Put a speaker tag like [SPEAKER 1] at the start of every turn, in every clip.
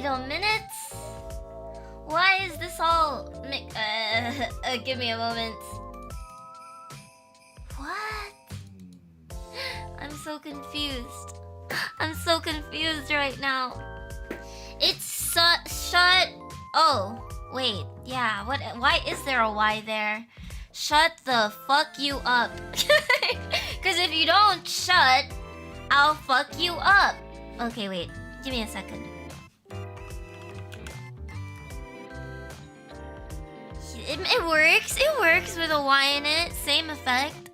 [SPEAKER 1] Wait a minute. Why is this all... give me a moment. What? I'm so confused. I'm so confused right now. It's shut... Oh, wait. Yeah, what? Why is there a Y there? Shut the fuck you up. Because if you don't shut, I'll fuck you up. Okay, wait. Give me a second. It works. It works with a Y in it. Same effect.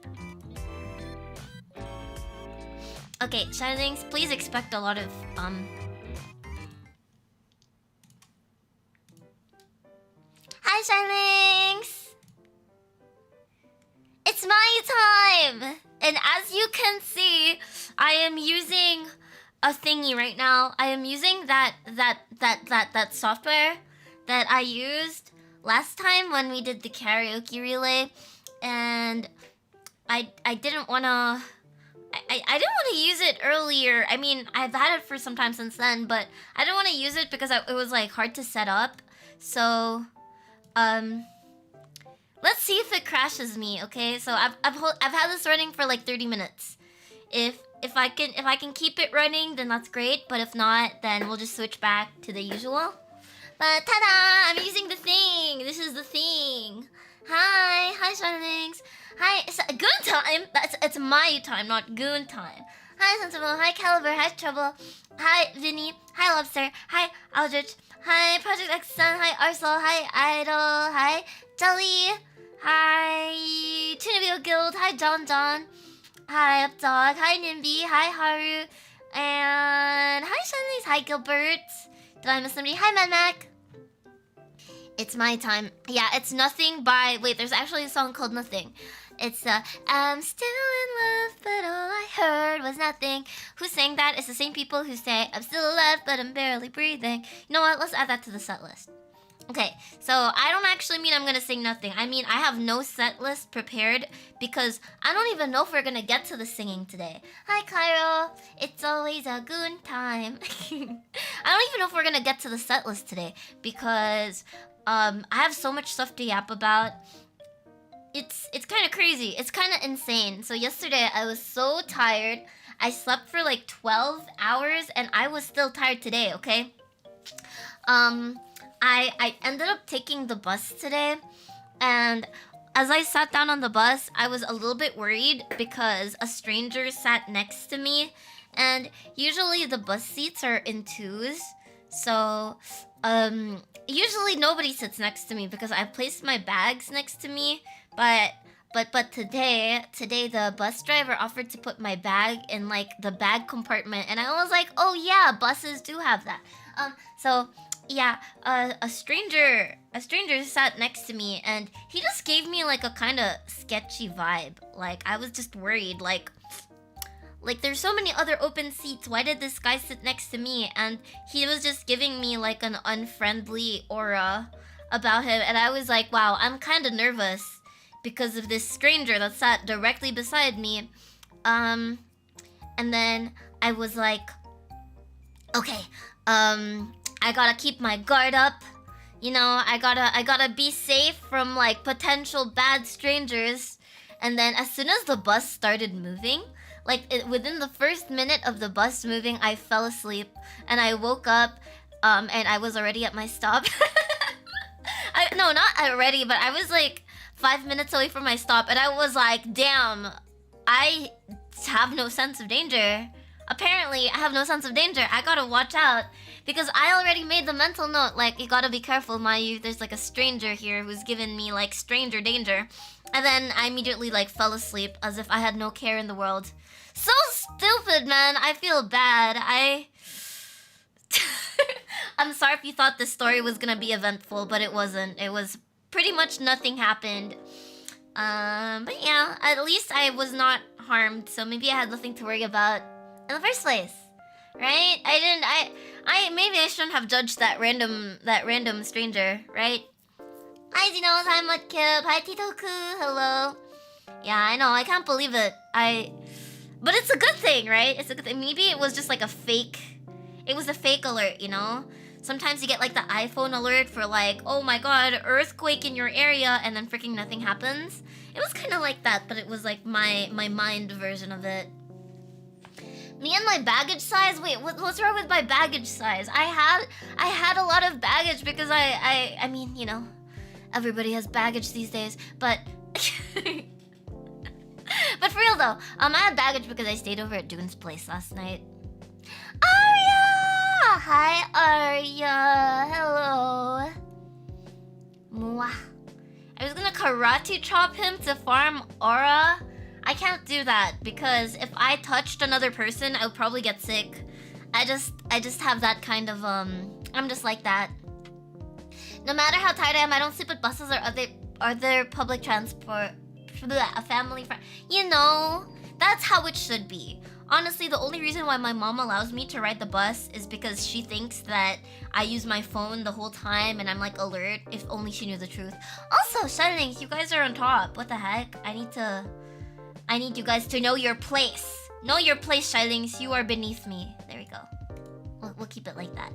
[SPEAKER 1] Okay, Charlings, please expect a lot of Hi, Charlings! It's my time! And as you can see, I am using a thingy right now. I am using that software that I used last time when we did the karaoke relay, and I didn't wanna I didn't want to use it earlier. I mean, I've had it for some time since then, but I didn't want to use it because it was like hard to set up. So, let's see if it crashes me. Okay, so I've had this running for like 30 minutes. If I can keep it running, then that's great. But if not, then we'll just switch back to the usual. But ta-da! I'm using the thing. This is the thing. Hi, Charlings. Hi, it's Goon time. It's Mayu time, not Goon time. Hi, Sensible. Hi, Caliber. Hi, Trouble. Hi, Vinny. Hi, Lobster. Hi, Aldrich. Hi, Project X Sun. Hi, Arsel. Hi, Idol. Hi, Jelly. Hi, Tunaville Guild. Hi, John. Hi, Updog. Hi, Nimby. Hi, Haru. And hi, Charlings. Hi, Gilbert. Did I miss somebody? Hi, Mad Mac. It's my time. Yeah, it's Nothing by... Wait, there's actually a song called Nothing. It's I'm still in love, but all I heard was nothing. Who sang that? It's the same people who say I'm still alive, but I'm barely breathing. You know what? Let's add that to the set list. Okay, so I don't actually mean I'm gonna sing Nothing. I mean I have no set list prepared because I don't even know if we're gonna get to the singing today. Hi, Cairo. It's always a good time. I don't even know if we're gonna get to the set list today because I have so much stuff to yap about. It's kind of crazy. It's kind of insane. So yesterday I was so tired. I slept for like 12 hours and I was still tired today, okay? I ended up taking the bus today, and as I sat down on the bus, I was a little bit worried because a stranger sat next to me, and usually the bus seats are in twos. So usually nobody sits next to me because I placed my bags next to me, but today the bus driver offered to put my bag in like the bag compartment, and I was like, oh yeah, buses do have that. So yeah, a stranger sat next to me, and he just gave me like a kind of sketchy vibe. Like I was just worried, like there's so many other open seats. Why did this guy sit next to me? And he was just giving me like an unfriendly aura about him, and I was like, wow, I'm kind of nervous because of this stranger that sat directly beside me. And then I was like, okay, I gotta keep my guard up. You know, I gotta be safe from like potential bad strangers. And then as soon as the bus started moving, like within the first minute of the bus moving, I fell asleep and I woke up and I was already at my stop. No, not already, but I was like 5 minutes away from my stop, and I was like, damn, I have no sense of danger. Apparently, I have no sense of danger. I gotta watch out. Because I already made the mental note, like, you gotta be careful, Mayu. There's like a stranger here who's giving me like stranger danger. And then I immediately like fell asleep as if I had no care in the world. So stupid, man. I feel bad. I'm sorry if you thought this story was gonna be eventful, but it wasn't. It was pretty much nothing happened. But yeah, at least I was not harmed, so maybe I had nothing to worry about in the first place. Right? Maybe I shouldn't have judged that random stranger, right? Hi, Dinos. Hi, Mudkip. Hi, Titoku. Hello. Yeah, I know. I can't believe it. But it's a good thing, right? It's a good thing. Maybe it was just like a fake... It was a fake alert, you know? sometimes you get like the iPhone alert for like, oh my god, earthquake in your area, and then freaking nothing happens. It was kind of like that, but it was like my mind version of it. Me and my baggage size. Wait, what's wrong with my baggage size? I had a lot of baggage because I mean, you know, everybody has baggage these days, but but for real though, I had baggage because I stayed over at Dune's place last night. Arya! Hi, Arya. Hello. Mwah. I was gonna karate chop him to farm aura. I can't do that because if I touched another person, I would probably get sick. I just have that kind of I'm just like that. No matter how tired I am, I don't sleep with buses or other public transport. A family friend. You know, that's how it should be. Honestly, the only reason why my mom allows me to ride the bus is because she thinks that I use my phone the whole time and I'm like alert. If only she knew the truth. Also, Charlings, you guys are on top. What the heck? I need you guys to know your place. Know your place, Charlings. You are beneath me. There we go. We'll keep it like that.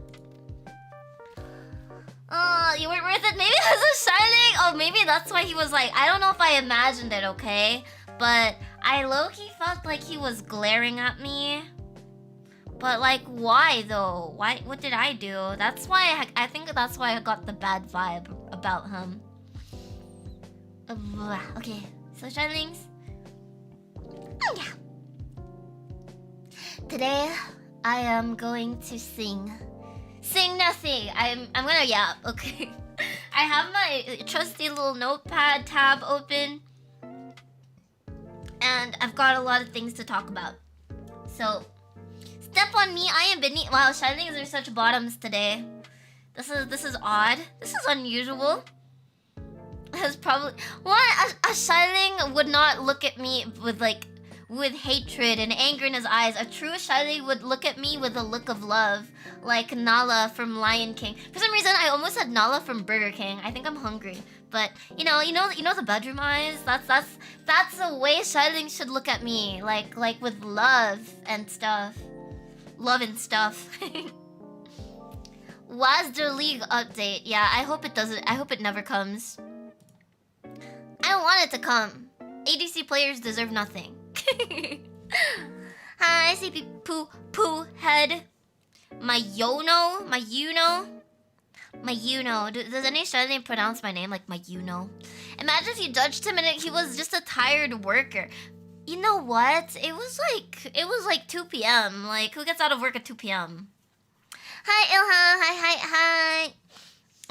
[SPEAKER 1] Oh, you weren't worth it? Maybe it was a Charling? Oh, maybe that's why he was like... I don't know if I imagined it, okay? But I low-key felt like he was glaring at me. But like, why though? Why? What did I do? That's why I think that's why I got the bad vibe about him. Okay, so Charlings. Oh yeah. Today I am going to sing. Sing nothing. I'm gonna yap. Okay. I have my trusty little notepad tab open, and I've got a lot of things to talk about. So, step on me. I am beneath. Wow, Charlings are such bottoms today. This is odd. This is unusual. That's probably what a Charling would not look at me with hatred and anger in his eyes. A true Charling would look at me with a look of love, like Nala from Lion King. For some reason, I almost said Nala from Burger King. I think I'm hungry, but you know the bedroom eyes. That's the way Charling should look at me, like with love and stuff. Love and stuff. Was the league update? Yeah, I hope it doesn't. I hope it never comes. I don't want it to come. ADC players deserve nothing. Hi, CP Poo Head. Mayuno. Does any Charlings pronounce my name like Mayuno? Imagine if you judged him and he was just a tired worker. You know what? It was like 2 p.m. Like, who gets out of work at 2 p.m.? Hi, Ilha. Hi.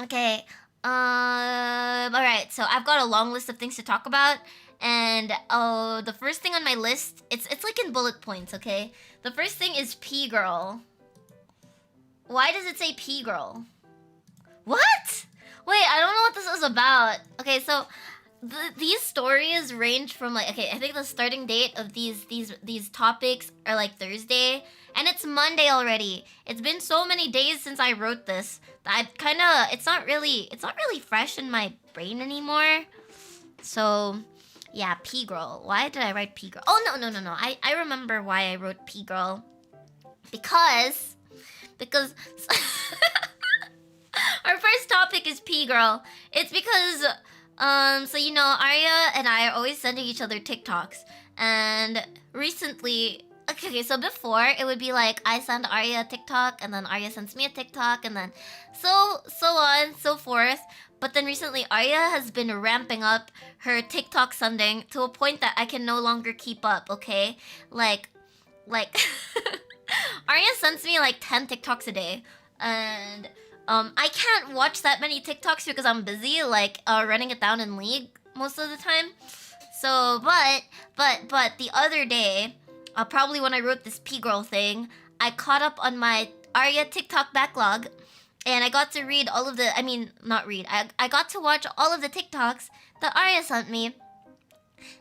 [SPEAKER 1] Okay. Alright, so I've got a long list of things to talk about. And the first thing on my list, it's like in bullet points, okay? The first thing is P-Girl. Why does it say P-Girl? What? Wait, I don't know what this is about. Okay, so these stories range from like, okay, I think the starting date of these topics are like Thursday, and it's Monday already. It's been so many days since I wrote this that it's not really fresh in my brain anymore. So yeah, P-Girl. Why did I write P-Girl? Oh, no. I remember why I wrote P-Girl. Because our first topic is P-Girl. It's because, so you know, Arya and I are always sending each other TikToks. And recently, okay, so before, it would be like, I send Arya a TikTok, and then Arya sends me a TikTok, and then so on, so forth. But then recently, Arya has been ramping up her TikTok sending to a point that I can no longer keep up, okay? Like, Arya sends me like 10 TikToks a day. And I can't watch that many TikToks because I'm busy, like, running it down in League most of the time. So, but the other day, probably when I wrote this P-Girl thing, I caught up on my Arya TikTok backlog. And I got to read all of the, I got to watch all of the TikToks that Arya sent me.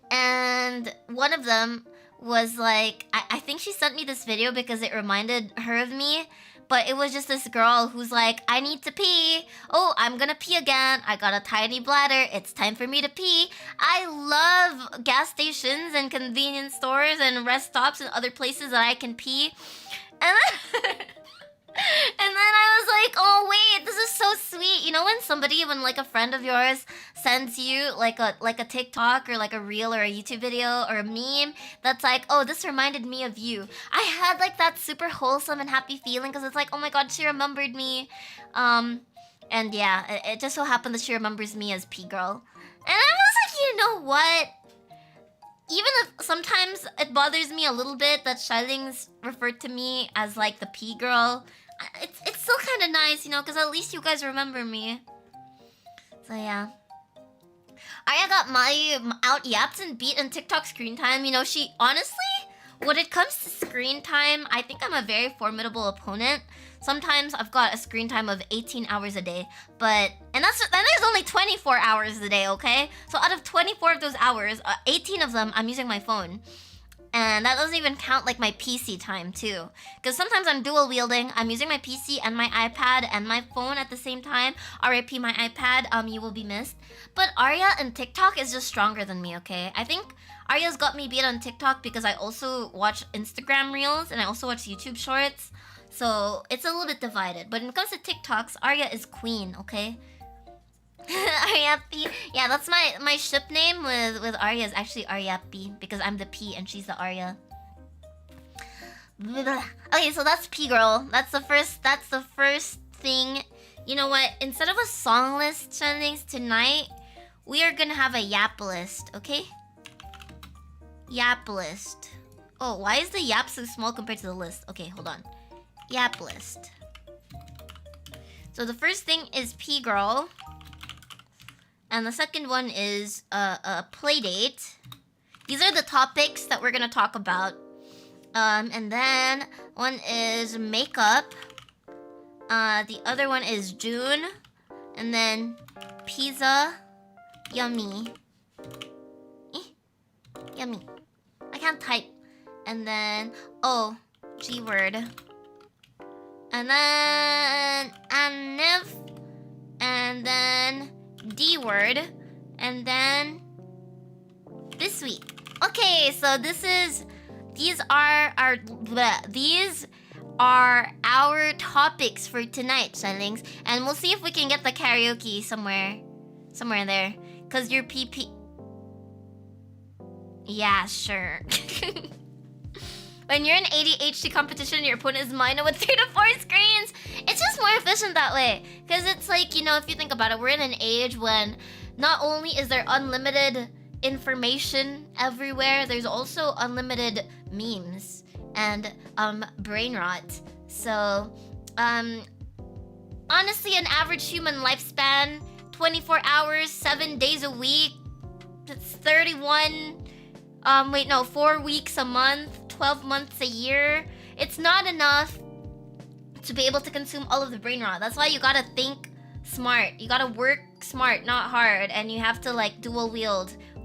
[SPEAKER 1] And one of them was like, I think she sent me this video because it reminded her of me. But it was just this girl who's like, I need to pee. Oh, I'm gonna pee again. I got a tiny bladder. It's time for me to pee. I love gas stations and convenience stores and rest stops and other places that I can pee. And then... And then I was like, oh when like a friend of yours sends you like a TikTok or like a reel or a YouTube video or a meme that's like, oh, this reminded me of you. I had like that super wholesome and happy feeling because it's like, oh my god, she remembered me. And yeah, it just so happened that she remembers me as P girl. And I was like, you know what? Even if sometimes it bothers me a little bit that Charlings referred to me as like the P girl, it's still kind of nice, you know, because at least you guys remember me. So yeah. Arya got Mayu out yaps and beat in TikTok screen time. You know, she honestly, when it comes to screen time, I think I'm a very formidable opponent. Sometimes I've got a screen time of 18 hours a day, and there's only 24 hours a day, okay? So out of 24 of those hours, 18 of them I'm using my phone. And that doesn't even count like my PC time too. Because sometimes I'm dual wielding, I'm using my PC and my iPad and my phone at the same time. RIP my iPad, you will be missed. But Arya in TikTok is just stronger than me, okay? I think Arya's got me beat on TikTok because I also watch Instagram Reels and I also watch YouTube Shorts. So it's a little bit divided. But when it comes to TikToks, Arya is queen, okay? Aryapi. Yeah, that's my ship name with Arya is actually Aryapi because I'm the P and she's the Arya. Okay, so that's P girl. That's the first thing. You know what? Instead of a song list, Charlings, tonight we are gonna have a yap list, okay? Yap list. Oh, why is the yap so small compared to the list? Okay, hold on. Yap list. So the first thing is P girl. And the second one is a play date. These are the topics that we're gonna talk about. And then one is makeup. The other one is June. And then pizza. Yummy. Yummy. I can't type. And then, oh, G word. And then Anif. And then D word. And then this week. Okay, so these are our topics for tonight, Charlings. And we'll see if we can get the karaoke somewhere there. Cause you're PP. Yeah, sure. When you're in ADHD competition, your opponent is Mayuno with 3 to 4 screens. It's just more efficient that way. Because it's like, you know, if you think about it, we're in an age when not only is there unlimited information everywhere, there's also unlimited memes and brain rot. So, honestly, an average human lifespan, 24 hours, 7 days a week, that's 4 weeks a month, 12 months a year. It's not enough to be able to consume all of the brain rot. That's why you gotta think smart. You gotta work smart, not hard. And you have to like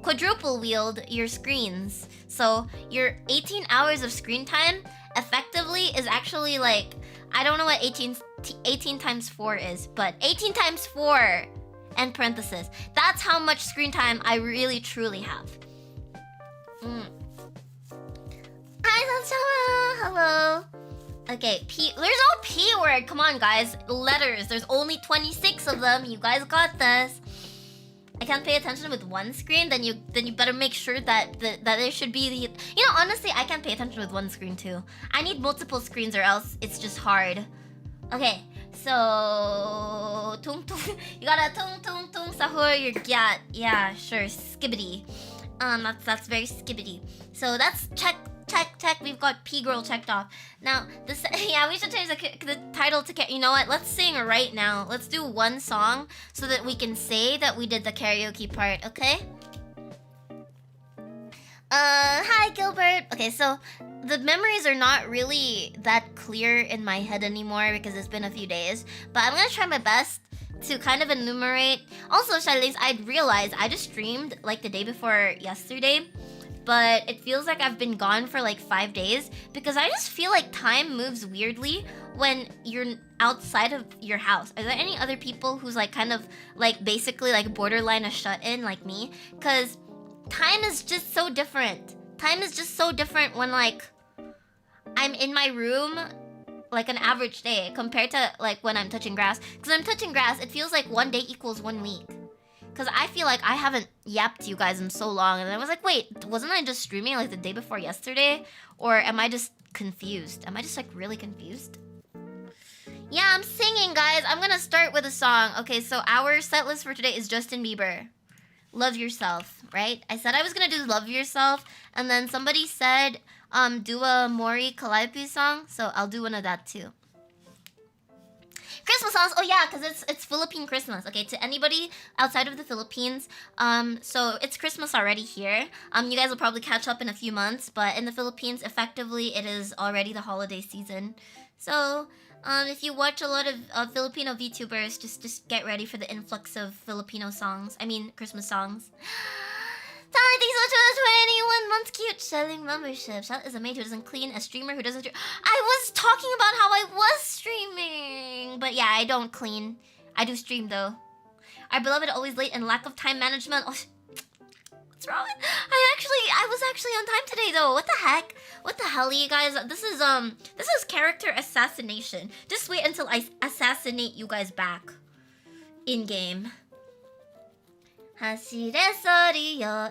[SPEAKER 1] quadruple wield your screens. So your 18 hours of screen time effectively is actually like, I don't know what 18 times 4 is, but 18 times 4 and parenthesis. That's how much screen time I really truly have. Hi, Sanchama! Hello. Okay, P. There's no P word. Come on, guys. Letters. There's only 26 of them. You guys got this. I can't pay attention with one screen. Then you better make sure that there should be the. You know, honestly, I can't pay attention with one screen too. I need multiple screens or else it's just hard. Okay, so tung tung. You gotta tung tung tung sahur your gyat. Yeah, sure. Skibbity. That's very skibbity. So that's check. We've got P girl checked off. Now this, yeah, we should change the title to. You know what? Let's sing right now. Let's do one song so that we can say that we did the karaoke part. Okay. Hi Gilbert. Okay, so the memories are not really that clear in my head anymore because it's been a few days. But I'm gonna try my best to kind of enumerate. Also, Charlings, I'd realized I just streamed like the day before yesterday. But it feels like I've been gone for like 5 days because I just feel like time moves weirdly when you're outside of your house. Are there any other people who's like kind of like basically like borderline a shut-in like me? Because time is just so different. Time is just so different when like I'm in my room like an average day compared to like when I'm touching grass. Because I'm touching grass, it feels like one day equals 1 week. Because I feel like I haven't yapped to you guys in so long. And I was like, wait, wasn't I just streaming like the day before yesterday? Or am I just confused? Am I just like really confused? Yeah, I'm singing, guys. I'm gonna start with a song. Okay, so our set list for today is Justin Bieber. Love Yourself, right? I said I was gonna do Love Yourself. And then somebody said, do a Mori Calliope song. So I'll do one of that too. Christmas songs. Oh yeah, because it's Philippine Christmas. Okay, to anybody outside of the Philippines, so it's Christmas already here. You guys will probably catch up in a few months, but in the Philippines, effectively, it is already the holiday season. So, if you watch a lot of Filipino VTubers, just get ready for the influx of Filipino songs. I mean, Christmas songs. Tony, thanks so much for the 21 months cute selling membership. Shout is a mate who doesn't clean, a streamer who doesn't. I was talking about how I was streaming, but yeah, I don't clean. I do stream though. Our beloved always late and lack of time management. Oh, what's wrong? I was actually on time today though. What the heck? What the hell, you guys? This is character assassination. Just wait until I assassinate you guys back in game.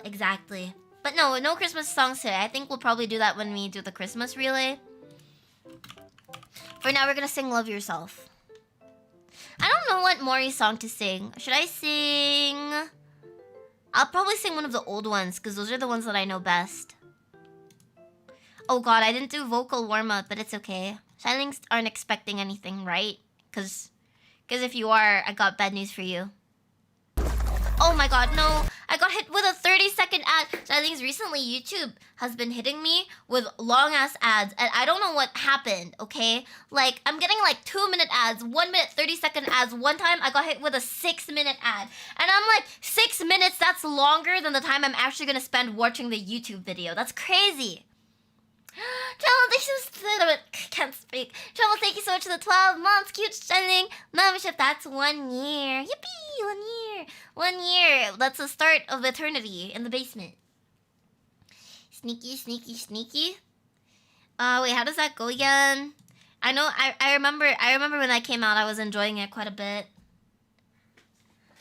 [SPEAKER 1] Exactly. But no Christmas songs today. I think we'll probably do that when we do the Christmas relay. For now, we're gonna sing Love Yourself. I don't know what Mori song to sing. Should I sing? I'll probably sing one of the old ones, because those are the ones that I know best. Oh god, I didn't do vocal warm-up, but it's okay. Charlings aren't expecting anything, right? Because if you are, I got bad news for you. Oh my god, no. I got hit with a 30-second ad. Charlings, recently YouTube has been hitting me with long-ass ads, and I don't know what happened, okay? Like, I'm getting like 2-minute ads, 1 minute, 30-second ads. One time, I got hit with a 6-minute ad. And I'm like, 6 minutes, that's longer than the time I'm actually gonna spend watching the YouTube video. That's crazy. Can't speak. Trouble, thank you so much for the 12 months. Cute shining membership. That's 1 year. Yippee! 1 year. 1 year. That's the start of eternity in the basement. Sneaky, sneaky, sneaky. Wait, how does that go again? I know. I remember when that came out. I was enjoying it quite a bit.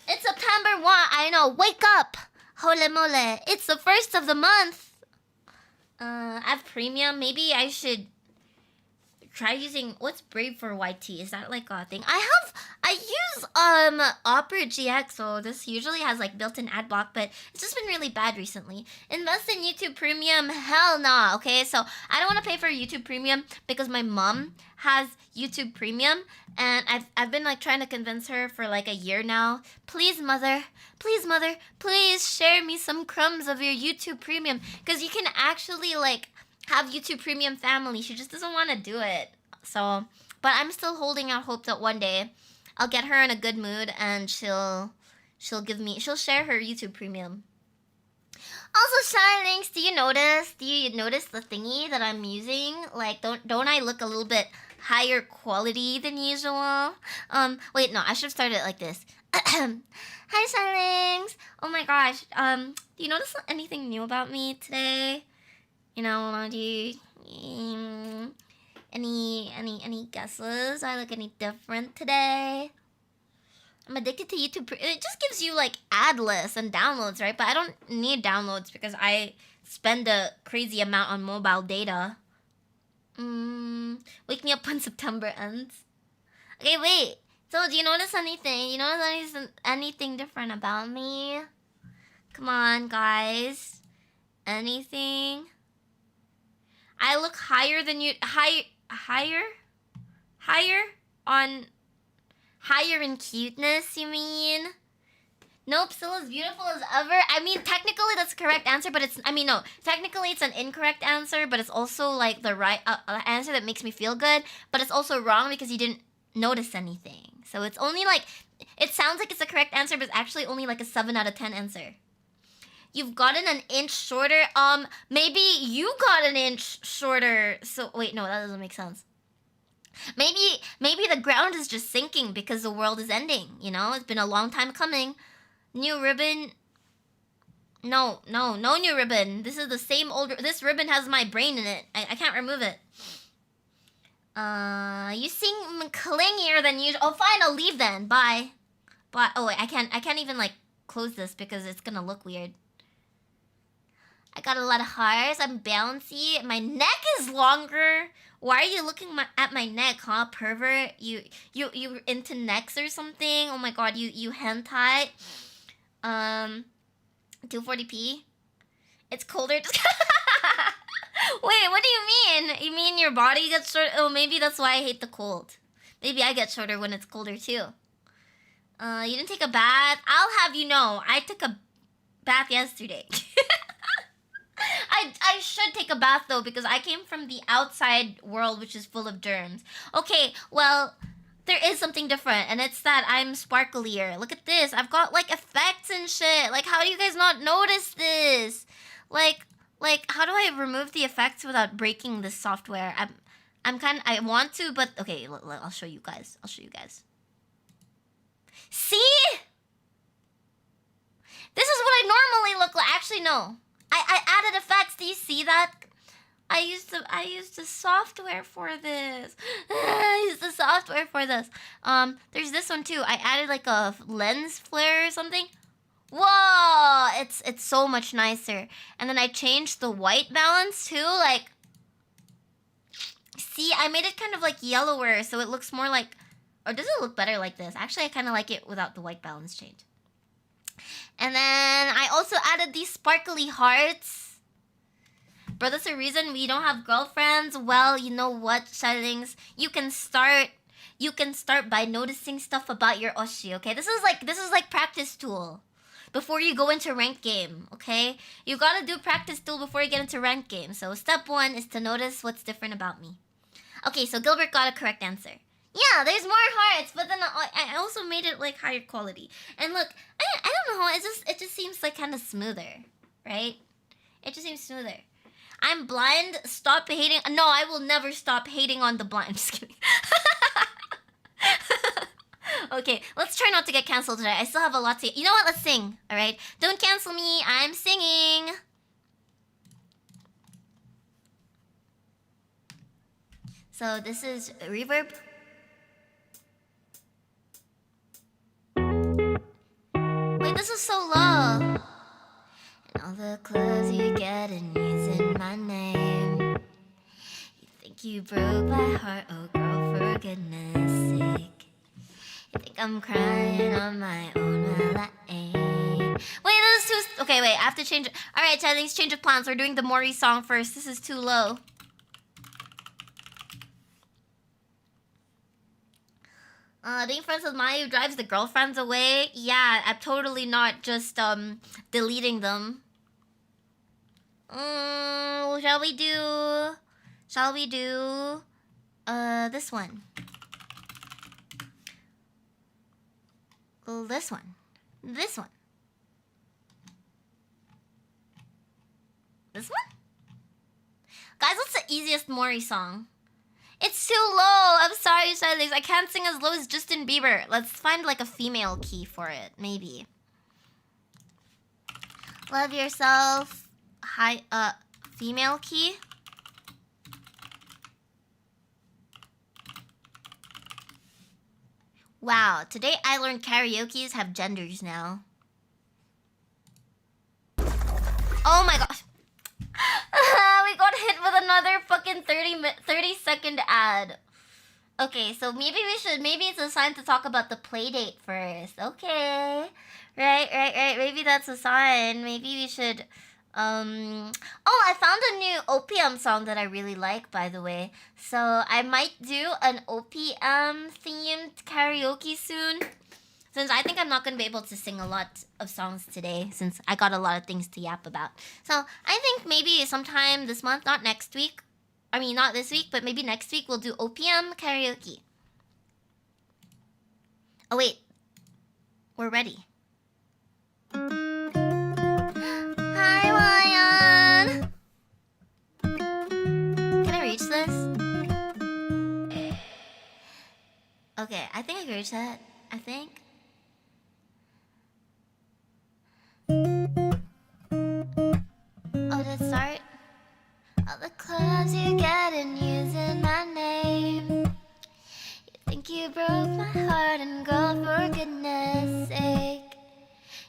[SPEAKER 1] It's September 1. I know. Wake up, hole mole. It's the first of the month. I have premium. Maybe I should try using what's Brave for YT. Is that like a thing? I use Opera GX, so this usually has like built-in ad block, but it's just been really bad recently. Invest in YouTube Premium? Hell nah. Okay, so I don't want to pay for YouTube Premium because my mom has YouTube Premium, and I've been like trying to convince her for like a year now. Please mother, please share me some crumbs of your YouTube Premium, because you can actually like have YouTube Premium family. She just doesn't want to do it. So, but I'm still holding out hope that one day I'll get her in a good mood and she'll share her YouTube Premium. Also, Charlings, do you notice the thingy that I'm using? Like, don't I look a little bit higher quality than usual? Wait, no, I should have started it like this. Hi, Charlings. Oh my gosh. Do you notice anything new about me today? You know, do you, any guesses? Do I look any different today? I'm addicted to YouTube. It just gives you like ad lists and downloads, right? But I don't need downloads because I spend a crazy amount on mobile data. Wake me up when September ends. Okay, wait. So, do you notice anything? You notice anything different about me? Come on, guys. Anything? I look higher than you. Higher in cuteness, you mean? Nope, still as beautiful as ever. I mean, technically that's the correct answer, but technically it's an incorrect answer, but it's also like the right answer that makes me feel good, but it's also wrong because you didn't notice anything. So it's only like, it sounds like it's the correct answer, but it's actually only like a 7 out of 10 answer. You've gotten an inch shorter. Maybe you got an inch shorter. So wait, no, that doesn't make sense. Maybe the ground is just sinking because the world is ending. You know, it's been a long time coming. New ribbon. No new ribbon. This is the same old. This ribbon has my brain in it. I can't remove it. You seem clingier than usual. Oh, fine, I'll leave then. Bye. Bye. Oh, wait, I can't even, like, close this because it's gonna look weird. I got a lot of hearts. I'm bouncy. My neck is longer. Why are you looking at my neck, huh, pervert? You into necks or something? Oh my god, you hentai. 240p. It's colder. Wait, what do you mean? You mean your body gets short? Oh, maybe that's why I hate the cold. Maybe I get shorter when it's colder too. You didn't take a bath? I'll have you know, I took a bath yesterday. I should take a bath though because I came from the outside world which is full of germs. Okay, well, there is something different and it's that I'm sparklier. Look at this. I've got like effects and shit. Like, how do you guys not notice this? Like how do I remove the effects without breaking this software? I want to, but okay, I'll show you guys. See? This is what I normally look like. Actually, no. I added effects. Do you see that? I used the software for this. There's this one too. I added like a lens flare or something. Whoa! It's so much nicer. And then I changed the white balance too. Like, see, I made it kind of like yellower, so it looks more like. Or does it look better like this? Actually, I kind of like it without the white balance change. And then I also added these sparkly hearts. Bro, that's the reason we don't have girlfriends. Well, you know what, Charlings? You can start by noticing stuff about your oshi, okay? This is like practice tool before you go into ranked game, okay? You gotta do practice tool before you get into ranked game. So step 1 is to notice what's different about me. Okay, so Gilbert got a correct answer. Yeah, there's more hearts, but then I also made it like higher quality. And look, I don't know, it just seems like kind of smoother, right? It just seems smoother. I'm blind. Stop hating. No, I will never stop hating on the blind. Just kidding. Okay, let's try not to get canceled today. I still have a lot to. You know what? Let's sing. All right. Don't cancel me. I'm singing. So this is reverb. Wait, this is so low. And all the clothes you get and using my name. You think you broke my heart, oh girl, for goodness sake. You think I'm crying on my own, well I ain't. Wait, this is too. Okay, wait, I have to change it. Alright, Charlings, change of plans. We're doing the Mori song first. This is too low. Being friends with Mayu drives the girlfriends away. Yeah, I'm totally not just deleting them. Shall we do this one? This one. This one. This one? Guys, what's the easiest Mori song? It's too low. I'm sorry, Charlings. I can't sing as low as Justin Bieber. Let's find like a female key for it, maybe. Love yourself. High female key. Wow, today I learned karaokes have genders now. Oh my gosh. We got hit with another fucking 30-second ad. Okay, so maybe it's a sign to talk about the playdate first. Okay. Right. Maybe that's a sign. Maybe we should oh, I found a new OPM song that I really like, by the way. So I might do an OPM themed karaoke soon. Since I think I'm not going to be able to sing a lot of songs today, since I got a lot of things to yap about. So I think maybe sometime this month, not next week. I mean, not this week, but maybe next week we'll do OPM karaoke. Oh wait, we're ready. Hi, Ryan. Can I reach this? Okay, I think I can reach that. I think. Oh, did it start? All the clubs you get and using my name. think you broke my heart, and girl, for goodness sake,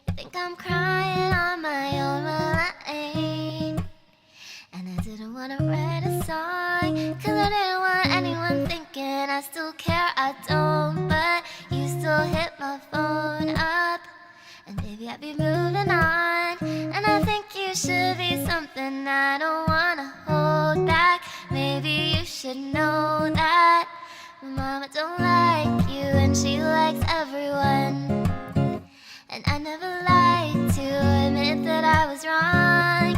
[SPEAKER 1] you think I'm crying on my own? Well, I ain't. And I didn't wanna write a song, 'cause I didn't want anyone thinking I still care. I don't, but you still hit my phone up, and baby, I'd be moving on. And I think you should be something I don't wanna hold back. Maybe you should know that my mama don't like you, and she likes everyone. And I never lied to admit that I was wrong.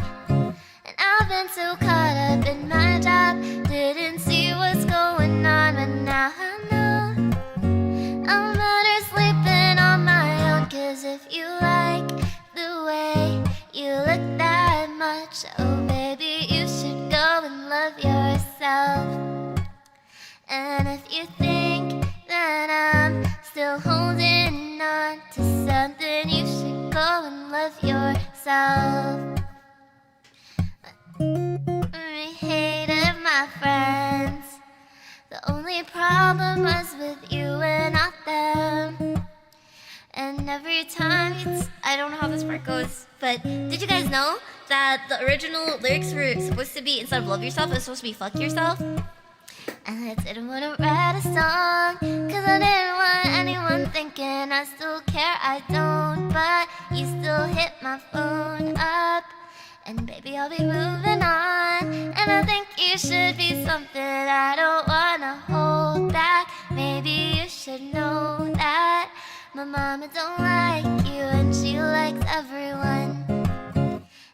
[SPEAKER 1] And I've been so caught up in my job, didn't see what's going on, but now I know I'm better sleeping on my own. 'Cause if you like the way you look that much, oh baby, you should go and love yourself. And if you think that I'm still holding on to something, you should go and love yourself. I hated my friends. The only problem was with you and not them. And every time I don't know how this part goes, but did you guys know that the original lyrics were supposed to be, instead of love yourself, it was supposed to be fuck yourself? And I didn't want to write a song, 'cause I didn't want anyone thinking I still care. I don't, but you still hit my phone up, and baby, I'll be moving on. And I think you should be something I don't wanna hold back. Maybe you should know that my mama don't like you, and she likes everyone.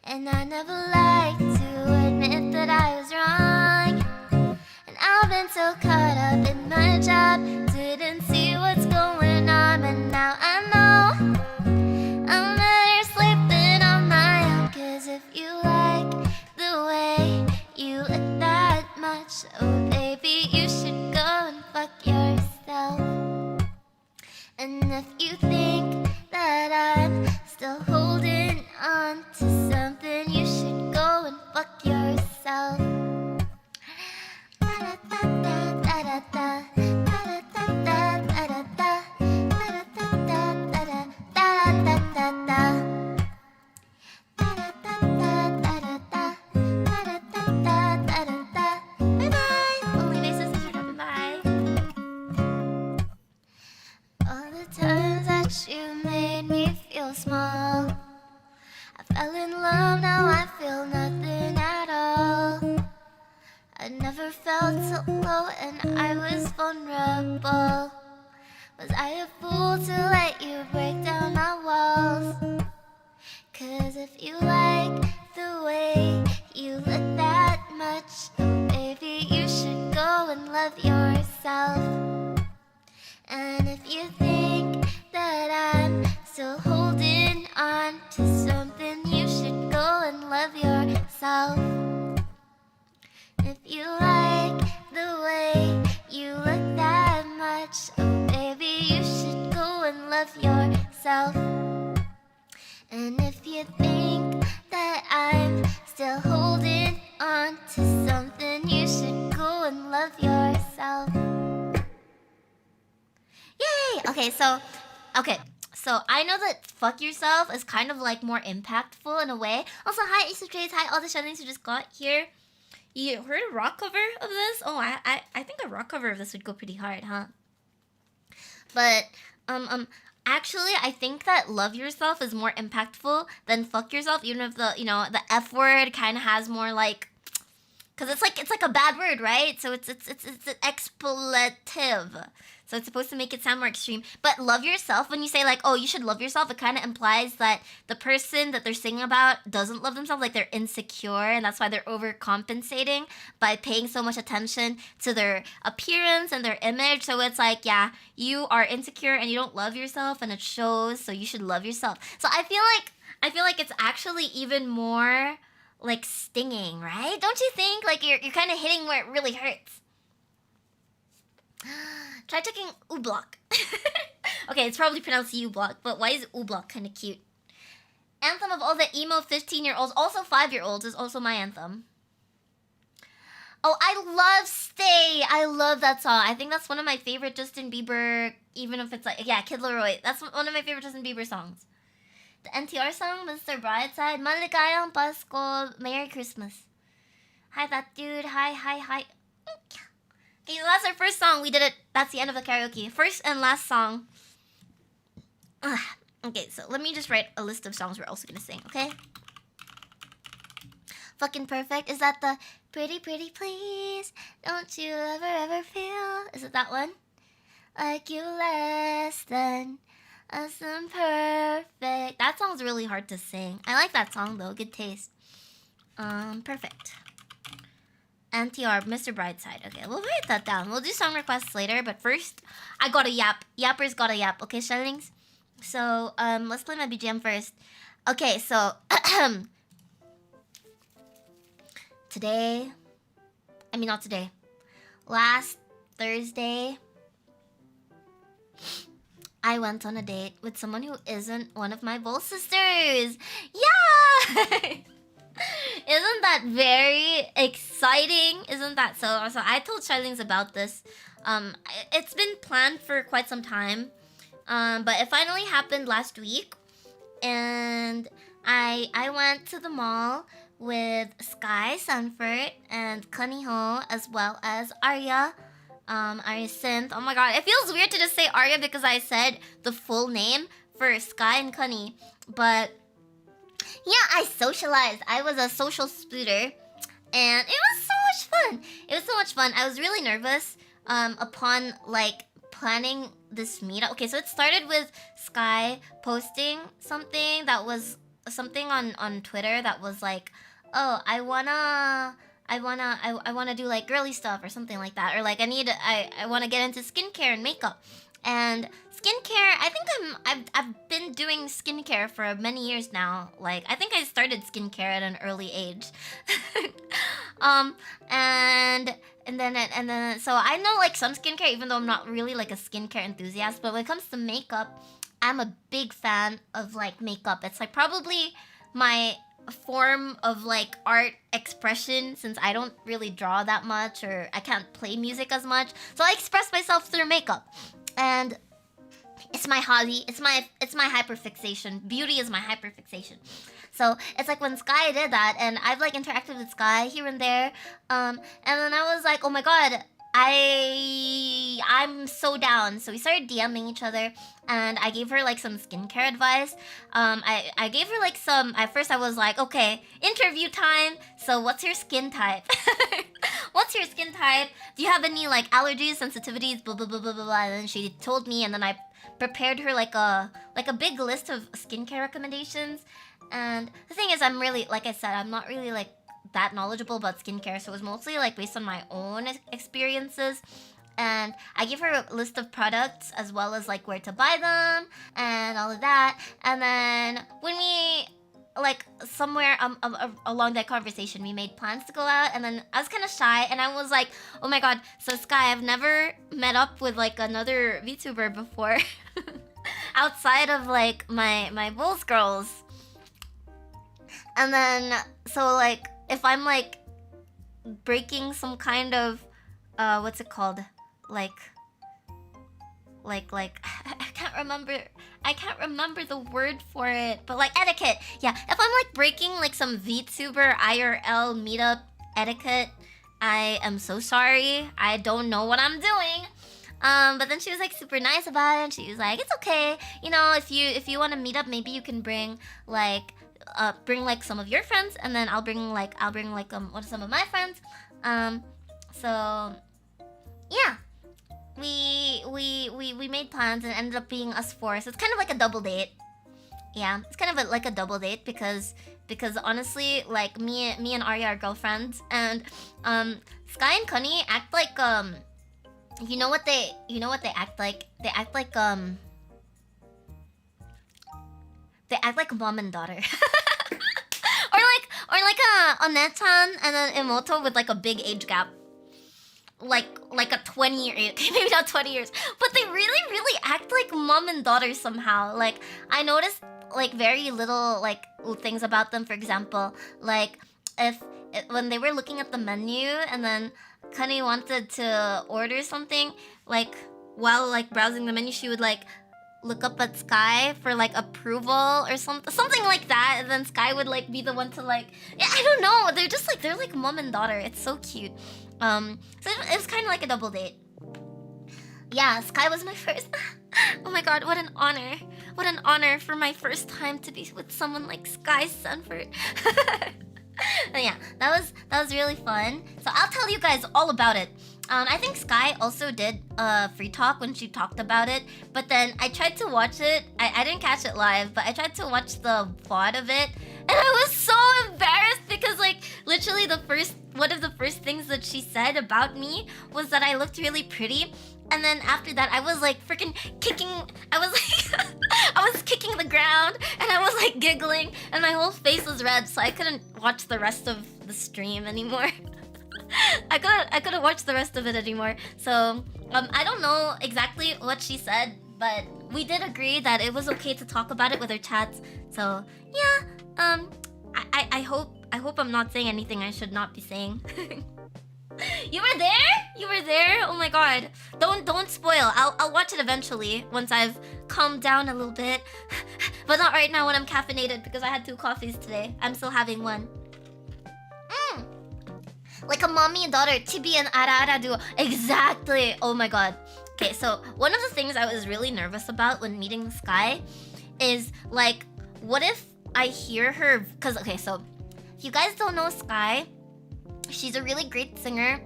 [SPEAKER 1] And I never liked to admit that I was wrong. And I've been so caught up in my job, didn't see what's going on, but now I know I'm better sleeping on my own. 'Cause if you like the way you look that much, oh baby, you should go and fuck yourself. And if you think that I'm still holding on to something, you should go and fuck yourself. You made me feel small. I fell in love, now I feel nothing at all. I never felt so low, and I was vulnerable. Was I a fool to let you break down my walls? 'Cause if you like the way you look that much, oh baby, you should go and love yourself. And if you think that I'm still holding on to something, you should go and love yourself. If you like the way you look that much, oh baby, you should go and love yourself. And if you think that I'm still holding on to something, you should go and love yourself. Yay! So I know that fuck yourself is kind of like more impactful in a way. Also, hi Ace of Trades, hi all the Charlings who just got here. You heard a rock cover of this? Oh, I think a rock cover of this would go pretty hard, huh? But actually, I think that love yourself is more impactful than fuck yourself, even if the F word kind of has more like, because it's like a bad word, right? So it's an expletive. So it's supposed to make it sound more extreme. But love yourself, when you say like, oh, you should love yourself, it kind of implies that the person that they're singing about doesn't love themselves, like they're insecure, and that's why they're overcompensating by paying so much attention to their appearance and their image. So it's like, yeah, you are insecure and you don't love yourself, and it shows, so you should love yourself. So I feel like it's actually even more like stinging, right? Don't you think? Like you're kind of hitting where it really hurts. Try taking U-block. Okay, it's probably pronounced U-block, but why is U-block kind of cute? Anthem of all the emo 15-year-olds, also 5-year-olds, is also my anthem. Oh, I love Stay. I love that song. I think that's one of my favorite Justin Bieber, even if it's like, yeah, Kid Laroi. That's one of my favorite Justin Bieber songs. The NTR song, Mr. Brightside, Maligayang Pasko, Merry Christmas. Hi, that dude. Hi. Okay, so that's our first song. We did it. That's the end of the karaoke. First and last song. Okay, so let me just write a list of songs we're also gonna sing, okay? Fucking Perfect. Is that the Pretty Please? Don't you ever feel? Is it that one? Like you less than awesome perfect. That song's really hard to sing. I like that song though. Good taste. Perfect. NTR, Mr. Brightside. Okay, we'll write that down. We'll do song requests later, but first, I gotta yap. Yapper's gotta yap. Okay, Charlings? So, let's play my BGM first. Okay, so, not today. Last Thursday, I went on a date with someone who isn't one of my VOLs sisters. Yeah! Isn't that very exciting? Isn't that so? So I told Charlings about this. It's been planned for quite some time. But it finally happened last week. And I went to the mall with Sky Sanford and Kuniho, as well as Arya. Arya Synth. Oh my god, it feels weird to just say Arya because I said the full name for Sky and Kuni. But yeah, I socialized. I was a social spooder. And it was so much fun. I was really nervous upon like planning this meetup. Okay, so it started with Sky posting something that was something on Twitter that was like, oh, I wanna do like girly stuff or something like that, or like I wanna get into skincare and makeup. And skincare, I think I've been doing skincare for many years now. Like I think I started skincare at an early age. And then so I know like some skincare, even though I'm not really like a skincare enthusiast. But when it comes to makeup, I'm a big fan of like makeup. It's like probably my form of like art expression, since I don't really draw that much or I can't play music as much. So I express myself through makeup. And it's my hobby. It's my hyperfixation. Beauty is my hyperfixation. So it's like when Sky did that, and I've like interacted with Sky here and there, and then I was like, oh my god, I'm so down. So we started DMing each other, and I gave her like some skincare advice. I gave her like some. At first I was like, okay, interview time. So what's your skin type? What's your skin type? Do you have any like allergies, sensitivities, blah blah blah blah blah? And then she told me, and then I prepared her like a big list of skincare recommendations. And the thing is, I'm really, like I said, I'm not really like that knowledgeable about skincare, so it was mostly like based on my own experiences. And I gave her a list of products as well as like where to buy them and all of that. And then when we like somewhere along that conversation, we made plans to go out, and then I was kind of shy, and I was like, oh my god, so Sky, I've never met up with like another VTuber before outside of like my VOLs girls. And then so like if I'm like breaking some kind of what's it called, like I can't remember the word for it, but like etiquette. Yeah, if I'm like breaking like some VTuber IRL meetup etiquette, I am so sorry. I don't know what I'm doing. But then she was like super nice about it, and she was like, it's okay, you know, if you want to meet up, maybe you can bring like some of your friends, and then I'll bring like some of my friends. So yeah, we made plans and ended up being us four. So it's kind of like a double date. Yeah, it's kind of like a double date because honestly, like me and Arya are girlfriends, and Sky and Kuni act like you know what they act like? They act like mom and daughter. or like a Onet-chan and an Imoto with like a big age gap. Like a 20-year, maybe not 20 years, but they really act like mom and daughter somehow. Like I noticed like very little like things about them. For example, like if when they were looking at the menu, and then Kani wanted to order something, like while like browsing the menu, she would like look up at Sky for like approval or something like that, and then Sky would like be the one to like, I don't know, they're just like, they're like mom and daughter. It's so cute. So it was kind of like a double date. Yeah, Sky was my first. Oh my god, what an honor. What an honor for my first time to be with someone like Sky Sanford. But yeah, that was really fun. So I'll tell you guys all about it. I think Sky also did free talk when she talked about it, but then I tried to watch it. I didn't catch it live, but I tried to watch the VOD of it, and I was so embarrassed because like literally one of the first things that she said about me was that I looked really pretty. And then after that, I was like freaking kicking. I was like, I was kicking the ground, and I was like giggling, and my whole face was red, so I couldn't watch the rest of the stream anymore. I couldn't watch the rest of it anymore. So I don't know exactly what she said, but we did agree that it was okay to talk about it with our chats. So yeah, I hope I'm not saying anything I should not be saying. You were there? You were there? Oh my god. Don't spoil. I'll watch it eventually once I've calmed down a little bit. But not right now when I'm caffeinated because I had 2 coffees today. I'm still having one. Like a mommy and daughter, Chibi and Ara duo. Exactly. Oh my god. Okay, so one of the things I was really nervous about when meeting Sky is like, what if I hear her? Because okay, so if you guys don't know Sky, she's a really great singer,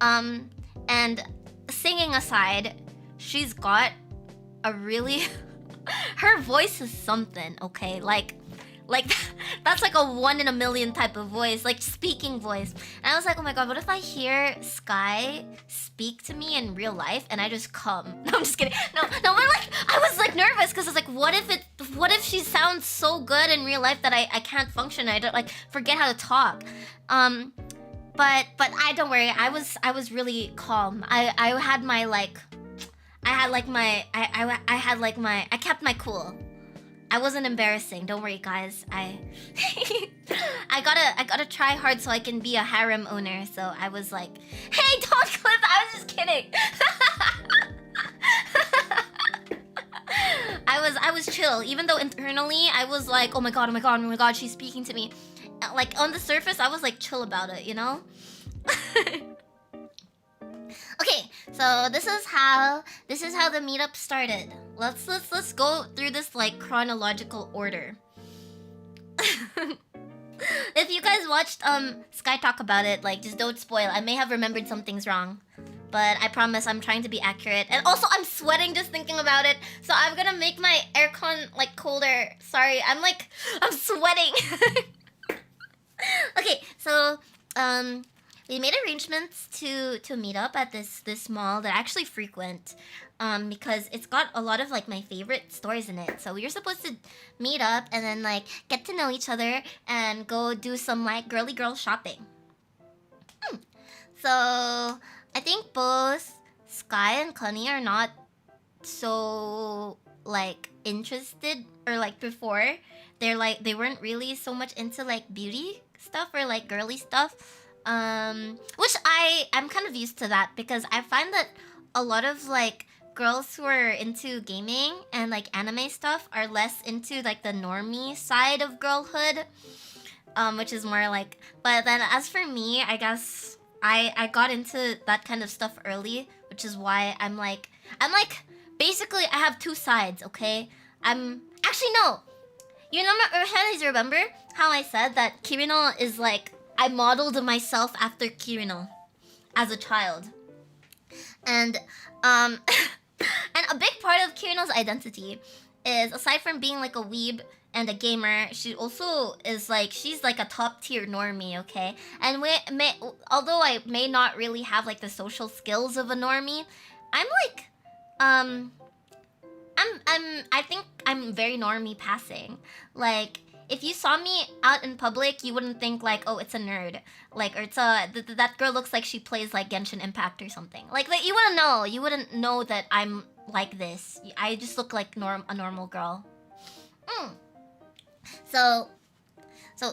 [SPEAKER 1] and singing aside, she's got a really her voice is something, okay? Like that's like a 1 in a million type of voice, like speaking voice. And I was like, oh my god, what if I hear Sky speak to me in real life and I just come? No, I'm just kidding. No, but like I was like nervous because it's like, what if she sounds so good in real life that I can't function? I don't like forget how to talk. But I don't worry. I was really calm. I kept my cool. I wasn't embarrassing. Don't worry, guys. I gotta try hard so I can be a harem owner. So I was like, hey, don't clip. I was just kidding. I was chill. Even though internally I was like, oh my god, she's speaking to me. Like on the surface, I was like chill about it, you know? Okay, so this is how the meetup started. Let's go through this like chronological order. If you guys watched Sky talk about it, like just don't spoil. I may have remembered some things wrong, but I promise I'm trying to be accurate. And also I'm sweating just thinking about it, so I'm gonna make my aircon like colder. Sorry, I'm sweating. Okay, so we made arrangements to meet up at this mall that I actually frequent, because it's got a lot of like my favorite stores in it. So we were supposed to meet up and then like get to know each other and go do some like girly girl shopping. So I think both Sky and Connie are not so like interested, or like before they weren't really so much into like beauty stuff or like girly stuff, which I'm kind of used to that because I find that a lot of like girls who are into gaming and like anime stuff are less into like the normie side of girlhood, which is more like. But then as for me, I guess I got into that kind of stuff early, which is why I'm like basically I have 2 sides. Okay, I'm actually no. You remember how I said that Kirino is like, I modeled myself after Kirino as a child. And and a big part of Kirino's identity is, aside from being like a weeb and a gamer, she also is like, she's like a top tier normie, okay? And although I may not really have like the social skills of a normie, I'm like I think I'm very normie passing. Like, if you saw me out in public, you wouldn't think like, oh, it's a nerd. Like, or it's that girl looks like she plays like Genshin Impact or something. Like you wouldn't know. You wouldn't know that I'm like this. I just look like a normal girl. So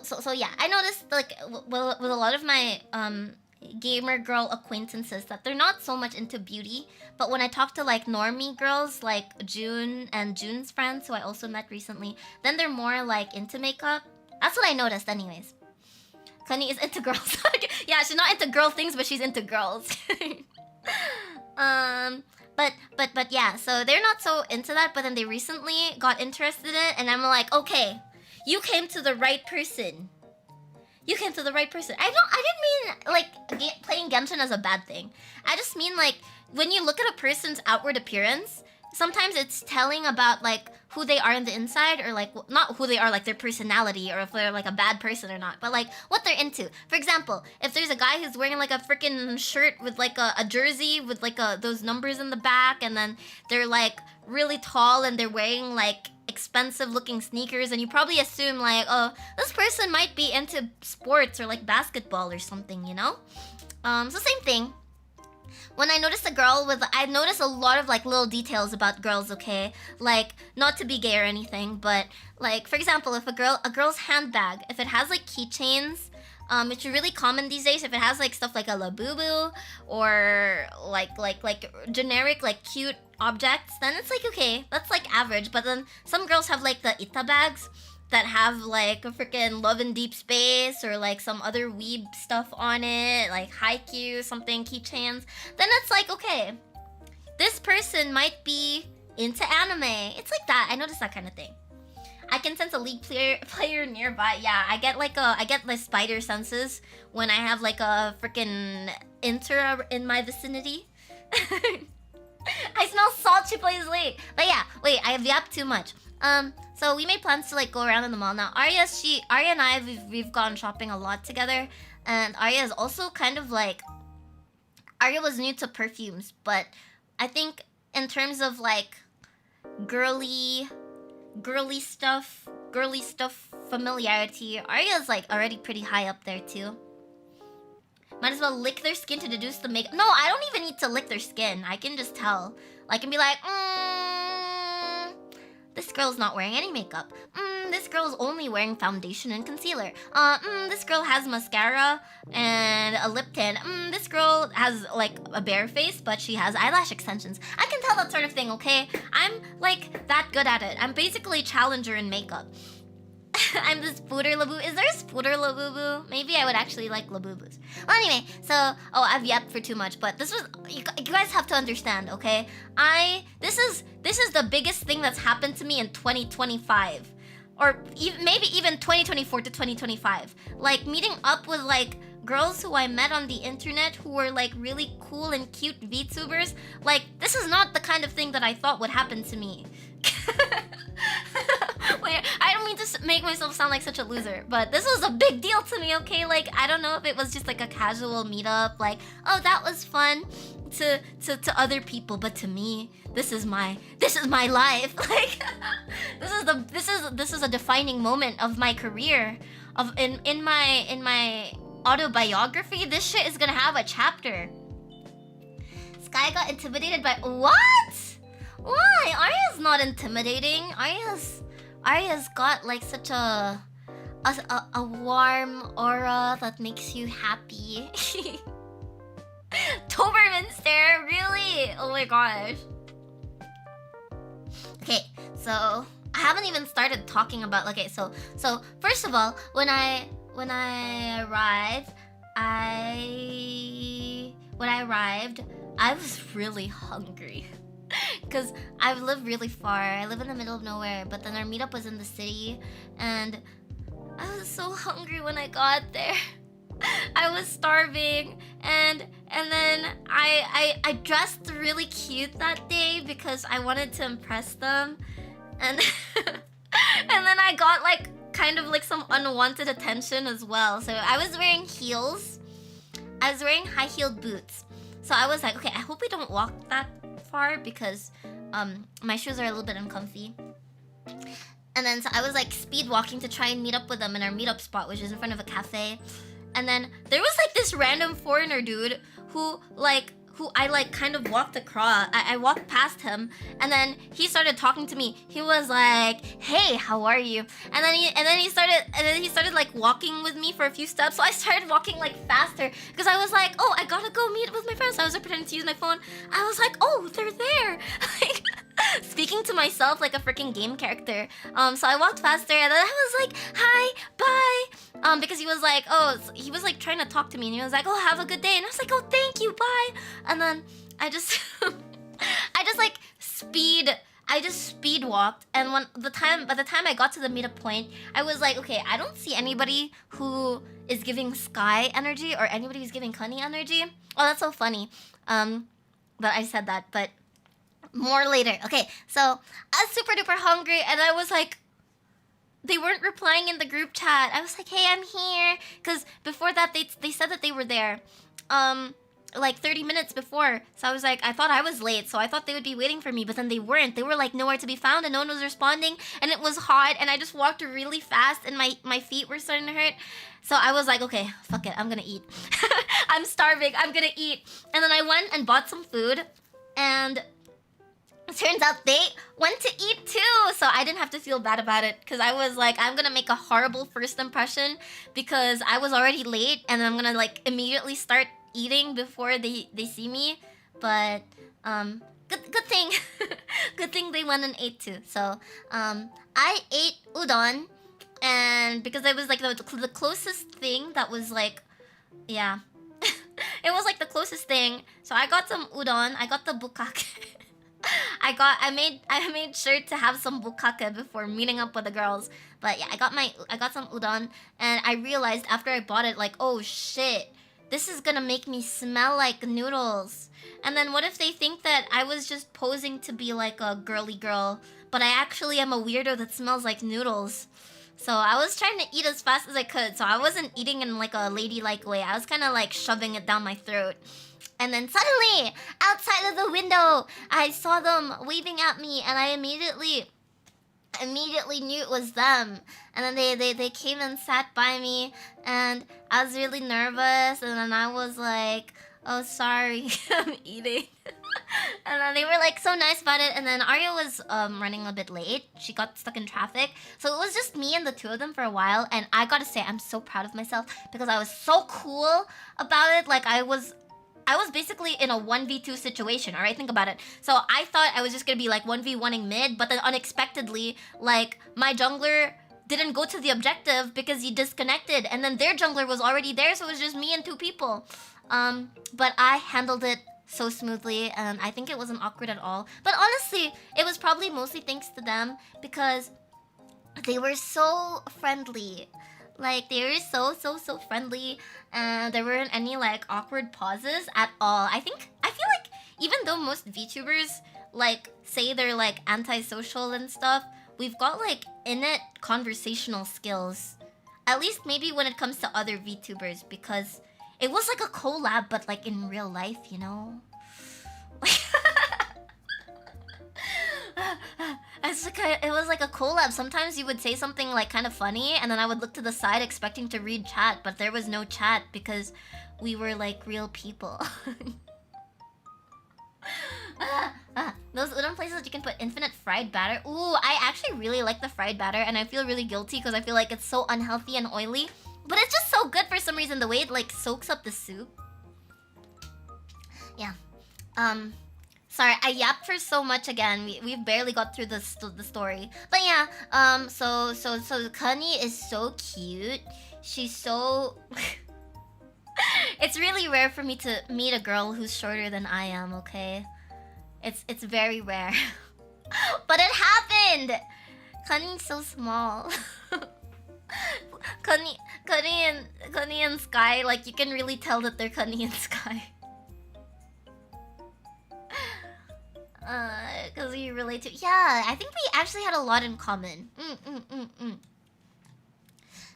[SPEAKER 1] So yeah, I noticed like with a lot of my gamer girl acquaintances that they're not so much into beauty, but when I talk to like normie girls like June and June's friends who I also met recently, then they're more like into makeup. That's what I noticed anyways. Connie is into girls. Yeah, she's not into girl things, but she's into girls. But yeah, so they're not so into that, but then they recently got interested in it, and I'm like, okay, you came to the right person. You came to the right person. I didn't mean like playing Genshin as a bad thing. I just mean like when you look at a person's outward appearance, sometimes it's telling about like who they are on the inside, or like not who they are, like their personality, or if they're like a bad person or not, but like what they're into. For example, if there's a guy who's wearing like a freaking shirt with like a jersey with like those numbers in the back, and then they're like really tall and they're wearing like expensive looking sneakers, and you probably assume like, oh, this person might be into sports or like basketball or something, you know? So same thing. When I noticed a girl with, I noticed a lot of like little details about girls, okay? Like, not to be gay or anything, but like, for example, if a girl's handbag, if it has like keychains, which are really common these days, if it has like stuff like a labubu or like generic like cute objects, then it's like, okay, that's like average. But then some girls have like the ita bags that have like a freaking Love in Deep Space or like some other weeb stuff on it, like Haikyuu, something, keychains. Then it's like, okay, this person might be into anime. It's like that. I noticed that kind of thing. I can sense a League player nearby. Yeah, I get the spider senses when I have like a freaking inter in my vicinity. I smell salt. She plays late. But yeah, wait, I have yapped too much. So we made plans to like go around in the mall. Now Arya and I, we've gone shopping a lot together, and Arya is also kind of like, Arya was new to perfumes, but I think in terms of like girly stuff familiarity, Arya's like already pretty high up there too. Might as well lick their skin to deduce the makeup. No, I don't even need to lick their skin. I can just tell. I can be like, this girl's not wearing any makeup. This girl's only wearing foundation and concealer. This girl has mascara and a lip tint. This girl has like a bare face, but she has eyelash extensions. I can tell that sort of thing, okay? I'm like that good at it. I'm basically a challenger in makeup. I'm the spooder labubu. Is there a spooder labubu? Maybe I would actually like labubus. Well, anyway, so I've yapped for too much, but this was, you guys have to understand, okay? This is the biggest thing that's happened to me in 2025, or maybe even 2024 to 2025. Like meeting up with like girls who I met on the internet who were like really cool and cute VTubers. Like this is not the kind of thing that I thought would happen to me. Wait, I don't mean to make myself sound like such a loser, but this was a big deal to me, okay? Like, I don't know if it was just like a casual meetup, like, oh, that was fun to other people, but to me, this is my life. Like, this is a defining moment of my career. In my autobiography, this shit is gonna have a chapter. Sky got intimidated by what? Why? Arya's not intimidating. Arya's got like such a warm aura that makes you happy. Toberminster, really? Oh my gosh. Okay, so I haven't even started talking about. Okay, so first of all, when I arrived, I was really hungry. Because I live really far. I live in the middle of nowhere, but then our meetup was in the city, and I was so hungry when I got there. I was starving, and then I dressed really cute that day because I wanted to impress them, and and then I got like kind of like some unwanted attention as well. So I was wearing heels. I was wearing high-heeled boots. So I was like, okay, I hope we don't walk that far because my shoes are a little bit uncomfy. And then so I was like speed walking to try and meet up with them in our meetup spot, which is in front of a cafe. And then there was like this random foreigner dude who who I like kind of walked across. I walked past him, and then he started talking to me. He was like, "Hey, how are you?" And then he started like walking with me for a few steps. So I started walking like faster because I was like, "Oh, I gotta go meet with my friends." So I was like, pretending to use my phone. I was like, "Oh, they're there." Like, speaking to myself like a freaking game character. So I walked faster, and then I was like, "Hi, bye." Because he was like, he was like trying to talk to me, and he was like, "Oh, have a good day," and I was like, "Oh, thank you, bye." And then I just, I just speed walked, and by the time I got to the meetup point, I was like, okay, I don't see anybody who is giving Sky energy or anybody who's giving Honey energy. Oh, that's so funny. But I said that, but more later. Okay, so I was super duper hungry, and I was like, they weren't replying in the group chat. I was like, "Hey, I'm here," because before that they said that they were there, like 30 minutes before. So I was like, I thought I was late, so I thought they would be waiting for me, but then they weren't. They were like nowhere to be found, and no one was responding, and it was hot, and I just walked really fast, and my feet were starting to hurt. So I was like, okay, fuck it, I'm gonna eat. I'm starving, I'm gonna eat. And then I went and bought some food, and it turns out they went to eat too, so I didn't have to feel bad about it, because I was like, I'm gonna make a horrible first impression because I was already late, and I'm gonna like immediately start eating before they see me. But good thing good thing they went and ate too. So I ate udon, and because it was like the closest thing that was like, yeah, it was like the closest thing. So I got some udon, I got the bukkake. I made sure to have some bukkake before meeting up with the girls. But yeah, I got some udon, and I realized after I bought it, like, oh shit, this is gonna make me smell like noodles. And then what if they think that I was just posing to be like a girly girl, but I actually am a weirdo that smells like noodles? So I was trying to eat as fast as I could, so I wasn't eating in like a ladylike way. I was kind of like shoving it down my throat. And then suddenly, outside of the window, I saw them waving at me, and I immediately knew it was them. And then they came and sat by me, and I was really nervous, and then I was like, "Oh, sorry, I'm eating." And then they were like so nice about it. And then Arya was running a bit late. She got stuck in traffic, so it was just me and the two of them for a while. And I gotta say, I'm so proud of myself because I was so cool about it. Like I was basically in a 1v2 situation, alright? Think about it. So I thought I was just gonna be like 1v1ing mid, but then unexpectedly, like, my jungler didn't go to the objective because he disconnected, and then their jungler was already there, so it was just me and two people. But I handled it so smoothly, and I think it wasn't awkward at all. But honestly, it was probably mostly thanks to them because they were so friendly. Like, they were so friendly, and there weren't any like awkward pauses at all. I feel like even though most VTubers like say they're like antisocial and stuff, we've got like innate conversational skills. At least maybe when it comes to other VTubers, because it was like a collab but like in real life, you know? It was like a collab. Sometimes you would say something like kind of funny, and then I would look to the side expecting to read chat, but there was no chat because we were like real people. Those udon places you can put infinite fried batter. Ooh, I actually really like the fried batter, and I feel really guilty because I feel like it's so unhealthy and oily. But it's just so good for some reason, the way it like soaks up the soup. Yeah. Sorry, I yapped for so much again. We've barely got through the story. But yeah, so Kani is so cute. She's so... It's really rare for me to meet a girl who's shorter than I am, okay? It's very rare. But it happened! Kani's so small. Kani and Sky, like, you can really tell that they're Kani and Sky. Because we relate to... Yeah, I think we actually had a lot in common.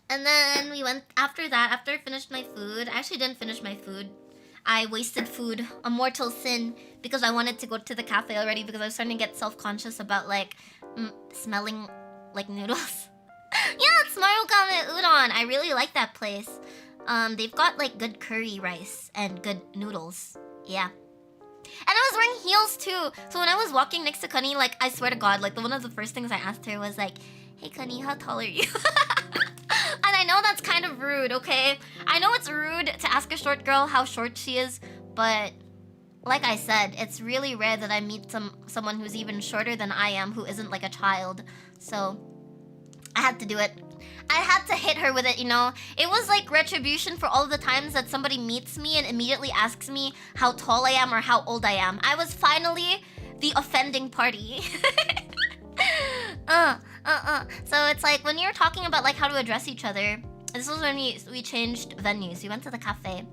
[SPEAKER 1] And then we went... After that, after I finished my food... I actually didn't finish my food. I wasted food. A mortal sin. Because I wanted to go to the cafe already, because I was starting to get self-conscious about, like, smelling like noodles. Yeah, it's Marukame Udon. I really like that place. They've got, like, good curry rice and good noodles. Yeah. I was wearing heels too. So when I was walking next to Kani, like I swear to God, like one of the first things I asked her was like, "Hey Kani, how tall are you?" And I know that's kind of rude, okay? I know it's rude to ask a short girl how short she is, but like I said, it's really rare that I meet someone who's even shorter than I am who isn't like a child. So I had to do it. I had to hit her with it, you know? It was like retribution for all of the times that somebody meets me and immediately asks me how tall I am or how old I am. I was finally the offending party. So it's like when you're talking about like how to address each other, this was when we changed venues. We went to the cafe.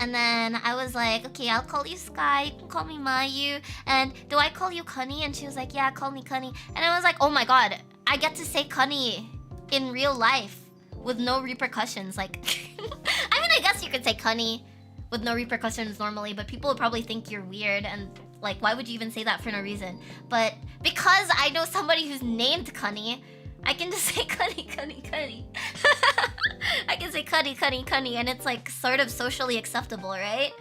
[SPEAKER 1] And then I was like, okay, I'll call you Sky, you can call me Mayu, and do I call you Kani? And she was like, yeah, call me Kani. And I was like, oh my god, I get to say Kani in real life with no repercussions. Like, I mean, I guess you could say Kani with no repercussions normally, but people would probably think you're weird and like, why would you even say that for no reason? But because I know somebody who's named Kani, I can just say Kani, Kani, Kani. I can say Kani, Kani, Kani, and it's like sort of socially acceptable, right?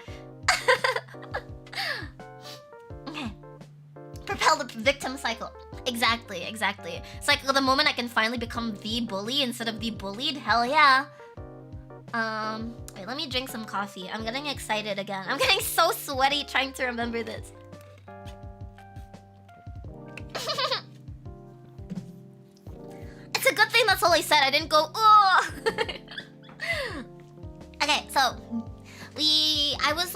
[SPEAKER 1] Okay. Propel the victim cycle. Exactly. It's like the moment I can finally become the bully instead of the bullied, hell yeah. Wait, let me drink some coffee. I'm getting excited again. I'm getting so sweaty trying to remember this. It's a good thing that's all I said. I didn't go, oh. Okay, so I was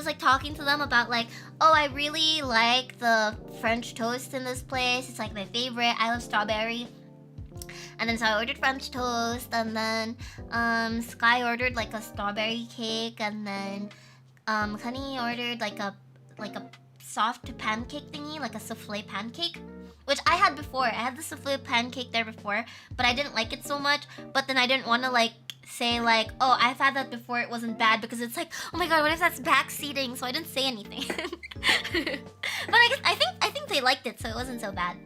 [SPEAKER 1] like talking to them about like, oh, I really like the French toast in this place. It's like my favorite. I love strawberry. And then so I ordered French toast, and then Sky ordered like a strawberry cake, and then Honey ordered like a soft pancake thingy, like a souffle pancake, which I had before. I had the souffle pancake there before, but I didn't like it so much. But then I didn't want to like say like, oh, I've had that before, it wasn't bad, because it's like, oh my god, what if that's backseating? So I didn't say anything. But I think they liked it, so it wasn't so bad.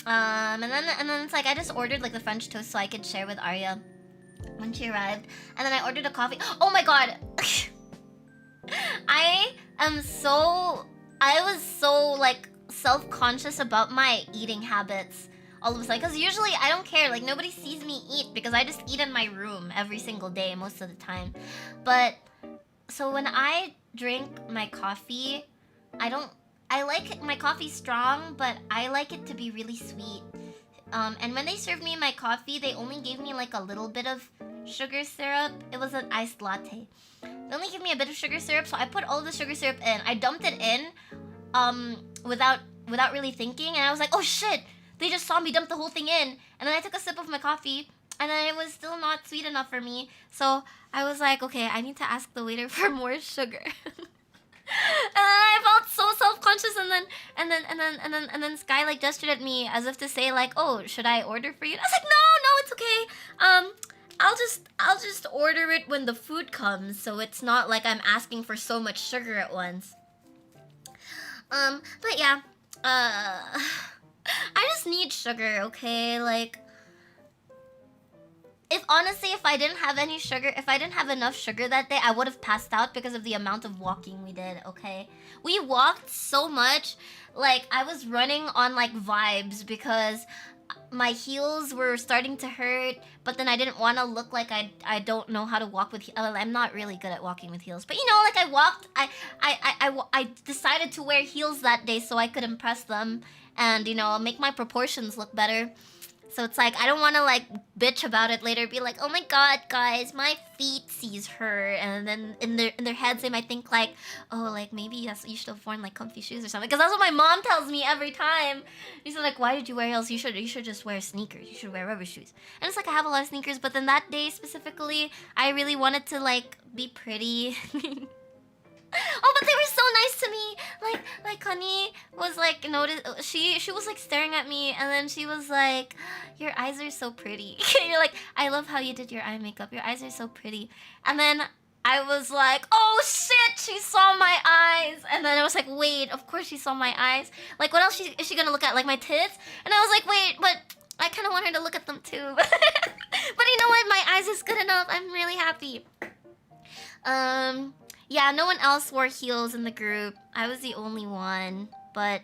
[SPEAKER 1] And then it's like I just ordered like the French toast so I could share with Arya when she arrived, and then I ordered a coffee. Oh my god. I was so like self-conscious about my eating habits all of a sudden, because usually I don't care, like nobody sees me eat because I just eat in my room every single day most of the time. But so when I drink my coffee, I like my coffee strong, but I like it to be really sweet. And when they served me my coffee, they only gave me like a little bit of sugar syrup. It was an iced latte. They only gave me a bit of sugar syrup, so I put all the sugar syrup in. I dumped it in without really thinking, and I was like, oh shit, they just saw me dump the whole thing in. And then I took a sip of my coffee, and then it was still not sweet enough for me. So I was like, okay, I need to ask the waiter for more sugar. And then I felt so self-conscious, and then Sky like gestured at me as if to say like, oh, should I order for you? And I was like, no, it's okay. I'll just order it when the food comes, so it's not like I'm asking for so much sugar at once. But yeah, I just need sugar, okay? Like, if I didn't have any sugar, if I didn't have enough sugar that day, I would have passed out because of the amount of walking we did, okay? We walked so much, like, I was running on, like, vibes because my heels were starting to hurt, but then I didn't want to look like I don't know how to walk with I'm not really good at walking with heels. But, you know, like, I decided to wear heels that day so I could impress them and, you know, make my proportions look better. So it's like, I don't want to like bitch about it later, be like, oh my god, guys, my feet sees hurt. And then in their heads, they might think like, oh, like maybe you should have worn like comfy shoes or something. Because that's what my mom tells me every time. She's like, why did you wear heels? You should just wear sneakers. You should wear rubber shoes. And it's like, I have a lot of sneakers, but then that day specifically, I really wanted to like be pretty. Oh, but they were so nice to me. Like Honey was like, she was like staring at me, and then she was like, your eyes are so pretty. You're like, I love how you did your eye makeup. Your eyes are so pretty. And then I was like, oh shit, she saw my eyes. And then I was like, wait, of course she saw my eyes. Like, what else is she gonna look at? Like my tits? And I was like, wait, but I kind of want her to look at them too. But you know what? My eyes is good enough. I'm really happy. Yeah, no one else wore heels in the group. I was the only one. But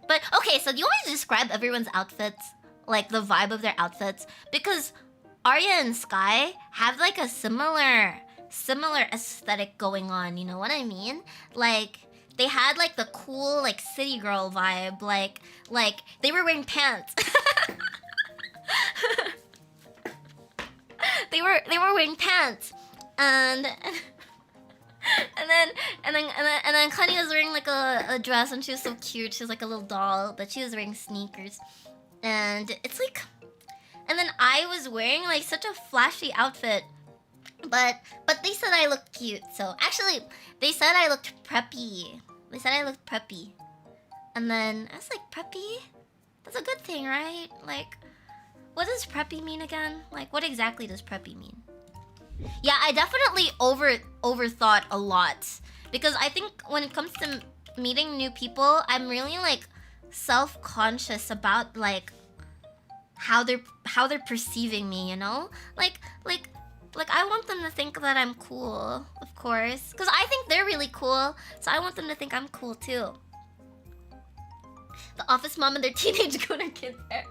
[SPEAKER 1] okay, so do you want me to describe everyone's outfits? Like the vibe of their outfits? Because Arya and Sky have like a similar aesthetic going on, you know what I mean? Like they had like the cool like city girl vibe, like they were wearing pants. they were wearing pants, and then Connie was wearing like a dress, and she was so cute. She was like a little doll, but she was wearing sneakers, and it's like, and then I was wearing like such a flashy outfit, but they said I looked cute. So actually, they said I looked preppy. They said I looked preppy, and then I was like, preppy? That's a good thing, right? Like, what does preppy mean again? Like, what exactly does preppy mean? Yeah, I definitely overthought a lot, because I think when it comes to meeting new people, I'm really like self-conscious about like how they're perceiving me, you know? Like I want them to think that I'm cool, of course, because I think they're really cool, so I want them to think I'm cool too. The office mom and their teenage gooner kids there.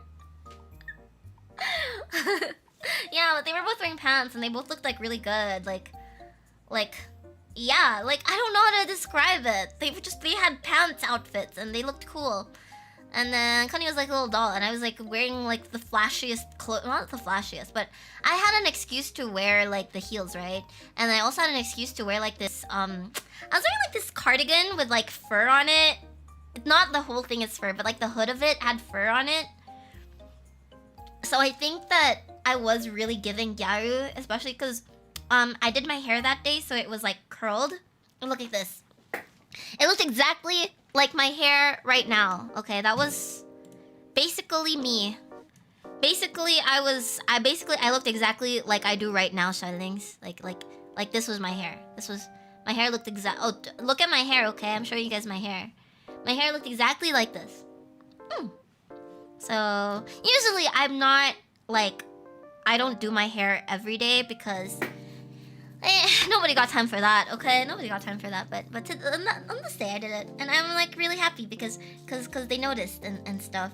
[SPEAKER 1] Yeah, but they were both wearing pants and they both looked like really good. Like yeah, like I don't know how to describe it. They had pants outfits and they looked cool. And then Connie was like a little doll, and I was like wearing like the flashiest clothes, not the flashiest, but I had an excuse to wear like the heels, right? And I also had an excuse to wear like this I was wearing like this cardigan with like fur on it. Not the whole thing is fur, but like the hood of it had fur on it. So I think that I was really giving Gyaru, especially because I did my hair that day, so it was like curled. Look like this. It looked exactly like my hair right now. Okay, that was basically me. Basically, I looked exactly like I do right now, Charlings. Like this was my hair. My hair looked oh, look at my hair, okay? I'm showing you guys my hair. My hair looked exactly like this. So usually I'm not like, I don't do my hair every day because nobody got time for that, okay? Nobody got time for that, but on this day I did it, and I'm like really happy because they noticed and stuff.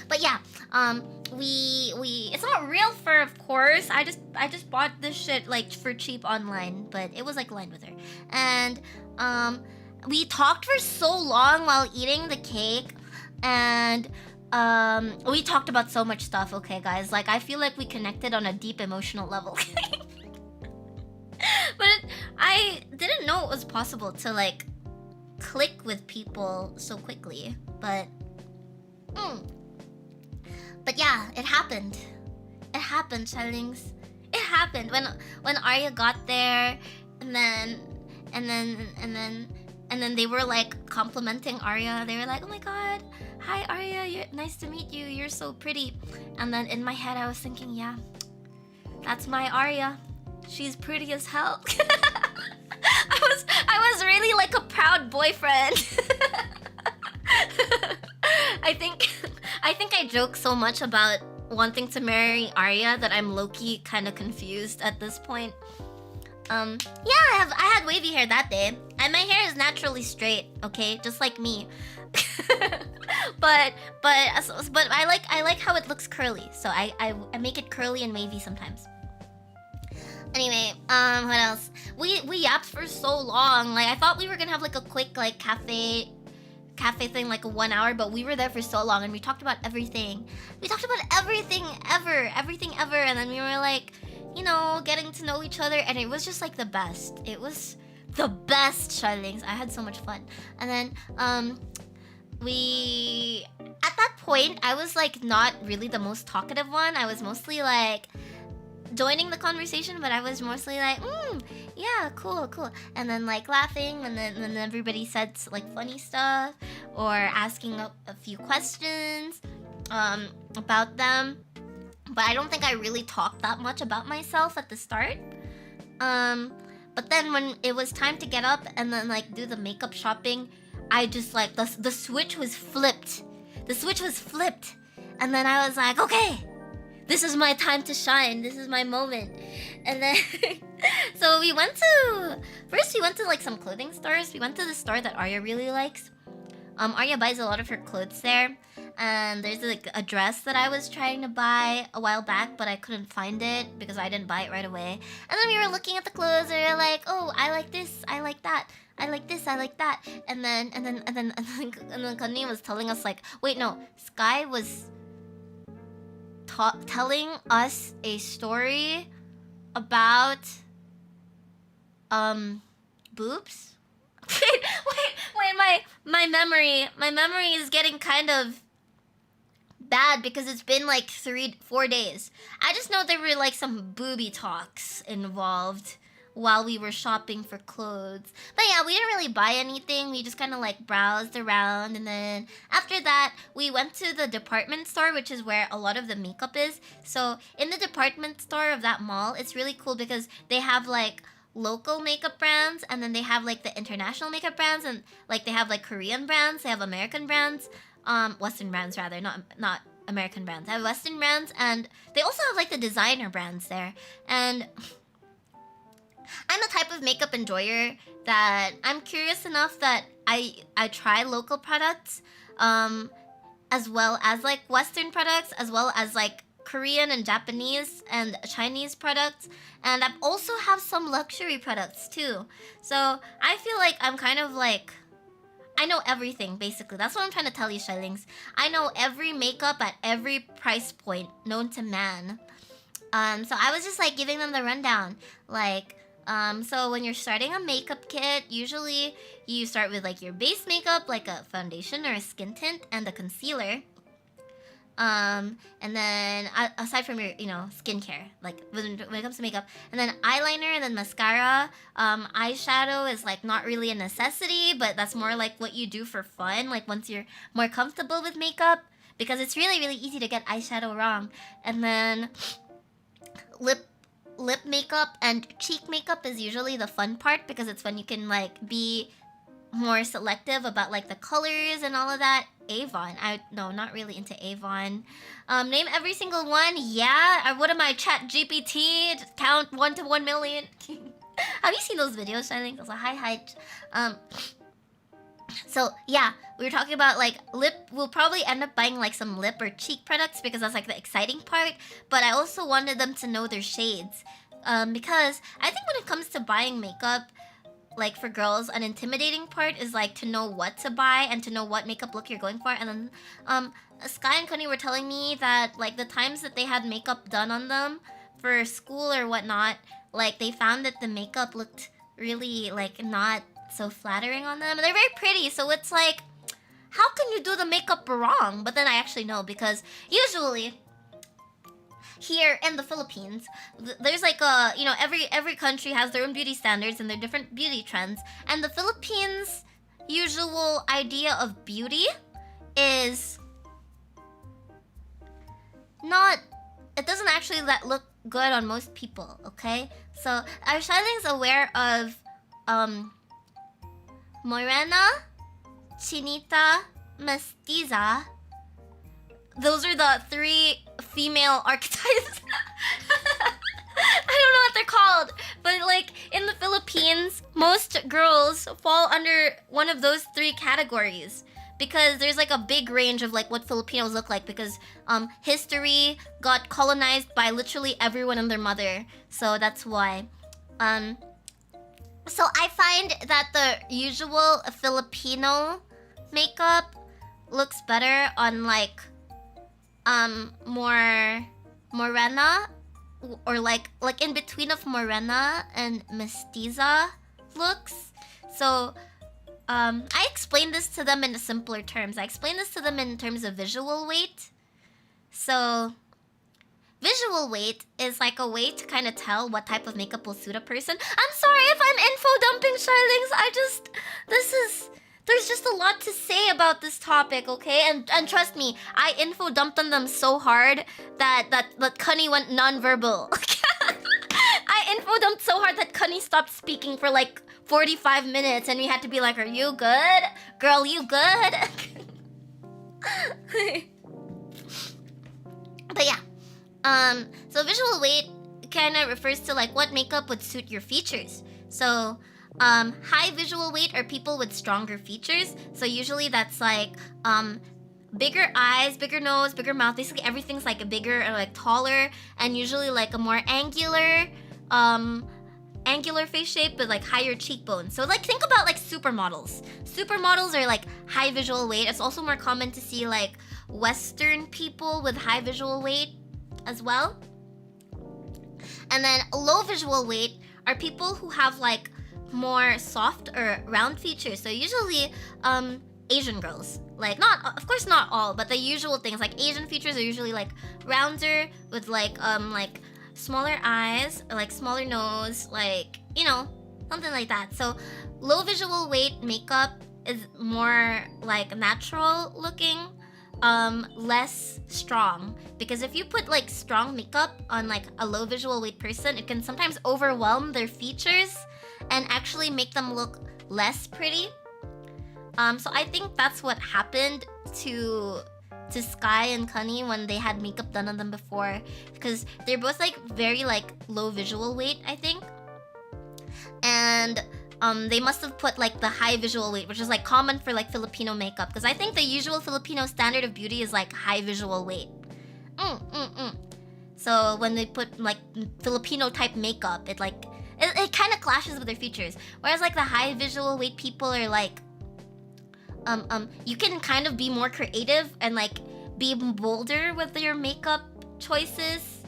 [SPEAKER 1] But yeah, it's not real fur, of course. I just bought this shit like for cheap online, but it was like lined with her. And we talked for so long while eating the cake, and we talked about so much stuff, okay guys? Like I feel like we connected on a deep emotional level. But I didn't know it was possible to like click with people so quickly. But yeah, it happened. It happened, Charlings. It happened when Arya got there, and then they were like complimenting Arya. They were like, "Oh my god, hi Arya, nice to meet you. You're so pretty." And then in my head I was thinking, yeah, that's my Arya. She's pretty as hell. I was really like a proud boyfriend. I think I joke so much about wanting to marry Arya that I'm low-key kind of confused at this point. Yeah, I had wavy hair that day, and my hair is naturally straight, okay, just like me. but I like how it looks curly, so I make it curly and wavy sometimes. Anyway, what else? We yapped for so long. Like I thought we were gonna have like a quick like cafe thing, like a 1 hour, but we were there for so long and we talked about everything. We talked about everything ever, and then we were like, you know, getting to know each other, and it was just like the best. It was the best, Charlings. I had so much fun. And then we at that point I was like not really the most talkative one. I was mostly like joining the conversation, but I was mostly like, yeah, cool, and then like laughing, and then everybody said like funny stuff or asking a few questions about them. But I don't think I really talked that much about myself at the start. But then when it was time to get up and then like do the makeup shopping, I just like the switch was flipped. And then I was like, okay, this is my time to shine. This is my moment. And then So we went to like some clothing stores. We went to the store that Arya really likes. Arya buys a lot of her clothes there. And there's like a dress that I was trying to buy a while back, but I couldn't find it because I didn't buy it right away. And then we were looking at the clothes and we were like, oh, I like this, I like that, I like this, I like that. And then Kanye was telling us like, wait, no, Sky was telling us a story about boobs. wait, my memory is getting kind of bad because it's been like 3-4 days. I just know there were like some booby talks involved while we were shopping for clothes. But yeah, we didn't really buy anything. We just kind of like browsed around, and then after that, we went to the department store, which is where a lot of the makeup is. So in the department store of that mall, it's really cool because they have like local makeup brands, and then they have like the international makeup brands, and like they have like Korean brands, they have American brands, Western brands rather, not American brands. They have Western brands, and they also have like the designer brands there. And I'm the type of makeup enjoyer that I'm curious enough that I try local products, as well as like Western products, as well as like Korean and Japanese and Chinese products, and I also have some luxury products too. So I feel like I'm kind of like, I know everything basically. That's what I'm trying to tell you, Charlings. I know every makeup at every price point known to man. So I was just like giving them the rundown. Like, so when you're starting a makeup kit, usually you start with like your base makeup, like a foundation or a skin tint and a concealer. And then aside from your, skincare, like when it comes to makeup, and then eyeliner and then mascara. Eyeshadow is like not really a necessity, but that's more like what you do for fun, like once you're more comfortable with makeup, because it's really, really easy to get eyeshadow wrong. And then lip makeup and cheek makeup is usually the fun part, because it's when you can like be more selective about like the colors and all of that. Avon, no, not really into Avon. Name every single one. Yeah, what am I, Chat GPT? Just count 1 to 1 million. Have you seen those videos, Charlings? I was like, hi. So yeah, we were talking about like lip. We'll probably end up buying like some lip or cheek products because that's like the exciting part. But I also wanted them to know their shades, because I think when it comes to buying makeup, like for girls, an intimidating part is like to know what to buy and to know what makeup look you're going for. And then Sky and Connie were telling me that like the times that they had makeup done on them for school or whatnot, like they found that the makeup looked really like not so flattering on them. And they're very pretty, so it's like, how can you do the makeup wrong? But then I actually know, because usually here in the Philippines, there's like a, every country has their own beauty standards and their different beauty trends. And the Philippines' usual idea of beauty is not, it doesn't actually look good on most people, okay? So are Charlings aware of Morena, Chinita, Mestiza? Those are the 3 female archetypes. I don't know what they're called, but like in the Philippines, most girls fall under one of those 3 categories, because there's like a big range of like what Filipinos look like, because history got colonized by literally everyone and their mother. So that's why. So I find that the usual Filipino makeup looks better on like more morena, or like in between of morena and mestiza looks. So I explained this to them in simpler terms. I explained this to them in terms of visual weight. So visual weight is like a way to kind of tell what type of makeup will suit a person. I'm sorry if I'm info dumping, Charlings. There's just a lot to say about this topic, okay? And trust me, I info dumped on them so hard that Cunny went nonverbal. I info dumped so hard that Cunny stopped speaking for like 45 minutes, and we had to be like, are you good? Girl, you good? But yeah. So visual weight kind of refers to like what makeup would suit your features. So high visual weight are people with stronger features. So usually that's like bigger eyes, bigger nose, bigger mouth. Basically everything's like a bigger or like taller, and usually like a more angular face shape with like higher cheekbones. So like think about like supermodels. Supermodels are like high visual weight. It's also more common to see like Western people with high visual weight as well. And then low visual weight are people who have like more soft or round features. So usually Asian girls. Like not, of course not all, but the usual things like Asian features are usually like rounder with like smaller eyes, or like smaller nose, like, you know, something like that. So low visual weight makeup is more like natural looking, less strong, because if you put like strong makeup on like a low visual weight person, it can sometimes overwhelm their features and actually make them look less pretty. So I think that's what happened to Sky and Kunny when they had makeup done on them before, because they're both like very like low visual weight, I think. And they must have put like the high visual weight, which is like common for like Filipino makeup, because I think the usual Filipino standard of beauty is like high visual weight. So when they put like Filipino type makeup, it kind of clashes with their features. Whereas like the high visual weight people are like you can kind of be more creative and like be bolder with your makeup choices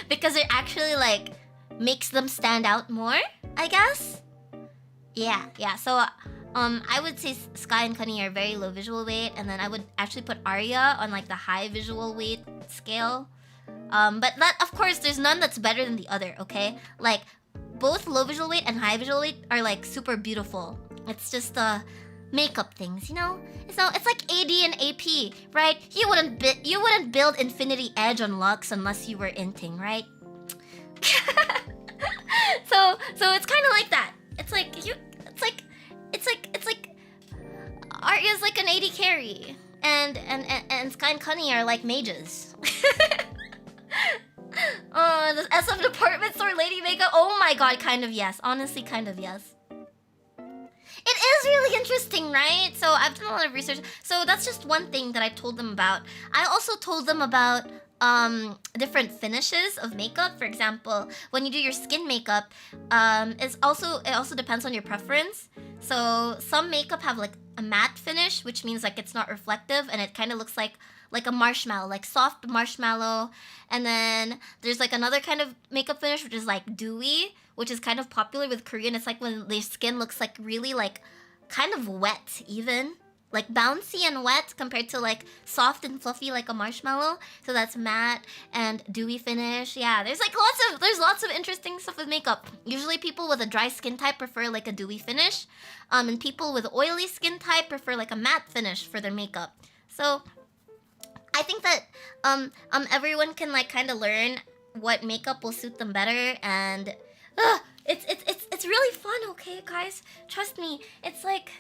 [SPEAKER 1] because it actually like makes them stand out more, I guess. Yeah. So I would say Sky and Kunny are very low visual weight, and then I would actually put Arya on like the high visual weight scale. But that, of course, there's none that's better than the other, okay? Like both low visual weight and high visual weight are like super beautiful. It's just makeup things, you know? So it's like AD and AP, right? You wouldn't build Infinity Edge on Lux unless you were inting, right? so it's kind of like that. It's like Arya's like an AD carry, and Sky and Kunny are like mages. The SF department store lady makeup. Oh my god, kind of yes. Honestly, kind of yes. It is really interesting, right? So I've done a lot of research. So that's just one thing that I told them about. I also told them about different finishes of makeup. For example, when you do your skin makeup, it also depends on your preference. So some makeup have like a matte finish, which means like it's not reflective and it kind of looks like a marshmallow, like soft marshmallow. And then there's like another kind of makeup finish which is like dewy, which is kind of popular with Korean. It's like when their skin looks like really like kind of wet, even like bouncy and wet compared to like soft and fluffy like a marshmallow. So that's matte and dewy finish. Yeah, there's lots of interesting stuff with makeup. Usually people with a dry skin type prefer like a dewy finish, and people with oily skin type prefer like a matte finish for their makeup. So I think that everyone can like kind of learn what makeup will suit them better, and it's really fun, okay, guys? Trust me. It's like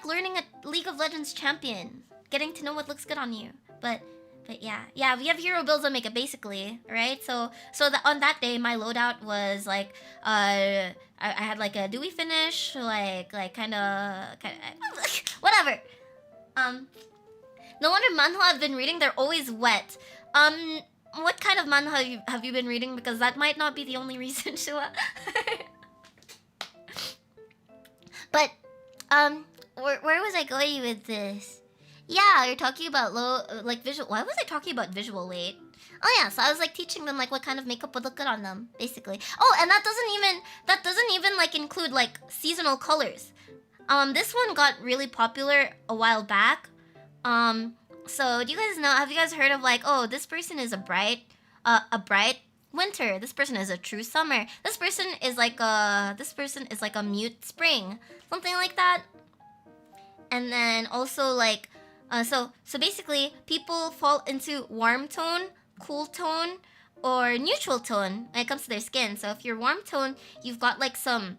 [SPEAKER 1] learning a League of Legends champion, getting to know what looks good on you. But yeah, we have hero builds on makeup basically, right? So on that day, my loadout was like I had like a dewy finish, like kind of whatever. No wonder manhwa I've been reading, they're always wet. What kind of manhwa have you been reading? Because that might not be the only reason, Shua. But, where was I going with this? Yeah, you're talking about visual. Why was I talking about visual weight? Oh yeah, so I was like teaching them like what kind of makeup would look good on them, basically. Oh, and that doesn't even like include like seasonal colors. This one got really popular a while back. So do you guys know? Have you guys heard of like, oh, this person is a bright winter. This person is a true summer. This person is like a mute spring, something like that. And then also like, so basically people fall into warm tone, cool tone, or neutral tone when it comes to their skin. So if you're warm tone, you've got like some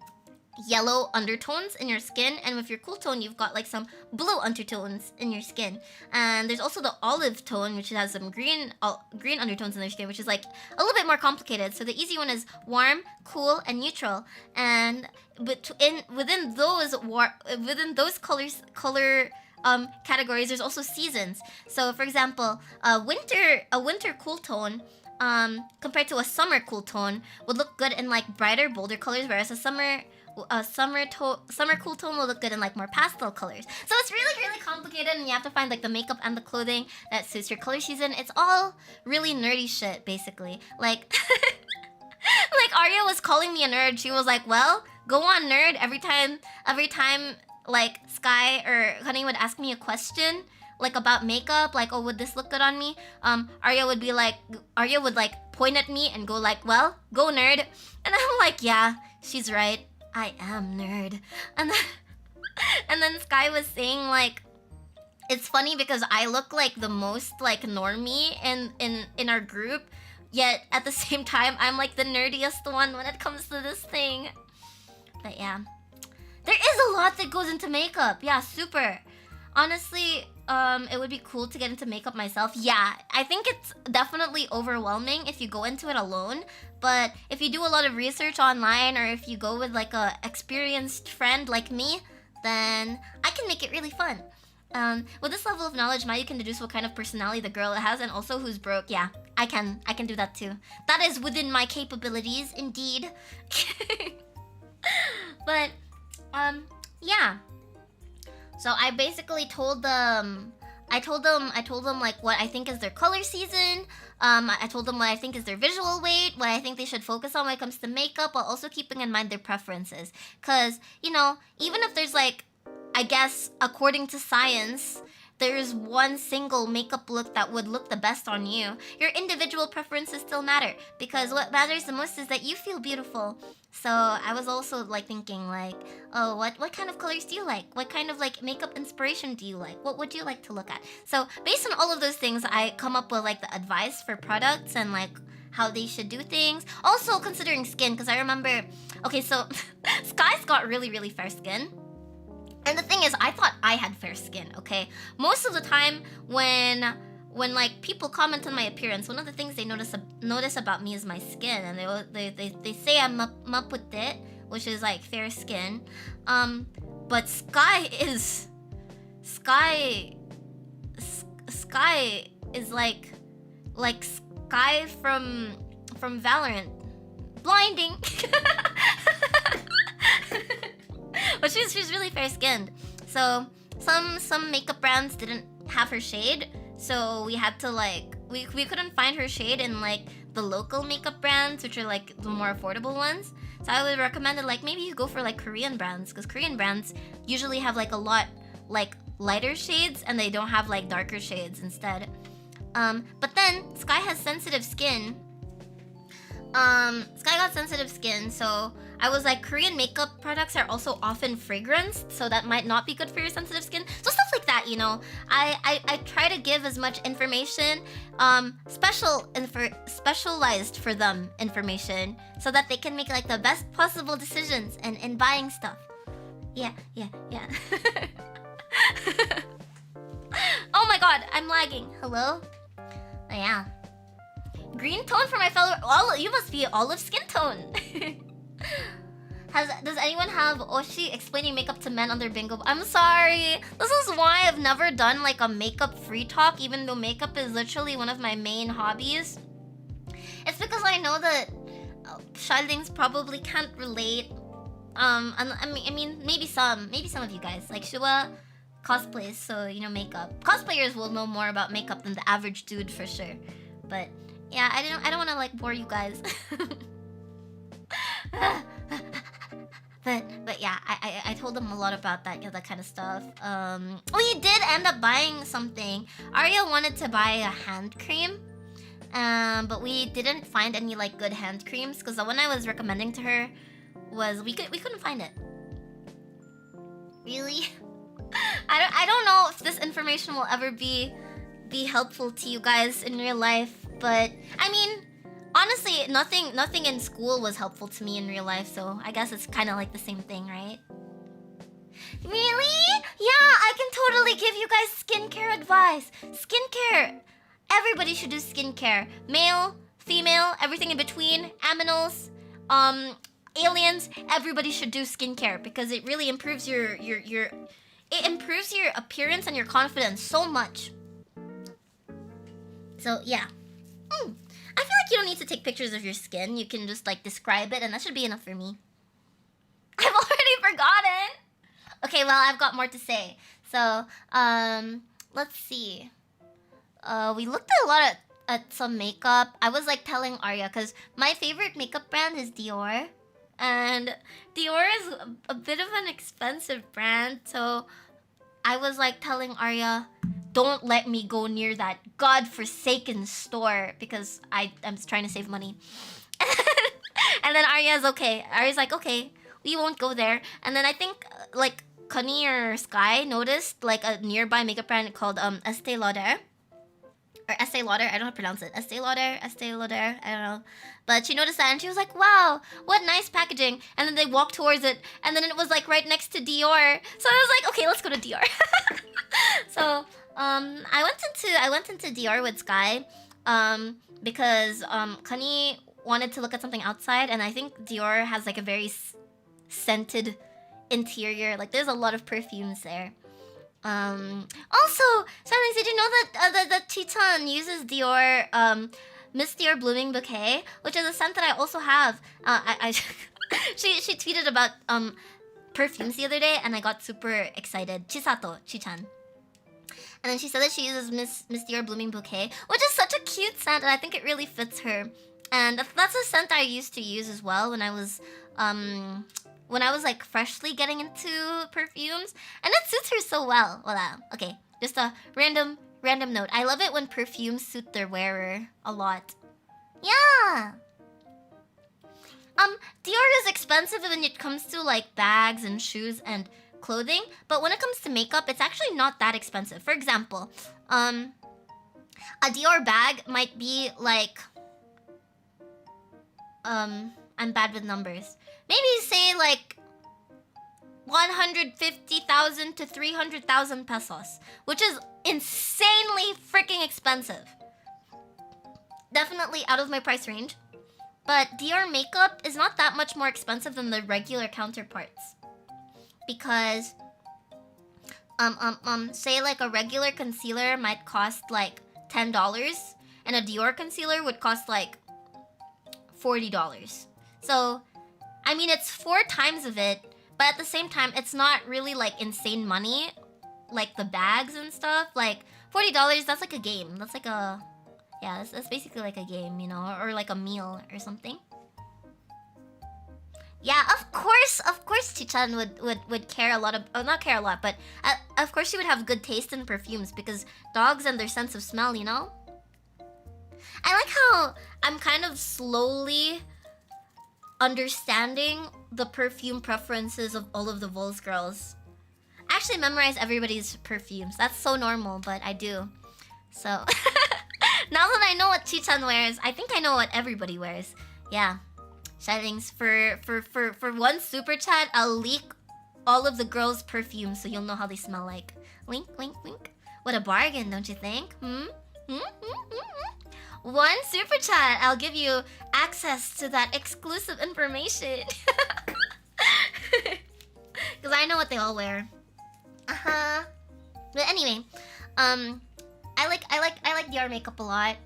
[SPEAKER 1] yellow undertones in your skin, and with your cool tone you've got like some blue undertones in your skin. And there's also the olive tone, which has some green undertones in their skin, which is like a little bit more complicated. So the easy one is warm, cool, and neutral. And within those color categories, there's also seasons. So for example, a winter cool tone compared to a summer cool tone would look good in like brighter, bolder colors, whereas a summer cool tone will look good in like more pastel colors. So it's really complicated, and you have to find like the makeup and the clothing that suits your color season. It's all really nerdy shit, basically. Like like Arya was calling me a nerd. She was like, well, go on nerd. Every time like Sky or Honey would ask me a question like about makeup, like, oh, would this look good on me? Arya would point at me and go like, well, go nerd. And I'm like, yeah, she's right. I am nerd. And then Sky was saying like, it's funny because I look like the most like normie in our group, yet at the same time I'm like the nerdiest one when it comes to this thing. But yeah, there is a lot that goes into makeup. Yeah, super. Honestly, it would be cool to get into makeup myself. Yeah, I think it's definitely overwhelming if you go into it alone. But if you do a lot of research online, or if you go with like a experienced friend like me, then I can make it really fun. With this level of knowledge, Mayu can deduce what kind of personality the girl has and also who's broke. Yeah, I can do that too. That is within my capabilities, indeed. But, yeah. So I basically told them like what I think is their color season. I told them what I think is their visual weight, what I think they should focus on when it comes to makeup, while also keeping in mind their preferences. Cause, you know, even if there's like, I guess, according to science, there's one single makeup look that would look the best on you, your individual preferences still matter, because what matters the most is that you feel beautiful. So I was also like thinking like, oh, what kind of colors do you like? What kind of like makeup inspiration do you like? What would you like to look at? So based on all of those things, I come up with like the advice for products and like how they should do things. Also considering skin, because I remember, okay, so Sky's got really fair skin. And the thing is, I thought I had fair skin, okay? Most of the time when like people comment on my appearance, one of the things they notice about me is my skin, and they say I'm maputte, which is like fair skin. But Sky is like Sky from Valorant. Blinding. But she's really fair skinned. So some makeup brands didn't have her shade, so we had to like we couldn't find her shade in like the local makeup brands, which are like the more affordable ones. So I would recommend it, like maybe you go for like Korean brands, because Korean brands usually have like a lot like lighter shades, and they don't have like darker shades instead. But then Sky has sensitive skin. Sky got sensitive skin, so I was like, Korean makeup products are also often fragranced, so that might not be good for your sensitive skin. So stuff like that, you know. I try to give as much information, specialized for them information, so that they can make like the best possible decisions in buying stuff. Yeah. Oh my god, I'm lagging. Hello? Oh, yeah. Green tone for my fellow. Oh, you must be olive skin tone. Does anyone have Oshi explaining makeup to men on their bingo? I'm sorry. This is why I've never done like a makeup free talk, even though makeup is literally one of my main hobbies. It's because I know that Charlings probably can't relate. And I mean, maybe some of you guys like Shua cosplays, so you know makeup. Cosplayers will know more about makeup than the average dude for sure. But yeah, I don't want to like bore you guys. But yeah, I told them a lot about that, that kind of stuff. We did end up buying something. Arya wanted to buy a hand cream, but we didn't find any like good hand creams, because the one I was recommending to her was we couldn't find it. Really? I don't know if this information will ever be helpful to you guys in real life, but I mean, Honestly, nothing in school was helpful to me in real life, so I guess it's kind of like the same thing, right? Really? Yeah, I can totally give you guys skincare advice. Skincare. Everybody should do skincare. Male, female, everything in between, aminals, aliens, everybody should do skincare because it really improves your appearance and your confidence so much. So yeah. I feel like you don't need to take pictures of your skin. You can just like describe it and that should be enough for me. I've already forgotten. Okay, well, I've got more to say. So, let's see. We looked at a lot at some makeup. I was like telling Arya because my favorite makeup brand is Dior. And Dior is a bit of an expensive brand. So I was like telling Arya, don't let me go near that godforsaken store because I'm trying to save money. And then Arya's okay. Arya's like, okay, we won't go there. And then I think like Connie or Sky noticed like a nearby makeup brand called Estee Lauder. Or Estee Lauder, I don't know how to pronounce it. Estee Lauder, I don't know. But she noticed that and she was like, wow, what nice packaging. And then they walked towards it and then it was like right next to Dior. So I was like, okay, let's go to Dior. So I went into Dior with Sky because Connie wanted to look at something outside and I think Dior has like a very scented interior. Like there's a lot of perfumes there. Also, Charlings, did you know that that Chichan uses Dior Miss Dior Blooming Bouquet, which is a scent that I also have. She tweeted about perfumes the other day and I got super excited. Chichan. And then she said that she uses Miss Dior Blooming Bouquet, which is such a cute scent and I think it really fits her. And that's a scent I used to use as well when I was like freshly getting into perfumes, and it suits her so well. Voila. Okay, just a random note. I love it when perfumes suit their wearer a lot. Yeah. Dior is expensive when it comes to like bags and shoes and clothing, but when it comes to makeup, it's actually not that expensive. For example, a Dior bag might be like I'm bad with numbers. Maybe say like 150,000 to 300,000 pesos, which is insanely freaking expensive. Definitely out of my price range. But Dior makeup is not that much more expensive than the regular counterparts. Because say like a regular concealer might cost like $10 and a Dior concealer would cost like $40. So I mean, it's 4 times of it, but at the same time, it's not really like insane money, like the bags and stuff. Like $40, that's like a game. That's like a, yeah, that's basically like a game, you know, or like a meal or something. Yeah, of course, Chichan would care a lot of, not care a lot, but of course she would have good taste in perfumes because dogs and their sense of smell, you know. I like how I'm kind of slowly understanding the perfume preferences of all of the VOLs girls. I actually memorize everybody's perfumes. That's so normal, but I do. So now that I know what Chichan wears, I think I know what everybody wears. Yeah. Charlings, for one super chat, I'll leak all of the girls' perfumes so you'll know how they smell like. Wink, wink, wink. What a bargain, don't you think? One super chat, I'll give you access to that exclusive information. Because I know what they all wear. But anyway, I like Dior makeup a lot.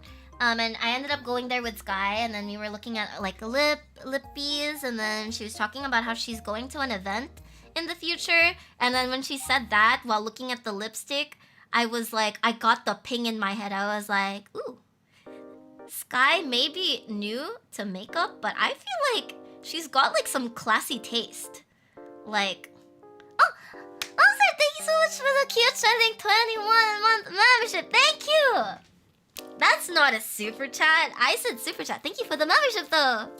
[SPEAKER 1] And I ended up going there with Sky, and then we were looking at like lippies, and then she was talking about how she's going to an event in the future. And then when she said that while looking at the lipstick, I was like, I got the ping in my head. I was like, ooh. Sky may be new to makeup, but I feel like she's got like some classy taste. Like, oh, sir, thank you so much for the cute trending 21-month membership. Thank you. That's not a super chat. I said super chat. Thank you for the membership though.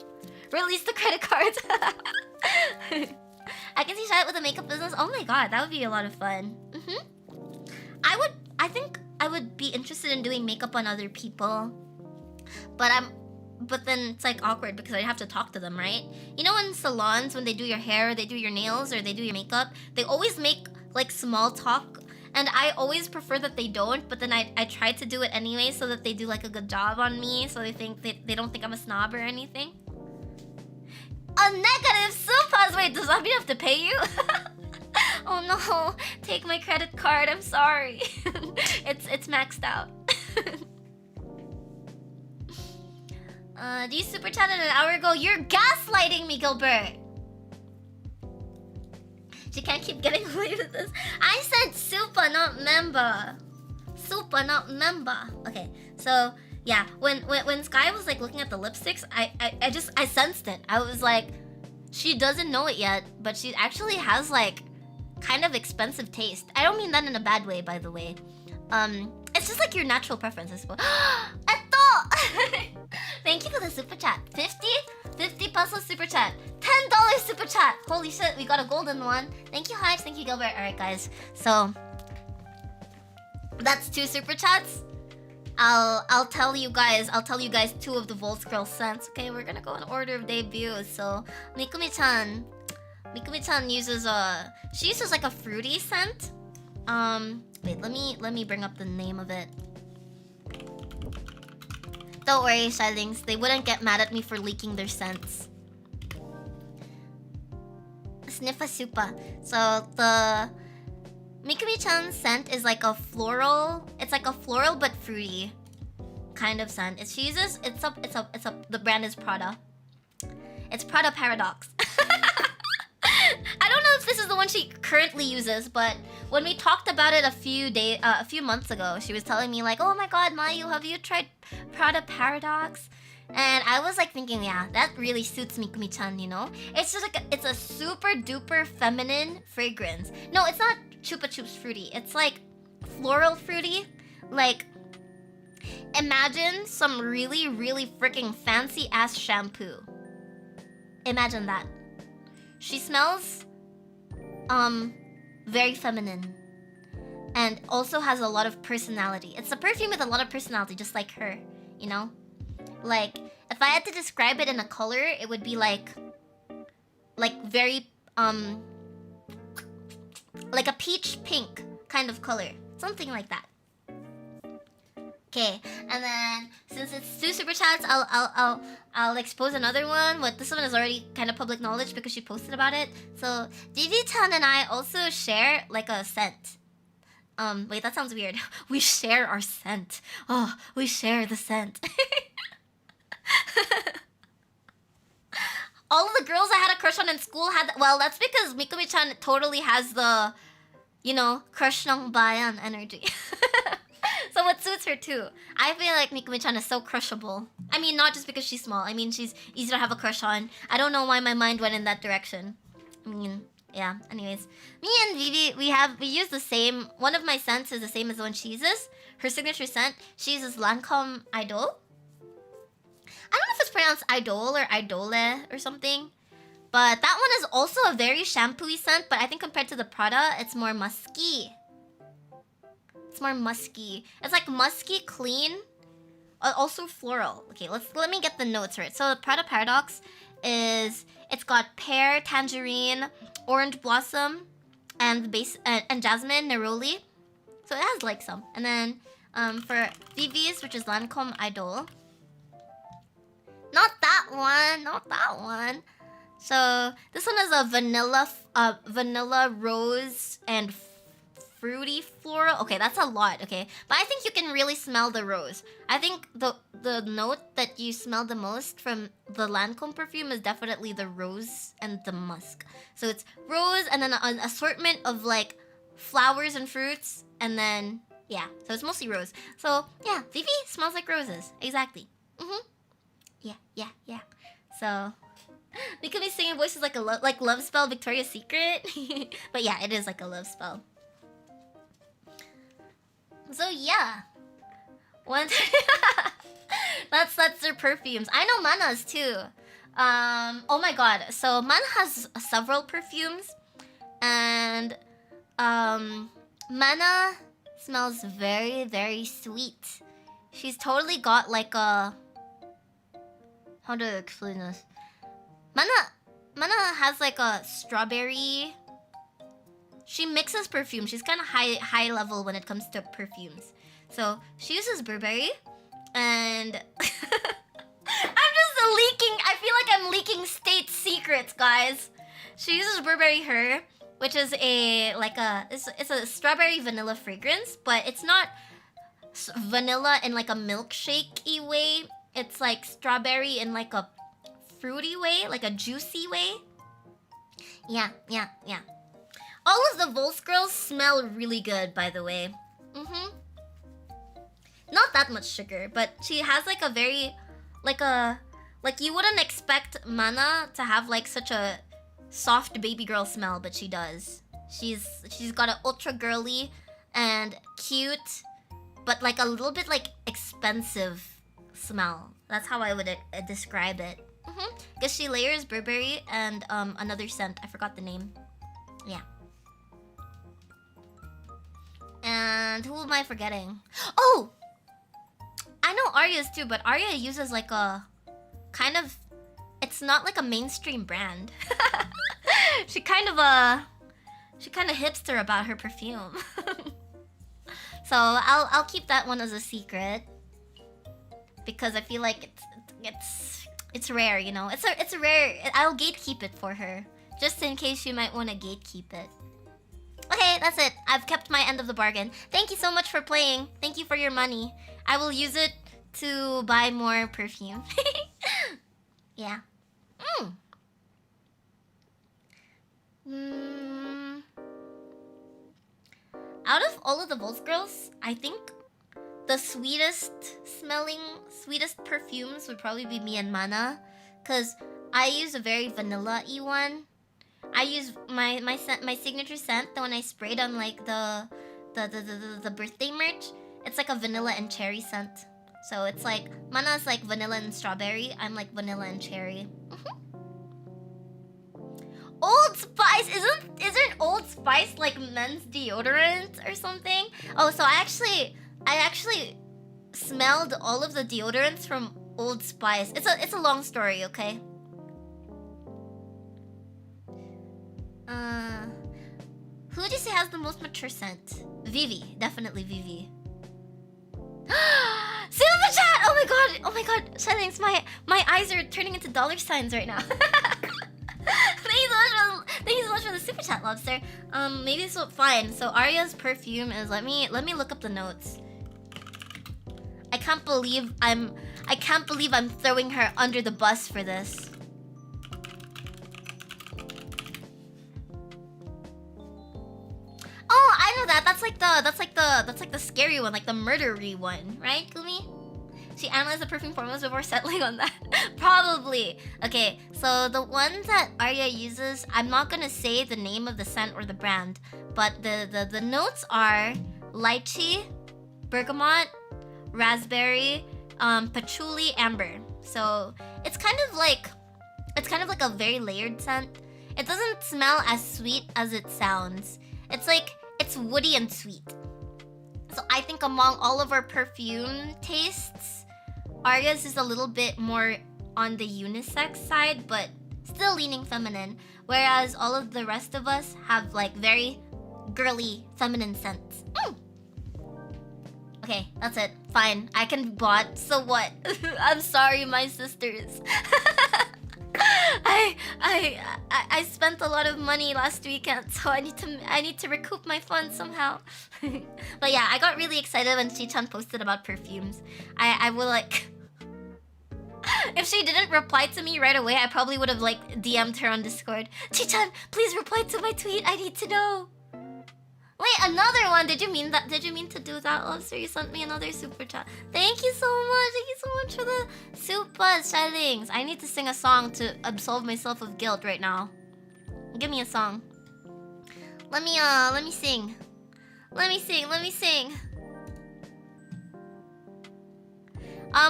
[SPEAKER 1] Release the credit cards. I can see Charlotte with a makeup business. Oh my god, that would be a lot of fun. I think I would be interested in doing makeup on other people. But but then it's like awkward because I have to talk to them, right? You know, in salons, when they do your hair, they do your nails, or they do your makeup, they always make like small talk, and I always prefer that they don't, but then I try to do it anyway so that they do like a good job on me, so they don't think I'm a snob or anything. A negative supas. Wait, does that mean I have to pay you? Oh no, take my credit card, I'm sorry. It's maxed out. Do you super chatted an hour ago? You're gaslighting me, Gilbert. She can't keep getting away with this. I said super, not member. Super, not member. Okay, so yeah, when Sky was like looking at the lipsticks, I sensed it. I was like, she doesn't know it yet, but she actually has like kind of expensive taste. I don't mean that in a bad way, by the way. It's just like your natural preference, I suppose. Eto! Thank you for the super chat. 50 pesos super chat. $10 super chat. Holy shit, we got a golden one. Thank you, Hives. Thank you, Gilbert. Alright, guys. So that's 2 super chats. I'll tell you guys 2 of the VOLs girl scents. Okay, we're gonna go in order of debut. So Mikumi-chan uses she uses like a fruity scent. Wait, let me bring up the name of it. Don't worry, Charlings, they wouldn't get mad at me for leaking their scents. Sniffa Supa. So the Mikumi-chan's scent is like a floral. It's like a floral but fruity kind of scent. She uses the brand is Prada. It's Prada Paradox. I don't know if this is the one she currently uses, but when we talked about it a few months ago, she was telling me like, "Oh my God, Mayu, have you tried Prada Paradox?" And I was like thinking, yeah, that really suits Mikumi-chan, you know? It's just like it's a super duper feminine fragrance. No, it's not Chupa Chups fruity. It's like floral fruity. Like, imagine some really, really freaking fancy ass shampoo. Imagine that. She smells very feminine and also has a lot of personality. It's a perfume with a lot of personality, just like her, you know? Like, if I had to describe it in a color, it would be like very like a peach pink kind of color, something like that. Okay, and then since it's 2 super chats, I'll expose another one. But this one is already kind of public knowledge because she posted about it. So Vivi-chan and I also share like a scent. Wait, that sounds weird. We share our scent. Oh, we share the scent. All of the girls I had a crush on in school had. Well, that's because Mikumi-chan totally has the, you know, crush ng bayan energy. So it suits her too. I feel like Mikumi-chan is so crushable. I mean, not just because she's small. I mean, she's easy to have a crush on. I don't know why my mind went in that direction. I mean, yeah. Anyways, me and Vivi, we use the same. One of my scents is the same as the one she uses. Her signature scent. She uses Lancome Idol. I don't know if it's pronounced Idol or Idole or something. But that one is also a very shampoo-y scent. But I think compared to the Prada, it's more musky. It's more musky. It's like musky, clean, also floral. Okay, let me get the notes right. So Prada Paradox it's got pear, tangerine, orange blossom, and and jasmine, neroli. So it has like some. And then for Vivi's, which is Lancome Idol. Not that one. So this one is a vanilla rose and fruity floral. Okay, that's a lot. Okay, but I think you can really smell the rose. I think the note that you smell the most from the Lancome perfume is definitely the rose and the musk. So it's rose and then an assortment of like flowers and fruits, and then yeah, so it's mostly rose. So yeah, Vivi smells like roses. Exactly. Yeah. So Mikumi's singing voice is like a love spell, Victoria's Secret. But yeah, it is like a love spell. So yeah, that's their perfumes. I know Mana's too. Oh my god. So Mana has several perfumes, and Mana smells very, very sweet. She's totally got like a How to explain this? Mana has like a strawberry. She mixes perfume. She's kind of high level when it comes to perfumes. So she uses Burberry, and I'm just leaking. I feel like I'm leaking state secrets, guys. She uses Burberry Her, which is it's a strawberry vanilla fragrance, but it's not vanilla in like a milkshake-y way. It's like strawberry in like a fruity way, like a juicy way. Yeah. All of the VOLs girls smell really good, by the way. Not that much sugar, but she has like a very, like you wouldn't expect Mana to have like such a soft baby girl smell, but she does. She's got an ultra girly and cute, but like a little bit like expensive smell. That's how I would describe it. Because she layers Burberry and another scent. I forgot the name. Yeah. And who am I forgetting? Oh! I know Arya's too, but Arya uses like a kind of... It's not like a mainstream brand. She kind of hipster about her perfume. So I'll keep that one as a secret. Because I feel like it's rare, you know. It's a rare. I'll gatekeep it for her, just in case you might want to gatekeep it. Okay, that's it. I've kept my end of the bargain. Thank you so much for playing. Thank you for your money. I will use it to buy more perfume. Yeah. Out of all of the VOLs girls, I think the sweetest perfumes would probably be me and Mana, cause I use a very vanilla-y one. I use my signature scent, the one I sprayed on like the birthday merch. It's like a vanilla and cherry scent. So it's like Mana's like vanilla and strawberry. I'm like vanilla and cherry. Old Spice isn't Old Spice like men's deodorant or something? Oh, so I actually smelled all of the deodorants from Old Spice. It's a long story, okay? Who do you say has the most mature scent? Vivi, definitely Vivi. Super chat! Oh my god, Charlings, my eyes are turning into dollar signs right now. Thank you so much for the super chat, Lobster. Maybe so fine. So Arya's perfume is let me look up the notes. I can't believe I'm throwing her under the bus for this. Oh, I know that. That's like the scary one, like the murdery one, right, Gumi? She analyzed the perfume formulas before settling on that. Probably. Okay, so the ones that Arya uses, I'm not gonna say the name of the scent or the brand, but the notes are lychee, bergamot, raspberry, patchouli, amber. So it's kind of like a very layered scent. It doesn't smell as sweet as it sounds. It's woody and sweet. So I think among all of our perfume tastes, Arya's is a little bit more on the unisex side, but still leaning feminine. Whereas all of the rest of us have like very girly feminine scents. Okay, that's it. Fine, I can bot. So what? I'm sorry, my sisters. I spent a lot of money last weekend, so I need to recoup my funds somehow. But yeah, I got really excited when Chi-chan posted about perfumes. I will like... If she didn't reply to me right away, I probably would have like DM'd her on Discord. Chi-chan, please reply to my tweet. I need to know. Wait, another one. Did you mean that? Did you mean to do that, Lobster? You sent me another super chat. Thank you so much. Thank you so much for the super Charlings. I need to sing a song to absolve myself of guilt right now. Give me a song. Let me sing. Let me sing.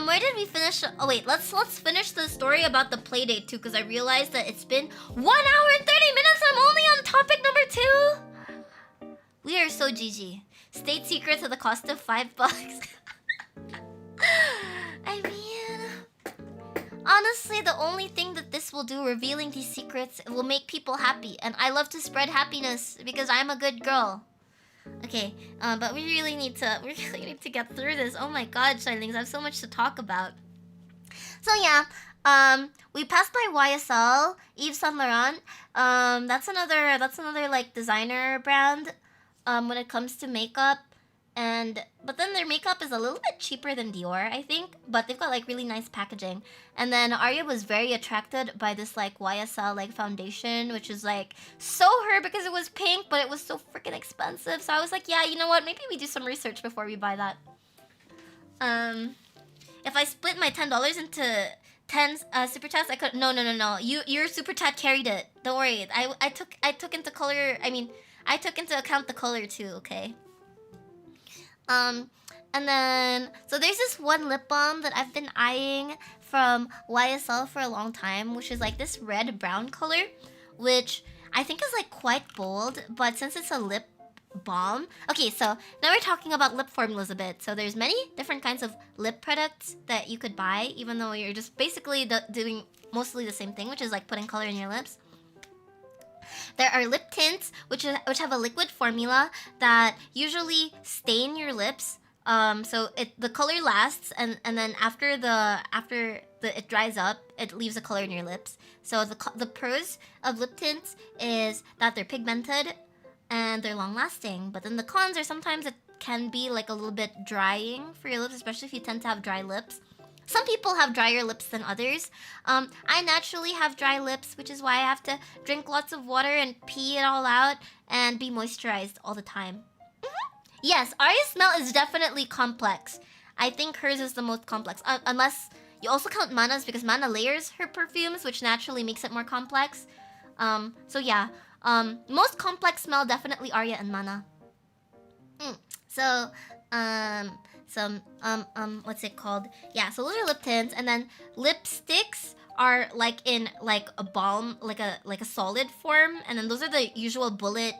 [SPEAKER 1] Where did we finish? Oh wait, let's finish the story about the playdate too, because I realized that it's been 1 hour and 30 minutes. I'm only on topic number 2. We are so GG. State secrets at the cost of $5. I mean, honestly, only thing that this will do, revealing these secrets, will make people happy. And I love to spread happiness because I'm a good girl. Okay, but we really need to get through this. Oh my god, Charlings, I have so much to talk about. So yeah, we passed by YSL, Yves Saint Laurent. That's another like designer brand when it comes to makeup. But then their makeup is a little bit cheaper than Dior, I think. But they've got like really nice packaging. And then Arya was very attracted by this like YSL like foundation, which is like so her because it was pink, but it was so freaking expensive. So I was like, yeah, you know what? Maybe we do some research before we buy that. If I split my $10 into 10 super chats, I could. No. Your super chat carried it. Don't worry. I took into color. I mean, I took into account the color too. Okay. And then, so there's this one lip balm that I've been eyeing from YSL for a long time, which is like this red-brown color, which I think is like quite bold, but since it's a lip balm... Okay, so now we're talking about lip formulas a bit. So there's many different kinds of lip products that you could buy, even though you're just basically doing mostly the same thing, which is like putting color in your lips. There are lip tints, which have a liquid formula that usually stain your lips. So the color lasts, and then after it dries up, it leaves a color in your lips. So the pros of lip tints is that they're pigmented and they're long lasting. But then the cons are sometimes it can be like a little bit drying for your lips, especially if you tend to have dry lips. Some people have drier lips than others. I naturally have dry lips, which is why I have to drink lots of water and pee it all out and be moisturized all the time. Yes, Arya's smell is definitely complex. I think hers is the most complex. Unless you also count Mana's, because Mana layers her perfumes, which naturally makes it more complex. So yeah, most complex smell definitely Arya and Mana. What's it called? Yeah, so those are lip tints, and then lipsticks are like in like a balm, like a solid form, and then those are the usual bullet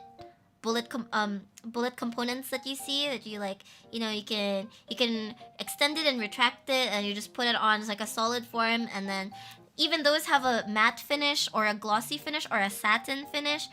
[SPEAKER 1] components that you see, that you like, you know, you can extend it and retract it, and you just put it on as like a solid form, and then even those have a matte finish or a glossy finish or a satin finish.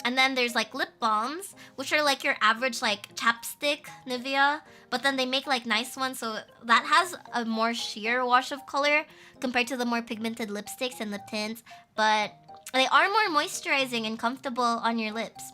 [SPEAKER 1] And then there's like lip balms, which are like your average like chapstick Nivea, but then they make like nice ones, so that has a more sheer wash of color compared to the more pigmented lipsticks and lip tints, but they are more moisturizing and comfortable on your lips.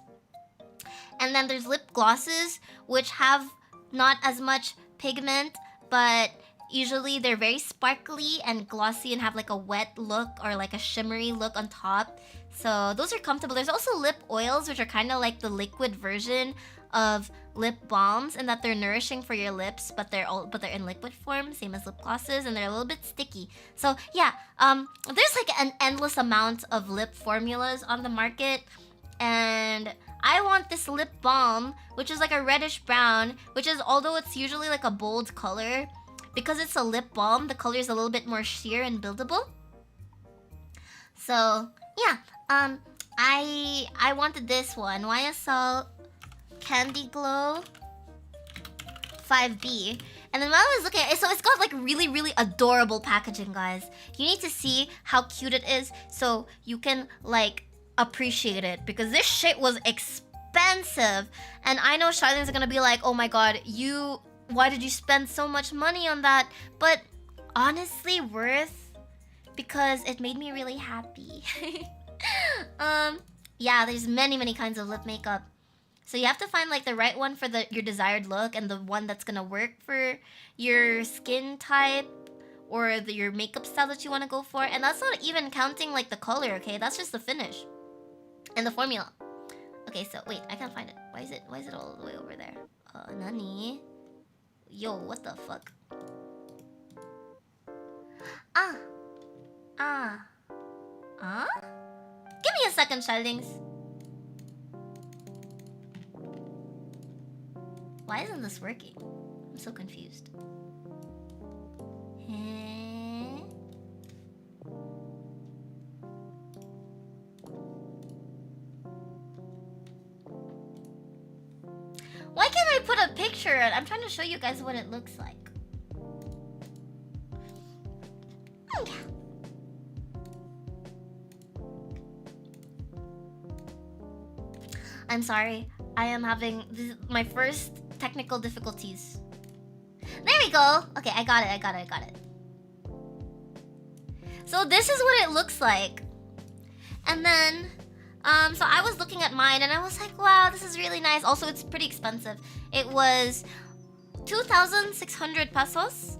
[SPEAKER 1] And then there's lip glosses, which have not as much pigment, but usually they're very sparkly and glossy and have like a wet look or like a shimmery look on top. So those are comfortable. There's also lip oils, which are kind of like the liquid version of lip balms, in that they're nourishing for your lips, but they're in liquid form, same as lip glosses, and they're a little bit sticky. So yeah, there's like an endless amount of lip formulas on the market, and I want this lip balm, which is like a reddish brown, which is, although it's usually like a bold color, because it's a lip balm, the color is a little bit more sheer and buildable. So yeah, I wanted this one, YSL Candy Glow 5B. And then while I was looking at it, so it's got like really adorable packaging, guys. You need to see how cute it is so you can like appreciate it, because this shit was expensive. And I know Charlings are gonna be like, oh my god, why did you spend so much money on that? But honestly, worth, because it made me really happy. Yeah, there's many kinds of lip makeup. So you have to find like the right one for your desired look, and the one that's gonna work for your skin type or your makeup style that you want to go for. And that's not even counting like the color, okay? That's just the finish and the formula. Okay, so wait, I can't find it. Why is it all the way over there? Nani? Yo, what the fuck? Give me a second, Charlings. Why isn't this working? I'm so confused. Why can't I put a picture? I'm trying to show you guys what it looks like. I'm sorry. I am having my first technical difficulties. There we go. Okay, I got it. So this is what it looks like. And then, so I was looking at mine and I was like, wow, this is really nice. Also, it's pretty expensive. It was 2,600 pesos.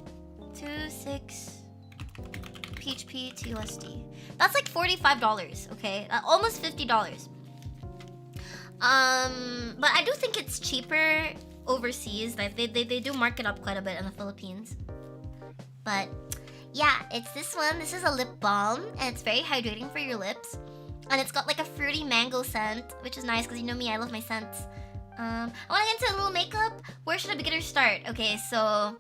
[SPEAKER 1] 26 PHP to USD. That's like $45, okay? Almost $50. But I do think it's cheaper overseas. Like they do mark it up quite a bit in the Philippines. But yeah, it's this one. This is a lip balm and it's very hydrating for your lips. And it's got like a fruity mango scent, which is nice because you know me, I love my scents. I want to get into a little makeup. Where should a beginner start? Okay, so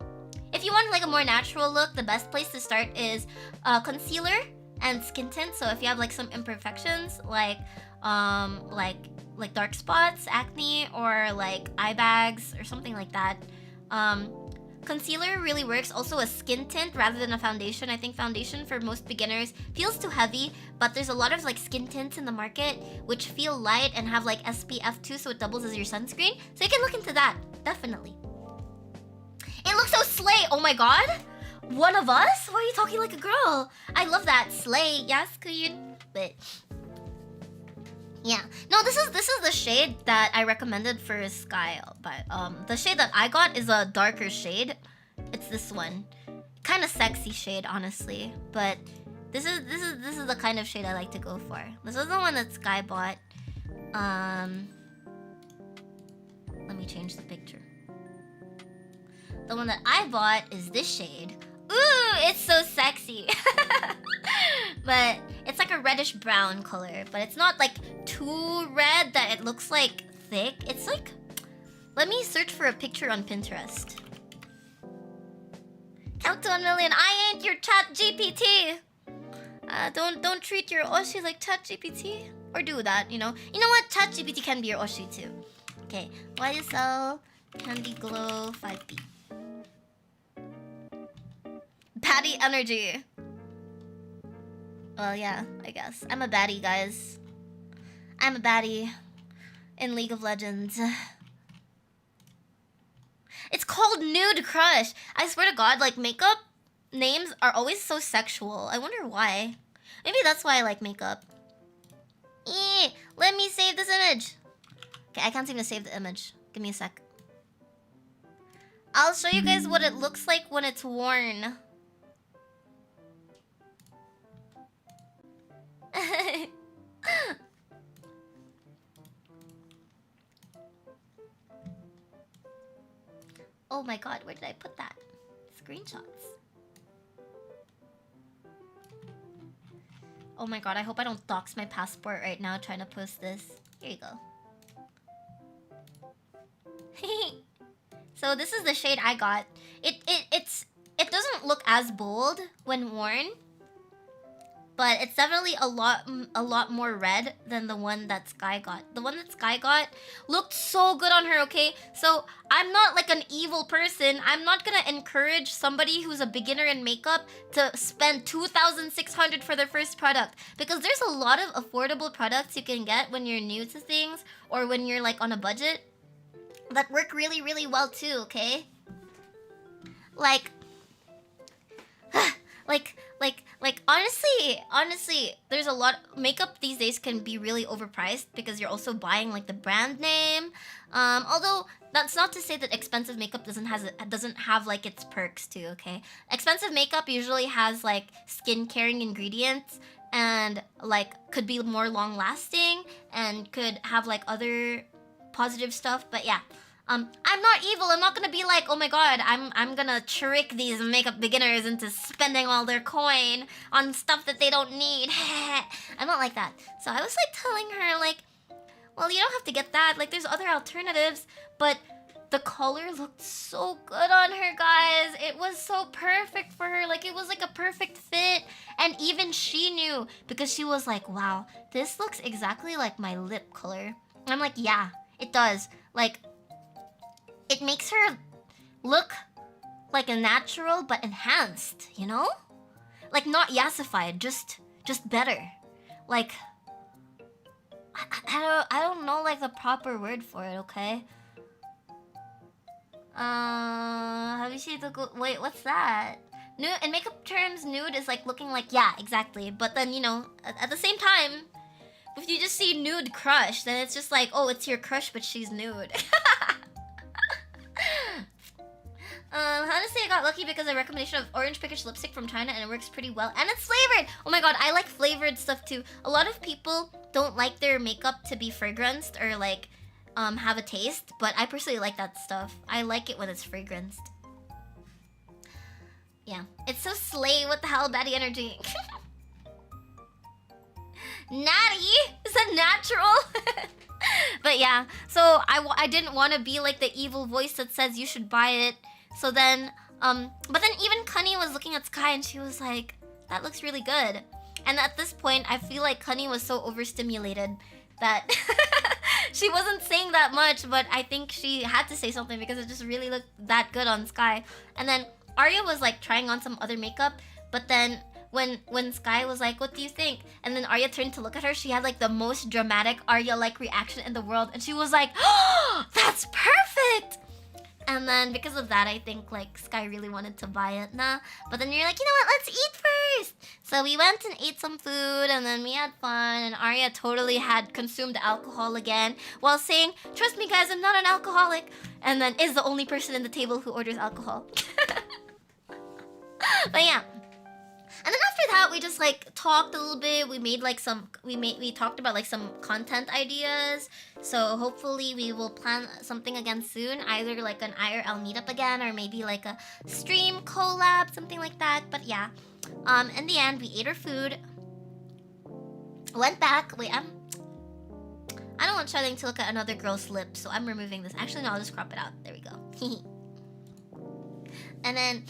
[SPEAKER 1] if you want like a more natural look, the best place to start is concealer and skin tint. So if you have like some imperfections like dark spots, acne, or like eye bags or something like that, concealer really works. Also a skin tint rather than a foundation. I think foundation for most beginners feels too heavy, but there's a lot of like skin tints in the market which feel light and have like SPF too, so it doubles as your sunscreen. So you can look into that, definitely. It looks so slay. Oh my god, one of us? Why are you talking like a girl? I love that. Slay. Yes, queen. But yeah, no, this is the shade that I recommended for Sky, but the shade that I got is a darker shade. It's this one, kind of sexy shade, honestly. But this is the kind of shade I like to go for. This is the one that Sky bought. Let me change the picture. The one that I bought is this shade. Ooh, it's so sexy. But it's like a reddish brown color, but it's not like too red that it looks like thick. It's like, let me search for a picture on Pinterest. Count to 1 million. I ain't your chat GPT. Don't treat your Oshi like chat GPT. Or do that, you know. You know what? Chat GPT can be your Oshi too. Okay. YSL Candy Glow 5B. Baddie energy. Well, yeah, I guess. I'm a baddie, guys. I'm a baddie in League of Legends. It's called Nude Crush. I swear to God, like, makeup names are always so sexual. I wonder why. Maybe that's why I like makeup. Let me save this image. Okay, I can't seem to save the image. Give me a sec. I'll show you guys what it looks like when it's worn. Oh my god, where did I put that? Screenshots. Oh my god, I hope I don't dox my passport right now trying to post this. Here you go. So this is the shade I got. It doesn't look as bold when worn, but it's definitely a lot more red than the one that Sky got. The one that Sky got looked so good on her, okay? So I'm not like an evil person. I'm not gonna encourage somebody who's a beginner in makeup to spend 2,600 for their first product, because there's a lot of affordable products you can get when you're new to things or when you're like on a budget that work really, really well too, okay? Like honestly, there's a lot. Makeup these days can be really overpriced because you're also buying like the brand name. Although that's not to say that expensive makeup doesn't have like its perks too. Okay, expensive makeup usually has like skin caring ingredients and like could be more long lasting and could have like other positive stuff. But yeah. I'm not evil. I'm not gonna be like, oh my god, I'm gonna trick these makeup beginners into spending all their coin on stuff that they don't need. I'm not like that. So I was like telling her like, well, you don't have to get that. Like there's other alternatives, but the color looked so good on her, guys. It was so perfect for her. Like it was like a perfect fit. And even she knew because she was like, wow, this looks exactly like my lip color. I'm like, yeah, it does. Like it makes her look like a natural but enhanced, you know? Like not yassified, just better. Like I don't know like the proper word for it, okay? Have you seen the wait, what's that? Nude in makeup terms, nude is like looking like, yeah, exactly. But then, you know, at the same time, if you just see nude crush, then it's just like, oh, it's your crush, but she's nude. How to say I got lucky because of a recommendation of orange pickish lipstick from China, and it works pretty well. And it's flavored! Oh my god, I like flavored stuff too. A lot of people don't like their makeup to be fragranced or like have a taste, but I personally like that stuff. I like it when it's fragranced. Yeah, it's so slay. What the hell, baddie energy? Natty? Is that natural? But yeah, so I didn't want to be like the evil voice that says you should buy it. So then, but then even Cunny was looking at Sky and she was like, that looks really good. And at this point, I feel like Cunny was so overstimulated that she wasn't saying that much, but I think she had to say something because it just really looked that good on Sky. And then Arya was like trying on some other makeup, but then when Sky was like, what do you think? And then Arya turned to look at her, she had like the most dramatic Arya-like reaction in the world, and she was like, oh, that's perfect! And then because of that, I think like Sky really wanted to buy it. Nah. But then you're like, you know what, let's eat first! So we went and ate some food, and then we had fun, and Arya totally had consumed alcohol again while saying, trust me guys, I'm not an alcoholic. And then is the only person in the table who orders alcohol. But yeah. And then after that, we just like talked a little bit. We made like we talked about like some content ideas. So hopefully we will plan something again soon. Either like an IRL meetup again, or maybe like a stream collab, something like that. But yeah, in the end, we ate our food. Went back. Wait, I don't want Charling to look at another girl's lips, so I'm removing this. Actually, no, I'll just crop it out. There we go. And then,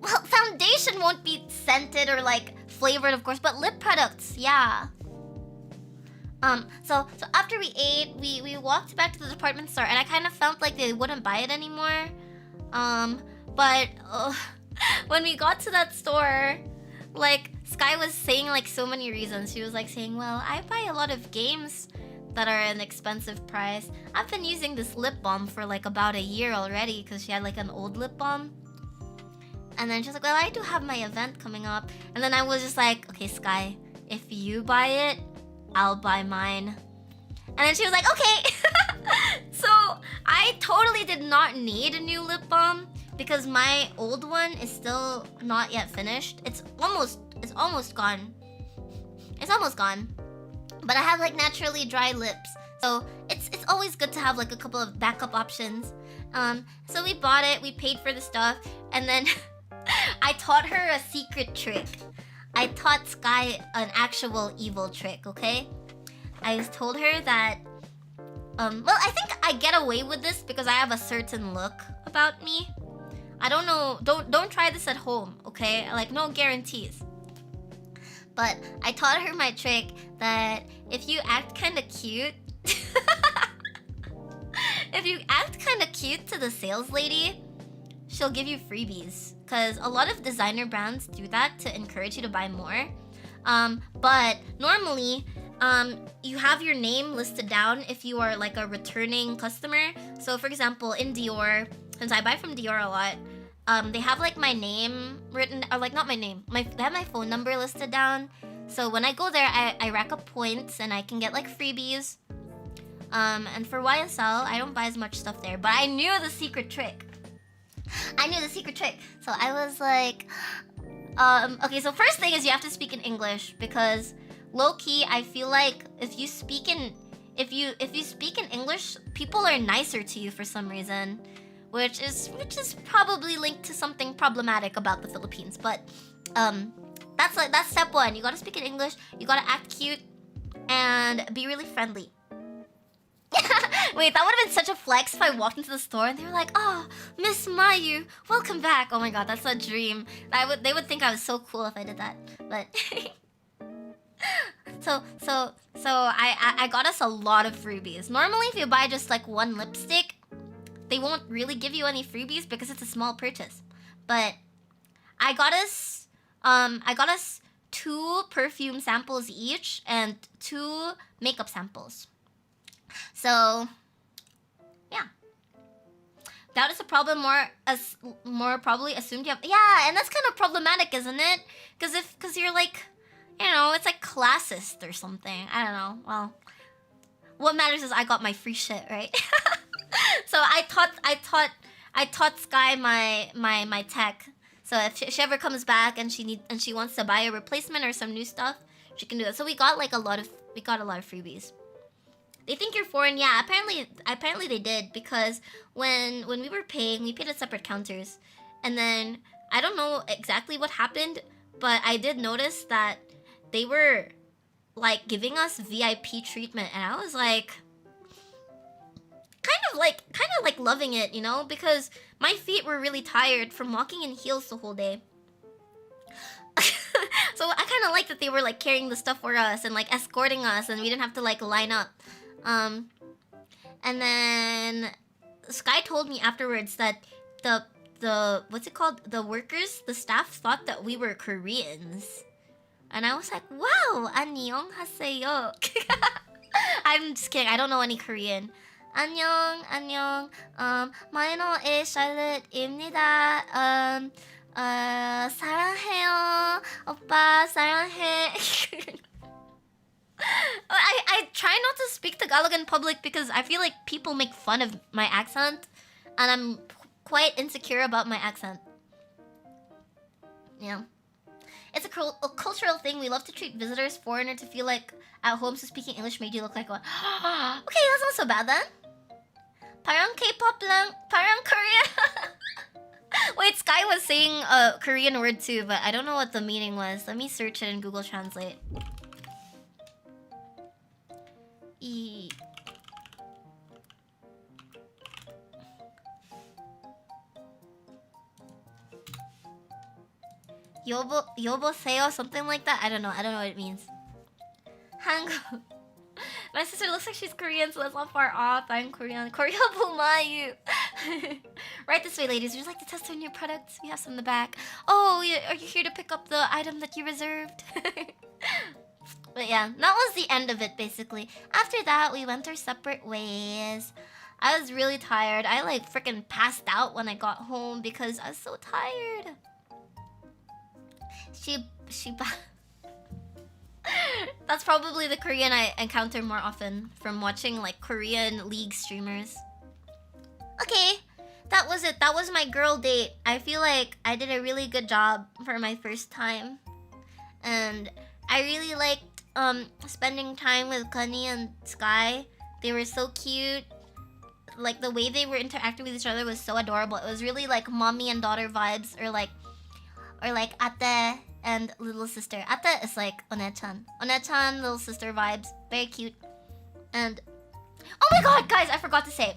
[SPEAKER 1] well, foundation won't be scented or like flavored, of course, but lip products, yeah. So after we ate, we walked back to the department store, and I kind of felt like they wouldn't buy it anymore. But when we got to that store, like Sky was saying like so many reasons. She was like saying, well, I buy a lot of games that are an expensive price. I've been using this lip balm for like about a year already, because she had like an old lip balm. And then she was like, well, I do have my event coming up. And then I was just like, okay, Sky, if you buy it, I'll buy mine. And then she was like, okay. So I totally did not need a new lip balm because my old one is still not yet finished. It's almost gone. It's almost gone. But I have like naturally dry lips. So it's always good to have like a couple of backup options. So we bought it, we paid for the stuff, and then I taught her a secret trick. I taught Sky an actual evil trick, okay? I told her that, well, I think I get away with this because I have a certain look about me. I don't know, don't try this at home, okay? Like, no guarantees. But I taught her my trick that if you act kind of cute, if you act kind of cute to the sales lady, she'll give you freebies. Because a lot of designer brands do that to encourage you to buy more. But normally, you have your name listed down if you are like a returning customer. So for example, in Dior, since I buy from Dior a lot, they have like my name written, or like not my name, they have my phone number listed down. So when I go there, I rack up points and I can get like freebies. And for YSL, I don't buy as much stuff there, but I knew the secret trick. So I was like, okay, so first thing is you have to speak in English, because low-key, I feel like if you speak in English, people are nicer to you for some reason, which is probably linked to something problematic about the Philippines. But that's step one. You gotta speak in English, you gotta act cute, and be really friendly. Wait, that would have been such a flex if I walked into the store and they were like, oh, Miss Mayu, welcome back. Oh my god, that's a dream. They would think I was so cool if I did that. But so I got us a lot of freebies. Normally, if you buy just like one lipstick, they won't really give you any freebies because it's a small purchase. But I got us 2 perfume samples each and 2 makeup samples. So, yeah. That is a problem more probably assumed you have. Yeah, and that's kind of problematic, isn't it? Because you're like, you know, it's like classist or something. I don't know. Well, what matters is I got my free shit, right? So I taught Sky my tech. So if she ever comes back and she wants to buy a replacement or some new stuff, she can do it. So we got a lot of freebies. They think you're foreign. Yeah, apparently they did, because when we were paying, we paid at separate counters. And then I don't know exactly what happened, but I did notice that they were like giving us VIP treatment, and I was like kind of like loving it, you know, because my feet were really tired from walking in heels the whole day. So I kind of like that they were like carrying the stuff for us and like escorting us, and we didn't have to like line up. And then Sky told me afterwards that the what's it called? The workers, the staff thought that we were Koreans. And I was like, wow, 안녕하세요. I'm just kidding. I don't know any Korean. 안녕. Mayuno A Charlotte입니다. 사랑해요. 오빠 사랑해. I try not to speak Tagalog in public because I feel like people make fun of my accent, and I'm quite insecure about my accent. Yeah. It's a cultural thing. We love to treat visitors, foreigner, to feel like at home, so speaking English made you look like one. Okay, that's not so bad then. Parang K-pop lang, parang Korea. Wait, Sky was saying a Korean word too, but I don't know what the meaning was. Let me search it in Google Translate. 여보세요, something like that. I don't know what it means. Hangul. My sister looks like she's Korean, so that's not far off. I'm Korean. Korea Mayu. Right this way, ladies. Would you like to test our new products? We have some in the back. Oh, are you here to pick up the item that you reserved? But yeah, that was the end of it, basically. After that, we went our separate ways. I was really tired. I like freaking passed out when I got home because I was so tired. That's probably the Korean I encounter more often from watching like Korean League streamers. Okay, that was it. That was my girl date. I feel like I did a really good job for my first time. And I really liked spending time with Kunny and Sky. They were so cute. Like the way they were interacting with each other was so adorable. It was really like mommy and daughter vibes, or like ate and little sister. Ate is like one-chan. One-chan, little sister vibes. Very cute. And oh my god, guys, I forgot to say.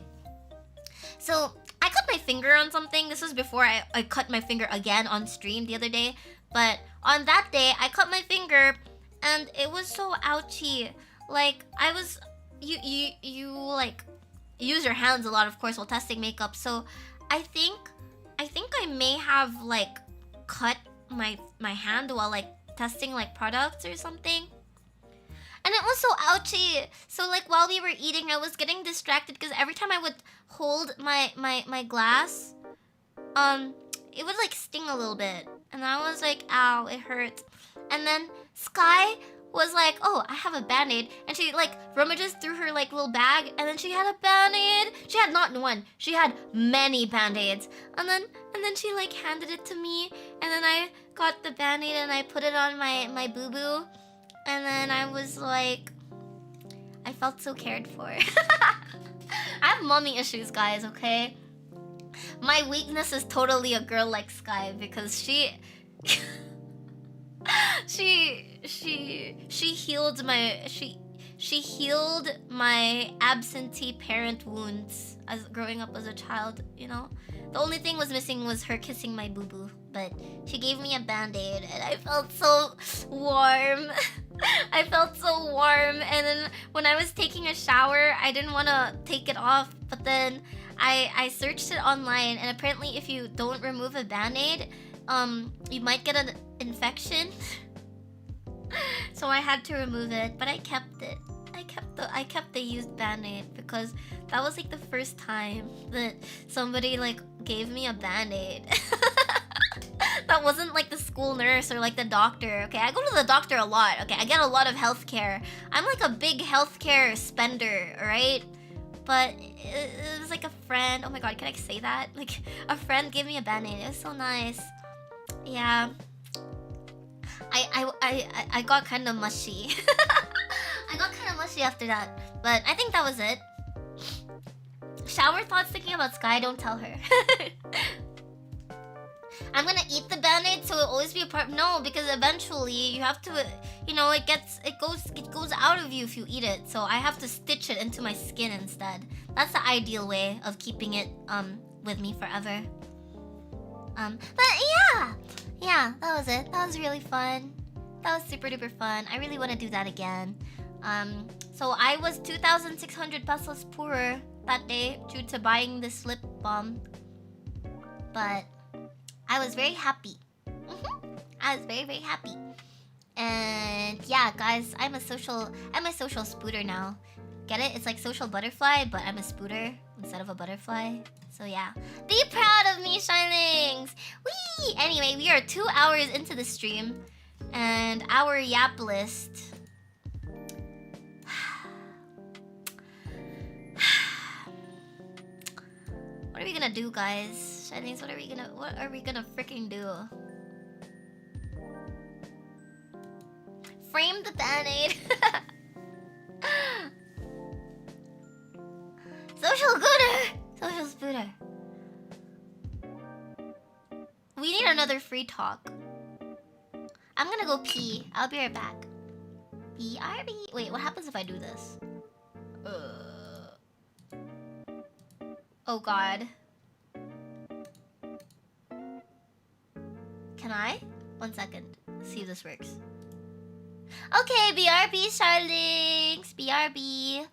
[SPEAKER 1] So I cut my finger on something. This was before I cut my finger again on stream the other day. But on that day, I cut my finger and it was so ouchy. Like I was, you like use your hands a lot, of course, while testing makeup. So I think I may have like cut my hand while like testing like products or something. And it was so ouchy. So like while we were eating, I was getting distracted because every time I would hold my glass, it would like sting a little bit. And I was like, ow, it hurts. And then Sky was like, oh, I have a band-aid. And she like rummages through her like little bag, and then she had a band-aid. She had not one, she had many band-aids. And then she like handed it to me, and then I got the band-aid and I put it on my boo-boo. And then I was like, I felt so cared for. I have mommy issues, guys, okay? My weakness is totally a girl like Sky, because she healed my absentee parent wounds as growing up as a child, you know? The only thing was missing was her kissing my boo-boo, but she gave me a band-aid and I felt so warm. I felt so warm, and then when I was taking a shower, I didn't want to take it off, but then I searched it online, and apparently if you don't remove a band-aid, you might get an infection. So I had to remove it, but I kept it. I kept the used band-aid because that was like the first time that somebody like gave me a band-aid. That wasn't like the school nurse or like the doctor. Okay, I go to the doctor a lot. Okay, I get a lot of healthcare. I'm like a big healthcare spender, alright? But it was like a friend. Oh my god, can I say that? Like a friend gave me a band-aid. It was so nice. Yeah. I got kind of mushy. I got kind of mushy after that. But I think that was it. Shower thoughts thinking about Sky, don't tell her. I'm gonna eat the band-aid so it'll always be a part. No, because eventually you have to, you know, it goes out of you if you eat it. So I have to stitch it into my skin instead. That's the ideal way of keeping it with me forever. But yeah, that was it. That was really fun. That was super duper fun. I really want to do that again. So I was 2,600 pesos poorer that day due to buying this lip balm. But I was very happy. I was very, very happy. And yeah, guys, I'm a social spooder now. Get it? It's like social butterfly, but I'm a spooder instead of a butterfly. So yeah. Be proud of me, Charlings! Whee! Anyway, we are 2 hours into the stream. And our yap list... What are we gonna do, guys? Charlings, what are we gonna freaking do? Frame the band-aid. Social gooder! Social spooder. We need another free talk. I'm gonna go pee. I'll be right back. BRB. Wait, what happens if I do this? Oh god. Can I? 1 second. See if this works. Okay, BRB, Charlings. BRB.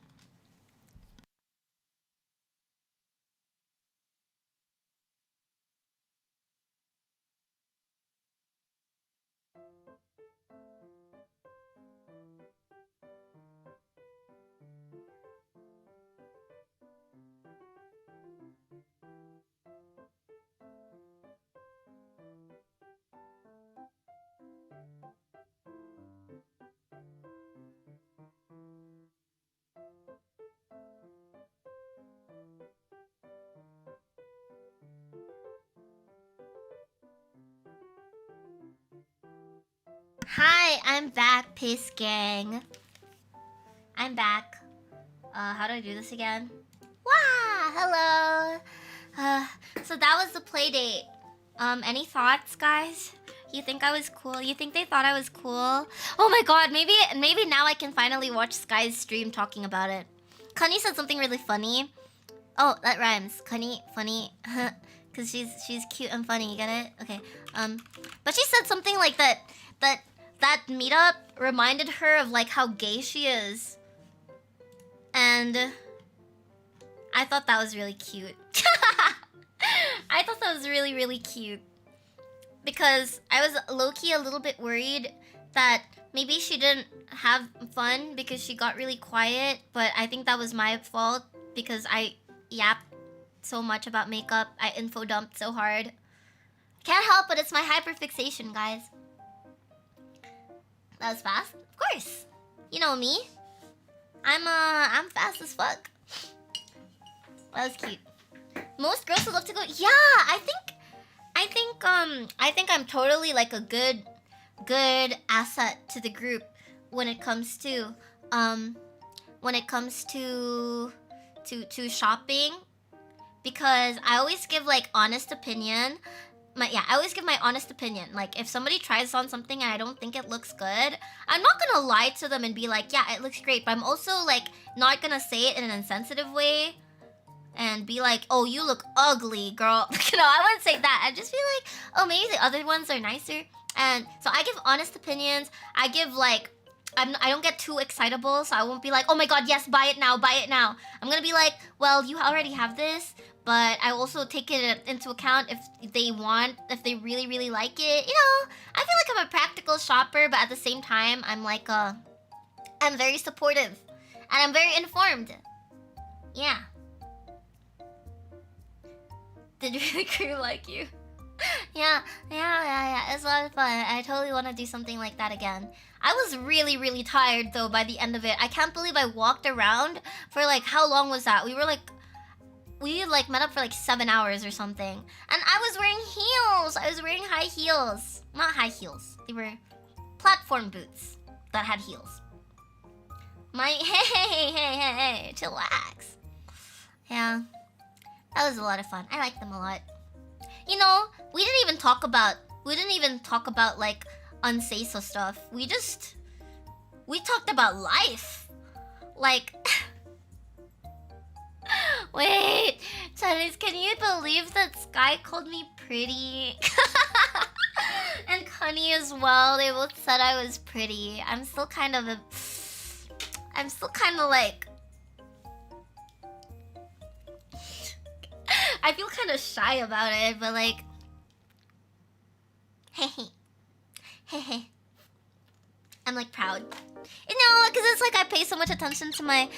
[SPEAKER 1] Hi, I'm back, Piss Gang. I'm back. How do I do this again? Wow, hello. So that was the play date. Any thoughts, guys? You think I was cool? You think they thought I was cool? Oh my god, maybe now I can finally watch Sky's stream talking about it. Kunny said something really funny. Oh, that rhymes. Kunny, funny. Cause she's cute and funny, you get it? Okay. But she said something like that meetup reminded her of like how gay she is. And I thought that was really cute. I thought that was really, really cute. Because I was low-key a little bit worried that maybe she didn't have fun because she got really quiet. But I think that was my fault because I yapped so much about makeup. I info dumped so hard. Can't help but it's my hyperfixation, guys. That was fast? Of course. You know me. I'm fast as fuck. That was cute. Most girls would love to go. Yeah, I think I'm totally like a good asset to the group when it comes to shopping, because I always give like honest opinion. I always give my honest opinion. Like, if somebody tries on something and I don't think it looks good, I'm not gonna lie to them and be like, yeah, it looks great. But I'm also, like, not gonna say it in an insensitive way and be like, oh, you look ugly, girl. You know, I wouldn't say that. I'd just be like, oh, maybe the other ones are nicer. And so I give honest opinions. I give, like, I don't get too excitable, so I won't be like, oh my god, yes, buy it now, buy it now. I'm gonna be like, well, you already have this, but I also take it into account if they really, really like it. You know, I feel like I'm a practical shopper, but at the same time, I'm very supportive. And I'm very informed. Yeah. Did really crew like you? Yeah. It's a lot of fun. I totally want to do something like that again. I was really, really tired though by the end of it. I can't believe I walked around for like, how long was that? We met up for like 7 hours or something. And I was wearing heels. I was wearing high heels. Not high heels. They were platform boots that had heels. Hey, chillax. Yeah. That was a lot of fun. I like them a lot. You know, we didn't even talk about like unseiso stuff. We talked about life. Like wait, Chinese, can you believe that Sky called me pretty? And Connie as well. They both said I was pretty. I'm still kind of like I feel kind of shy about it, but like hey. I'm like proud. You know, because it's like I pay so much attention to my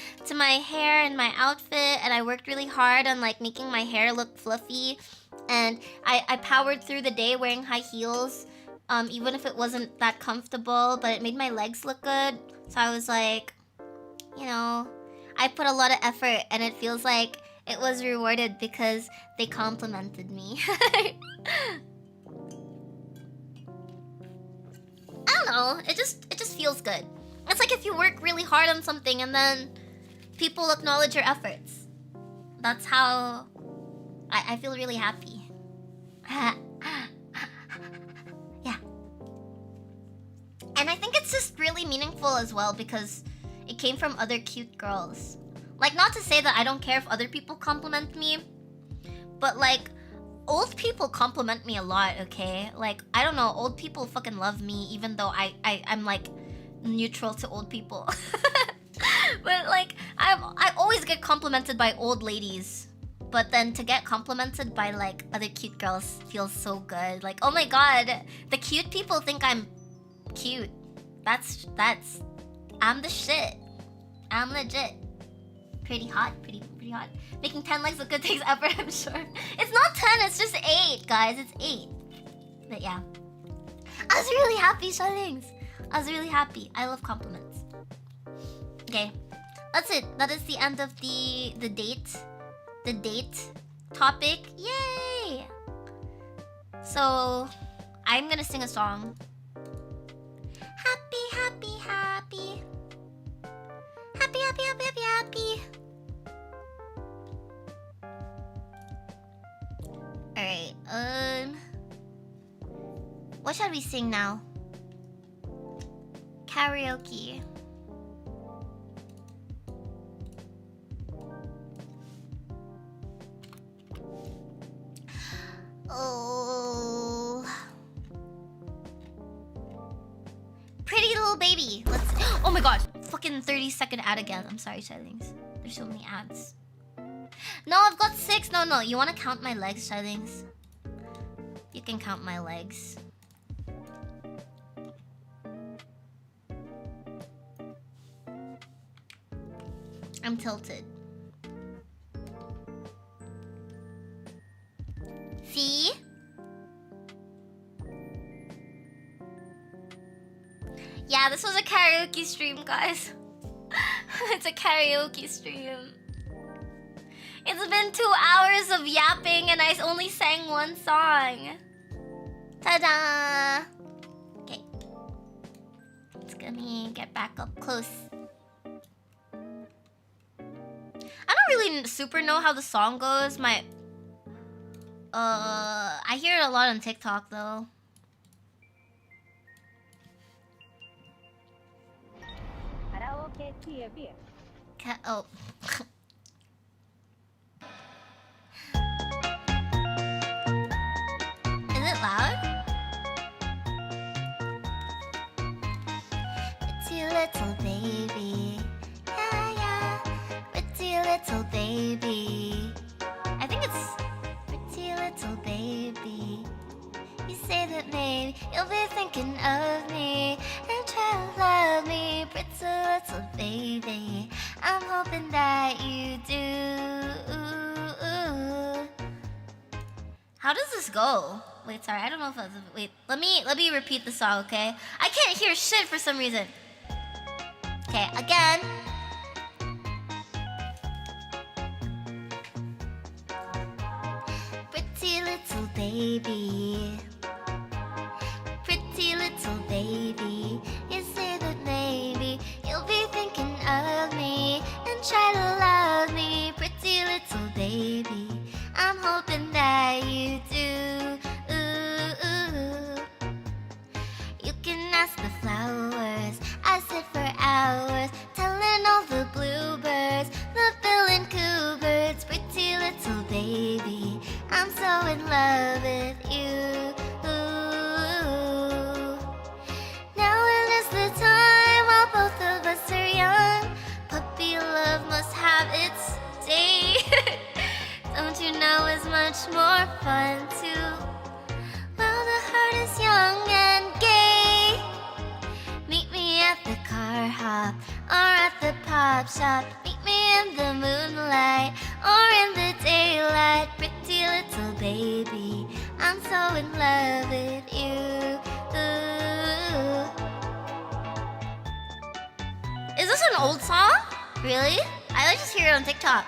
[SPEAKER 1] hair and my outfit, and I worked really hard on like making my hair look fluffy, and I powered through the day wearing high heels, even if it wasn't that comfortable, but it made my legs look good. So I was like, you know, I put a lot of effort, and it feels like it was rewarded because they complimented me. I don't know, it just feels good. It's like if you work really hard on something and then people acknowledge your efforts. That's how I feel really happy. Yeah. And I think it's just really meaningful as well because it came from other cute girls. Like, not to say that I don't care if other people compliment me, but like, old people compliment me a lot, okay? Like, I don't know, old people fucking love me even though I'm like neutral to old people. But like, I always get complimented by old ladies. But then to get complimented by like other cute girls feels so good. Like, oh my god, the cute people think I'm cute. That's I'm the shit. I'm legit. Pretty hot. Making 10 legs look good takes effort, I'm sure. It's not 10, it's just 8, guys. It's 8. But yeah. I was really happy, Charlings. I was really happy. I love compliments. Okay. That's it. That is the end of the date. The date topic. Yay! So, I'm gonna sing a song. Happy. Alright, what shall we sing now? Karaoke. Oh, Pretty Little Baby. Let's. Oh my god! Fucking 30-second ad again. I'm sorry, Charlings. There's so many ads. No, I've got 6. No. You want to count my legs, Charlings? You can count my legs. I'm tilted. See? Yeah, this was a karaoke stream, guys. It's a karaoke stream. It's been 2 hours of yapping and I only sang one song. Ta-da! Okay. Let's get back up close. I don't really super know how the song goes. I hear it a lot on TikTok though.
[SPEAKER 2] Karaoke.
[SPEAKER 1] Oh. Is it loud? Pretty little baby. Yeah. Pretty little baby. I think it's that maybe you'll be thinking of me and try to love me, pretty little baby. I'm hoping that you do. How does this go? Wait, sorry, I don't know if that's... Wait, let me repeat the song, okay? I can't hear shit for some reason. Okay, again. Pretty little baby. Pretty little baby. You say that maybe you'll be thinking of me and try to love me, pretty little baby. I'm hoping that you do. You can ask the flowers, I sit for hours, telling all the bluebirds, the bill and coo birds, pretty little baby. I'm so in love with you. Now is the time while both of us are young. Puppy love must have its day. Don't you know it's much more fun too? Well, the heart is young and gay. Meet me at the car hop or at the pop shop. Meet me in the moonlight or in the daylight, pretty little baby. I'm so in love with you. Is this an old song? Really? I just hear it on TikTok.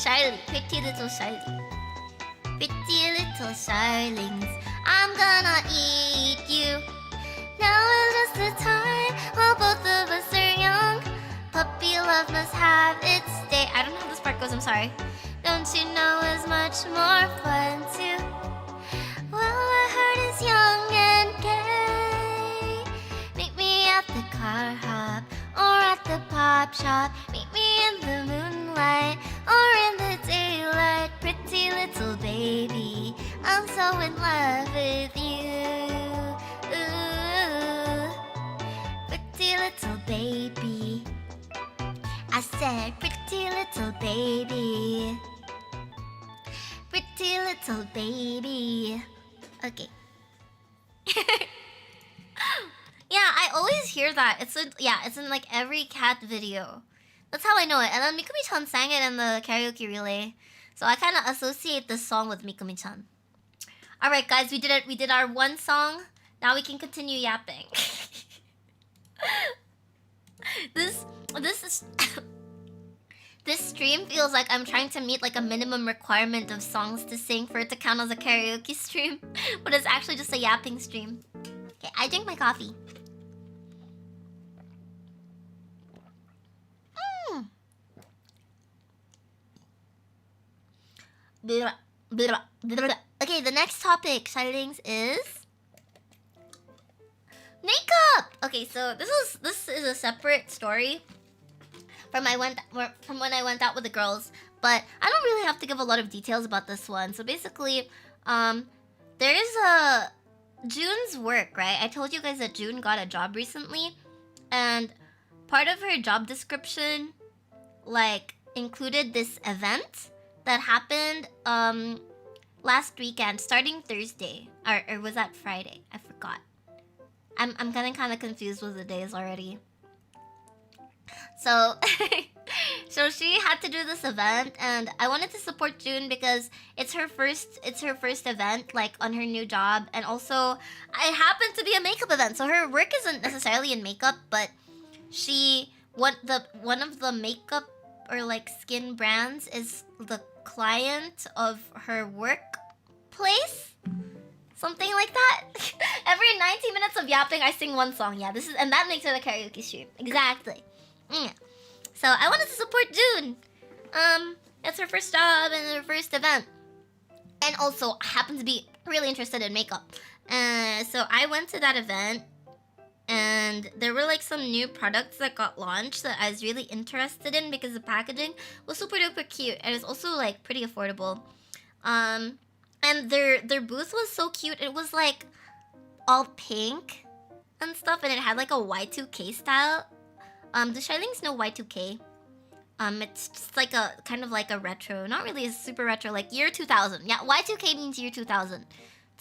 [SPEAKER 1] Charlie, pretty little Charlie. Pretty little Charlings, I'm gonna eat you. Now is just the time while both of us are young. Puppy love must have its day. I don't know how this part goes, I'm sorry. Don't you know it's much more fun too? Well, my heart is young and gay. Meet me at the car hop or at the pop shop. Meet me in the moonlight or in the daylight, pretty little baby. I'm so in love with you. Pretty little baby. I said pretty little baby. Pretty little baby. Okay. Yeah, I always hear that. It's in like every cat video. That's how I know it. And then Mikumi-chan sang it in the karaoke relay. So I kind of associate this song with Mikumi-chan. Alright guys, we did it. We did our one song. Now we can continue yapping. This stream feels like I'm trying to meet like a minimum requirement of songs to sing for it to count as a karaoke stream. But it's actually just a yapping stream. Okay, I drink my coffee. Okay, the next topic, Charlings, is makeup. Okay, so this is a separate story from when I went out with the girls, but I don't really have to give a lot of details about this one. So basically, there is a June's work, right? I told you guys that June got a job recently, and part of her job description like included this event that happened last weekend, starting Thursday, or was that Friday? I forgot. I'm getting kind of confused with the days already. So, so she had to do this event, and I wanted to support June because it's her first event, like on her new job, and also it happened to be a makeup event. So her work isn't necessarily in makeup, but one of the makeup or like skin brands is the client of her workplace. Something like that. Every 90 minutes of yapping, I sing one song. Yeah, and that makes it a karaoke stream. Exactly. Yeah. So I wanted to support June. It's her first job and her first event. And also, I happen to be really interested in makeup. So I went to that event, and there were like some new products that got launched that I was really interested in because the packaging was super duper cute, and it's also like pretty affordable. And their booth was so cute. It was like all pink and stuff, and it had like a Y2K style. Do Charlings know Y2K? It's just like a kind of like a retro, not really a super retro, like year 2000. Yeah, Y2K means year 2000.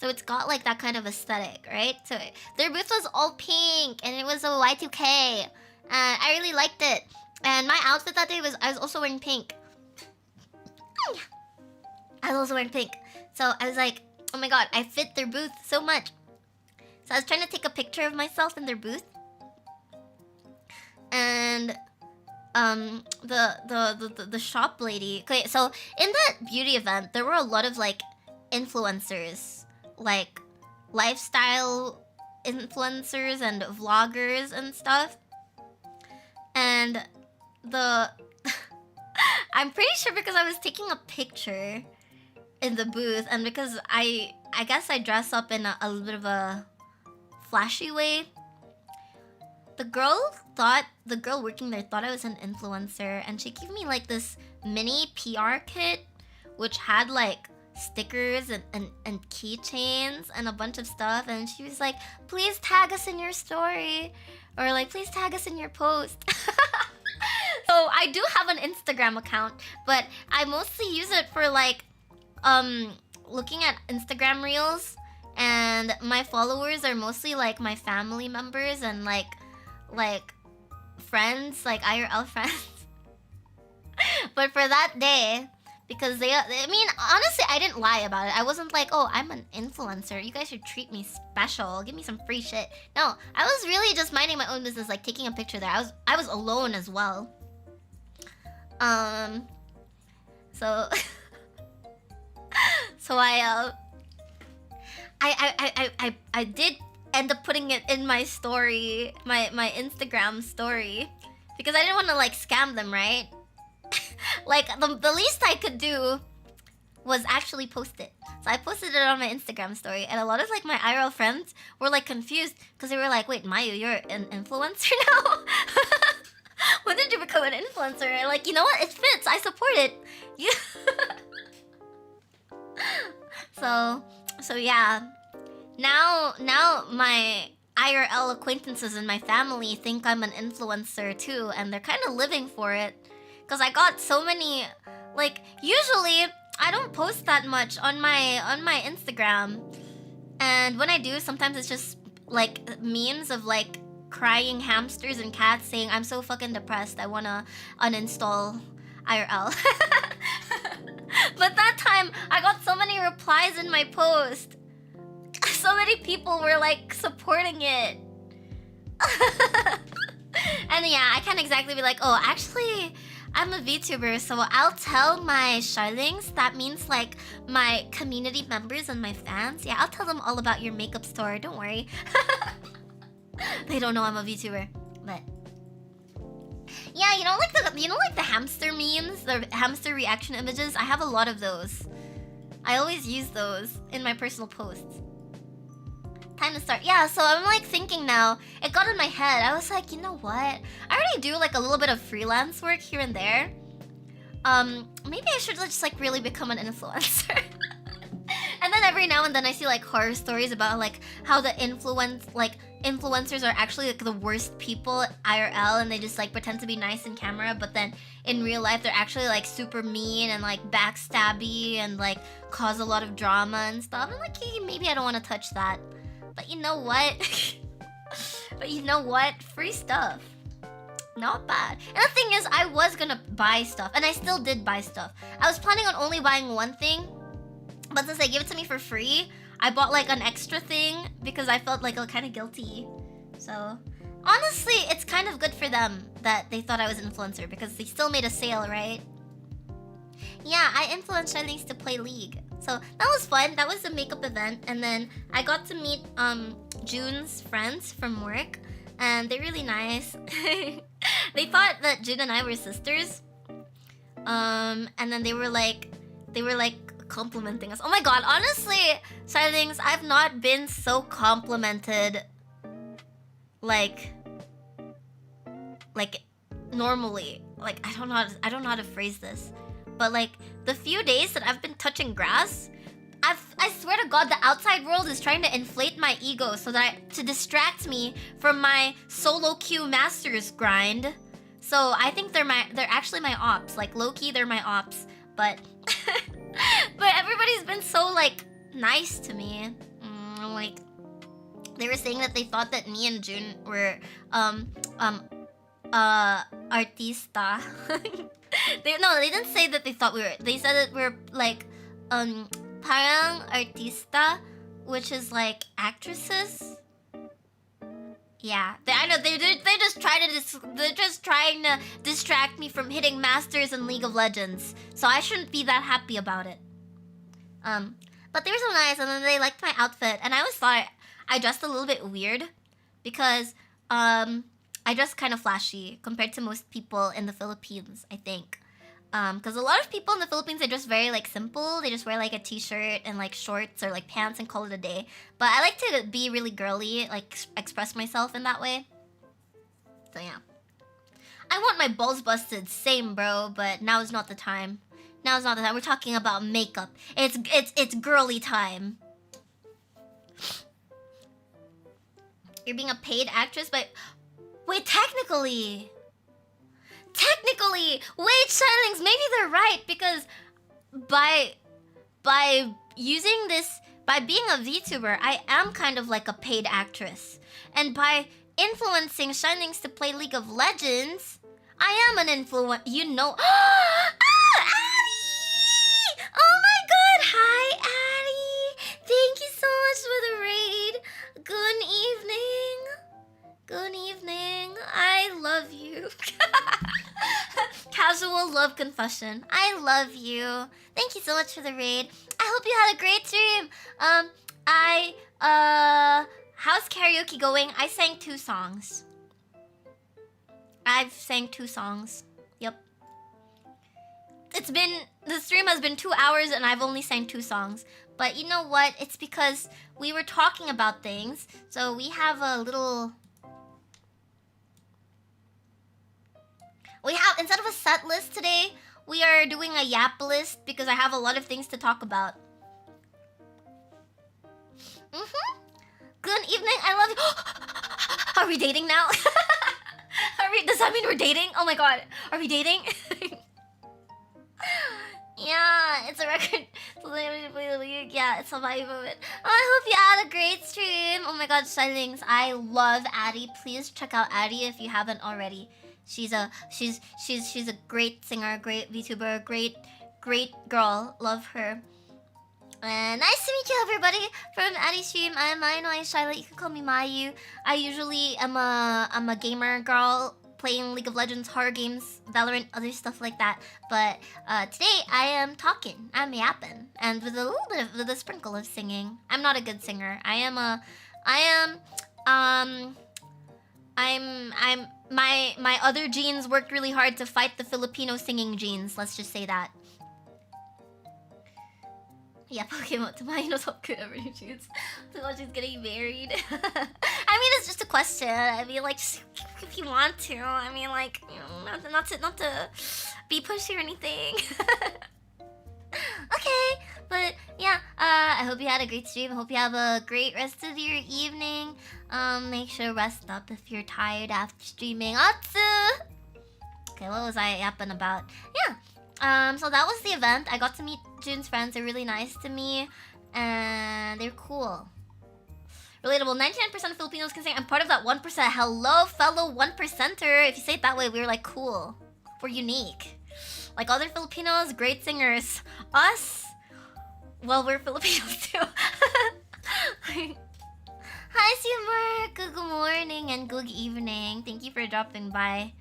[SPEAKER 1] So it's got like that kind of aesthetic, right? So their booth was all pink and it was a Y2K. And I really liked it. And my outfit that day I was also wearing pink. I was also wearing pink. So I was like, oh my god, I fit their booth so much. So I was trying to take a picture of myself in their booth. And the shop lady. Okay, so in that beauty event, there were a lot of like influencers, like lifestyle influencers and vloggers and stuff. And I'm pretty sure because I was taking a picture in the booth, and because I guess I dress up in a little bit of a flashy way. The girl working there thought I was an influencer, and she gave me like this mini PR kit which had like stickers and keychains and a bunch of stuff, and she was like, please tag us in your story, or like please tag us in your post. So I do have an Instagram account, but I mostly use it for like looking at Instagram reels, and my followers are mostly like my family members and like friends, like IRL friends. But for that day, because I mean, honestly, I didn't lie about it. I wasn't like, oh, I'm an influencer, you guys should treat me special, give me some free shit. No, I was really just minding my own business, like taking a picture there. I was alone as well. So so I did end up putting it in my story, my Instagram story, because I didn't want to like scam them, right? Like the least I could do was actually post it. So I posted it on my Instagram story, and a lot of like my IRL friends were like confused because they were like, wait, Mayu, you're an influencer now? When did you become an influencer? And like, you know what? It fits. I support it. Yeah. So yeah. Now my IRL acquaintances and my family think I'm an influencer too, and they're kind of living for it. Cause I got so many, like, usually I don't post that much on my Instagram, and when I do, sometimes it's just like memes of like crying hamsters and cats saying I'm so fucking depressed, I wanna uninstall IRL. But that time I got so many replies in my post. So many people were like supporting it. And yeah, I can't exactly be like, oh, actually I'm a VTuber, so I'll tell my Charlings, that means like my community members and my fans. Yeah, I'll tell them all about your makeup store, don't worry. They don't know I'm a VTuber, but yeah, you know like the hamster memes, the hamster reaction images. I have a lot of those. I always use those in my personal posts. Time to start. Yeah, so I'm like thinking now. It got in my head. I was like, you know what? I already do like a little bit of freelance work here and there. Maybe I should just like really become an influencer. And then every now and then I see like horror stories about like how the influencers are actually like the worst people IRL, and they just like pretend to be nice in camera, but then in real life they're actually like super mean and like backstabby and like cause a lot of drama and stuff. I'm like, hey, maybe I don't want to touch that. But you know what? Free stuff. Not bad. And the thing is, I was gonna buy stuff, and I still did buy stuff. I was planning on only buying one thing, but since they gave it to me for free, I bought like an extra thing because I felt like kind of guilty. So honestly, it's kind of good for them that they thought I was an influencer, because they still made a sale, right? Yeah, I influenced Charlings to play League. So that was fun. That was a makeup event. And then I got to meet June's friends from work, and they're really nice. They thought that June and I were sisters. And then they were like complimenting us. Oh my god, honestly, Charlings, I've not been so complimented like normally. Like I don't know how to phrase this. But like the few days that I've been touching grass, I swear to God, the outside world is trying to inflate my ego to distract me from my solo queue masters grind. So I think they're actually my ops. Like low-key, they're my ops. But but everybody's been so like nice to me. Like they were saying that they thought that me and Jun were artista. they didn't say that they thought we were. They said that we're like parang artista, which is like actresses. Yeah, I know they're just trying to distract me from hitting masters in League of Legends. So I shouldn't be that happy about it. But they were so nice, and then they liked my outfit, and I always thought I dressed a little bit weird because I dress kind of flashy compared to most people in the Philippines, I think. Because a lot of people in the Philippines, they dress very like simple. They just wear like a t-shirt and like shorts or like pants and call it a day. But I like to be really girly, like express myself in that way. So yeah. I want my balls busted, same bro, but now is not the time. Now is not the time. We're talking about makeup. It's girly time. You're being a paid actress, but wait, technically, wait, Charlings, maybe they're right, because by using this, by being a VTuber, I am kind of like a paid actress, and by influencing Charlings to play League of Legends, I am an you know. Addie! Oh my god, hi Addie! Thank you so much for the raid. Good evening. I love you. Casual love confession. I love you. Thank you so much for the raid. I hope you had a great stream. How's karaoke going? I sang 2 songs. I've sang 2 songs. Yep. The stream has been 2 hours and I've only sang 2 songs. But you know what? It's because we were talking about things. So we have a little... instead of a set list today, we are doing a yap list because I have a lot of things to talk about. Good evening, I love you. Are we dating now? Does that mean we're dating? Oh my god, are we dating? Yeah, it's a record. Yeah, it's a vibe of it. Oh, I hope you had a great stream. Oh my god, Charlings, I love Addie. Please check out Addie if you haven't already. She's a great singer, great VTuber, great girl. Love her. And nice to meet you, everybody. From Addie stream, I'm Mayuno A. Charlotte. You can call me Mayu. I usually am a gamer girl playing League of Legends, horror games, Valorant, other stuff like that. But today I am talking. I'm yapping, and with a little bit with a sprinkle of singing. I'm not a good singer. My other genes worked really hard to fight the Filipino singing genes. Let's just say that. Yeah, Pokemon to Mayuno's top could ever choose. So she's getting married. I mean, it's just a question. I mean, like, just, if you want to. I mean, like, you know, not to be pushy or anything. Okay, but yeah, I hope you had a great stream. I hope you have a great rest of your evening. Make sure to rest up if you're tired after streaming. Atsu! Okay, what was I yapping about? Yeah. So that was the event. I got to meet Jun's friends. They're really nice to me, and they're cool. Relatable. 99% of Filipinos can sing. I'm part of that 1%. Hello, fellow 1%er. If you say it that way, we're like cool. We're unique. Like other Filipinos, great singers. Us, well, we're Filipinos too. Hi, Seymour. Good morning and good evening. Thank you for dropping by.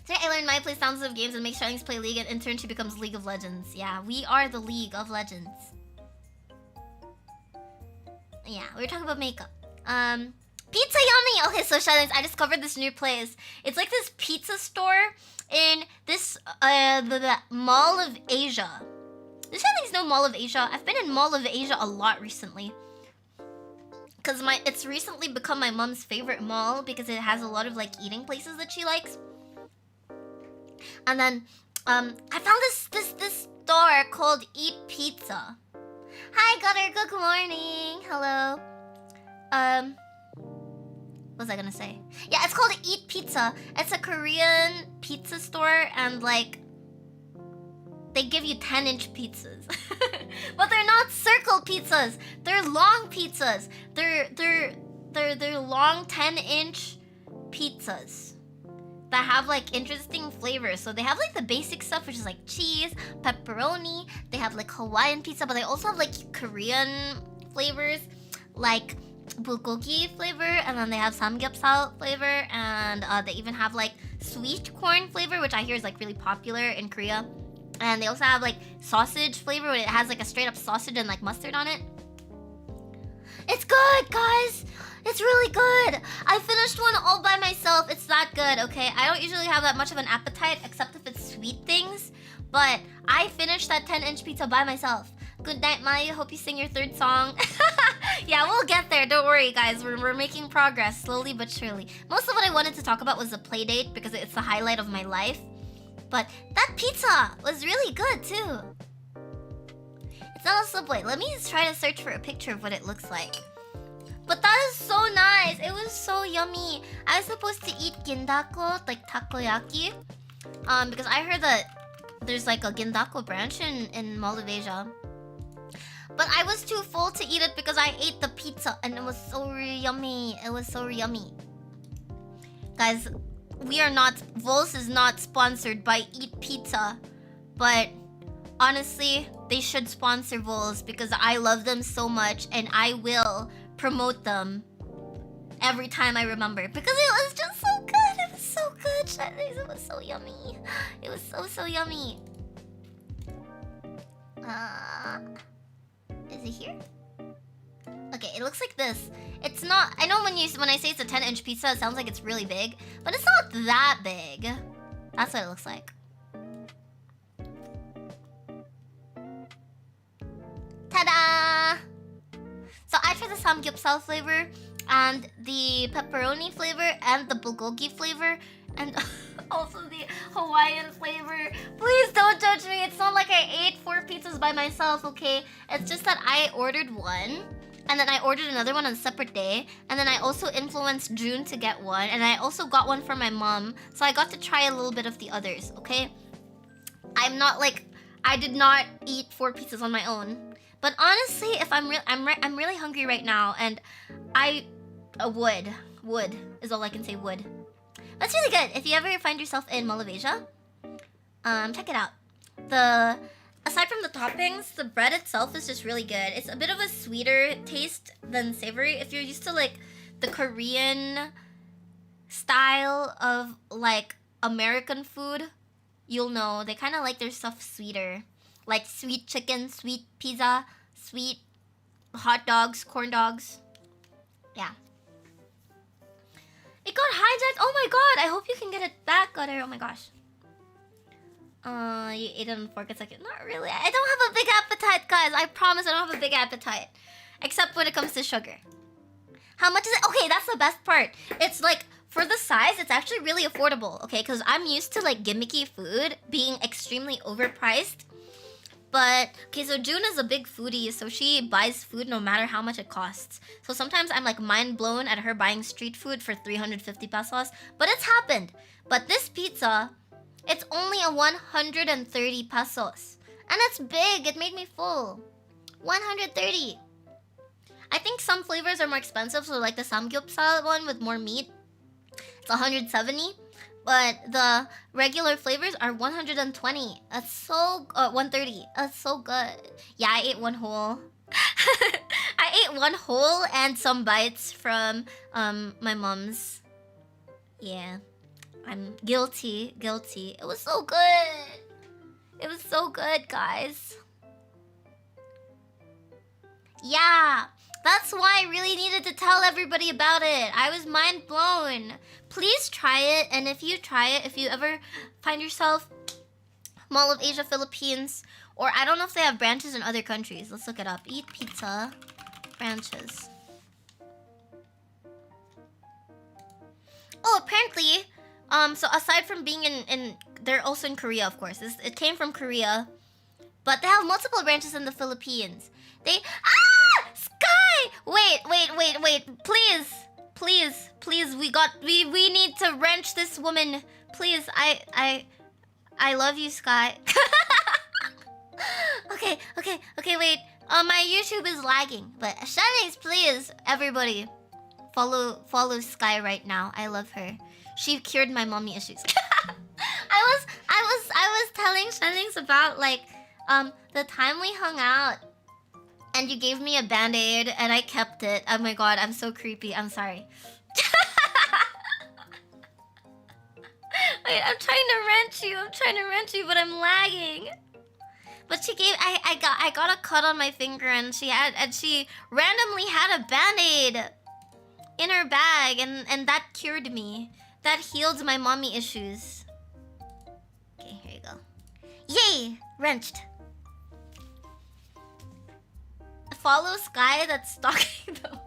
[SPEAKER 1] Today I learned Mayu plays thousands of games and makes Charlings play League, and in turn she becomes League of Legends. Yeah, we are the League of Legends. Yeah, we were talking about makeup. Pizza yummy! Okay, so Charlings, I discovered this new place. It's like this pizza store in this the Mall of Asia. Does Charlings know Mall of Asia? I've been in Mall of Asia a lot recently. Cause it's recently become my mom's favorite mall because it has a lot of like eating places that she likes. And then I found this store called Eat Pizza. Hi Gutter, good morning. Hello. What was I gonna say? Yeah, it's called Eat Pizza. It's a Korean pizza store, and like they give you 10-inch pizzas. But they're not circle pizzas. They're long pizzas. They're long 10-inch pizzas that have like interesting flavors. So they have like the basic stuff, which is like cheese, pepperoni. They have like Hawaiian pizza, but they also have like Korean flavors, like bulgogi flavor, and then they have samgyeopsal flavor, and they even have like sweet corn flavor, which I hear is like really popular in Korea. And they also have like sausage flavor, where it has like a straight up sausage and like mustard on it. It's good, guys. It's really good. I finished one all by myself. It's that good, okay? I don't usually have that much of an appetite, except if it's sweet things. But I finished that 10-inch pizza by myself. Good night, Mayu. Hope you sing your third song. Yeah, we'll get there. Don't worry, guys. We're making progress, slowly but surely. Most of what I wanted to talk about was the play date, because it's the highlight of my life. But that pizza was really good, too. It's not a Subway. Let me try to search for a picture of what it looks like. But that is so nice. It was so yummy. I was supposed to eat gindako, like takoyaki. Because I heard that there's like a gindako branch in Mall of Asia. But I was too full to eat it because I ate the pizza, and it was so yummy. It was so yummy. Guys, VOLs is not sponsored by Eat Pizza. But honestly, they should sponsor VOLs because I love them so much, and I will promote them every time I remember, because it was just so good. It was so good, Charlings. It was so yummy. It was so yummy. Is it here? Okay, it looks like this. It's not. I know when I say it's a 10-inch pizza, it sounds like it's really big, but it's not that big. That's what it looks like. Ta-da! So I tried the samgyeopsal flavor, and the pepperoni flavor, and the bulgogi flavor, and also the Hawaiian flavor. Please don't judge me. It's not like I ate 4 pizzas by myself, okay? It's just that I ordered one, and then I ordered another one on a separate day, and then I also influenced June to get one, and I also got one for my mom, so I got to try a little bit of the others, okay? I'm not like, I did not eat 4 pizzas on my own. But honestly, if I'm really hungry right now, and I would is all I can say. Would. That's really good. If you ever find yourself in Mall of Asia, check it out. Aside from the toppings, the bread itself is just really good. It's a bit of a sweeter taste than savory. If you're used to like the Korean style of like American food, you'll know they kind of like their stuff sweeter. Like sweet chicken, sweet pizza, sweet hot dogs, corn dogs. Yeah. It got hijacked. Oh my god. I hope you can get it back, Gutter. Oh my gosh. You ate it on fork. It's like, not really. I don't have a big appetite, guys. I promise I don't have a big appetite. Except when it comes to sugar. How much is it? Okay, that's the best part. It's like, for the size, it's actually really affordable. Okay, because I'm used to like gimmicky food being extremely overpriced. But, okay, so June is a big foodie, so she buys food no matter how much it costs. So sometimes I'm like mind blown at her buying street food for 350 pesos. But it's happened. But this pizza, it's only a 130 pesos. And it's big. It made me full. 130. I think some flavors are more expensive, so like the samgyeopsal one with more meat, it's 170. But the regular flavors are 120. That's so 130. That's so good. Yeah, I ate one whole. I ate one whole and some bites from my mom's. Yeah. I'm guilty. It was so good. It was so good, guys. Yeah. That's why I really needed to tell everybody about it. I was mind blown. Please try it, and if you try it, if you ever find yourself Mall of Asia, Philippines, or I don't know if they have branches in other countries. Let's look it up. Eat Pizza branches. Oh, apparently, so aside from being in they're also in Korea, of course. It came from Korea, but they have multiple branches in the Philippines. Sky! Wait, please. Please, we need to wrench this woman. Please, I love you, Sky. Okay, wait. My YouTube is lagging, but Charlings, please, everybody, follow Sky right now. I love her. She cured my mommy issues. I was telling Charlings about like the time we hung out, and you gave me a band-aid, and I kept it. Oh my god, I'm so creepy. I'm sorry. Wait, I'm trying to wrench you, but I'm lagging. But she gave I got a cut on my finger, and she randomly had a band-aid in her bag, and that cured me. That healed my mommy issues. Okay, here you go. Yay! Wrenched. Follow Sky, that's stalking though.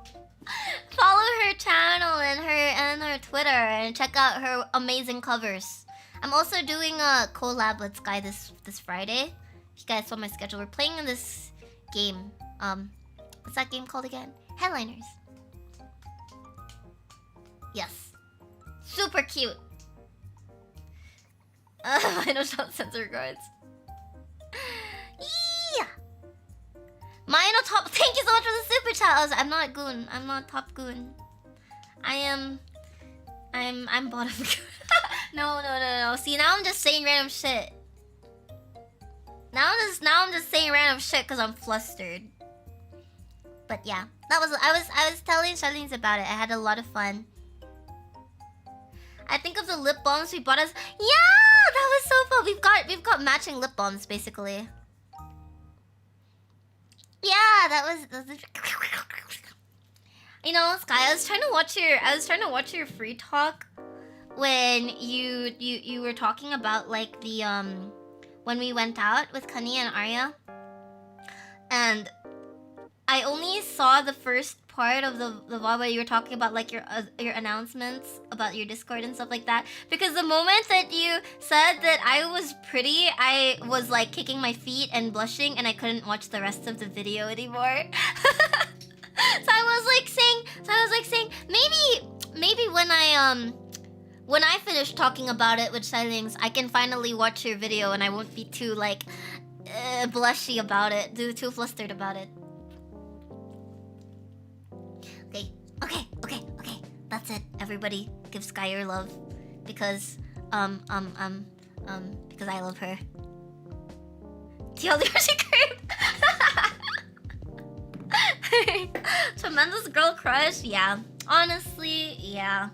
[SPEAKER 1] Follow her channel and her Twitter, and check out her amazing covers. I'm also doing a collab with Sky this Friday. If you guys saw my schedule, we're playing in this game. What's that game called again? Headliners. Yes. Super cute. I don't shout censor regards. Yeah. Mayuno top. Thank you so much for the super chat. I'm not goon. I'm not top goon. I'm bottom goon. No. See, now I'm just saying random shit. Now I'm just saying random shit because I'm flustered. But yeah, I was telling Charlings about it. I had a lot of fun. I think of the lip balms we bought us. Yeah, that was so fun. We've got matching lip balms basically. Yeah, that was. You know, Sky, I was trying to watch your free talk when you were talking about like the when we went out with Kani and Arya, and I only saw the first part of the vlog where you were talking about like your announcements about your Discord and stuff like that, because the moment that you said that I was pretty, I was like kicking my feet and blushing, and I couldn't watch the rest of the video anymore. So I was like saying maybe when I finish talking about it with Charlings, I can finally watch your video and I won't be too like blushy about it, too flustered about it. Okay. That's it. Everybody, give Sky your love, because because I love her. TLDR cream. Tremendous girl crush. Yeah. Honestly, yeah.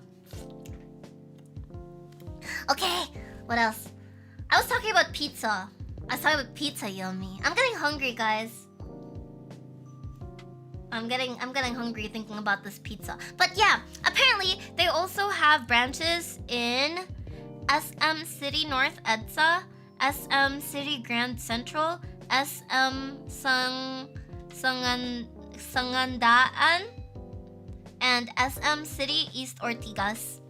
[SPEAKER 1] Okay. What else? I was talking about pizza. Yummy. I'm getting hungry, guys. I'm getting hungry thinking about this pizza. But yeah, apparently they also have branches in SM City North EDSA, SM City Grand Central, SM Sangandaan, and SM City East Ortigas.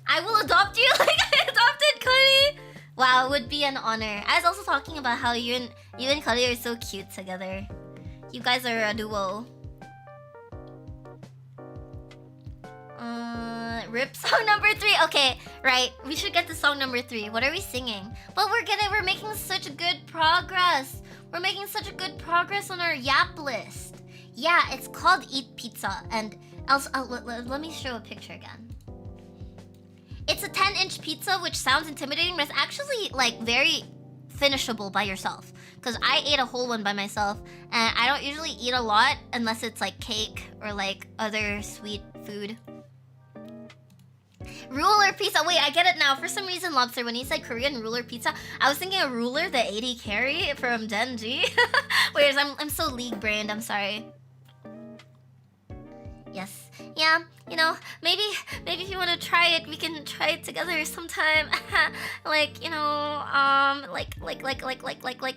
[SPEAKER 1] I will adopt you like I adopted Cuddy. Wow, it would be an honor. I was also talking about how you and Cuddy are so cute together. You guys are a duo. Rip song number 3. Okay, right. We should get to song number 3. What are we singing? But we're making such good progress. We're making such a good progress on our Yap list. Yeah, it's called Eat Pizza, and let me show a picture again. It's a 10-inch pizza, which sounds intimidating, but it's actually like very finishable by yourself. Because I ate a whole one by myself, and I don't usually eat a lot unless it's like cake or like other sweet food. Ruler pizza. Wait, I get it now. For some reason, Lobster, when he said Korean ruler pizza, I was thinking a ruler, the 80 carry from Denji. Whereas I'm so league brained. I'm sorry. Yes. Yeah, you know, maybe if you want to try it, we can try it together sometime. Like, you know, like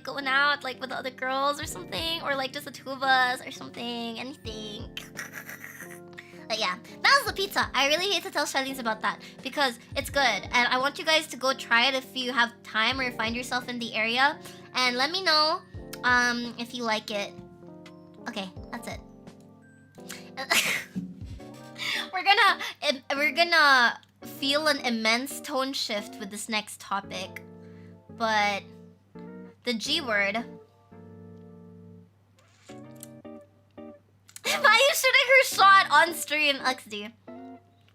[SPEAKER 1] going out like with other girls or something, or like just the two of us or something, anything. But yeah, that was the pizza. I really hate to tell Charlings about that because it's good, and I want you guys to go try it if you have time or find yourself in the area, and let me know if you like it. Okay, that's it. we're gonna feel an immense tone shift with this next topic. But the G word. Mayu shooting her shot on stream. XD.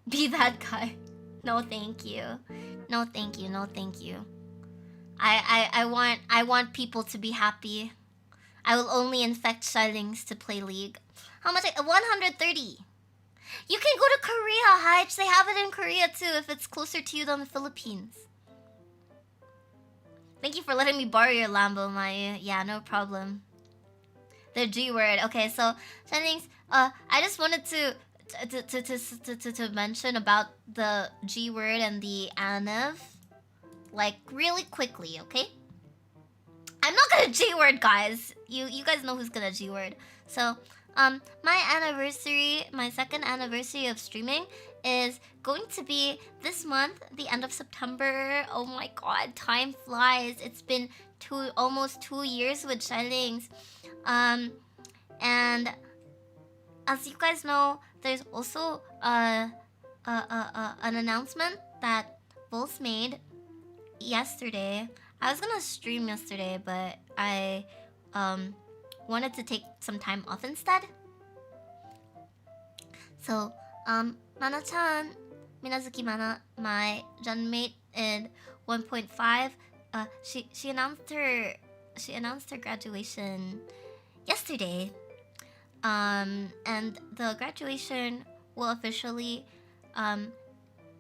[SPEAKER 1] Be that guy. No thank you. No thank you. No thank you. I want people to be happy. I will only infect Charlings to play League. How much? 130. You can go to Korea, Hype. They have it in Korea too if it's closer to you than the Philippines. Thank you for letting me borrow your Lambo, Mayu. Yeah, no problem. The G word. Okay, so Charlings, I just wanted to mention about the G word and the ANF, like really quickly, okay? I'm not gonna G word, guys. You guys know who's gonna G word. So my anniversary, my second anniversary of streaming is going to be this month, the end of September. Oh my god, time flies. It's been almost 2 years with Charlings. And as you guys know, there's also an announcement that VOLs made yesterday. I was gonna stream yesterday, but I wanted to take some time off instead. So, Mana-chan, Minazuki Mana, my genmate in 1.5, she announced her graduation yesterday. And the graduation will officially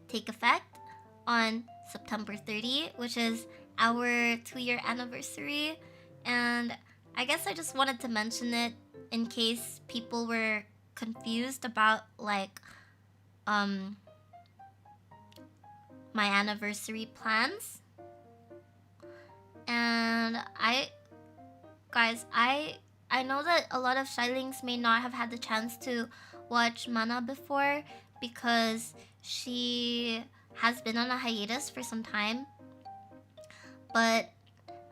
[SPEAKER 1] take effect on September 30, which is our 2-year anniversary. And I guess I just wanted to mention it in case people were confused about like my anniversary plans. And I know that a lot of Charlings may not have had the chance to watch Mana before because she has been on a hiatus for some time. But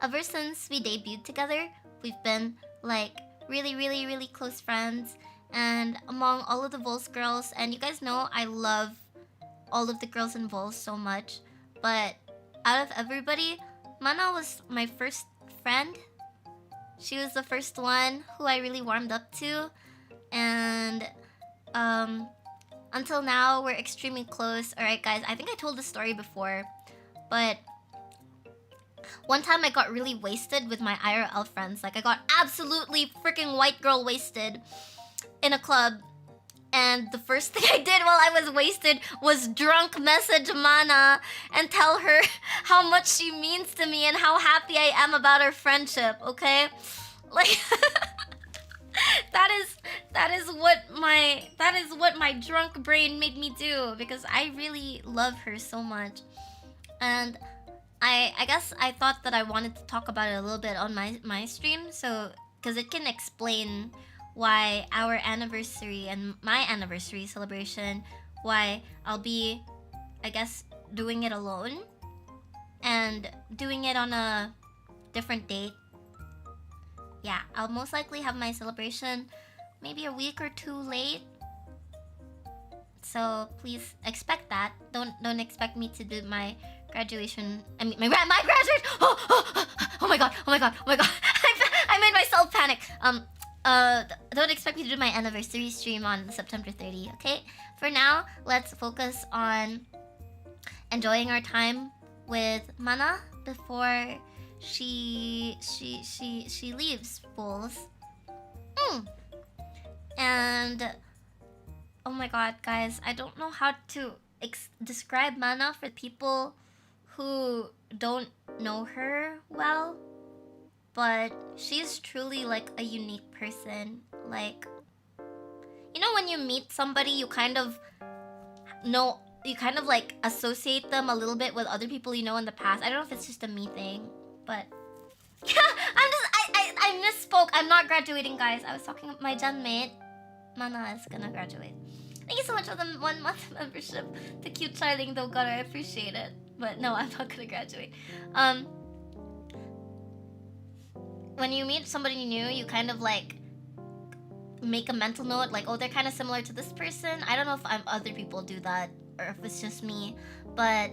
[SPEAKER 1] ever since we debuted together, we've been like really close friends. And among all of the VOLs girls, and you guys know I love all of the girls in VOLs so much, but out of everybody, Mana was my first friend. She was the first one who I really warmed up to, and until now we're extremely close. Alright guys, I think I told this story before, but one time I got really wasted with my IRL friends. Like I got absolutely freaking white girl wasted in a club, and the first thing I did while I was wasted was drunk message Mana and tell her how much she means to me and how happy I am about our friendship, okay? Like that is what my drunk brain made me do, because I really love her so much. And I guess I thought that I wanted to talk about it a little bit on my stream, so because it can explain why our anniversary and my anniversary celebration, why I'll be, I guess, doing it alone and doing it on a different date. Yeah, I'll most likely have my celebration maybe a week or 2 late. So please expect that. Don't expect me to do my graduation. I mean my graduation. Oh my god. I made myself panic. Don't expect me to do my anniversary stream on September 30, okay? For now, let's focus on enjoying our time with Mana before she leaves VOLs. And oh my god, guys, I don't know how to describe Mana for people who don't know her well. But she's truly like a unique person. Like, you know when you meet somebody, you kind of like associate them a little bit with other people you know in the past. I don't know if it's just a me thing, but I misspoke. I'm not graduating, guys. I was talking about my gen mate. Mana is gonna graduate. Thank you so much for the 1 month membership to Cute Charling though, God, I appreciate it. But no, I'm not gonna graduate. When you meet somebody new, you kind of like make a mental note, like, oh, they're kind of similar to this person. I don't know if other people do that or if it's just me, but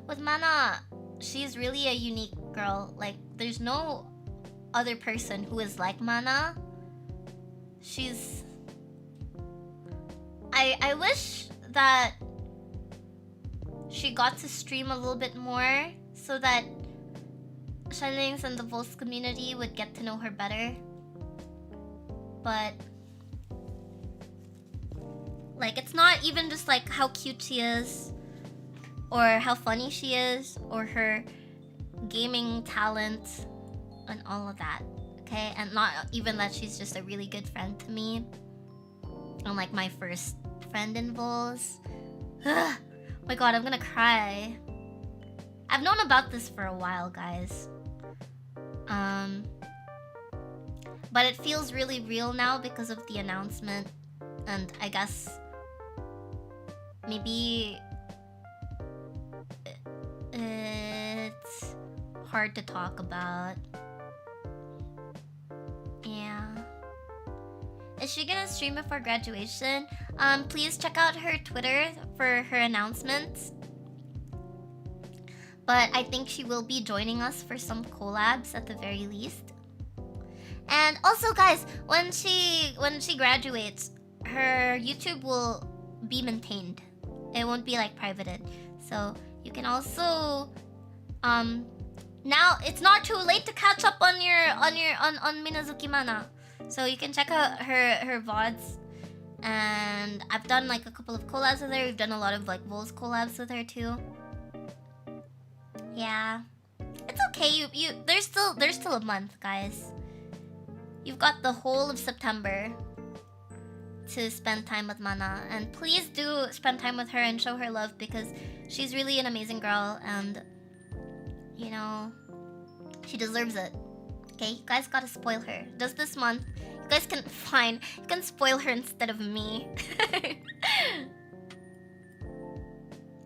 [SPEAKER 1] with Mana, she's really a unique girl. Like, there's no other person who is like Mana. She's... I wish that she got to stream a little bit more so that Charlings and the VOLs community would get to know her better. But like, it's not even just like how cute she is or how funny she is or her gaming talent and all of that, okay? And not even that she's just a really good friend to me and like my first friend in VOLs. Oh my god, I'm gonna cry. I've known about this for a while, guys. But it feels really real now because of the announcement, and I guess maybe it's hard to talk about. Yeah. Is she gonna stream before graduation? Please check out her Twitter for her announcements. But I think she will be joining us for some collabs at the very least. And also, guys, when she graduates, her YouTube will be maintained. It won't be like privated. So you can also now it's not too late to catch up on Minazuki Mana. So you can check out her VODs. And I've done like a couple of collabs with her. We've done a lot of like VOLs collabs with her too. Yeah. It's okay. There's still a month, guys. You've got the whole of September to spend time with Mana, and please do spend time with her and show her love because she's really an amazing girl, and you know, she deserves it. Okay, you guys gotta spoil her. Just this month, you guys can you can spoil her instead of me.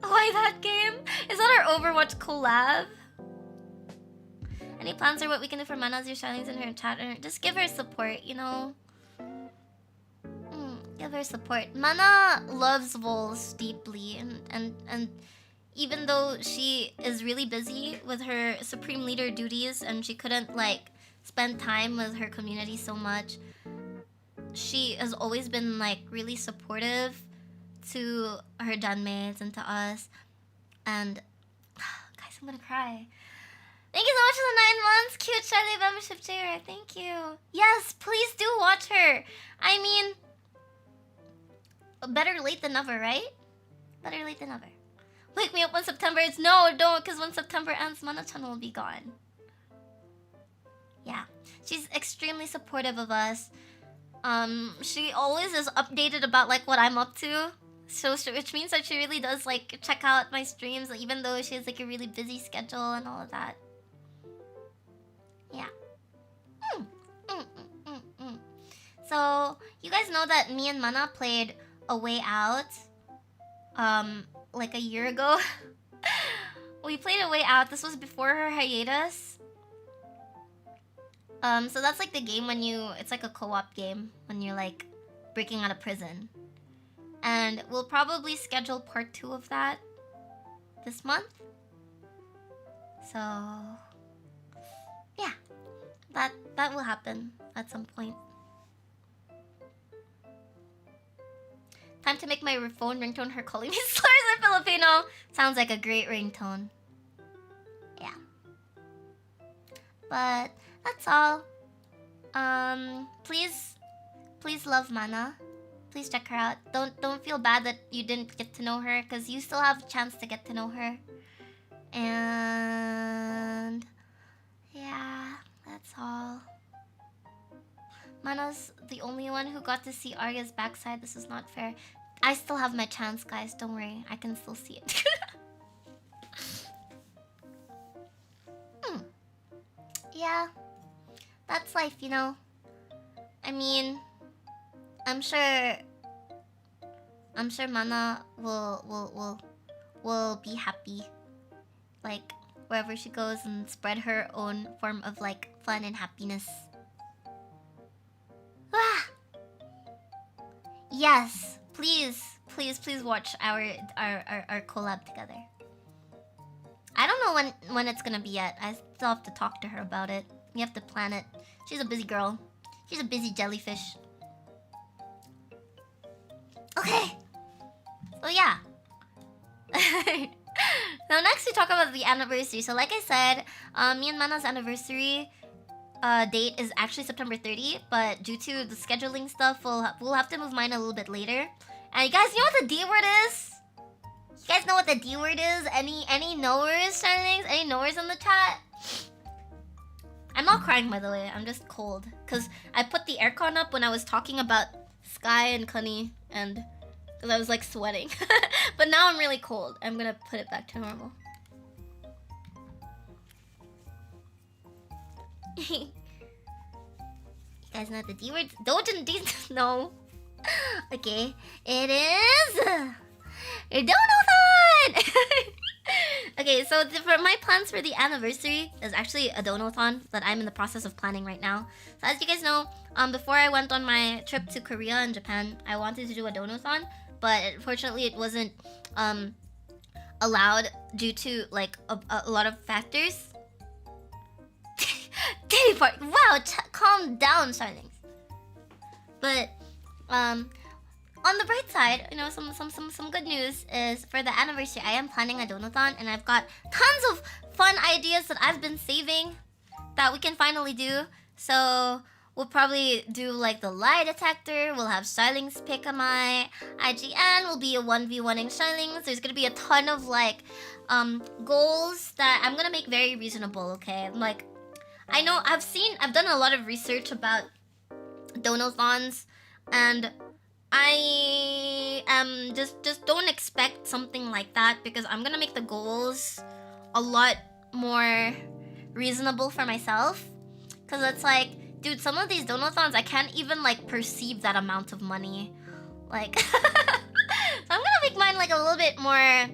[SPEAKER 1] Why that game? Is that our Overwatch collab? Any plans or what we can do for Mana as your Charlings in her chat? Or just give her support, you know? Give her support. Mana loves VOLs deeply, and even though she is really busy with her Supreme Leader duties and she couldn't like spend time with her community so much, she has always been like really supportive to her genmates and to us. And guys, I'm gonna cry. Thank you so much for the 9 months, cute Charlie membership chair. Thank you. Yes, please do watch her. I mean, better late than never, right? Better late than never. Wake me up when September ends. No, don't, because when September ends, Mana-chan will be gone. Yeah, she's extremely supportive of us. She always is updated about like what I'm up to. So, which means that she really does like check out my streams, even though she has like a really busy schedule and all of that. Yeah. So you guys know that me and Mana played A Way Out like a year ago. We played A Way Out. This was before her hiatus. So that's like the game when it's like a co-op game when you're like breaking out of prison. And we'll probably schedule part 2 of that this month. So yeah, that will happen at some point. Time to make my phone ringtone her calling me slurs in Filipino. Sounds like a great ringtone. Yeah. But that's all. Please love Mana. Please check her out. Don't feel bad that you didn't get to know her, because you still have a chance to get to know her. And yeah, that's all. Mana's the only one who got to see Arya's backside. This is not fair. I still have my chance, guys. Don't worry. I can still see it. Yeah. That's life, you know. I mean, I'm sure Mana will be happy, like wherever she goes, and spread her own form of like fun and happiness. Ah! Yes, please watch our collab together. I don't know when it's gonna be yet. I still have to talk to her about it. We have to plan it. She's a busy girl. She's a busy jellyfish. Okay. So yeah. Now next we talk about the anniversary. So like I said, me and Mana's anniversary date is actually September 30, but due to the scheduling stuff, we'll have to move mine a little bit later. And you guys know what the D word is? You guys know what the D word is? Any knowers, Charlings? Any knowers in the chat? I'm not crying, by the way. I'm just cold. Because I put the aircon up when I was talking about Sky and Kunny. And because I was like sweating. But now I'm really cold. I'm going to put it back to normal. You guys know what the D word? Dojin D. No. Okay. It is... Donathon! Okay, so for my plans for the anniversary is actually a donathon that I'm in the process of planning right now. So as you guys know, before I went on my trip to Korea and Japan, I wanted to do a donathon, but unfortunately it wasn't allowed due to like a lot of factors. Titty part! Wow, calm down, Charlings. But on the bright side, you know, some good news is for the anniversary, I am planning a donathon, and I've got tons of fun ideas that I've been saving that we can finally do. So we'll probably do like the lie detector. We'll have Charlings pick my IGN. We'll be a 1v1ing Charlings. There's gonna be a ton of like goals that I'm gonna make very reasonable. Okay, like I know I've done a lot of research about donathons, and I just don't expect something like that, because I'm gonna make the goals a lot more reasonable for myself. Cause it's like, dude, some of these donathons I can't even like perceive that amount of money. Like so I'm gonna make mine like a little bit more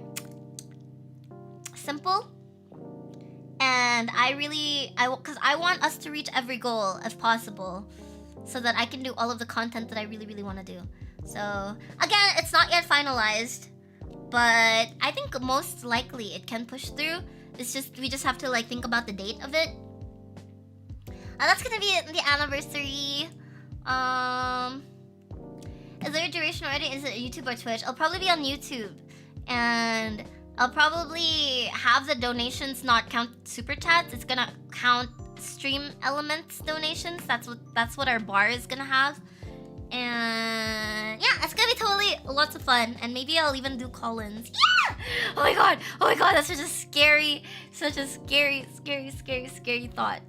[SPEAKER 1] simple. And cause I want us to reach every goal if possible, so that I can do all of the content that I really want to do. So again, it's not yet finalized, but I think most likely it can push through. It's just we just have to like think about the date of it. That's gonna be the anniversary. Is there a duration already? Is it YouTube or Twitch? I'll probably be on YouTube, and I'll probably have the donations not count super chats. It's gonna count stream elements donations. That's what our bar is gonna have. And yeah, it's gonna be totally lots of fun. And maybe I'll even do call-ins. Yeah! Oh my god, that's such a scary thought.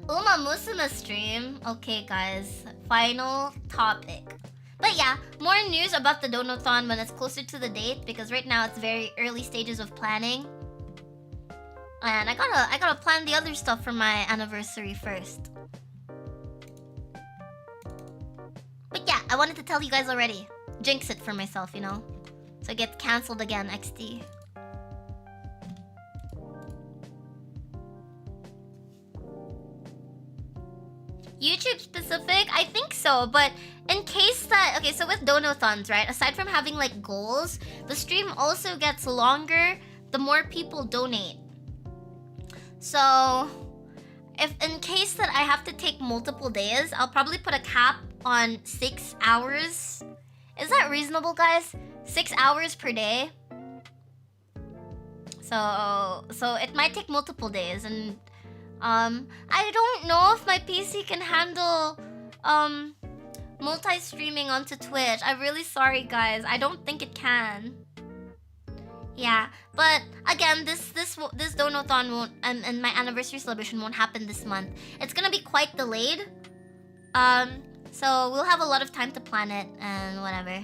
[SPEAKER 1] Uma Musuma stream. Okay guys, final topic. But yeah, more news about the donathon when it's closer to the date, because right now it's very early stages of planning. And I gotta plan the other stuff for my anniversary first. But yeah, I wanted to tell you guys already. Jinx it for myself, you know? So it gets cancelled again, XD. YouTube specific? I think so, but in case that... Okay, so with donathons, right? Aside from having like goals, the stream also gets longer the more people donate. So if in case that I have to take multiple days, I'll probably put a cap on 6 hours. Is that reasonable, guys? 6 hours per day. So it might take multiple days, and I don't know if my PC can handle multi-streaming onto Twitch. I'm really sorry, guys. I don't think it can. Yeah, but again, this donathon won't, and my anniversary celebration won't happen this month. It's gonna be quite delayed. So we'll have a lot of time to plan it and whatever.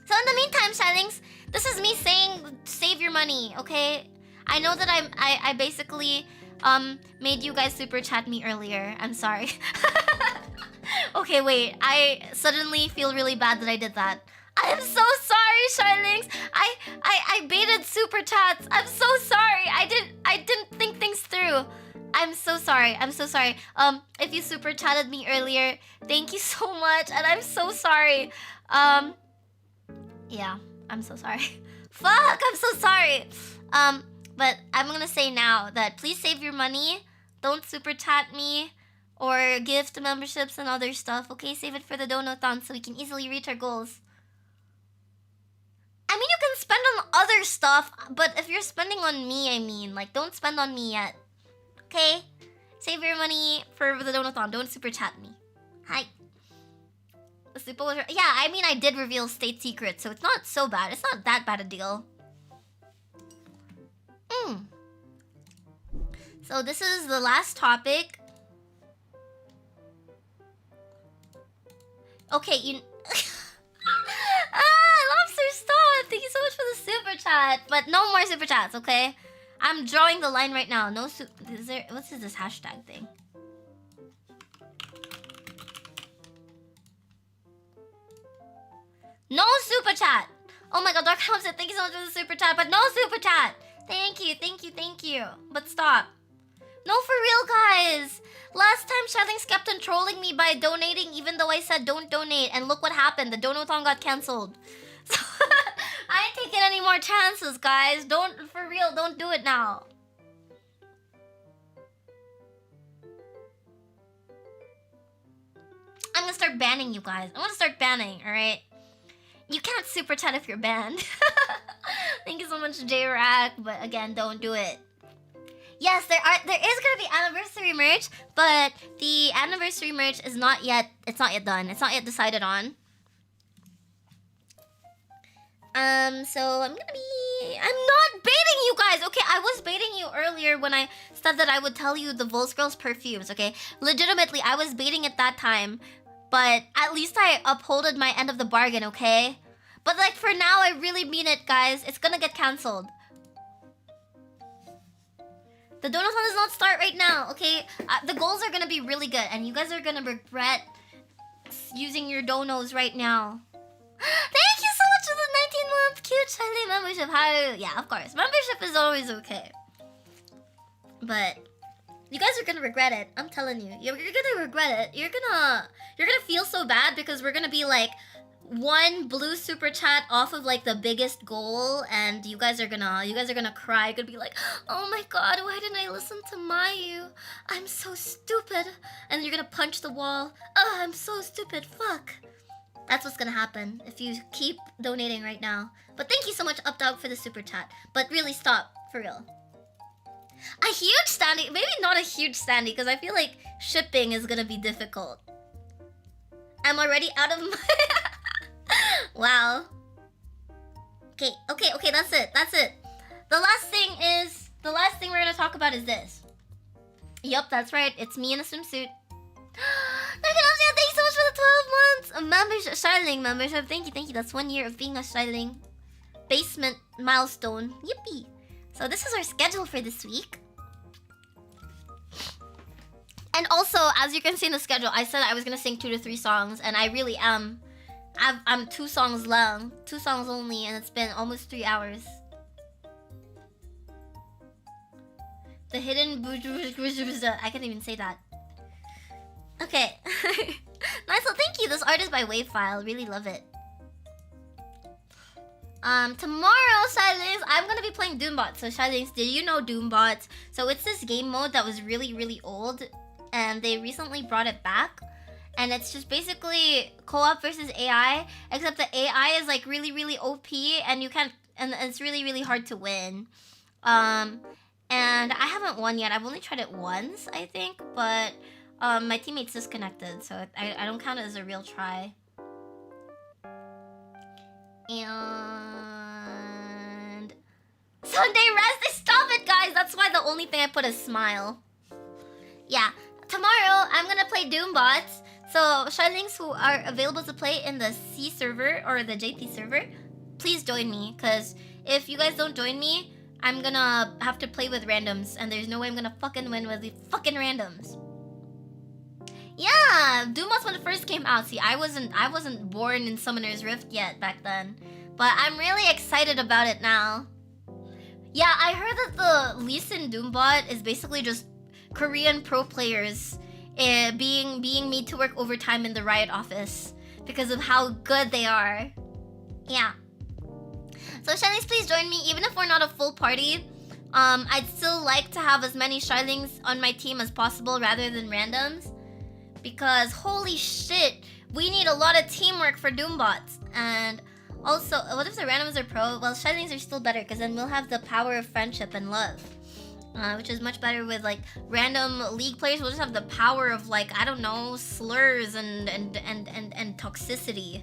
[SPEAKER 1] So in the meantime, Charlings, this is me saying save your money, okay? I know that I basically made you guys super chat me earlier. I'm sorry. Okay, wait. I suddenly feel really bad that I did that. I'm so sorry, Charlings. I baited super chats. I'm so sorry. I didn't think things through. I'm so sorry. I'm so sorry. If you super chatted me earlier, thank you so much, and I'm so sorry. Yeah, I'm so sorry. Fuck, I'm so sorry. But I'm gonna say now that please save your money. Don't super chat me or gift memberships and other stuff. Okay, save it for the donathon so we can easily reach our goals. I mean, you can spend on other stuff, but if you're spending on me, I mean, like, don't spend on me yet. Okay? Save your money for the donathon. Don't super chat me. Hi. The super was... Yeah, I mean, I did reveal state secrets, so it's not so bad. It's not that bad a deal. So this is the last topic. Okay, you... Lobster, stop! Thank you so much for the super chat. But no more super chats, okay? I'm drawing the line right now. No is there... What's this hashtag thing? No super chat! Oh my god, Dark Hamster, thank you so much for the super chat, but no super chat! Thank you, thank you, thank you. But stop. No, for real, guys. Last time, Charlings kept on trolling me by donating even though I said don't donate. And look what happened. The donathon got cancelled. So, I ain't taking any more chances, guys. Don't, for real, don't do it now. I'm gonna start banning you guys. I'm gonna start banning, alright? You can't super chat if you're banned. Thank you so much, J-Rack. But again, don't do it. Yes, there is gonna be anniversary merch, but the anniversary merch is not yet. It's not yet done. It's not yet decided on. So I'm not baiting you guys. Okay, I was baiting you earlier when I said that I would tell you the VOLs girls perfumes. Okay, legitimately, I was baiting at that time, but at least I upholded my end of the bargain. Okay, but like for now, I really mean it, guys. It's gonna get cancelled. The donathon does not start right now, okay? The goals are gonna be really good, and you guys are gonna regret using your donos right now. Thank you so much for the 19-month cute Charlie membership. How? Yeah, of course. Membership is always okay. But you guys are gonna regret it. I'm telling you. You're gonna regret it. You're gonna feel so bad because we're gonna be like one blue super chat off of like the biggest goal, and you guys are gonna cry. You're gonna be like, oh my god, why didn't I listen to Mayu? I'm so stupid. And you're gonna punch the wall. Oh, I'm so stupid. Fuck. That's what's gonna happen if you keep donating right now. But thank you so much, UpDog, for the super chat. But really, stop. For real. A huge standee. Maybe not a huge standee, because I feel like shipping is gonna be difficult. I'm already out of my... Wow. Okay, that's it. The last thing we're gonna talk about is this. Yup, that's right. It's me in a swimsuit. Thank you so much for the 12 months of membership, Charling membership. Thank you. That's 1 year of being a Charling. Basement milestone. Yippee. So this is our schedule for this week. And also, as you can see in the schedule, I said I was gonna sing 2 to 3 songs, and I really am. I'm 2 songs long, 2 songs only, and it's been almost 3 hours. The hidden I can't even say that. Okay. Nice, well, thank you. This art is by Wavefile. Really love it. Tomorrow, Charlings, I'm gonna be playing Doombot. So, Charlings, did you know Doombot? So, it's this game mode that was really, really old, and they recently brought it back. And it's just basically co-op versus AI, except the AI is like really, really OP, and you can't, and it's really, really hard to win. And I haven't won yet. I've only tried it once, I think, but my teammate's disconnected, so I don't count it as a real try. And Sunday rest. Stop it, guys. That's why the only thing I put is smile. Yeah, tomorrow I'm gonna play Doombots. So, Charlings who are available to play in the C server or the JP server, please join me. Because if you guys don't join me, I'm gonna have to play with randoms. And there's no way I'm gonna fucking win with the fucking randoms. Yeah, Doomos when it first came out. See, I wasn't born in Summoner's Rift yet back then. But I'm really excited about it now. Yeah, I heard that the Lee Sin Doombot is basically just Korean pro players being made to work overtime in the Riot office because of how good they are. Yeah. So Charlings, please join me. Even if we're not a full party, I'd still like to have as many Charlings on my team as possible rather than randoms. Because holy shit, we need a lot of teamwork for Doombots. And also, what if the randoms are pro? Well, Charlings are still better because then we'll have the power of friendship and love. Which is much better with like random league players. We'll just have the power of like, I don't know, slurs and toxicity.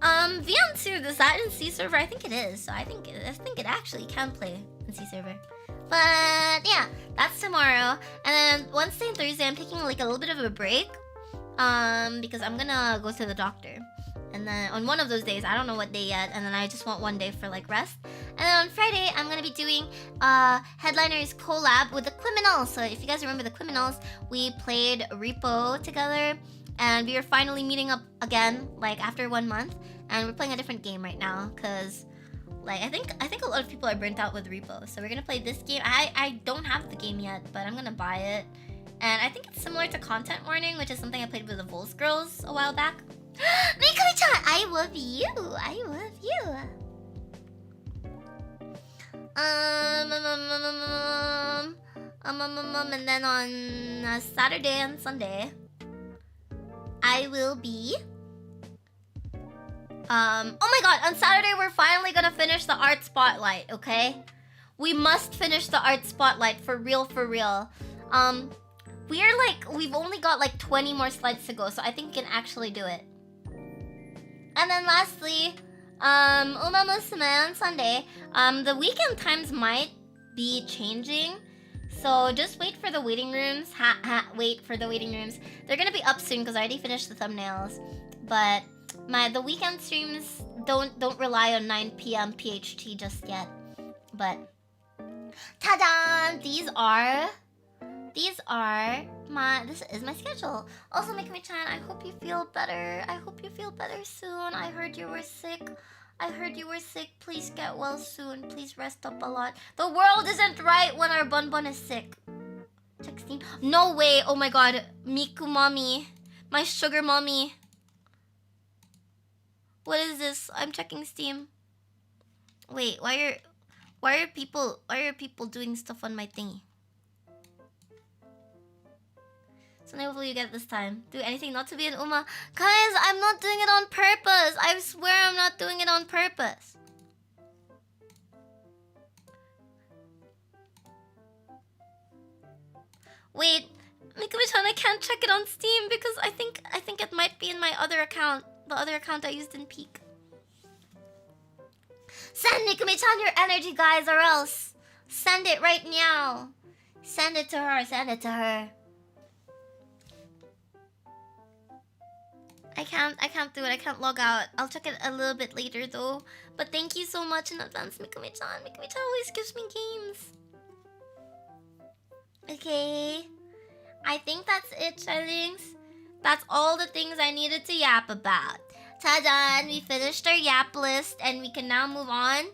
[SPEAKER 1] VM2, is that in C server? I think it is. So I think it actually can play in C server. But yeah, that's tomorrow. And then Wednesday and Thursday, I'm taking like a little bit of a break. Because I'm gonna go to the doctor. And then on one of those days, I don't know what day yet, and then I just want one day for like rest. And then on Friday, I'm gonna be doing Headliners collab with the Criminals. So if you guys remember the Criminals, we played Repo together, and we are finally meeting up again, like after 1 month. And we're playing a different game right now, cause like I think a lot of people are burnt out with Repo. So we're gonna play this game. I don't have the game yet, but I'm gonna buy it. And I think it's similar to Content Warning, which is something I played with the VOLs girls a while back. Mikami-chan, I love you. I love you. And then on Saturday and Sunday, I will be. Oh my god, on Saturday we're finally gonna finish the art spotlight, okay? We must finish the art spotlight for real, for real. We've only got like 20 more slides to go, so I think we can actually do it. And then lastly, Uma Musume on Sunday. The weekend times might be changing, so just wait for the waiting rooms. Wait for the waiting rooms. They're gonna be up soon because I already finished the thumbnails. But the weekend streams don't rely on 9 p.m. PHT just yet. But ta-da! This is my schedule. Also, Mikami-chan, I hope you feel better. I hope you feel better soon. I heard you were sick. Please get well soon. Please rest up a lot. The world isn't right when our Bun is sick. Texting. No way. Oh my god. Miku mommy. My sugar mommy. What is this? I'm checking Steam. Wait, why are people doing stuff on my thingy? So hopefully you get it this time. Do anything not to be an Uma. Guys, I'm not doing it on purpose. I swear I'm not doing it on purpose. Wait, Mikami-chan, I can't check it on Steam because I think it might be in my other account. The other account I used in Peak. Send Mikami-chan your energy, guys, or else. Send it right now. Send it to her. Send it to her. I can't do it. I can't log out. I'll check it a little bit later though. But thank you so much in advance, Mikami-chan. Mikami-chan always gives me games. Okay. I think that's it, Charlings. That's all the things I needed to yap about. Ta-da! We finished our yap list and we can now move on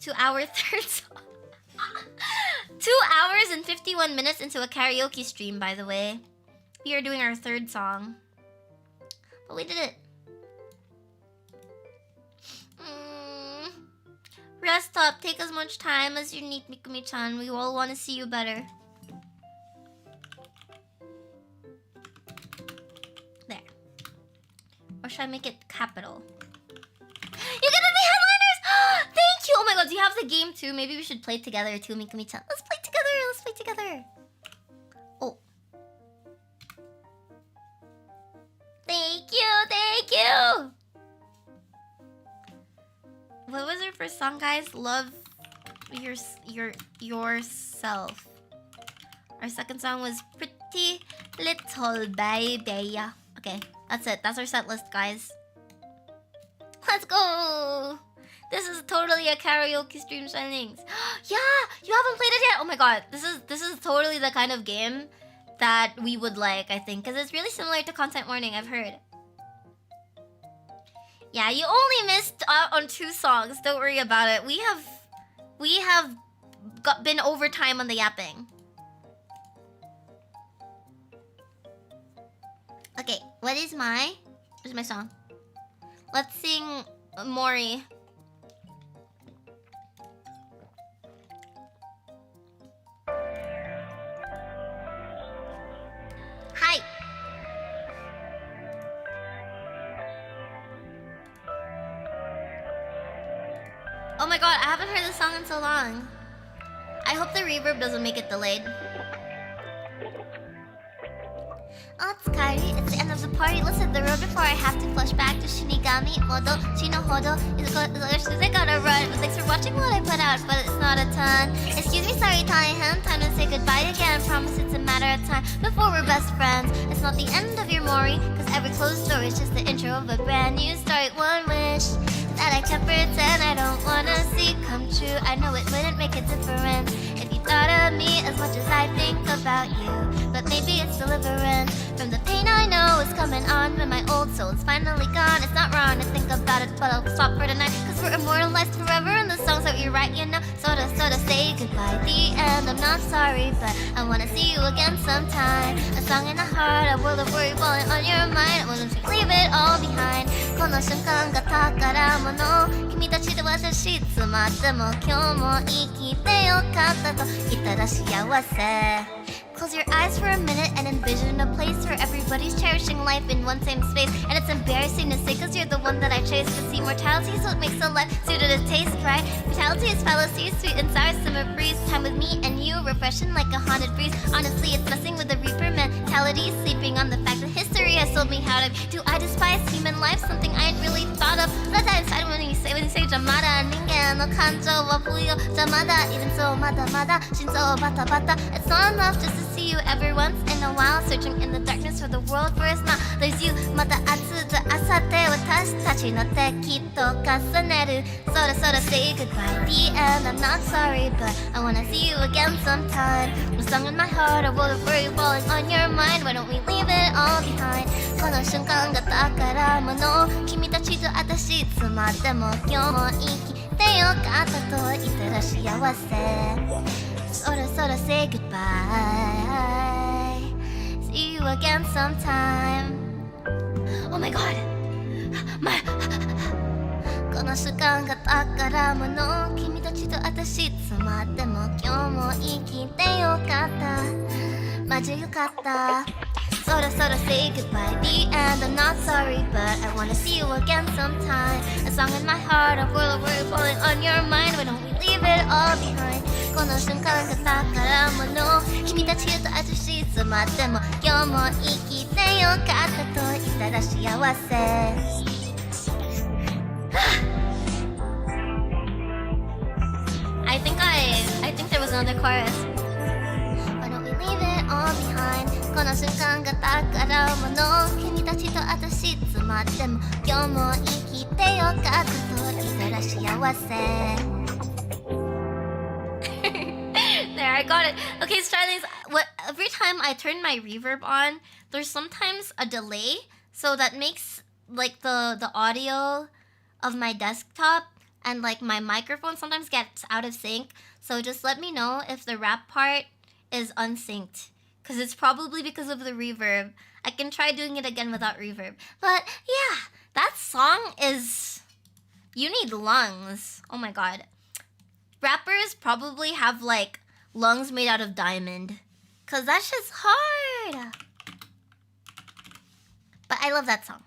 [SPEAKER 1] to our third song. 2 hours and 51 minutes into a karaoke stream, by the way. We are doing our third song. But we did it. Rest up. Take as much time as you need, Mikami-chan. We all want to see you better. There. Or should I make it capital? You're gonna be headliners! Thank you! Oh my god, do you have the game too? Maybe we should play together too, Mikami-chan. Let's play together! Let's play together! Oh. Thank you! Thank you! What was our first song, guys? Love yourself. Our second song was Pretty Little Baby. Okay, that's it. That's our set list, guys. Let's go! This is totally a karaoke stream, Charlings. Yeah, you haven't played it yet. Oh my god, this is totally the kind of game that we would like, I think, because it's really similar to Content Warning, I've heard. Yeah, you only missed out on 2 songs. Don't worry about it. We have been over time on the yapping. Okay, where's my song? Let's sing Mori. Hi. Oh my god, I haven't heard this song in so long. I hope the reverb doesn't make it delayed. Oh, it's Kyrie. It's the end of the party. Let's hit the road before I have to flush back to Shinigami. Modo, Chino Hodo. I gotta run. But thanks for watching what I put out, but it's not a ton. Excuse me, sorry, Taihan. Time to say goodbye again. Promise it's a matter of time before we're best friends. It's not the end of your Mori, cause every closed door is just the intro of a brand new start. One wish that I can pretend I don't wanna see come true. I know it wouldn't make a difference if you thought of me as much as I think about you. But maybe it's deliverance from the pain I know is coming on when my old soul's finally gone. It's not wrong to think about it, but I'll stop for tonight, cause we're immortalized forever in the songs that we write, you know. Sorta say goodbye, the end. I'm not sorry, but I wanna see you again sometime. A song in the heart, a world of worry falling on your mind. I want to leave it all behind. この瞬間が宝物。君たちと私いつまでも今日も生きてよかったと言ったら幸せ。Close your eyes for a minute and envision a place where everybody's cherishing life in one same space. And it's embarrassing to say cause you're the one that I chase. To see mortality is what makes a life suited to taste, right? Fatality is fallacy, sweet and sour summer breeze. Time with me and you, refreshing like a haunted breeze. Honestly, it's messing with the reaper mentality. Sleeping on the fact that history has told me how to. Do I despise human life? Something I ain't really thought of. Let that inside when you say Jamada. Ningen no kanjo wa fuyo Jamada. Even so, mada mada, shinzo bata bata. It's not enough just to see you every once in a while. Searching in the darkness for the world for a smile. There's you, mata atsu to asate. Watashi tachi no te kitto kasaneru. Sora say goodbye, the end. I'm not sorry, but I wanna see you again sometime. A song in my heart, a world of worry falling on your mind. Why don't we leave it all behind? この瞬間が宝物。君たちと私いつまでも今日も生きてよかったと言ったら幸せ。Sora say goodbye. See you again sometime. Oh my god. この瞬間が宝物。君たちと私いつまでも今日も生きてよかった。マジよかった。Sora say goodbye, the end. I'm not sorry, but I wanna see you again sometime. A song in my heart, a world of worry falling on your mind. Why don't we leave it all behind? この瞬間が宝物。君たちと私いつまでも今日も生きてよかったと言ったら幸せ。I think there was another chorus. Why don't we leave it all behind? この瞬間が宝物。君たちと私いつまでも今日も生きてよかったと言ったら幸せ。There, I got it. Okay, Charlings, every time I turn my reverb on, there's sometimes a delay, so that makes like the audio of my desktop and like my microphone sometimes gets out of sync. So just let me know if the rap part is unsynced, because it's probably because of the reverb. I can try doing it again without reverb. But yeah, that song is... You need lungs. Oh my god. Rappers probably have like lungs made out of diamond, because that's just hard. But I love that song.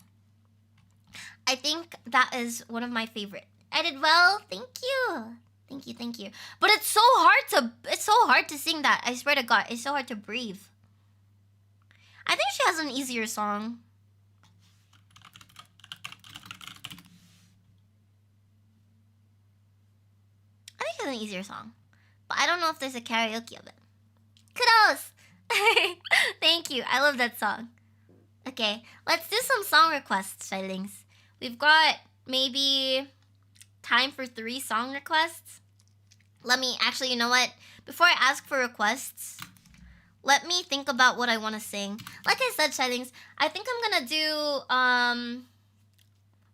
[SPEAKER 1] I think that is one of my favorite. I did well. Thank you. Thank you. But it's so hard to sing that. I swear to God, it's so hard to breathe. I think she has an easier song. I think she has an easier song. But I don't know if there's a karaoke of it. Kudos! Thank you. I love that song. Okay, let's do some song requests, Charlings. We've got maybe time for 3 song requests. Actually, you know what? Before I ask for requests, let me think about what I want to sing. Like I said, Charlings, I think I'm gonna do,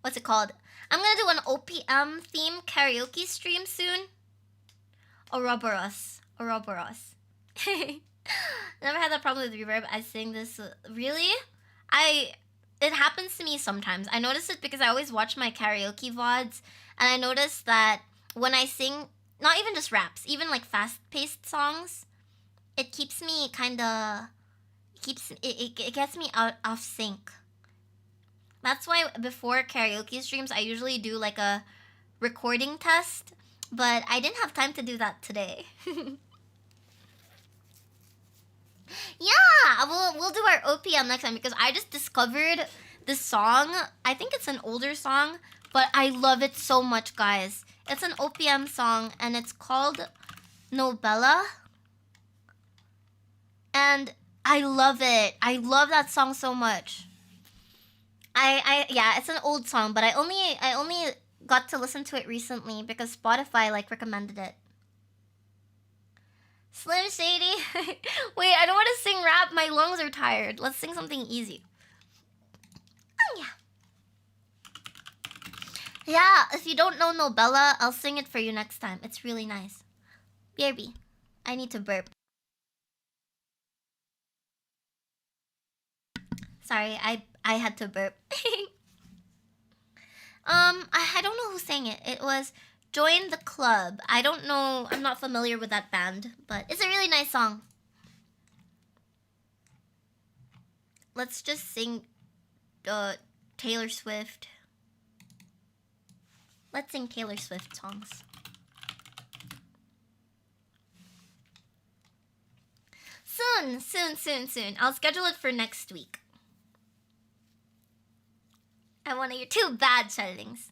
[SPEAKER 1] what's it called? I'm gonna do an OPM theme karaoke stream soon. Ouroboros. Ouroboros. Never had that problem with reverb. I sing this really? It happens to me sometimes. I notice it because I always watch my karaoke VODs, and I notice that when I sing, not even just raps, even like fast-paced songs, it keeps me it gets me out of sync. That's why before karaoke streams, I usually do like a recording test, but I didn't have time to do that today. Yeah, we'll do our OPM next time because I just discovered this song. I think it's an older song, but I love it so much, guys. It's an OPM song and it's called Novella. And I love it. I love that song so much. Yeah, it's an old song, but I only got to listen to it recently because Spotify like recommended it. Slim Shady. Wait, I don't want to sing rap. My lungs are tired. Let's sing something easy. Oh, yeah. Yeah, if you don't know Nobella, I'll sing it for you next time. It's really nice. BRB. I need to burp. Sorry, I had to burp. I don't know who sang it. It was Join the Club. I don't know. I'm not familiar with that band, but it's a really nice song. Let's just sing Taylor Swift. Let's sing Taylor Swift songs. Soon. I'll schedule it for next week. I want to hear too bad, Charlings.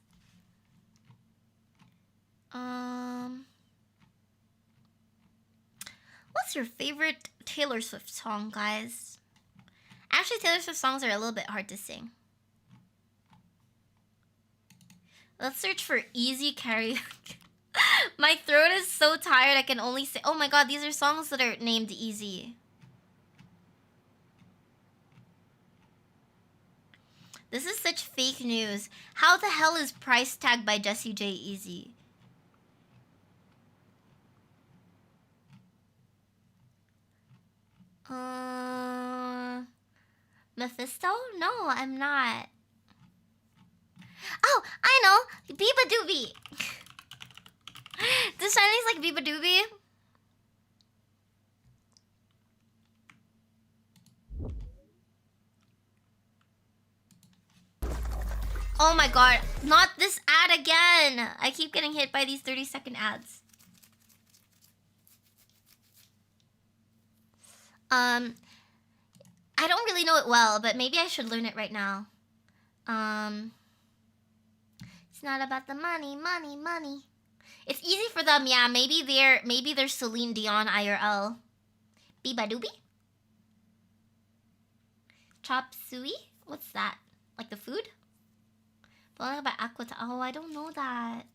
[SPEAKER 1] What's your favorite Taylor Swift song, guys? Actually, Taylor Swift songs are a little bit hard to sing. Let's search for easy karaoke. My throat is so tired I can only say... Oh my god, these are songs that are named easy. This is such fake news. How the hell is Price Tag by Jessie J easy? Mephisto? No, I'm not. Oh, I know! Biba Doobie! Does Charlings like Biba Doobie? Oh my god, not this ad again! I keep getting hit by these 30-second ads. I don't really know it well, but maybe I should learn it right now. It's not about the money. It's easy for them, yeah. Maybe they're Celine Dion IRL. Biba Doobie? Chop suey? What's that? Like the food? Falling about Aquata. Oh, I don't know that.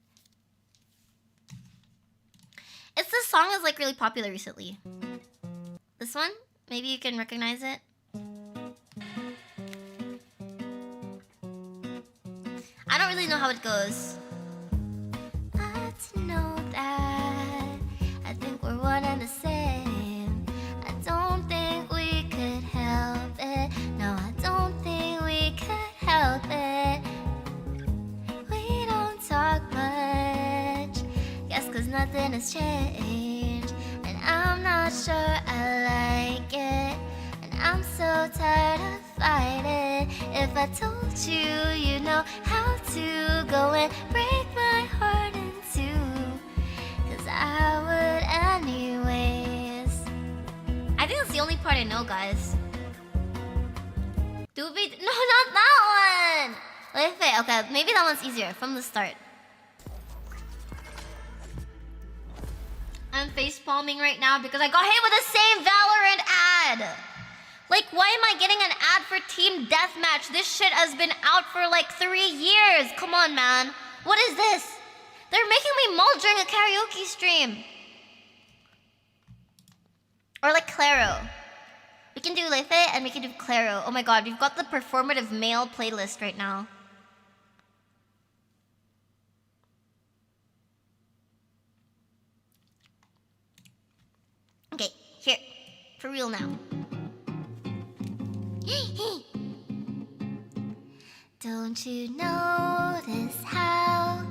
[SPEAKER 1] It's this song is like really popular recently. This one? Maybe you can recognize it. I don't really know how it goes. To know that I think we're one and the same. I don't think we could help it. No, I don't think we could help it. We don't talk much. Guess 'cause nothing has changed. And I'm not sure I like it. And I'm so tired of fighting. If I told you, you know how to go and break my heart in two. 'Cause I would anyways. I think that's the only part I know, guys. Doobie? No, not that one! Wait, okay, maybe that one's easier from the start. I'm face palming right now because I got hit with the same Valorant ad. Like, why am I getting an ad for Team Deathmatch? This shit has been out for like 3 years. Come on, man. What is this? They're making me mull during a karaoke stream. Or like Claro. We can do Lefe and we can do Claro. Oh my god, we've got the performative male playlist right now. For real now. Don't you notice how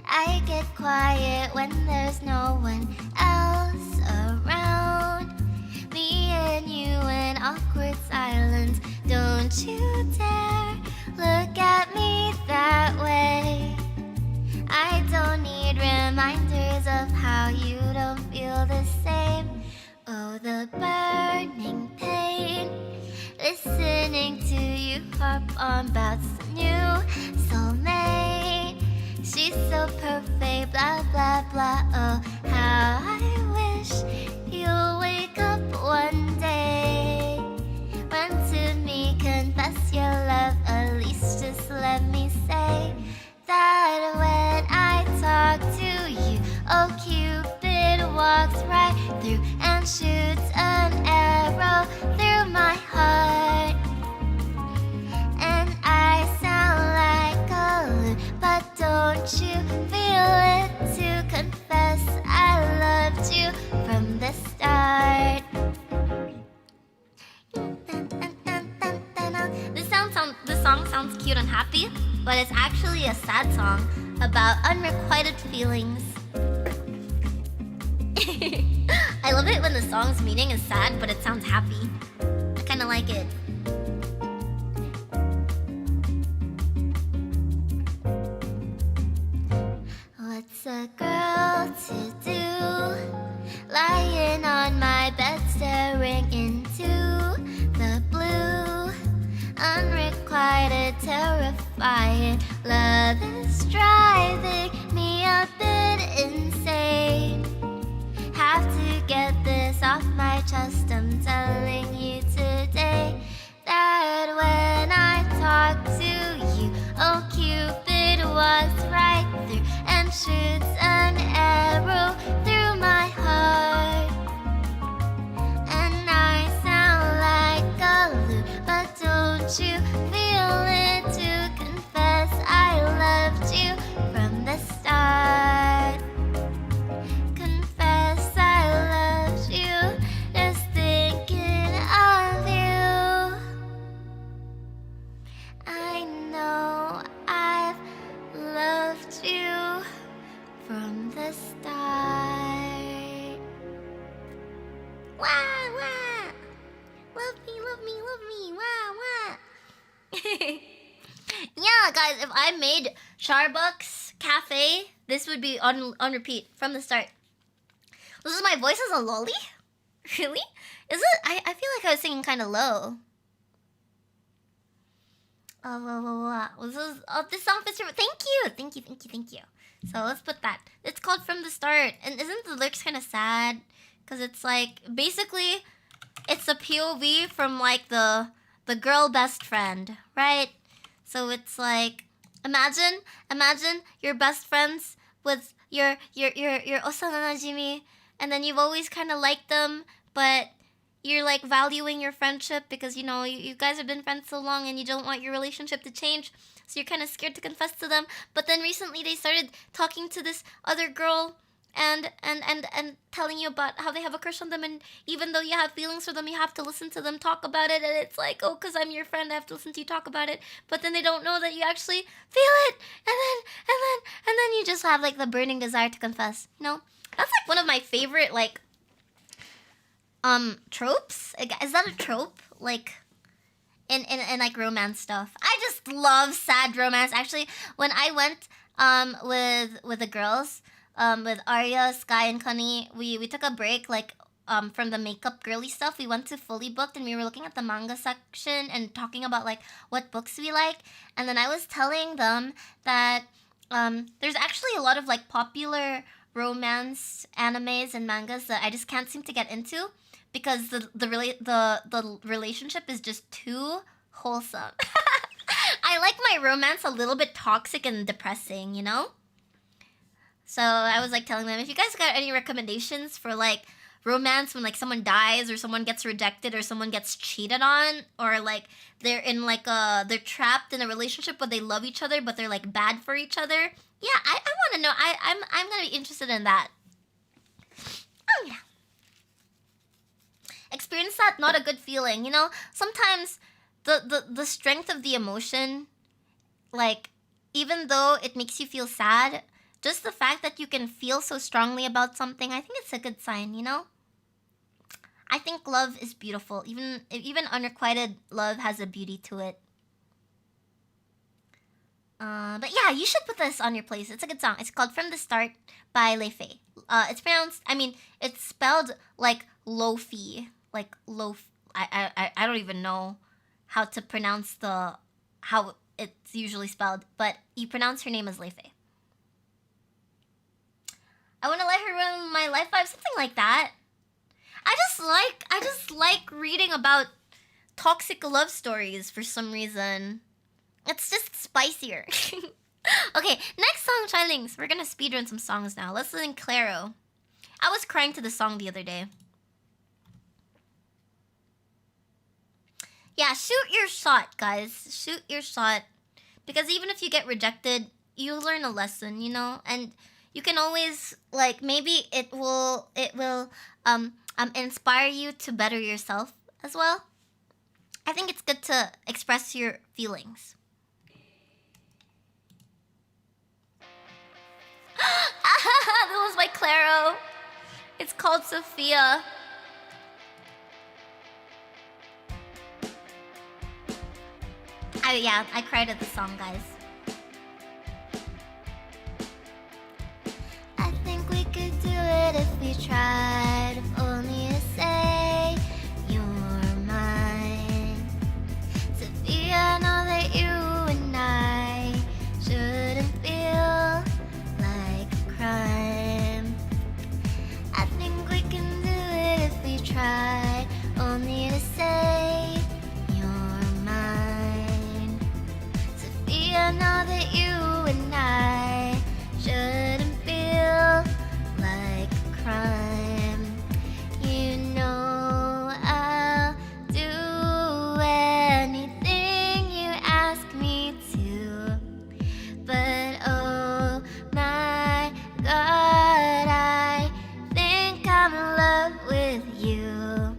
[SPEAKER 1] I get quiet when there's no one else around? Me and you in awkward silence. Don't you dare look at me that way. I don't need reminders of how you don't feel the same. Oh, the burning pain, listening to you harp on about some new soulmate. She's so perfect, blah, blah, blah. Oh, how I wish you'll wake up one day. Run to me, confess your love, at least just let me say that when I talk to you, oh, Cupid walks right through and shoots an arrow through my heart. And I sound like a loon, but don't you feel it to confess I loved you from the start? This song sounds cute and happy, but it's actually a sad song about unrequited feelings. I love it when the song's meaning is sad, but it sounds happy. I kind of like it. What's a girl to do? Lying on my bed, staring into the blue. Unrequited, terrifying. Love is driving me a bit insane. Have to get this off my chest. I'm telling you today that when I talk to you, oh, Cupid walks right through and shoots an arrow through my heart. And I sound like a loon, but don't you feel it to confess I loved you from the start? Confess I loved you, just thinking of you. I know I've loved you from the start. Wah, wah. Love me, love me, love me. Wah, wah. Yeah, guys, if I made Starbucks Cafe, this would be on repeat from the start. This is my voice as a lolly? Really? Is it? I feel like I was singing kind of low. This song fits your... Thank you. So let's put that. It's called From the Start. And isn't the lyrics kind of sad? Because it's like, basically, it's a POV from like the girl best friend, right? So it's like, imagine you're best friends with your osananajimi, and then you've always kind of liked them, but you're like valuing your friendship because, you know, you guys have been friends so long and you don't want your relationship to change, so you're kind of scared to confess to them. But then recently they started talking to this other girl and telling you about how they have a crush on them, and even though you have feelings for them, you have to listen to them talk about it, and it's like, oh, because I'm your friend, I have to listen to you talk about it. But then they don't know that you actually feel it, and then you just have like the burning desire to confess. You know, that's like one of my favorite like tropes. Is that a trope? Like in like romance stuff. I just love sad romance. Actually, when I went with the girls, with Arya, Sky, and Connie, we took a break like from the makeup girly stuff. We went to Fully Booked and we were looking at the manga section and talking about like what books we like. And then I was telling them that there's actually a lot of like popular romance animes and mangas that I just can't seem to get into because the relationship is just too wholesome. I like my romance a little bit toxic and depressing, you know? So I was like telling them, if you guys got any recommendations for like romance when like someone dies or someone gets rejected or someone gets cheated on, or like they're in like they're trapped in a relationship but they love each other but they're like bad for each other. Yeah, I want to know. I'm gonna be interested in that. Oh yeah. experience that, not a good feeling. You know, sometimes the strength of the emotion, like, even though it makes you feel sad, just the fact that you can feel so strongly about something, I think it's a good sign, you know? I think love is beautiful. Even unrequited love has a beauty to it. But yeah, you should put this on your playlist. It's a good song. It's called From the Start by Lei Fei. It's spelled like Lo-fi. Like loaf. I don't even know how to pronounce how it's usually spelled, but you pronounce her name as Lei Fei. I want to let her ruin my life vibe, something like that. I just like reading about toxic love stories for some reason. It's just spicier. Okay, next song, Charlings. We're gonna speedrun some songs now. Let's listen to Claro. I was crying to the song the other day. Yeah, shoot your shot, guys. Shoot your shot. Because even if you get rejected, you learn a lesson, you know? And you can always, like, maybe it will inspire you to better yourself as well. I think it's good to express your feelings. That was by Claro. It's called Sophia. I cried at the song, guys. I think we could do it if we tried. If only to say you're mine. Sophia, I know that you and I shouldn't feel like a crime. I think we can do it if we try. Only to say you're mine. Sophia, I know that you and I shouldn't feel like a crime. You know I'll do anything you ask me to. But oh my God, I think I'm in love with you.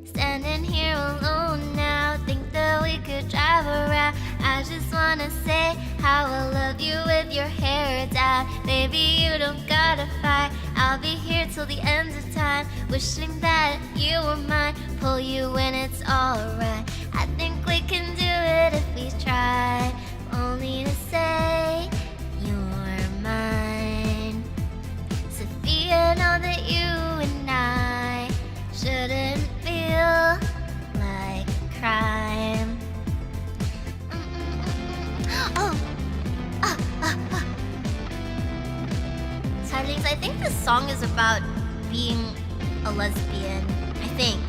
[SPEAKER 1] Standing here alone now, think that we could drive around. I just wanna say how I love you with your hair down. Baby, you don't gotta fight. I'll be here till the end of time, wishing that you were mine. Pull you when it's alright. I think we can do it if we try. Only to say you're mine. Sophia, know that you and I shouldn't feel like a crime. Charlings, I think this song is about being a lesbian. I think.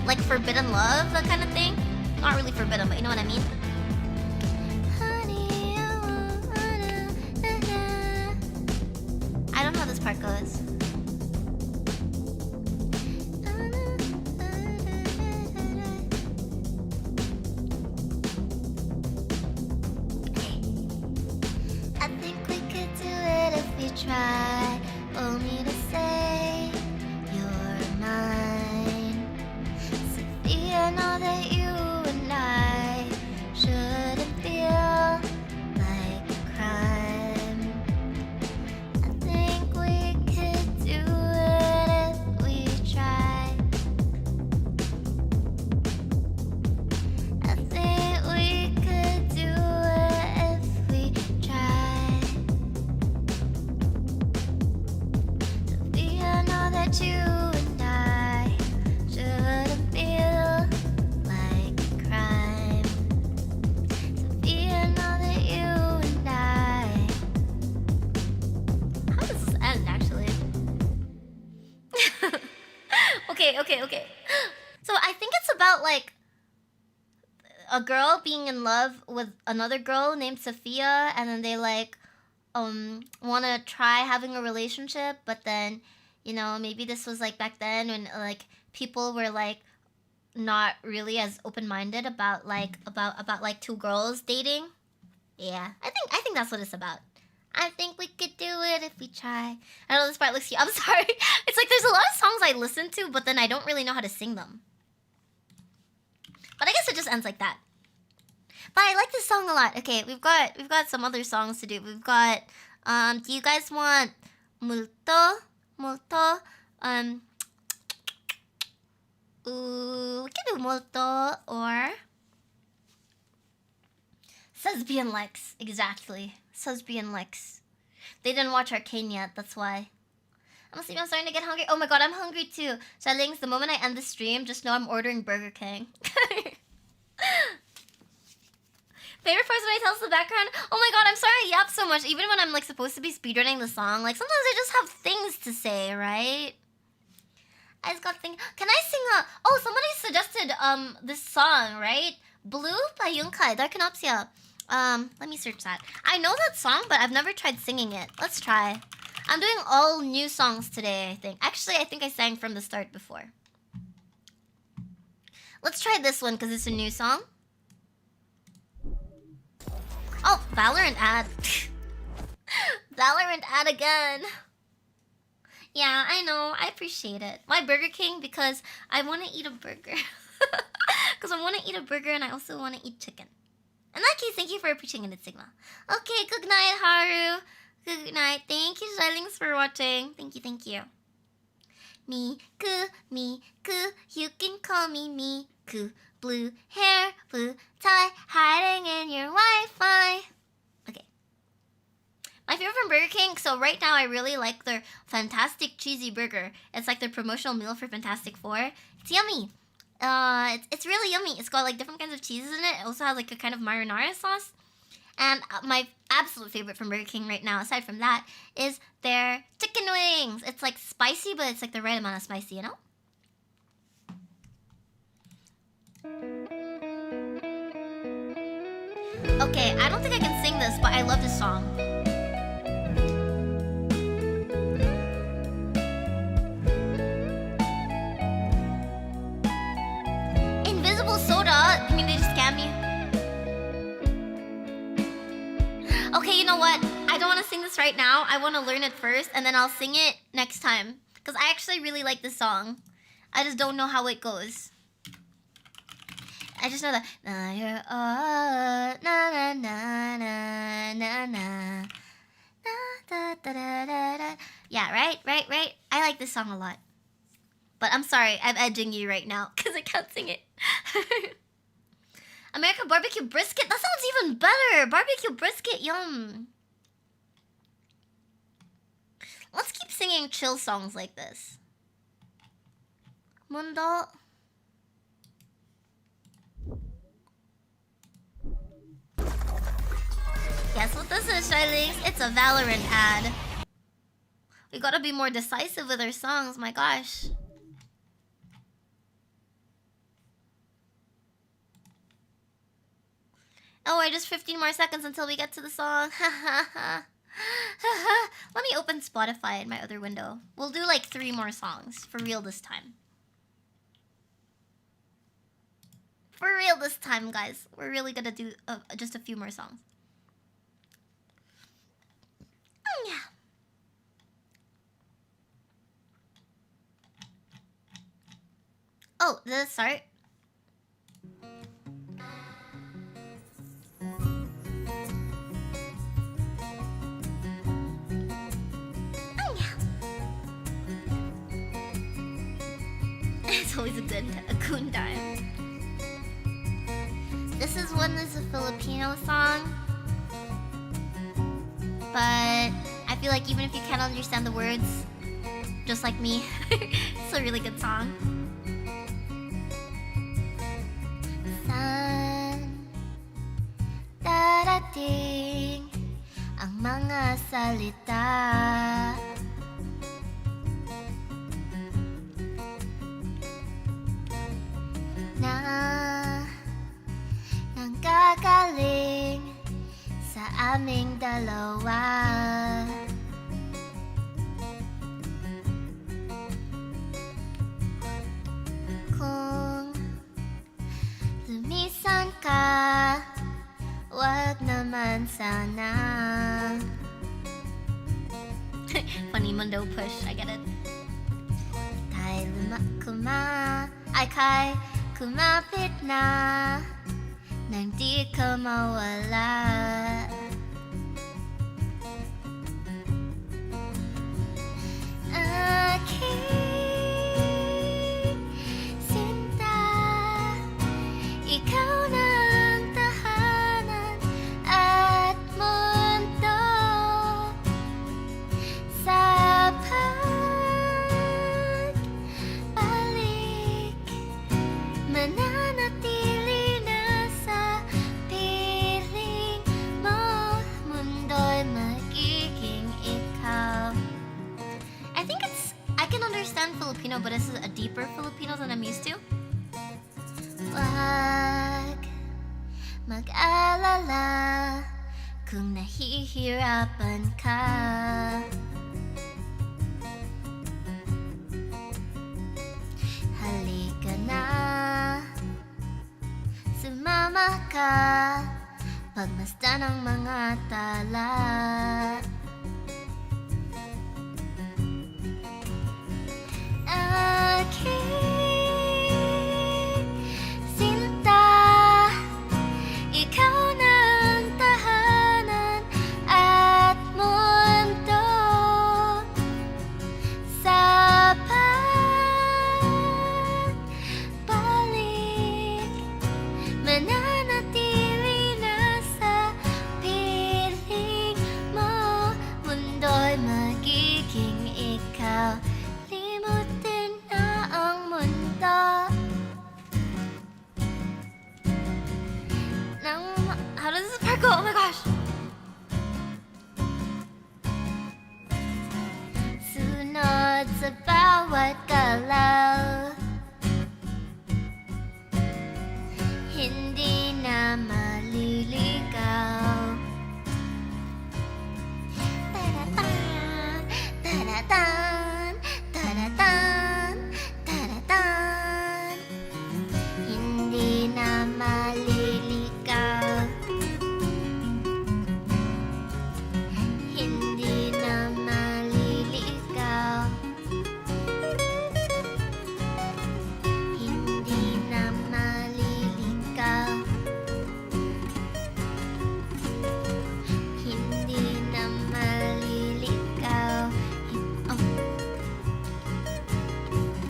[SPEAKER 1] Like forbidden love, that kind of thing. Not really forbidden, but you know what I mean? Honey, I don't know how this part goes. I think we could do it if we try. Only to say you're mine. Sophia, know that you and I shouldn't feel like a crime. I think we could do it if we try. I think we could do it if we try. Sophia, know that you and I shouldn't feel like a crime. Sophia, know that you and I. How does this end, actually? Okay. So I think it's about, like, a girl being in love with another girl named Sophia, and then they, like, want to try having a relationship, but then, you know, maybe this was, like, back then when, like, people were, like, not really as open-minded about, like, two girls dating. Yeah, I think that's what it's about. I think we could do it if we try. I know this part looks cute. I'm sorry. It's like there's a lot of songs I listen to, but then I don't really know how to sing them. But I guess it just ends like that. But I like this song a lot. Okay, we've got some other songs to do. We've got do you guys want multo? We can do multo or Lesbian Lex. Exactly. Lesbian Lex. They didn't watch Arcane yet, that's why. I'm starting to get hungry. Oh my god, I'm hungry too. Charlings, the moment I end the stream, just know I'm ordering Burger King. Favorite parts when I tell us the background? Oh my god, I'm sorry I yap so much. Even when I'm like supposed to be speedrunning the song, like sometimes I just have things to say, right? I just got things. Can I sing a... Oh, somebody suggested this song, right? Blue by Yunkai, Darkanopsia. Let me search that. I know that song, but I've never tried singing it. Let's try. I'm doing all new songs today, I think. Actually, I think I sang from the start before. Let's try this one, because it's a new song. Oh, Valorant ad. Valorant ad again. Yeah, I know. I appreciate it. Why Burger King? Because I want to eat a burger. Because I want to eat a burger and I also want to eat chicken. In that case, thank you for appreciating it, Sigma. Okay, good night, Haru. Good night. Thank you, Charlings, for watching. Thank you, thank you. Miku, you can call me Miku. Blue hair, blue tie, hiding in your Wi-Fi. Okay. My favorite from Burger King, so right now I really like their Fantastic Cheesy Burger. It's like their promotional meal for Fantastic Four. It's yummy. It's really yummy. It's got like different kinds of cheeses in it. It also has like a kind of marinara sauce. And my absolute favorite from Burger King right now, aside from that, is their chicken wings. It's like spicy, but it's like the right amount of spicy, you know? Okay, I don't think I can sing this, but I love this song. Invisible soda? You mean they just scam me? Okay, you know what? I don't want to sing this right now. I want to learn it first, and then I'll sing it next time. Because I actually really like this song. I just don't know how it goes. I just know that. Na you're all na na na na na na da da da da da. Yeah, right. I like this song a lot. But I'm sorry, I'm edging you right now because I can't sing it. American barbecue brisket. That sounds even better. Barbecue brisket, yum. Let's keep singing chill songs like this. Mundo. Guess what this is, Charlings? It's a Valorant ad. We gotta be more decisive with our songs, my gosh. Oh, wait, just 15 more seconds until we get to the song. Let me open Spotify in my other window. We'll do like 3 more songs. For real this time. For real this time, guys. We're really gonna do just a few more songs. Yeah. Oh, did it start? It's always a good time. This is one that's a Filipino song. But I feel like even if you can't understand the words, just like me, it's a really good song. Saan darating ang mga salita? Na nanggagaling sa aming dalawa. Kung lumisan ka, wag naman sana. Funny mundo push, I get it. Kai lumakuma, ay kai kumapit na, nang di ka mawala. Aking sinta, ikaw na ang tahanan at mundo. Sa pagbalik, mananatili na sa piling mo. Mundo'y magiging ikaw. I can understand Filipino, but this is a deeper Filipino than I'm used to. Wag mag-alala kung nahihirapan ka. Halika na, sumama ka, pagmasdan ang mga tala. Aking sinta, ikaw na ang tahanan at mundo. Sa pagbalik, mananatili na sa piling mo. Mundo'y magiging ikaw. Limutin na ang mundo. How does this part go? Oh my gosh. Sunod sa bawat galaw, hindi na maliligaw. Taratan, taratan, taratan, taratan. Hindi na maliligaw. Hindi na maliligaw. Hindi na maliligaw. Hindi na maliligaw. Oh.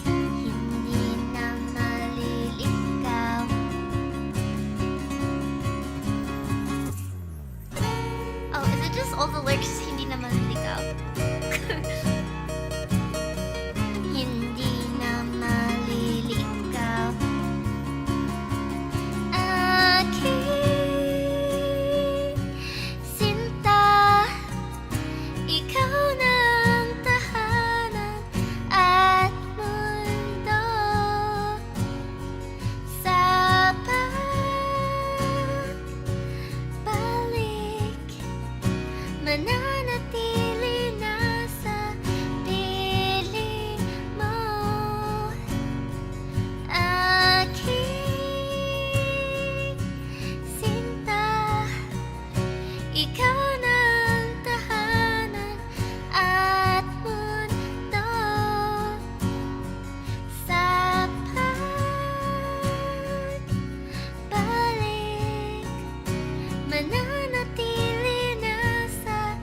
[SPEAKER 1] Hindi na maliligaw. Oh, is it just all the lyrics? Hindi na maliligaw. Hindi na maliligaw. Aking sinta, ikaw na ang tahanan at mundo. Sa pagbalik, mananatili na sa piling mo. Aking sinta, ikaw na ang tahanan at mundo. Sa pagbalik, mananatili na sa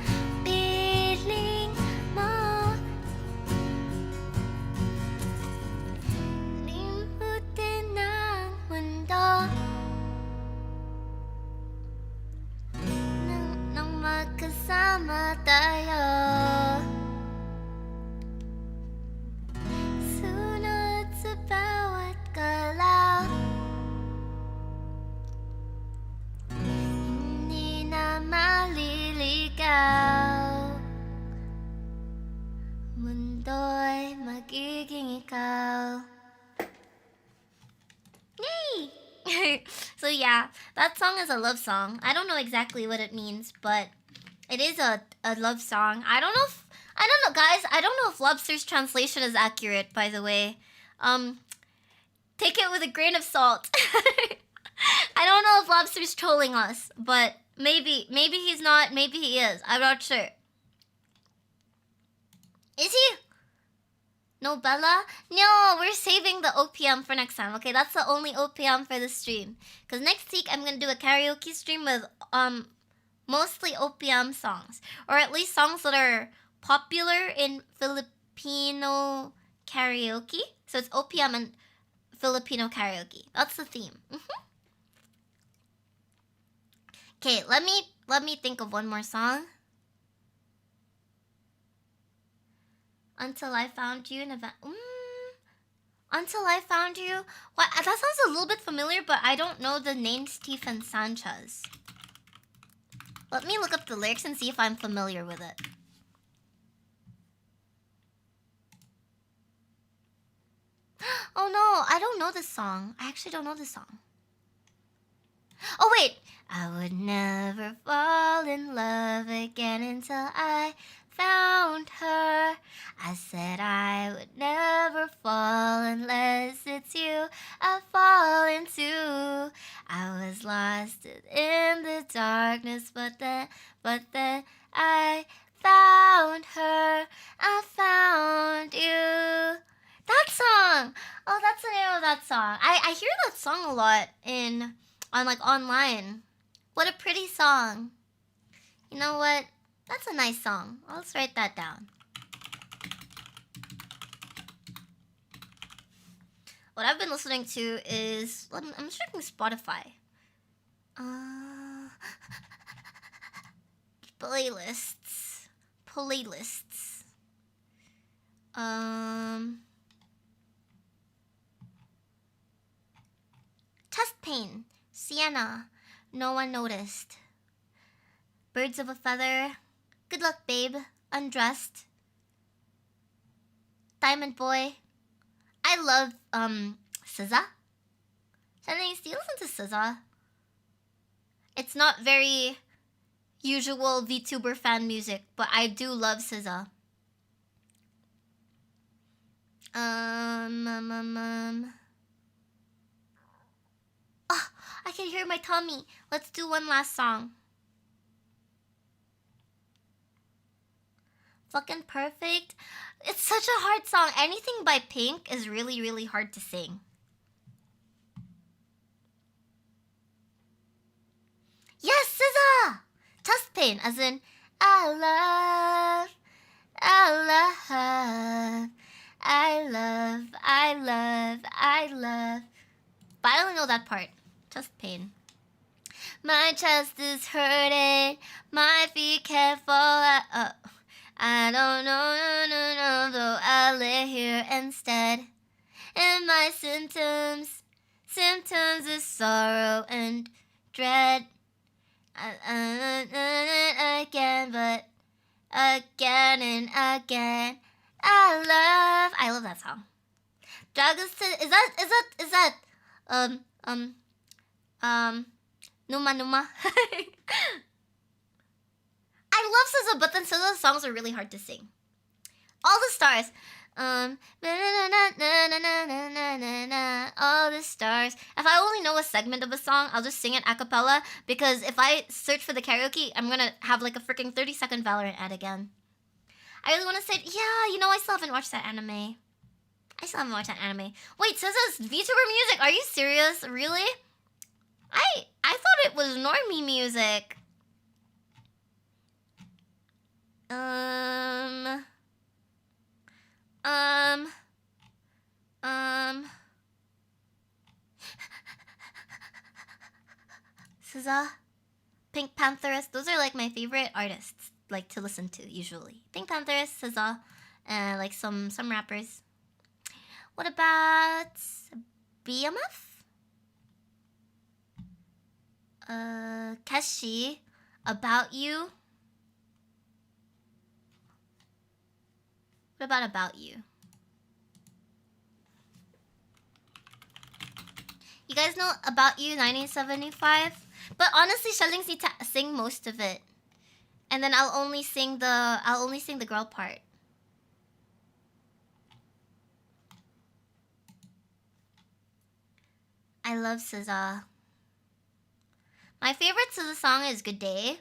[SPEAKER 1] piling mo. Limutin na ang mundo. Nang magkasama tayo, sunod sa bawat galaw, hindi na maliligaw. Mundo'y magiging ikaw. Yay! So yeah, that song is a love song. I don't know exactly what it means, but it is a love song. I don't know, guys. I don't know if Lobster's translation is accurate, by the way. Take it with a grain of salt. I don't know if Lobster's trolling us, but maybe he's not, maybe he is. I'm not sure. Is he? No Bella? No, we're saving the OPM for next time. Okay, that's the only OPM for the stream. Because next week I'm gonna do a karaoke stream with mostly OPM songs. Or at least songs that are popular in Filipino karaoke. So it's OPM and Filipino karaoke. That's the theme. Okay, let me think of one more song. Until I Found You in a Until I Found You. What? That sounds a little bit familiar, but I don't know the name Stephen Sanchez. Let me look up the lyrics and see if I'm familiar with it. Oh no, I don't know this song. I actually don't know this song. Oh wait. I would never fall in love again until I found her. I said I would never fall unless it's you I fall into. I was lost in the darkness, but then I found her. I found you. That song. Oh, that's the name of that song. I hear that song a lot online. What a pretty song. You know what? That's a nice song. Let's write that down. What I've been listening to is... I'm checking Spotify. Playlists. Chest pain. Sienna. No one noticed. Birds of a feather. Good luck, babe. Undressed. Diamond boy. I love SZA. Charlings, do you listen to SZA? It's not very usual VTuber fan music, but I do love SZA. Oh, I can hear my tummy. Let's do one last song. Fucking Perfect. It's such a hard song. Anything by Pink is really, really hard to sing. Yes, SZA! Chest pain, as in, I love. But I only know that part. Chest pain. My chest is hurting. My feet can't fall out. I don't know, though I'll lay here instead. And my symptoms of sorrow and dread. Again, but again and again. I love that song. Is that Numa. I love SZA, but then SZA's songs are really hard to sing. All the stars. All the stars. If I only know a segment of a song, I'll just sing it a cappella, because if I search for the karaoke, I'm gonna have like a freaking 30-second Valorant ad again. I really want to say, yeah, you know, I still haven't watched that anime. Wait, SZA's VTuber music? Are you serious? Really? I thought it was normie music. SZA, Pink Pantheress, those are like my favorite artists, like to listen to usually. Pink Pantheress, SZA, and like some rappers. What about BMF? Keshi, About You. What about About You? You guys know About You 1975? But honestly, Charlings need to sing most of it. And then I'll only sing the girl part. I love SZA. My favorite SZA song is Good Day.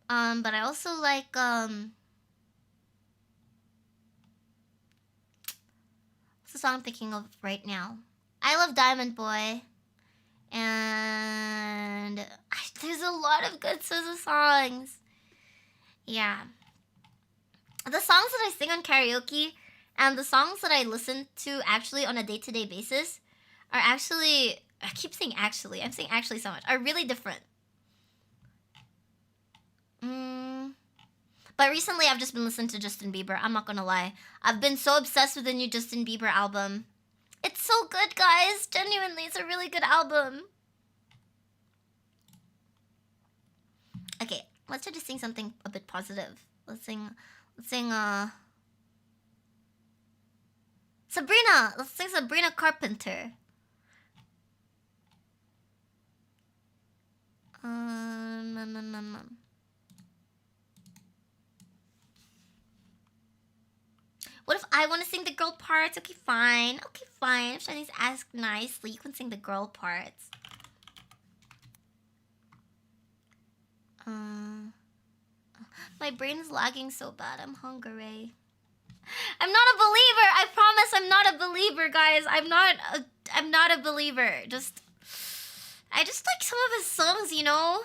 [SPEAKER 1] But I also like What's the song I'm thinking of right now? I Love Diamond Boy. And there's a lot of good SZA songs. Yeah. The songs that I sing on karaoke and the songs that I listen to actually on a day-to-day basis are actually... I keep saying actually. I'm saying actually so much. Are really different. But recently I've just been listening to Justin Bieber. I'm not gonna lie. I've been so obsessed with the new Justin Bieber album. It's so good, guys. Genuinely, it's a really good album. Okay, let's try to sing something a bit positive. Let's sing Sabrina. Let's sing Sabrina Carpenter. What if I want to sing the girl parts? Okay, fine. Okay, fine. If Shanice asked nicely, you can sing the girl parts. My brain's lagging so bad. I'm hungry. I'm not a believer. I promise I'm not a believer, guys. I'm not a believer. I just like some of his songs, you know?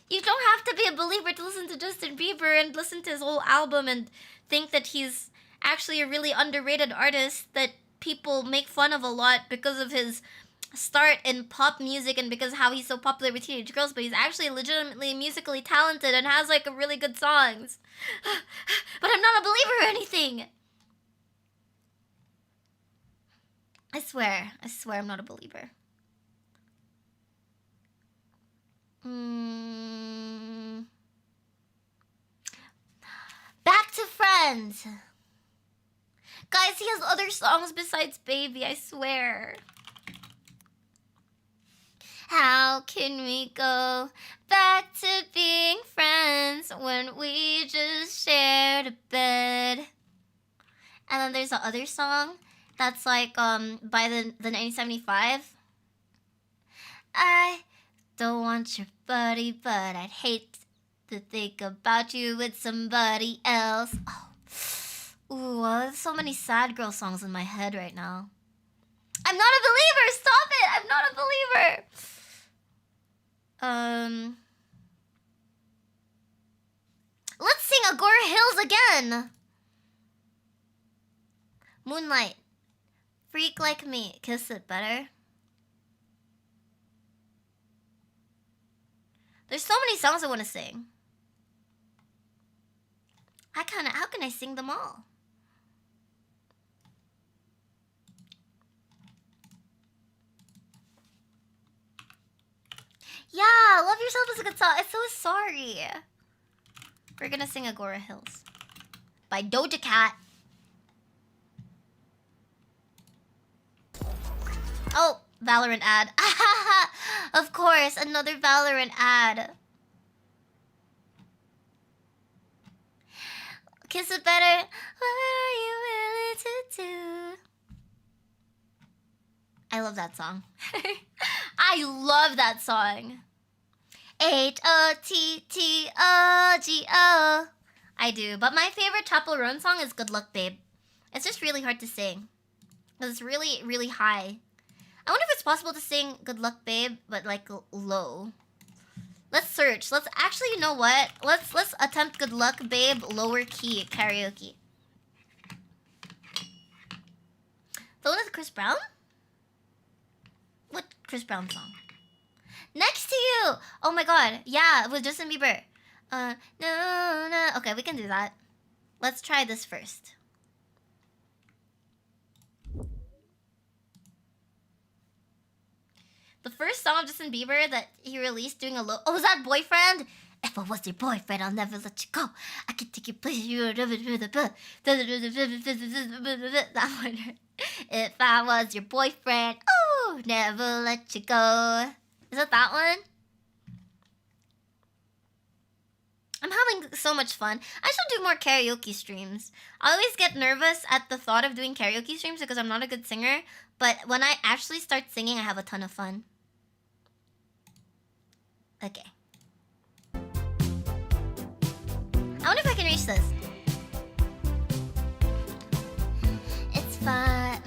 [SPEAKER 1] You don't have to be a believer to listen to Justin Bieber and listen to his whole album and think that he's actually a really underrated artist that people make fun of a lot because of his start in pop music and because how he's so popular with teenage girls, but he's actually legitimately musically talented and has like really good songs. But I'm not a believer or anything. I swear I'm not a believer. Back to Friends. Guys, he has other songs besides Baby, I swear. How can we go back to being friends when we just shared a bed? And then there's the other song that's like by the 1975. I don't want your buddy, but I'd hate to think about you with somebody else. Ooh, there's so many sad girl songs in my head right now. I'm not a believer! Stop it! I'm not a believer! Let's sing Agora Hills again! Moonlight. Freak Like Me. Kiss It Better. There's so many songs I want to sing. How can I sing them all? Yeah, Love Yourself is a good song. I'm so sorry. We're gonna sing Agora Hills by Doja Cat. Oh, Valorant ad. Of course, another Valorant ad. Kiss It Better. What are you willing to do? I love that song. I love that song. H-O-T-T-O-G-O. I do, but my favorite Chappell Roan song is Good Luck Babe. It's just really hard to sing. It's really, really high. I wonder if it's possible to sing Good Luck Babe, but like low. Let's search. Let's actually, you know what? Let's attempt Good Luck Babe lower key karaoke. The one with Chris Brown? What Chris Brown song? Next to You! Oh my god. Yeah, with Justin Bieber. No. Okay, we can do that. Let's try this first. The first song of Justin Bieber that he released doing a low... Oh, was that Boyfriend? If I was your boyfriend, I'll never let you go. I can take you places you would never do the that one. If I was your boyfriend, oh, never let you go. Is it that one? I'm having so much fun. I should do more karaoke streams. I always get nervous at the thought of doing karaoke streams because I'm not a good singer. But when I actually start singing, I have a ton of fun. Okay. I wonder if I can reach this. It's 5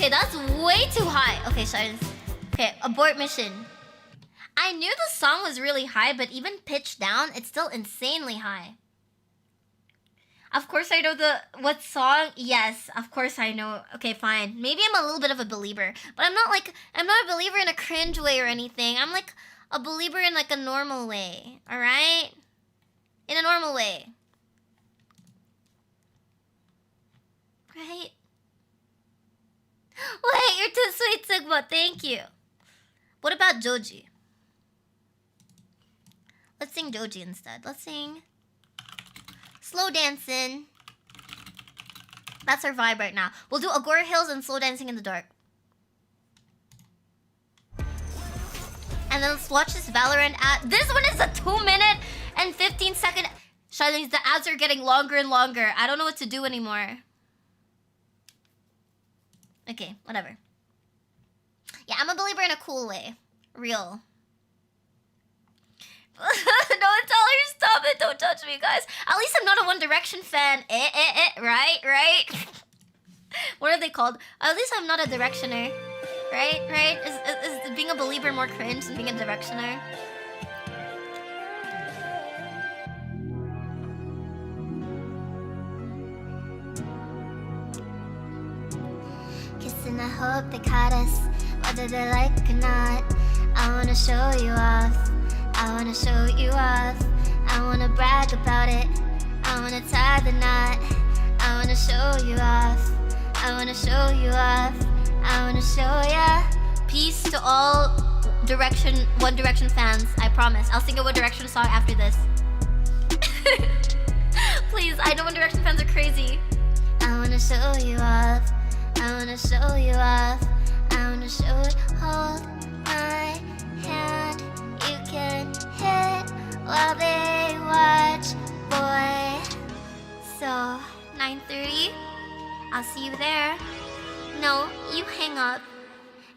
[SPEAKER 1] Okay, that's way too high. Okay, sorry. Okay, abort mission. I knew the song was really high, but even pitched down, it's still insanely high. Of course I know what song? Yes, of course I know. Okay, fine. Maybe I'm a little bit of a believer, but I'm not a believer in a cringe way or anything. I'm like a believer in like a normal way, all right? In a normal way. Right? Wait, you're too sweet, Sigma. Thank you. What about Joji? Let's sing Joji instead. Let's sing Slow Dancing. That's our vibe right now. We'll do Agora Hills and Slow Dancing in the Dark. And then let's watch this Valorant ad. This one is a 2-minute and 15-second. Charlings, the ads are getting longer and longer. I don't know what to do anymore. Okay, whatever. Yeah, I'm a believer in a cool way. Real. No, Tyler, stop it. Don't judge me, guys. At least I'm not a One Direction fan. Right? What are they called? At least I'm not a Directioner. Right? Is being a believer more cringe than being a Directioner? Kissing, I hope they caught us, whether they like or not. I wanna show you off. I wanna show you off. I wanna brag about it. I wanna tie the knot. I wanna show you off. I wanna show you off. I wanna show ya. Peace to all One Direction fans. I promise. I'll sing a One Direction song after this. Please, I know One Direction fans are crazy. I wanna show you off. I wanna show you off. I wanna show it. Hold my hand. You can hit while they watch, boy. So, 9:30. I'll see you there. No, you hang up.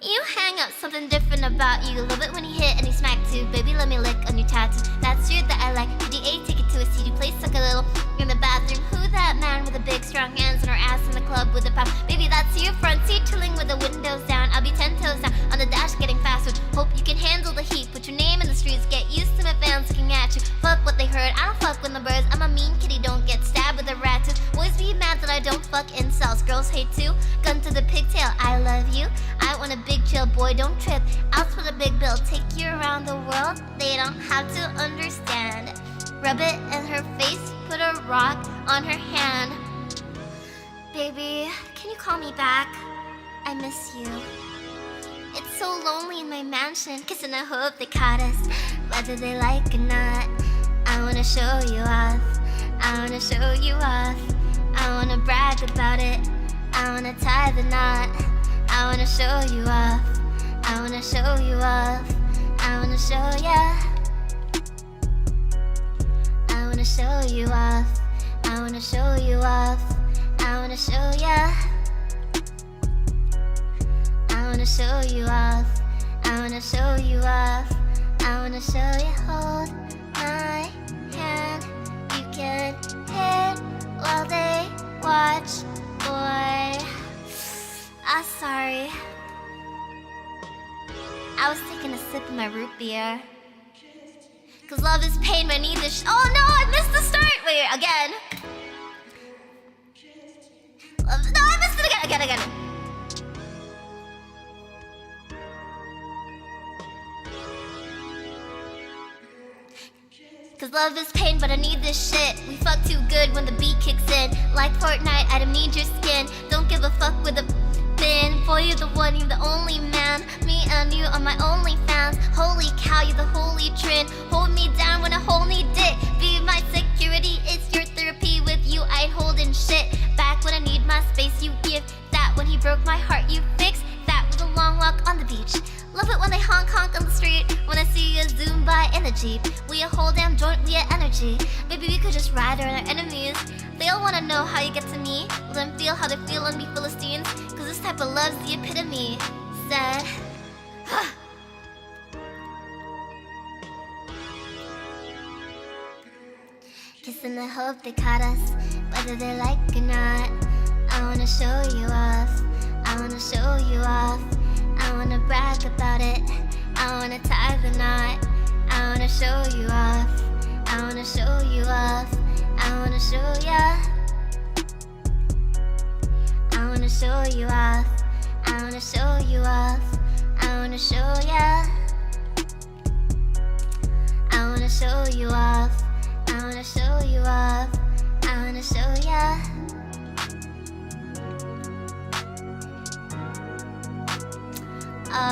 [SPEAKER 1] You hang up, something different about you. Love it when you hit and you smack too. Baby, let me lick on your tattoo. That's you that I like. PDA, take it to a CD place, suck a little in the bathroom. Who that man with the big strong hands and her ass in the club with the pop? Baby, that's you, front seat chilling with the windows down. I'll be 10 toes down on the dash getting faster. Hope you can handle the heat. Put your name in the streets, get used to my fans looking at you. Fuck what they heard, I don't fuck with the birds. I'm a mean kitty, don't get stabbed with a rat tooth. Boys be mad that I don't fuck incels. Girls hate too, gun to the pigtail. I love you, I want a big chill, boy, don't trip. I'll split a big bill, take you around the world. They don't have to understand. Rub it in her face, put a rock on her hand. Baby, can you call me back? I miss you. It's so lonely in my mansion, kissing I hope they caught us, whether they like or not. I wanna show you off. I wanna show you off. I wanna brag about it. I wanna tie the knot. I wanna show you off. I wanna show you off. I wanna show ya. I wanna show you off. I wanna show you off. I wanna show ya. I wanna show you off. I wanna show you off. I wanna show you. Hold my hand. You can hit while they watch, boy. Sorry. I was taking a sip of my root beer. Cause love is pain, but I need this. Oh no, I missed the start! Wait, again. No, I missed it again. Cause love is pain, but I need this shit. We fuck too good when the beat kicks in. Like Fortnite, I don't need your skin. Don't give a fuck with a bin. Boy, you're the one, you're the only man. Me and you are my only fans. Holy cow, you're the holy trin. Hold me down when I hold me dick. Be my security, it's your therapy. With you, I hold in shit. Back when I need my space, you give that. When he broke my heart, you fix that with a long walk on the beach. Love it when they honk on the street. When I see you zoom by in a Jeep. We a whole damn joint, we a energy. Maybe we could just ride around our enemies. They all wanna know how you get to me. Let them feel how they feel on me Philistines. Cause this type of love's the epitome. Said Kissing, I hope they caught us, whether they like or not. I wanna show you off. I I wanna show you off. I wanna brag about it. I wanna tie the knot. I wanna show you off. I wanna show you off. I wanna show ya. I wanna show you off. I wanna show you off. I wanna show ya. I wanna show you off. I wanna show you off. I wanna show ya.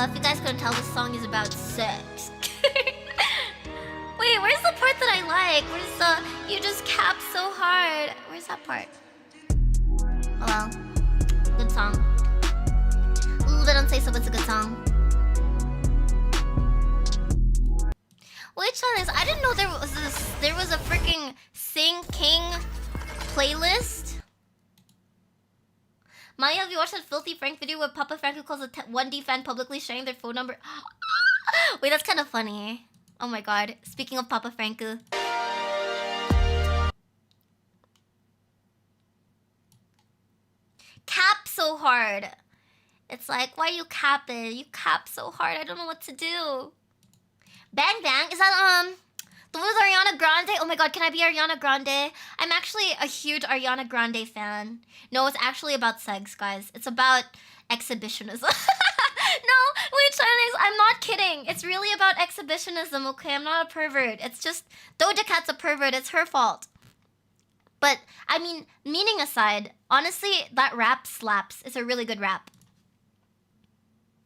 [SPEAKER 1] If you guys couldn't tell, this song is about sex. Wait, where's the part that I like? Where's the you just cap so hard? Where's that part? Oh well. Good song. A little bit don't say so, but it's a good song. Wait, Charlings, I didn't know there was a freaking Sing King playlist. Maya, have you watched that filthy Frank video where Papa Frank, who calls a 1D fan, publicly sharing their phone number? Wait, that's kind of funny. Oh my god. Speaking of Papa Franku. Cap so hard. It's like, why you capping? You cap so hard. I don't know what to do. Bang Bang? Is that, the one with Ariana Grande? Oh my god, can I be Ariana Grande? I'm actually a huge Ariana Grande fan. No, it's actually about sex, guys. It's about exhibitionism. No, wait, Charlings, I'm not kidding. It's really about exhibitionism, okay? I'm not a pervert. It's just, Doja Cat's a pervert. It's her fault. But, I mean, meaning aside, honestly, that rap slaps. It's a really good rap.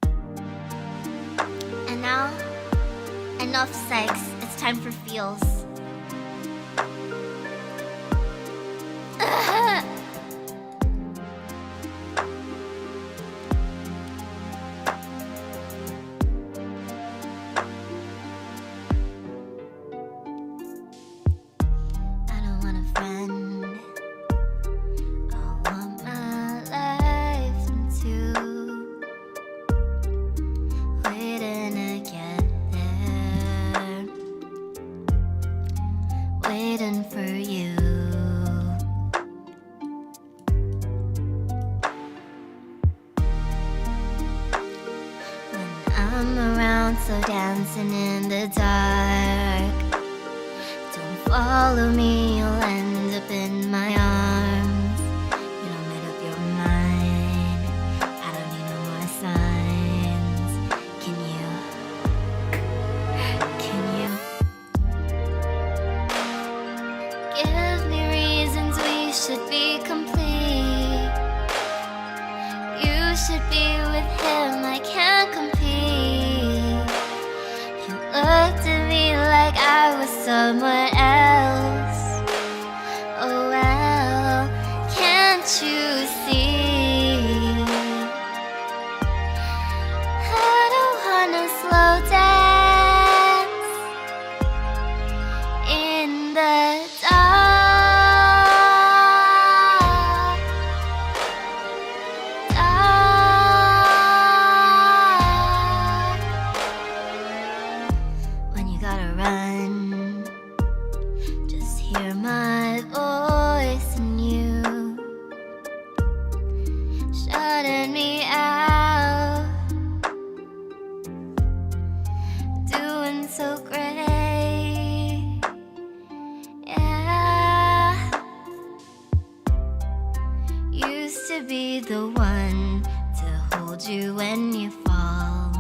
[SPEAKER 1] And now, enough sex. It's time for feels. Dancing in the dark. Don't follow me, you'll end up in my arms. You don't made up your mind. I don't need no more signs. Can you give me reasons we should be complete? You should be with him, I can't compete. Looked at me like I was someone else. Oh well, can't you see? I don't wanna slow dance in the dark. Be the one to hold you when you fall.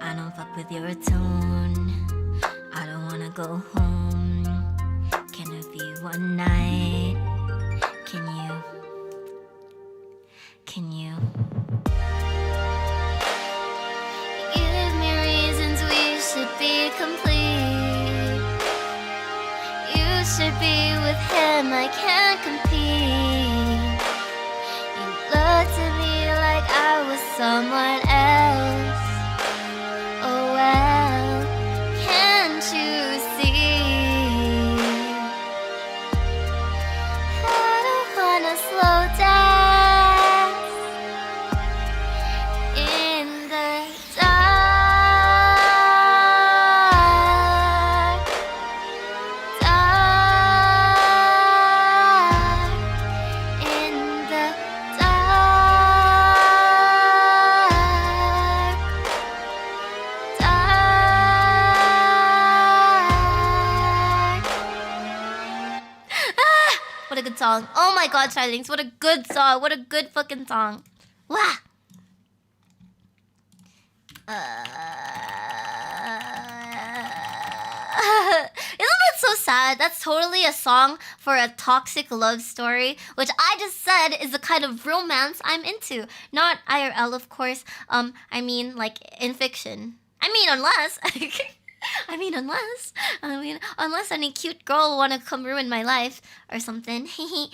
[SPEAKER 1] I don't fuck with your tone. I don't wanna go home. Can it be one night? Can you? Give me reasons we should be complete. You should be with him, I can't compete. You looked at me like I was someone else. Oh well, can't you see? I don't wanna slow dance in the dark. In song. Oh my god, Charlings, what a good song. What a good fucking song. Wow. Isn't that so sad? That's totally a song for a toxic love story, which I just said is the kind of romance I'm into. Not IRL, of course. I mean, like, in fiction. Unless... unless any cute girl wanna come ruin my life or something. 7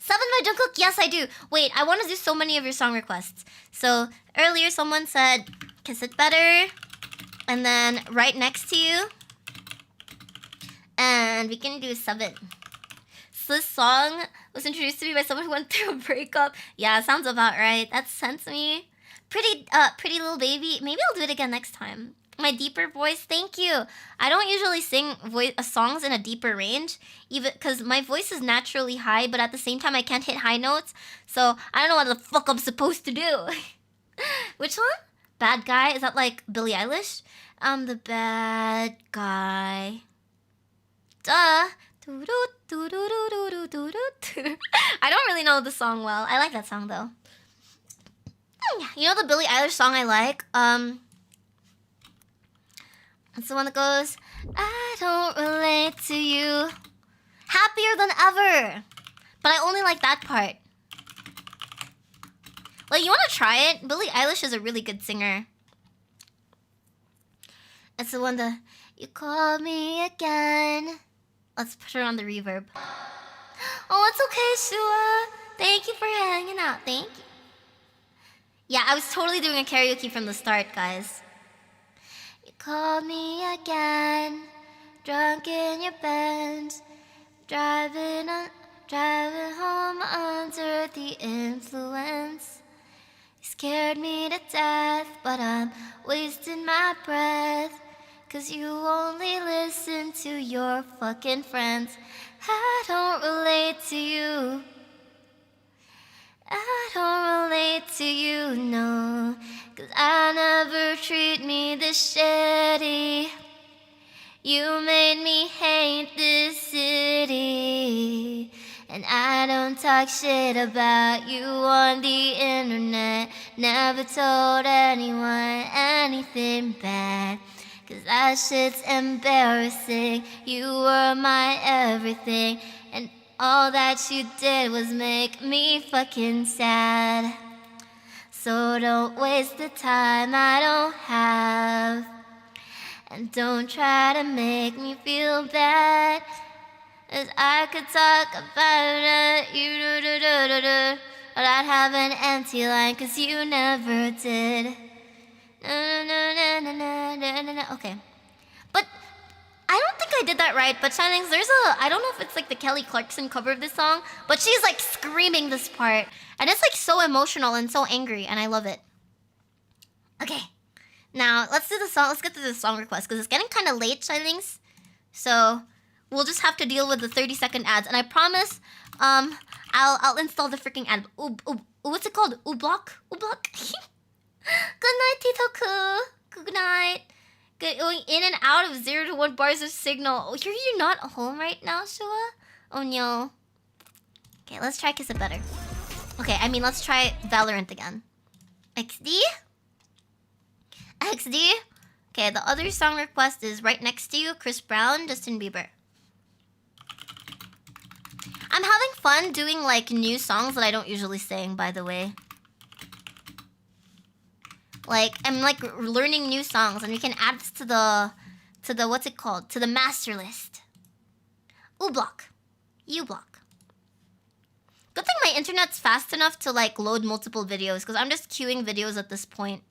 [SPEAKER 1] by Jungkook? Yes, I do. Wait, I want to do so many of your song requests. So, earlier someone said, Kiss It Better. And then, Right Next to You. And we can do 7. So this song was introduced to me by someone who went through a breakup. Yeah, sounds about right. That's sent to me. Pretty Little Baby. Maybe I'll do it again next time. My deeper voice, thank you. I don't usually sing songs in a deeper range, even because my voice is naturally high, but at the same time I can't hit high notes, so I don't know what the fuck I'm supposed to do. Which one? Bad Guy? Is that like Billie Eilish? I'm the bad guy. Duh. I don't really know the song well. I like that song though. You know the Billie Eilish song I like? It's the one that goes, I don't relate to you. Happier than ever. But I only like that part. Like, you want to try it? Billie Eilish is a really good singer. It's the one that, you call me again. Let's put her on the reverb. Oh, it's okay, Shua. Thank you for hanging out. Thank you. Yeah, I was totally doing a karaoke from the start, guys. You called me again, drunk in your Benz, driving home under the influence. You scared me to death, but I'm wasting my breath, 'cause you only listen to your fucking friends. I don't relate to you. I don't relate to you, no, 'cause I never treat me this shitty. You made me hate this city, and I don't talk shit about you on the internet. Never told anyone anything bad, 'cause that shit's embarrassing. You were my everything, and all that you did was make me fucking sad. So don't waste the time I don't have, and don't try to make me feel bad, 'cause I could talk about it, but I'd have an empty line, 'cause you never did. Okay. But I don't think I did that right, but Charlings, I don't know if it's like the Kelly Clarkson cover of this song, but she's like screaming this part. And it's like so emotional and so angry, and I love it. Okay. Now, let's do the song. Let's get to the song request, because it's getting kind of late, Charlings. So, we'll just have to deal with the 30-second ads. And I promise, I'll install the freaking ad. What's it called? U-block? U-block? Good night, Titoku. Good night. Going in and out of 0 to 1 bars of signal. Oh, you're not home right now, Shua? Oh no. Okay, let's try Kiss It Better. Okay, let's try Valorant again. XD? XD? Okay, the other song request is Right Next to You, Chris Brown, Justin Bieber. I'm having fun doing like new songs that I don't usually sing, by the way. Like, I'm like learning new songs, and we can add this to the what's it called? To the master list. U-block. U-block. Good thing my internet's fast enough to like load multiple videos, because I'm just queuing videos at this point.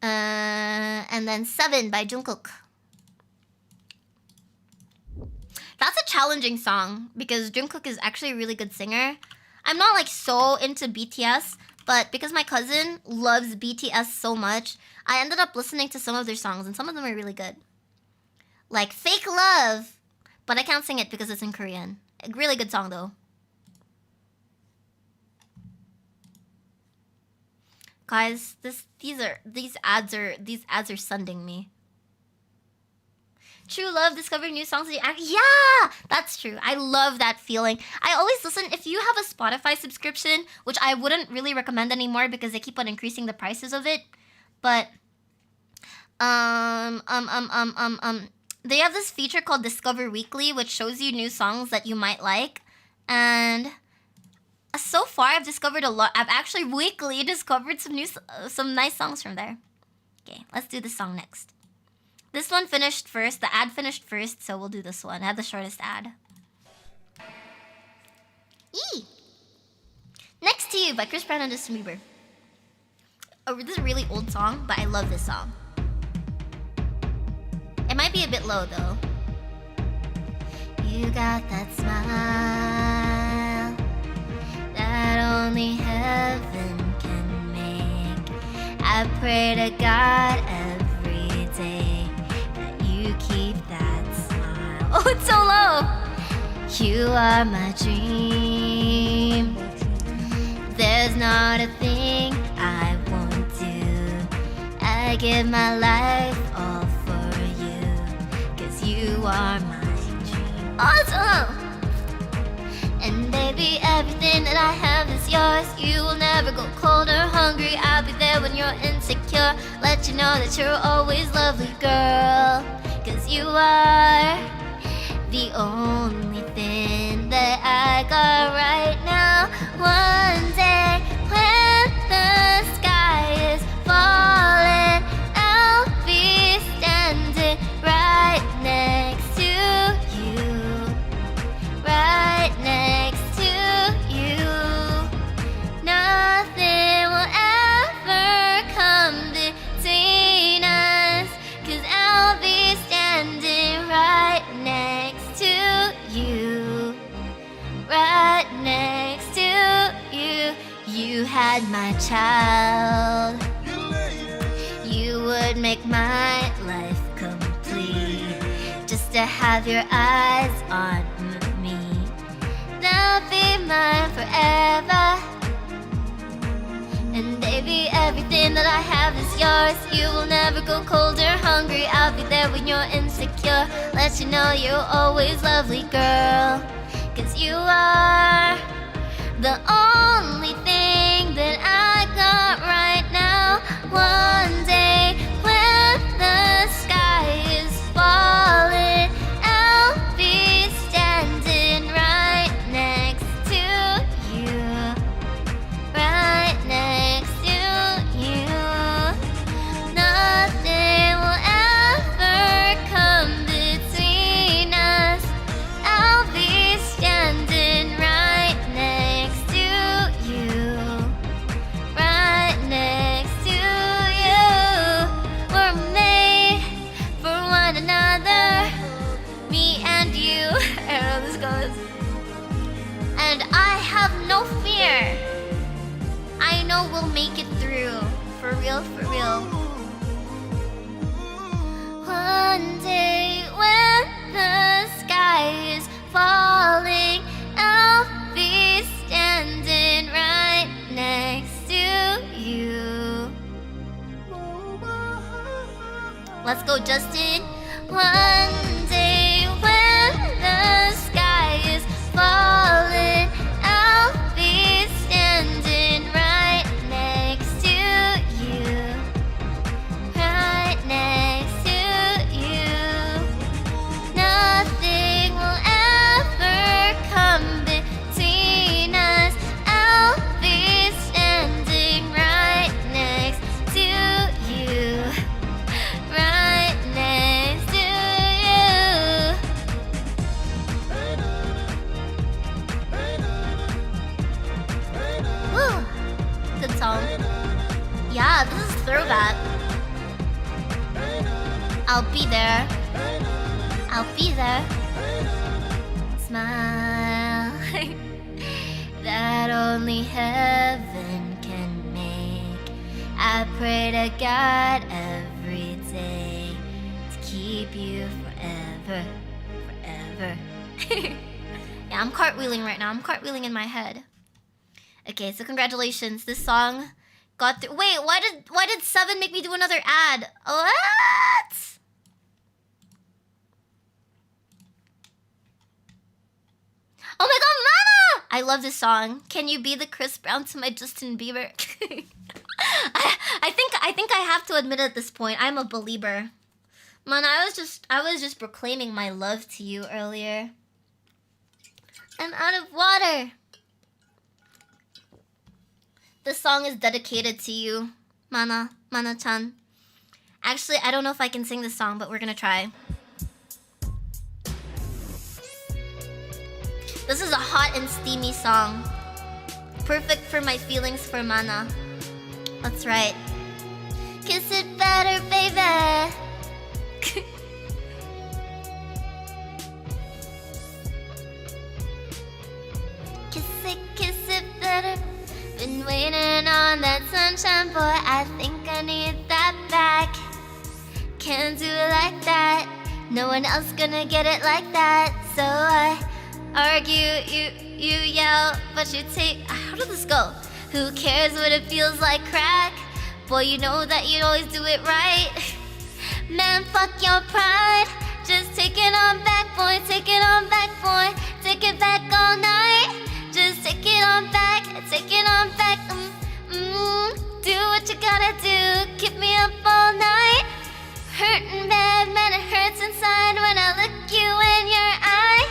[SPEAKER 1] And then 7 by Jungkook. That's a challenging song, because Jungkook is actually a really good singer. I'm not like so into BTS, but because my cousin loves BTS so much, I ended up listening to some of their songs, and some of them are really good. Like Fake Love, but I can't sing it because it's in Korean. A really good song though. Guys, these ads are sending me. True love, discovering new songs. Yeah, that's true. I love that feeling. I always listen. If you have a Spotify subscription, which I wouldn't really recommend anymore because they keep on increasing the prices of it, but they have this feature called Discover Weekly, which shows you new songs that you might like. And so far, I've discovered a lot. I've actually weekly discovered some nice songs from there. Okay, let's do the song next. This one finished first. The ad finished first, so we'll do this one. I had the shortest ad. Next to You by Chris Brown and Justin Bieber. Oh, this is a really old song, but I love this song. It might be a bit low though. You got that smile that only heaven can make. I pray to God every day that you keep that smile. Oh, it's so low. You are my dream. There's not a thing I won't do. I give my life all for you, 'cause you are my dream. Awesome! And baby, everything that I have is yours. You will never go cold or hungry. I'll be there when you're insecure. Let you know that you're always lovely, girl. 'Cause you are the only thing that I got right now. One day when the sky is falling, I'll be standing right next to you. Right next to you. Nothing will ever come between us, 'cause I'll be standing right next to you. Right next to you. You had my child. You would make my life complete, just to have your eyes on me. Now be mine forever. And baby, everything that I have is yours. You will never go cold or hungry. I'll be there when you're insecure. Let you know you're always lovely, girl. 'Cause you are the only thing that I got right now. One day when the sky is falling, I'll be standing right next to you. Right next to you. Nothing will ever come between us. I'll be standing right next to you. Right next to you. We're made for one another. Me and you. I don't know how this goes. And I have no fear. I know we'll make it through. For real, for real. One day when the sky is falling, I'll be standing right next to you. Let's go, Justin. One day when the sky is falling, I'll be standing right next to you. Right next to you. Nothing will ever come between us. I'll be standing right next to you. Right next to you. Woo! Good song. Yeah, this is throwback. I'll be there. I'll be there. Smile that only heaven can make. I pray to God every day to keep you forever, forever. Yeah, I'm cartwheeling right now. I'm cartwheeling in my head. Okay, so congratulations. This song got through. Wait, why did 7 make me do another ad? What? I love this song. Can you be the Chris Brown to my Justin Bieber? I think I have to admit at this point, I'm a believer. Man, I was just proclaiming my love to you earlier. I'm out of water. This song is dedicated to you, Mana-chan. Actually, I don't know if I can sing this song, but we're gonna try. This is a hot and steamy song. Perfect for my feelings for Mana. That's right. Kiss it better, baby. Kiss it better. Been waiting on that sunshine, boy. I think I need that back. Can't do it like that. No one else gonna get it like that. So I argue, you yell, but you take. How did this go? Who cares what it feels like, crack? Boy, you know that you always do it right. Man, fuck your pride. Just take it on back, boy. Take it on back, boy. Take it back all night. Just take it on back. Take it on back. Do what you gotta do. Keep me up all night. Hurting bad, man, it hurts inside when I look you in your eye.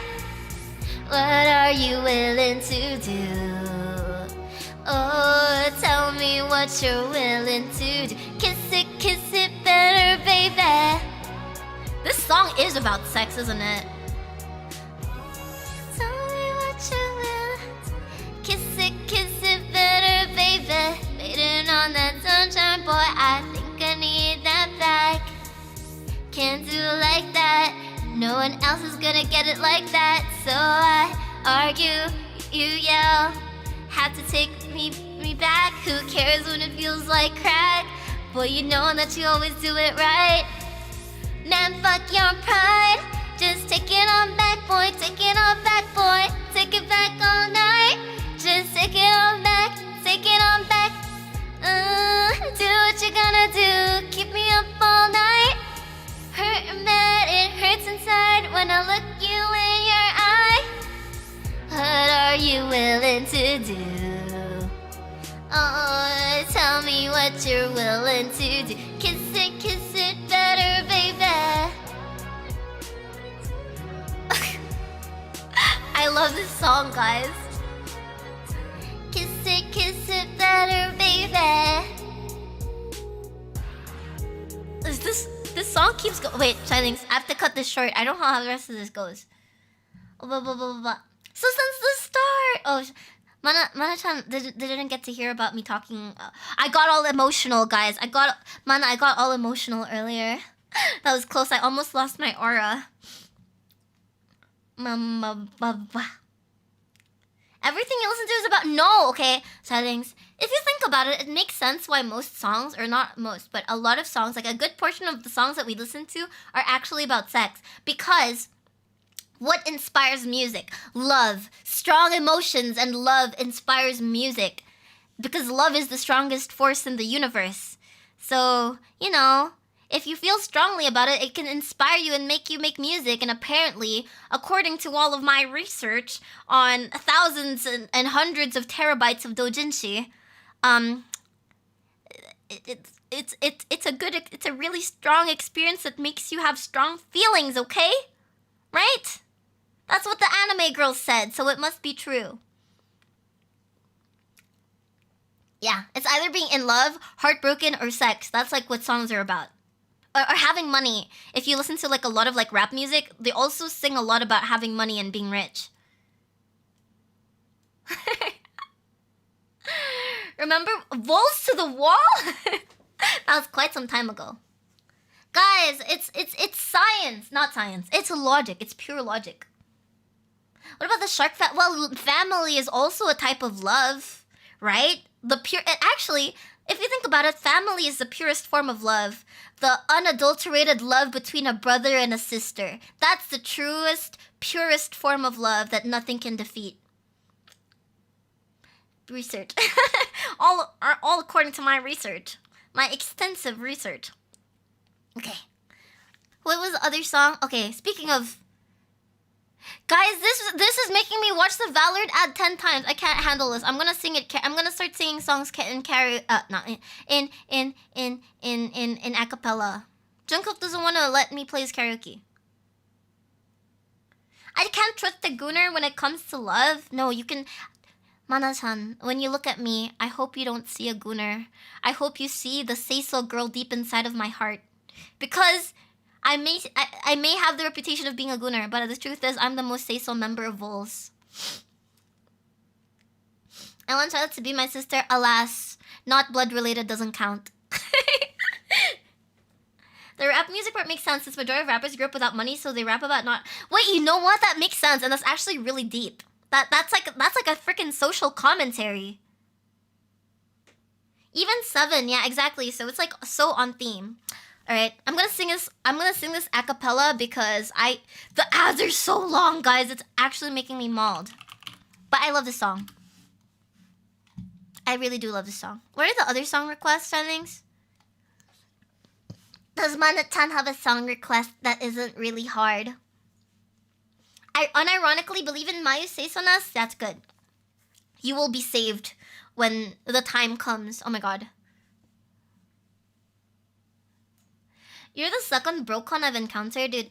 [SPEAKER 1] What are you willing to do? Oh, tell me what you're willing to do. Kiss it better, baby. This song is about sex, isn't it? Tell me what you're willing to. Kiss it better, baby. Waiting on that sunshine, boy. I think I need that back. Can't do it like that. No one else is gonna get it like that. So I argue, you yell. Have to take me back. Who cares when it feels like crack? Boy, you know that you always do it right. Man, fuck your pride. Just take it on back, boy. Take it on back, boy. Take it back all night. Just take it on back. Take it on back. Do what you gonna do. Keep me up all night. Hurting bad, it hurts inside when I look you in your eye. What are you willing to do? Oh, tell me what you're willing to do. Kiss it better, baby. I love this song, guys. Kiss it better, baby. This song keeps going. Wait, Charlings, I have to cut this short. I don't know how the rest of this goes. Blah, blah, blah, blah. So since the start, Mana-chan didn't get to hear about me talking. I got all emotional, guys. I got all emotional earlier. That was close. I almost lost my aura. Everything you listen to is about okay, Charlings. If you think about it, it makes sense why most songs, or not most, but a lot of songs, like a good portion of the songs that we listen to, are actually about sex. Because what inspires music? Love. Strong emotions and love inspires music. Because love is the strongest force in the universe. So, you know, if you feel strongly about it, it can inspire you and make you make music. And apparently, according to all of my research on thousands and hundreds of terabytes of doujinshi, it's a really strong experience that makes you have strong feelings, okay? Right? That's what the anime girl said, so it must be true. Yeah, it's either being in love, heartbroken, or sex. That's like what songs are about. Or having money. If you listen to like a lot of like rap music, they also sing a lot about having money and being rich. Remember VOLs to the wall? That was quite some time ago. Guys, it's science, not science. It's logic. It's pure logic. What about the shark well, family is also a type of love, right? Actually, if you think about it, family is the purest form of love. The unadulterated love between a brother and a sister. That's the truest, purest form of love that nothing can defeat. Research. all according to my research. My extensive research. Okay. What was the other song? Okay, speaking of Guys, this is making me watch the Valorant ad 10 times. I can't handle this. I'm gonna sing it. I'm gonna start singing songs in acapella. Jungkook doesn't want to let me play his karaoke. I can't trust the gooner when it comes to love. No, you can. Mana-san, when you look at me, I hope you don't see a gooner. I hope you see the say-so girl deep inside of my heart. Because I may have the reputation of being a gooner, but the truth is I'm the most say-so member of VOLs. I want Charlotte to be my sister. Alas, not blood-related doesn't count. The rap music part makes sense since majority of rappers grew up without money, so they rap about not... Wait, you know what? That makes sense, and that's actually really deep. That's like a freaking social commentary. Even 7, yeah, exactly. So it's like so on theme. All right, I'm gonna sing this a cappella because the ads are so long, guys. It's actually making me mauled. But I love this song. I really do love this song. What are the other song requests, Charlings? Does Mana-chan have a song request that isn't really hard? I unironically believe in Mayu Seisonas. That's good. You will be saved when the time comes. Oh my god. You're the second brocon I've encountered, dude.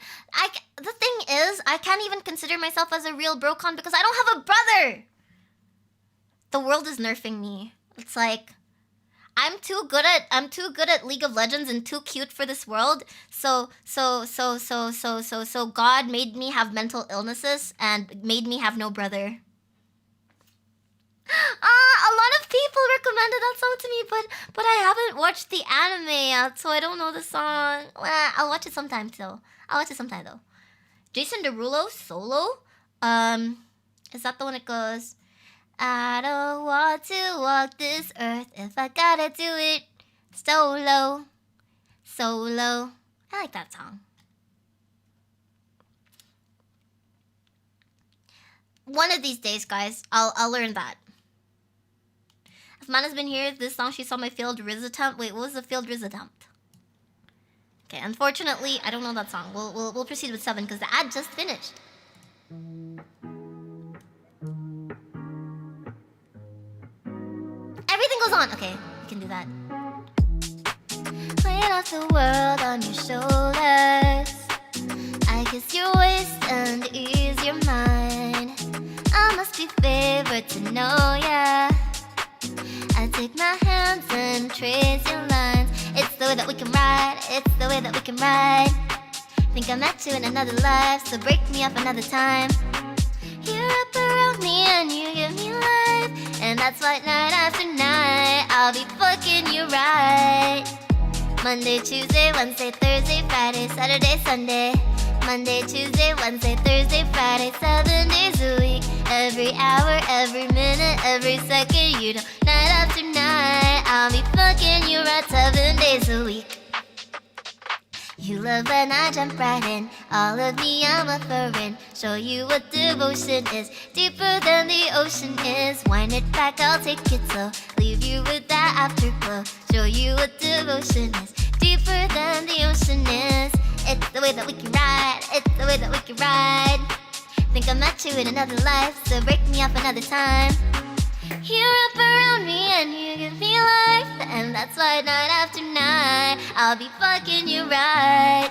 [SPEAKER 1] The thing is, I can't even consider myself as a real brocon because I don't have a brother. The world is nerfing me. It's like I'm too good at League of Legends and too cute for this world. So God made me have mental illnesses and made me have no brother. A lot of people recommended that song to me, but I haven't watched the anime yet, so I don't know the song. Well, I'll watch it sometime though. Jason Derulo solo. Is that the one that goes? I don't want to walk this earth if I gotta do it solo. I like that song. One of these days, guys, I'll learn that. If Mana's been here, this song she saw my failed Riz attempt. Wait, what was the failed Riz attempt? Okay, unfortunately, I don't know that song. We'll proceed with 7 because the ad just finished. Everything goes on. Okay, you can do that. Weight off the world on your shoulders. I kiss your waist and ease your mind. I must be favored to know ya. I take my hands and trace your lines. It's the way that we can ride. It's the way that we can ride. Think I met you in another life, so break me up another time. You're up around me and you give me life, and that's why night after night I'll be fucking you right. Monday, Tuesday, Wednesday, Thursday, Friday, Saturday, Sunday. Monday, Tuesday, Wednesday, Thursday, Friday, 7 days a week. Every hour, every minute, every second, you know, night after night I'll be fucking you right 7 days a week. You love when I jump right in. All of me I'm a foreign. Show you what devotion is. Deeper than the ocean is. Wind it back, I'll take it slow. Leave you with that afterglow. Show you what devotion is. Deeper than the ocean is. It's the way that we can ride. It's the way that we can ride. Think I met you in another life, so break me up another time. You wrap around me and you give me life, and that's why night after night I'll be fucking you right.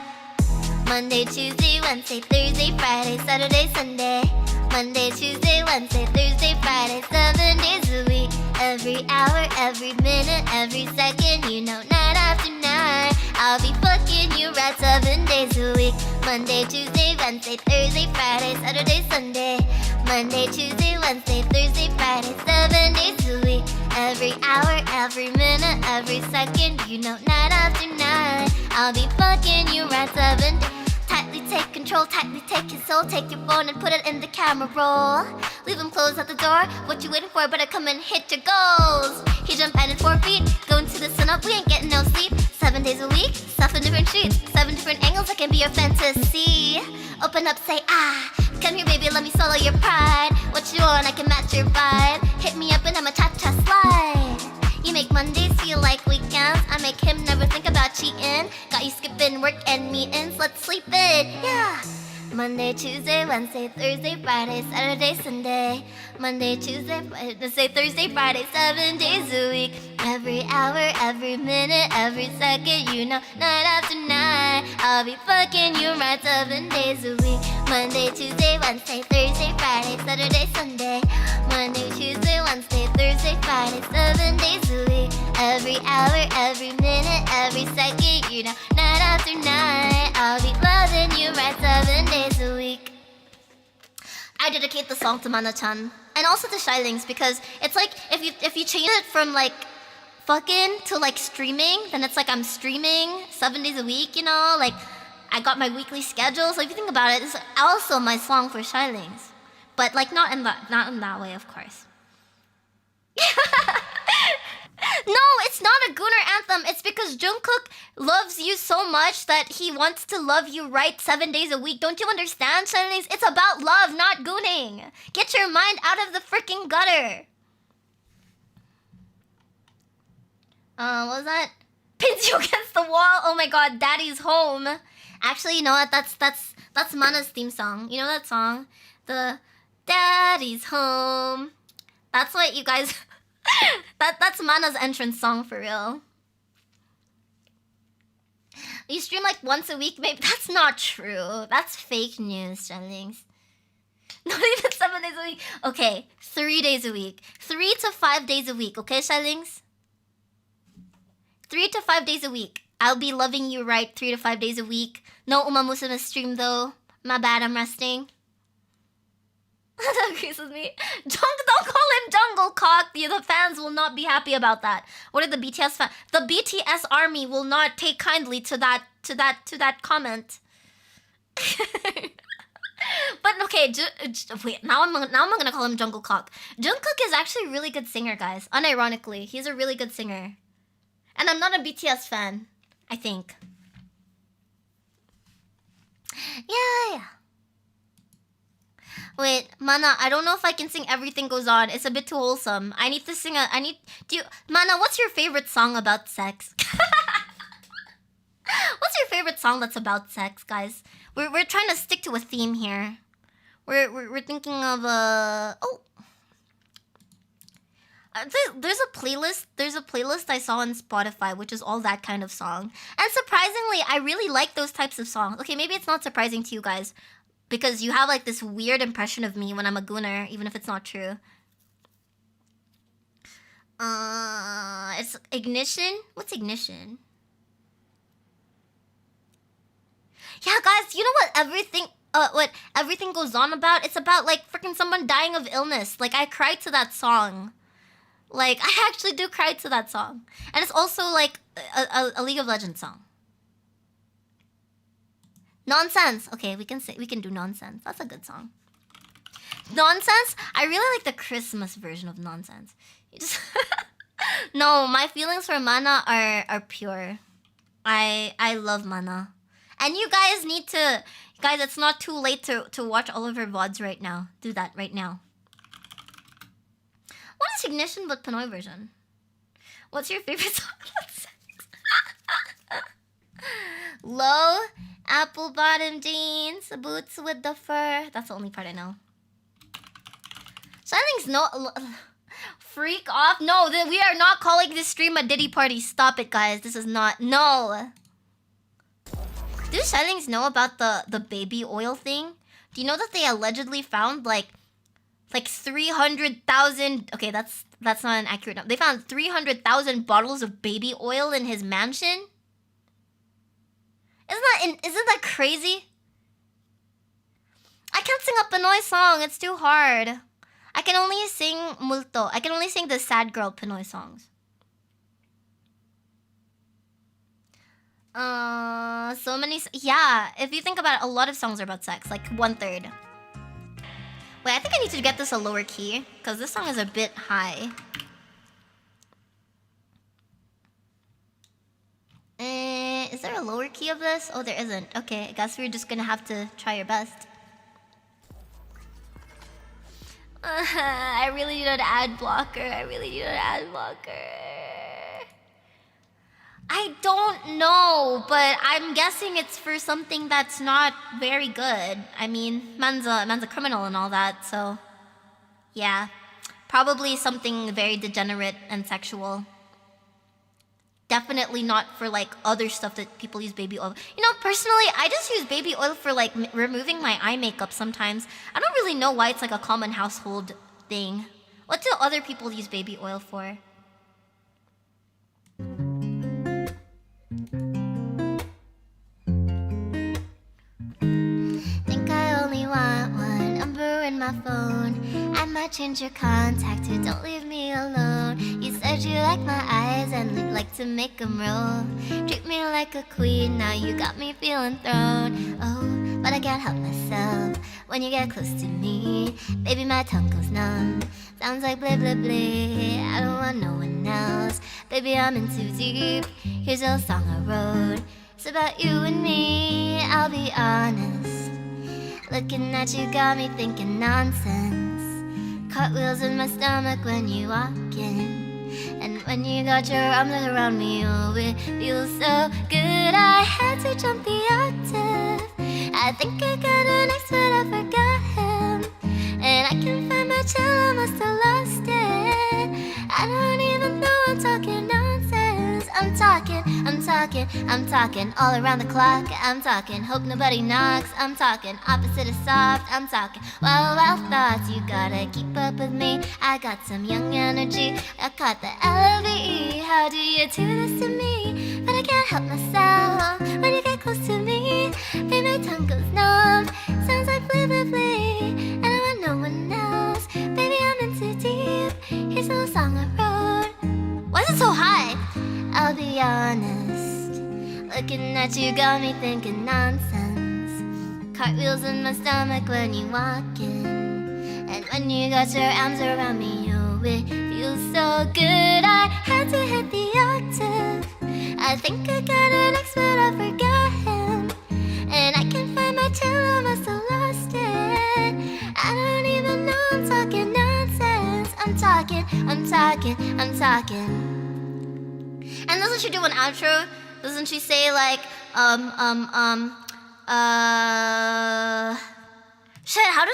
[SPEAKER 1] Monday, Tuesday, Wednesday, Thursday, Friday, Saturday, Sunday. Monday, Tuesday, Wednesday, Thursday, Friday, 7 days a week. Every hour, every minute, every second, you know, night after night I'll be fucking you right 7 days a week. Monday, Tuesday, Wednesday, Thursday, Friday, Saturday, Sunday. Monday, Tuesday, Wednesday, Thursday, Friday, 7 days a week. Every hour, every minute, every second, you know, night after night I'll be fucking you right 7 days. Tightly take control, tightly take his soul. Take your phone and put it in the camera roll. Leave him closed at the door. What you waiting for? Better come and hit your goals. He jumped out at 4 feet, going to the sun up. We ain't getting no sleep. 7 days a week, 7 different streets, 7 different angles. That can be your fantasy. Open up, say ah. Come here, baby, let me swallow your pride. What you want? I can match your vibe. Hit me up and I'm a cha-cha slide. You make Mondays feel like weekends. I make him never think about cheating. Got you skipping work and meetings. Let's sleep in, yeah. Monday, Tuesday, Wednesday, Thursday, Friday, Saturday, Sunday. Monday, Tuesday, Wednesday, Thursday, Friday, 7 days a week. Every hour, every minute, every second, you know, night after night, I'll be fucking you right 7 days a week. Monday, Tuesday, Wednesday, Thursday, Friday, Saturday, Sunday. Monday, Tuesday, Wednesday, Thursday, Friday, 7 days a week. Every hour, every minute, every second, you know, night after night, I'll be loving you right 7 days a week. I dedicate the song to Mana-chan and also to Charlings because it's like if you change it from like fucking to like streaming, then it's like I'm streaming 7 days a week, you know, like I got my weekly schedule. So if you think about it, it's also my song for Charlings, but like not in that way, of course. No, it's not a Gooner anthem. It's because Jungkook loves you so much that he wants to love you right 7 days a week. Don't you understand, Charlings? It's about love, not gooning. Get your mind out of the freaking gutter. What was that? Pins you against the wall. Oh my god, Daddy's home. Actually, you know what? That's Mana's theme song. You know that song? The Daddy's home. That's what you guys... That's Mana's entrance song for real. You stream like once a week, maybe? That's not true. That's fake news, Charlings. Not even 7 days a week. Okay, 3 days a week. 3 to 5 days a week, okay, Charlings? 3 to 5 days a week. I'll be loving you right 3 to 5 days a week. No Umamusume stream though. My bad, I'm resting. That agrees with me. Don't call him Jungle Cock. The fans will not be happy about that. What are the BTS fans? The BTS army will not take kindly to that comment. But okay, wait. Now I'm gonna call him Jungle Cock. Jungkook is actually a really good singer, guys. Unironically, he's a really good singer. And I'm not a BTS fan, I think. Yeah. Wait, Mana, I don't know if I can sing Everything Goes On. It's a bit too wholesome. I need to sing Mana, what's your favorite song about sex? What's your favorite song that's about sex, guys? We're trying to stick to a theme here. We're thinking of there's a playlist I saw on Spotify which is all that kind of song. And surprisingly, I really like those types of songs. Okay, maybe it's not surprising to you guys, because you have like this weird impression of me when I'm a gooner, even if it's not true. It's Ignition? What's Ignition? Yeah, guys, you know what Everything Goes On about? It's about like freaking someone dying of illness. Like I cried to that song. Like I actually do cry to that song. And it's also like a League of Legends song. Nonsense. Okay, we can do Nonsense. That's a good song. Nonsense? I really like the Christmas version of Nonsense. You just No, my feelings for Mana are pure. I love Mana. And you guys need to... Guys, it's not too late to watch all of her VODs right now. Do that right now. What is Ignition but Pinoy version? What's your favorite song about sex? Low, apple bottom jeans, boots with the fur. That's the only part I know. Charlings, no... Freak off. No, we are not calling this stream a Diddy party. Stop it, guys. This is not... No. Do Charlings know about the baby oil thing? Do you know that they allegedly found like 300,000... Okay, that's not an accurate number. They found 300,000 bottles of baby oil in his mansion? Isn't that crazy? I can't sing a Pinoy song. It's too hard. I can only sing multo. I can only sing the sad girl Pinoy songs. So many... Yeah, if you think about it, a lot of songs are about sex. Like 1/3. Wait, I think I need to get this a lower key, because this song is a bit high. Is there a lower key of this? Oh, there isn't. Okay, I guess we're just gonna have to try your best. I really need an ad blocker. I really need an ad blocker. I don't know, but I'm guessing it's for something that's not very good. I mean, man's a criminal and all that, so yeah. Probably something very degenerate and sexual. Definitely not for like other stuff that people use baby oil. You know, personally, I just use baby oil for like removing my eye makeup sometimes. I don't really know why it's like a common household thing. What do other people use baby oil for? Think I only want one number in my phone. I might change your contact, so don't leave me alone. You said you like my eyes and you'd like to make them roll. Treat me like a queen, now you got me feeling thrown. Oh, but I can't help myself when you get close to me. Baby, my tongue goes numb. Sounds like blah blah blah. I don't want no one else. Baby, I'm in too deep. Here's a song I wrote. It's about you and me, I'll be honest. Looking at you got me thinking nonsense. Cartwheels in my stomach when you walk in. And when you got your arms around me, oh, it feels so good. I had to jump the octave. I think I got an ex, but I forgot him. And I can't find my chill, I must have lost it. I don't even know I'm talking nonsense. I'm talking all around the clock. I'm talking, hope nobody knocks. I'm talking opposite of soft. I'm talking wild thoughts. You gotta keep up with me. I got some young energy. I caught the LVE. How do you do this to me? But I can't help myself when you get close to me. Baby, my tongue goes numb. Sounds like blah blah blah. And I want no one else. Baby, I'm in too deep. Here's a little song I wrote. Why is it so high? I'll be honest. Looking at you got me thinking nonsense. Cartwheels in my stomach when you walk in. And when you got your arms around me, oh, it feels so good. I had to hit the octave. I think I got an ex, but I forgot him. And I can't find my chill, I must have lost it. I don't even know I'm talking nonsense. I'm talking. And doesn't she do an outro? Doesn't she say like, shit, how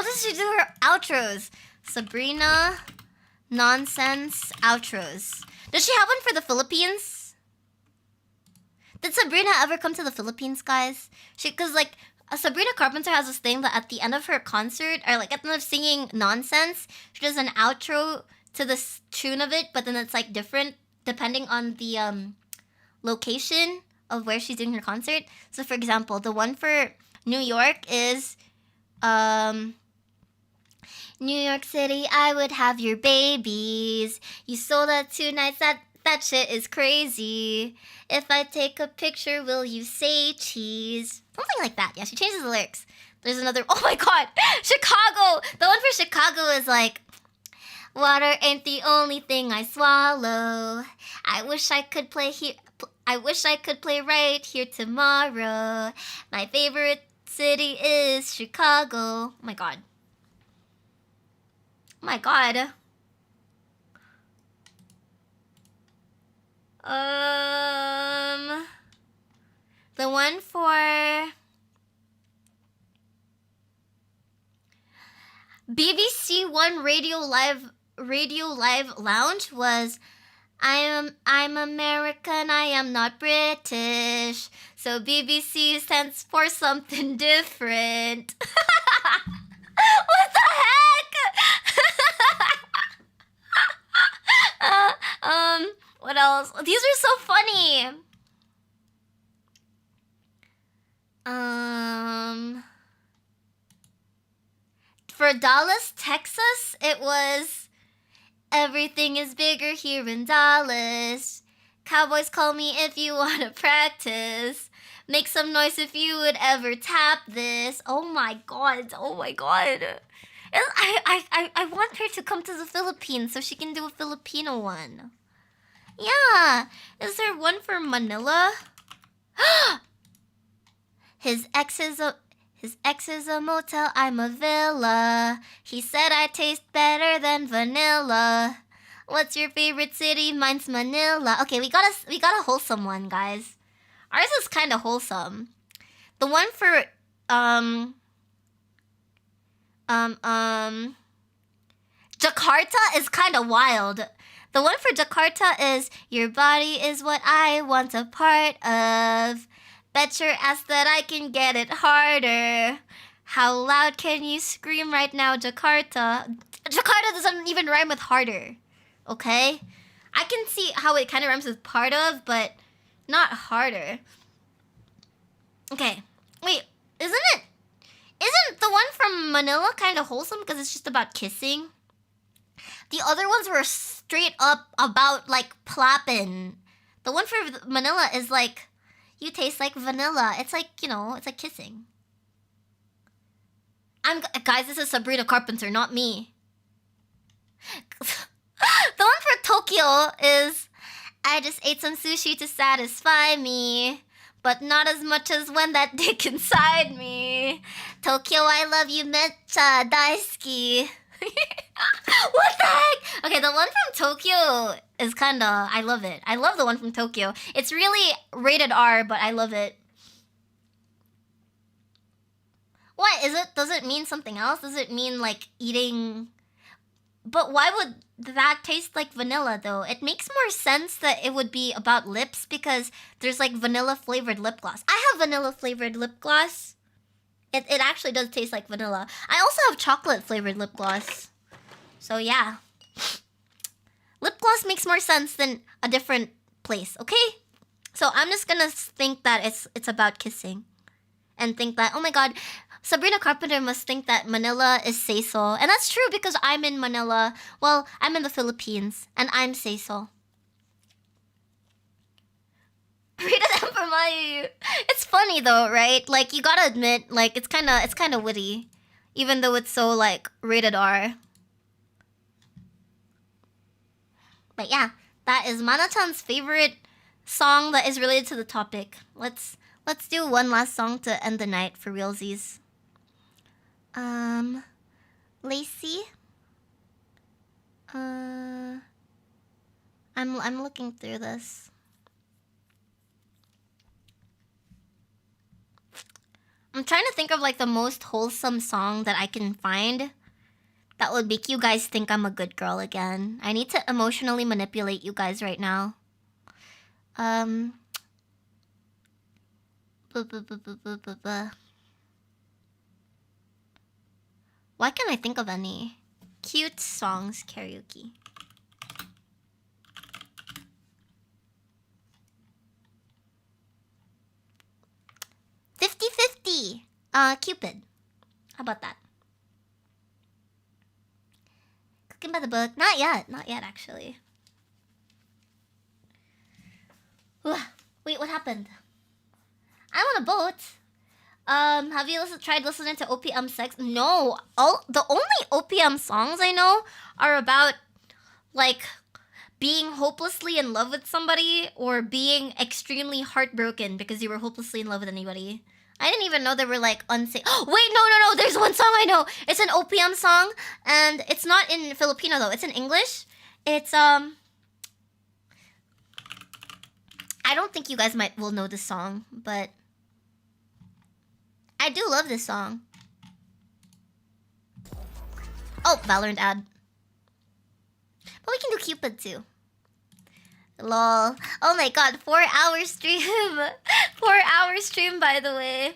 [SPEAKER 1] does she do her outros? Sabrina nonsense outros. Does she have one for the Philippines? Did Sabrina ever come to the Philippines, guys? Cause like Sabrina Carpenter has this thing that at the end of her concert, or like at the end of singing nonsense, she does an outro to the tune of it, but then it's like different depending on the location of where she's doing her concert. So for example, the one for New York is New York City, I would have your babies. You sold out 2 nights, that shit is crazy. If I take a picture, will you say cheese? Something like that. Yeah, she changes the lyrics. There's another, oh my god, Chicago! The one for Chicago is like, water ain't the only thing I swallow. I wish I could play here. I wish I could play right here tomorrow. My favorite city is Chicago. Oh my god. Oh my god. The one for BBC One Radio Live Lounge was I'm American, I am not British. So BBC stands for something different. What the heck? What else? These are so funny. For Dallas, Texas, it was everything is bigger here in Dallas. Cowboys call me if you want to practice. Make some noise if you would ever tap this. Oh my god. Oh my god. I want her to come to the Philippines so she can do a Filipino one. Yeah. Is there one for Manila? His ex is a motel, I'm a villa. He said I taste better than vanilla. What's your favorite city? Mine's Manila. Okay, we got a wholesome one, guys. Ours is kind of wholesome. The one for Jakarta is kind of wild. The one for Jakarta is your body is what I want a part of. Bet your ass that I can get it harder. How loud can you scream right now, Jakarta? Jakarta doesn't even rhyme with harder. Okay? I can see how it kind of rhymes with part of, but not harder. Okay. Wait, isn't the one from Manila kind of wholesome because it's just about kissing? The other ones were straight up about like plapping. The one for Manila is like, you taste like vanilla. It's like, you know, it's like kissing. Guys, this is Sabrina Carpenter, not me. The one for Tokyo is, I just ate some sushi to satisfy me, but not as much as when that dick inside me. Tokyo, I love you, mecha daisuki. What the heck? Okay, the one from Tokyo is kinda, I love it. I love the one from Tokyo. It's really rated R, but I love it. What is it? Does it mean something else? Does it mean like eating? But why would that taste like vanilla though? It makes more sense that it would be about lips because there's like vanilla flavored lip gloss. I have vanilla flavored lip gloss. It actually does taste like vanilla. I also have chocolate flavored lip gloss. So yeah. Lip gloss makes more sense than a different place, okay? So I'm just gonna think that it's about kissing. And think that, oh my god, Sabrina Carpenter must think that Manila is Seisol. And that's true because I'm in Manila. Well, I'm in the Philippines. And I'm Seisol. Rated M for Mayu. It's funny though, right? Like, you gotta admit, like, it's kinda witty. Even though it's so, like, rated R. But yeah, that is Mana-chan's favorite song that is related to the topic. Let's do one last song to end the night for realsies. Lacey? I'm looking through this. I'm trying to think of like the most wholesome song that I can find that would make you guys think I'm a good girl again. I need to emotionally manipulate you guys right now. Why can't I think of any? Cute songs karaoke. $50-50. Cupid. How about that? Cooking by the book. Not yet actually. Wait, what happened? I'm on a boat. Have you tried listening to OPM sex? No. The only OPM songs I know are about like being hopelessly in love with somebody or being extremely heartbroken because you were hopelessly in love with anybody. I didn't even know there were like unsafe. Oh, wait, no. There's one song I know. It's an OPM song, and it's not in Filipino though. It's in English. It's I don't think you guys will know this song, but I do love this song. Oh, Valorant ad. But we can do Cupid too. Lol. Oh my god, 4-hour stream. 4-hour stream, by the way.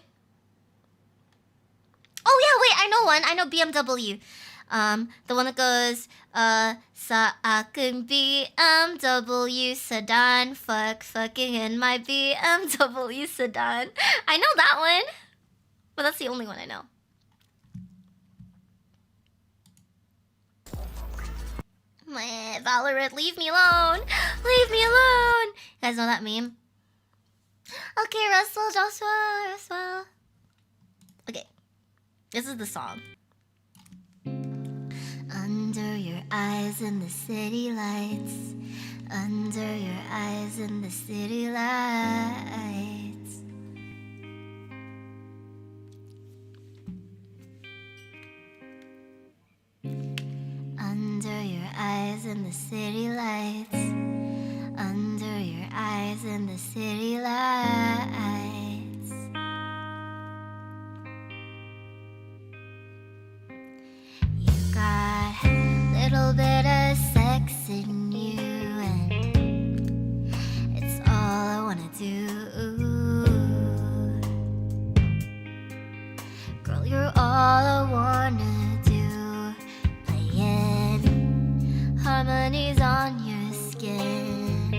[SPEAKER 1] Oh yeah, wait, I know one. I know BMW. The one that goes, sa aking BMW sedan, fucking in my BMW sedan. I know that one. But that's the only one I know. Valorant, leave me alone. Leave me alone. You guys know that meme? Okay, Russell, Joshua. Okay. This is the song. Under your eyes in the city lights. Under your eyes in the city lights. Under your eyes eyes in the city lights. Under your eyes in the city lights. You got a little bit of sex in you, and it's all I wanna do. Girl, you're all I wanna do. Playing harmonies on your skin.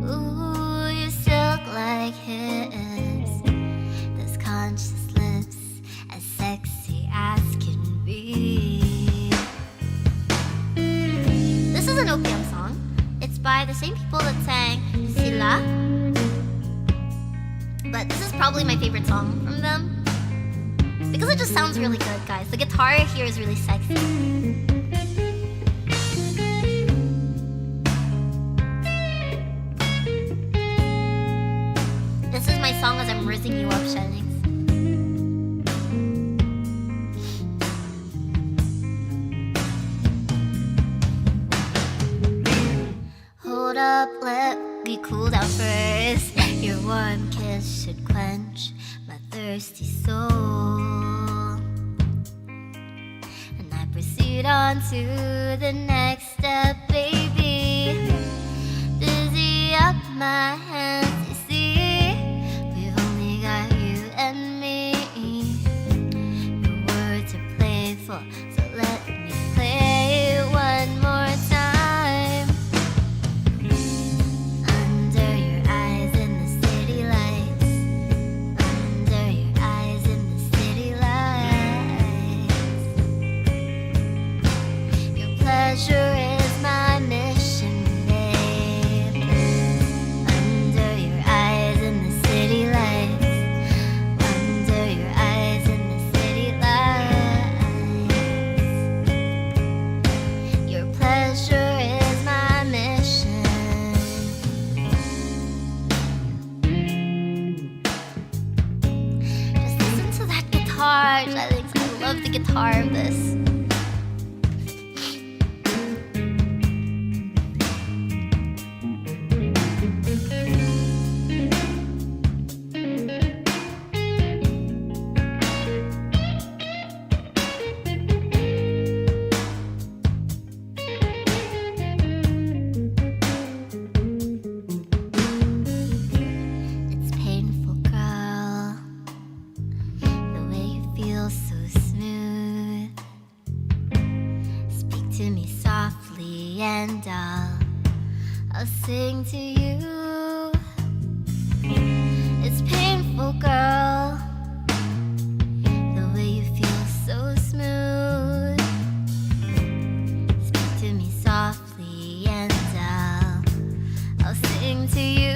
[SPEAKER 1] Ooh, you silk like hips. Those conscious lips, as sexy as can be. This is an opium song. It's by the same people that sang Sila. But this is probably my favorite song from them, because it just sounds really good, guys. The guitar here is really sexy. This is my song as I'm rizzing you up, Charlings. Hold up, let me cool down first. Your warm kiss should quench my thirsty soul. And I proceed on to the next step, baby. Dizzy up my hands, you see. We've only got you and me. Your words are playful, so let me play it one more time. Under your eyes in the city lights. Under your eyes in the city lights. Your pleasure is my mission, babe. Under your eyes in the city lights. Under your eyes in the city lights. Your pleasure is my mission. Just listen to that guitar, Charlings. I love the guitar of this. It's painful, girl, the way you feel so smooth. Speak to me softly and I'll sing to you. It's painful, girl, the way you feel so smooth. Speak to me softly and I'll sing to you.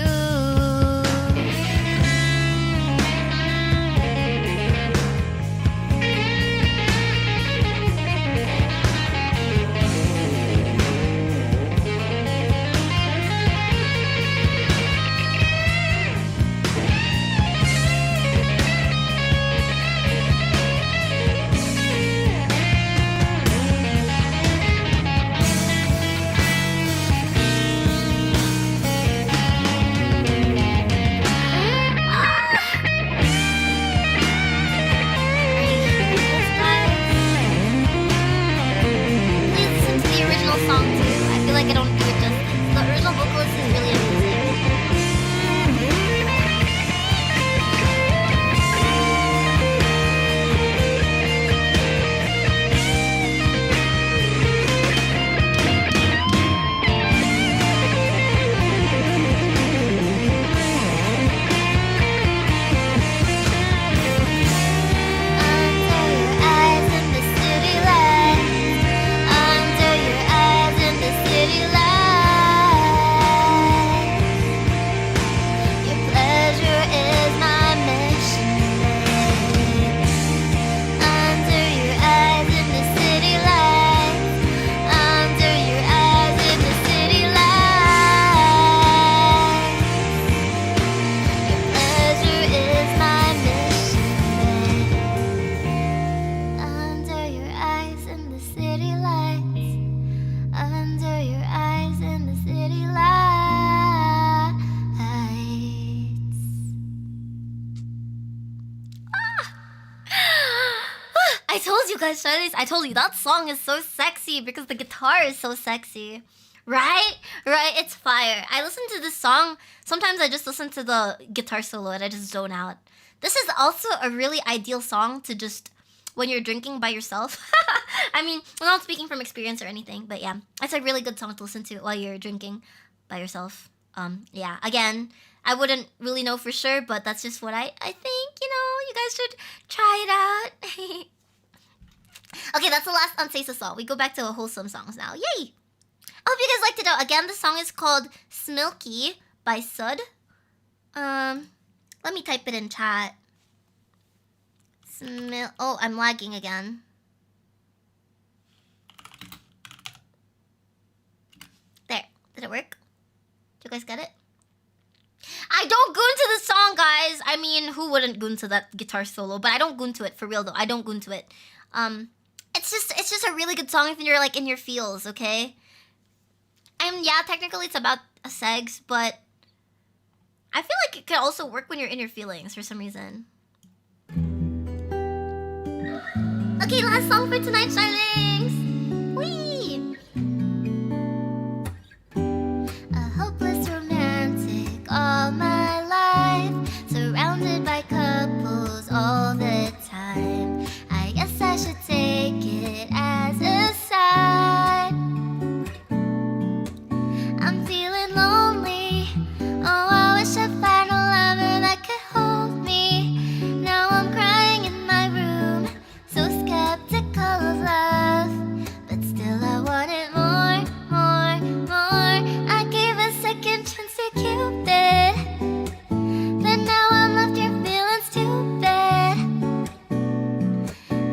[SPEAKER 1] I told you guys, Charlings, I told you that song is so sexy because the guitar is so sexy. Right? Right, it's fire. I listen to this song, sometimes I just listen to the guitar solo and I just zone out. This is also a really ideal song to just, when you're drinking by yourself. I mean, I'm not speaking from experience or anything, but yeah, it's a really good song to listen to while you're drinking by yourself. Yeah, again, I wouldn't really know for sure, but that's just what I think, you guys should try it out. Okay, that's the last Unsaysa song. We go back to wholesome songs now. Yay! I hope you guys liked it out. Again, the song is called Smilky by Sud. Let me type it in chat. Oh, I'm lagging again. There. Did it work? Do you guys get it? I don't goon to the song, guys. I mean, who wouldn't goon to that guitar solo? But I don't goon to it, for real though. I don't goon to it. It's just a really good song if you're like in your feels, okay? And yeah, technically it's about a sex, but I feel like it could also work when you're in your feelings for some reason. Okay, last song for tonight, Charlings. Whee! A hopeless romantic all my life, surrounded by couples all the time. I guess I should take it as a sign. I'm feeling lonely. Oh, I wish I found a lover that could hold me. Now I'm crying in my room, so skeptical of love, but still I wanted more, more, more. I gave a second chance to Cupid, but now I'm left here feeling stupid.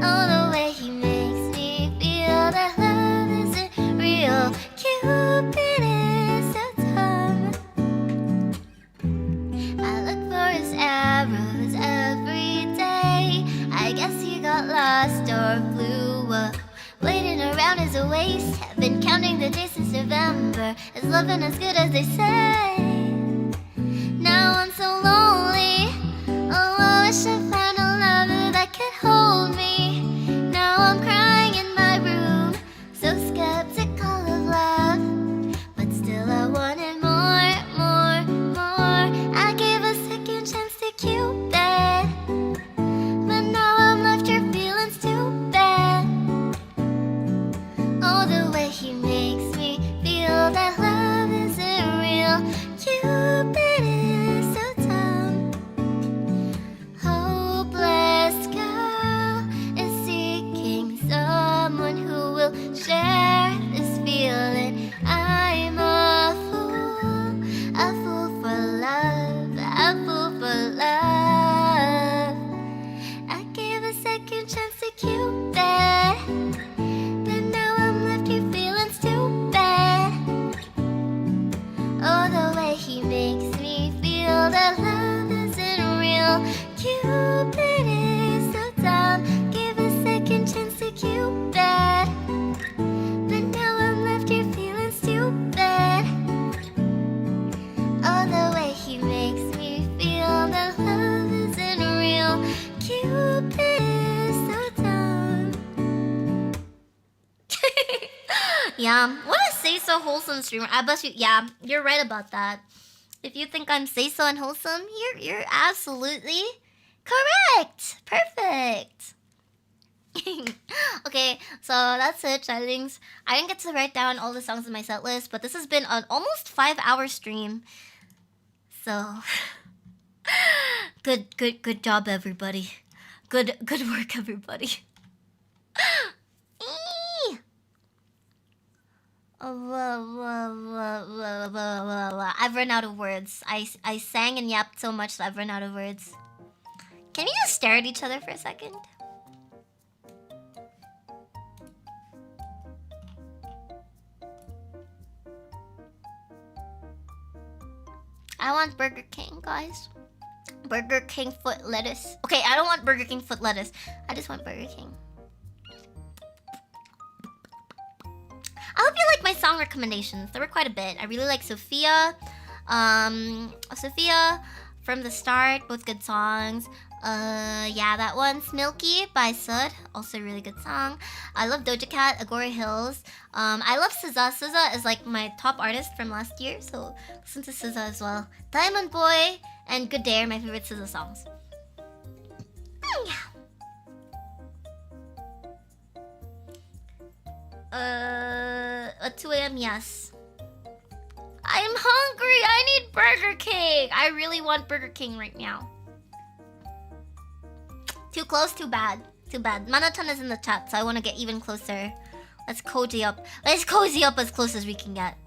[SPEAKER 1] Oh, the way he makes me feel that love isn't real. Cupid is so dumb. I look for his arrows every day. I guess he got lost or flew up. Waiting around is a waste. I've been counting the days since November. Is loving as good as they say? Now I'm so lonely. Oh, I wish I found a lover that could hold me. Now I'm crying in my room, so skeptical of love, but still I wanted more, more, more. I gave a second chance to Cupid, but now I'm left here feeling stupid. Oh, the way he makes me feel that love isn't real. Cupid is so dumb. Hopeless girl is seeking someone who will share this feeling. I'm a fool for love, a fool for love. I gave a second chance to Cupid, but now I'm left here feeling stupid. Oh, the way he makes me feel that love isn't real. Cupid is so dumb. Give a second chance to Cupid, but now I'm left here feeling stupid. Oh, the way he makes me feel that love isn't real. Cupid is so dumb. Yeah, what a say so wholesome streamer. I bet you, yeah, you're right about that. If you think I'm say so and wholesome, you're absolutely correct. Perfect. Okay, so that's it, Charlings. I didn't get to write down all the songs in my set list, but this has been an almost 5-hour stream. So good job, everybody. Good work, everybody. Eee. I've run out of words. I sang and yapped so much that I've run out of words. Can we just stare at each other for a second? I want Burger King, guys. Burger King foot lettuce. Okay, I don't want Burger King foot lettuce. I just want Burger King. I hope you like my song recommendations. There were quite a bit. I really like Sophia. Sophia From the Start, both good songs. Yeah, that one, Milky by Sud, also a really good song. I love Doja Cat, Agora Hills. I love SZA. SZA is like my top artist from last year, so listen to SZA as well. Diamond Boy and Good Day are my favorite SZA songs. At 2 a.m. yes. I'm hungry. I need Burger King. I really want Burger King right now. Too close, too bad. Too bad. Mana-chan is in the chat, so I want to get even closer. Let's cozy up. Let's cozy up as close as we can get.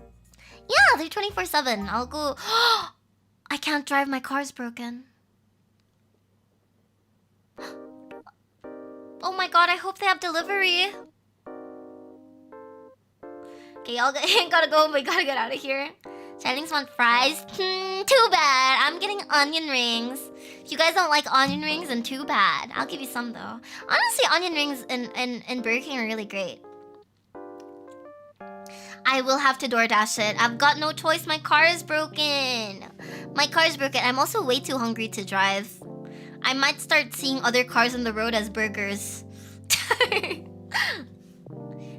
[SPEAKER 1] Yeah, they're 24/7. I'll go. I can't drive. My car's broken. Oh my god, I hope they have delivery. Okay, y'all gotta go. We gotta get out of here. Charlings want fries. Too bad. I'm getting onion rings. If you guys don't like onion rings, then too bad. I'll give you some though. Honestly, onion rings in Burger King are really great. I will have to DoorDash it. I've got no choice. My car is broken. My car is broken. I'm also way too hungry to drive. I might start seeing other cars on the road as burgers.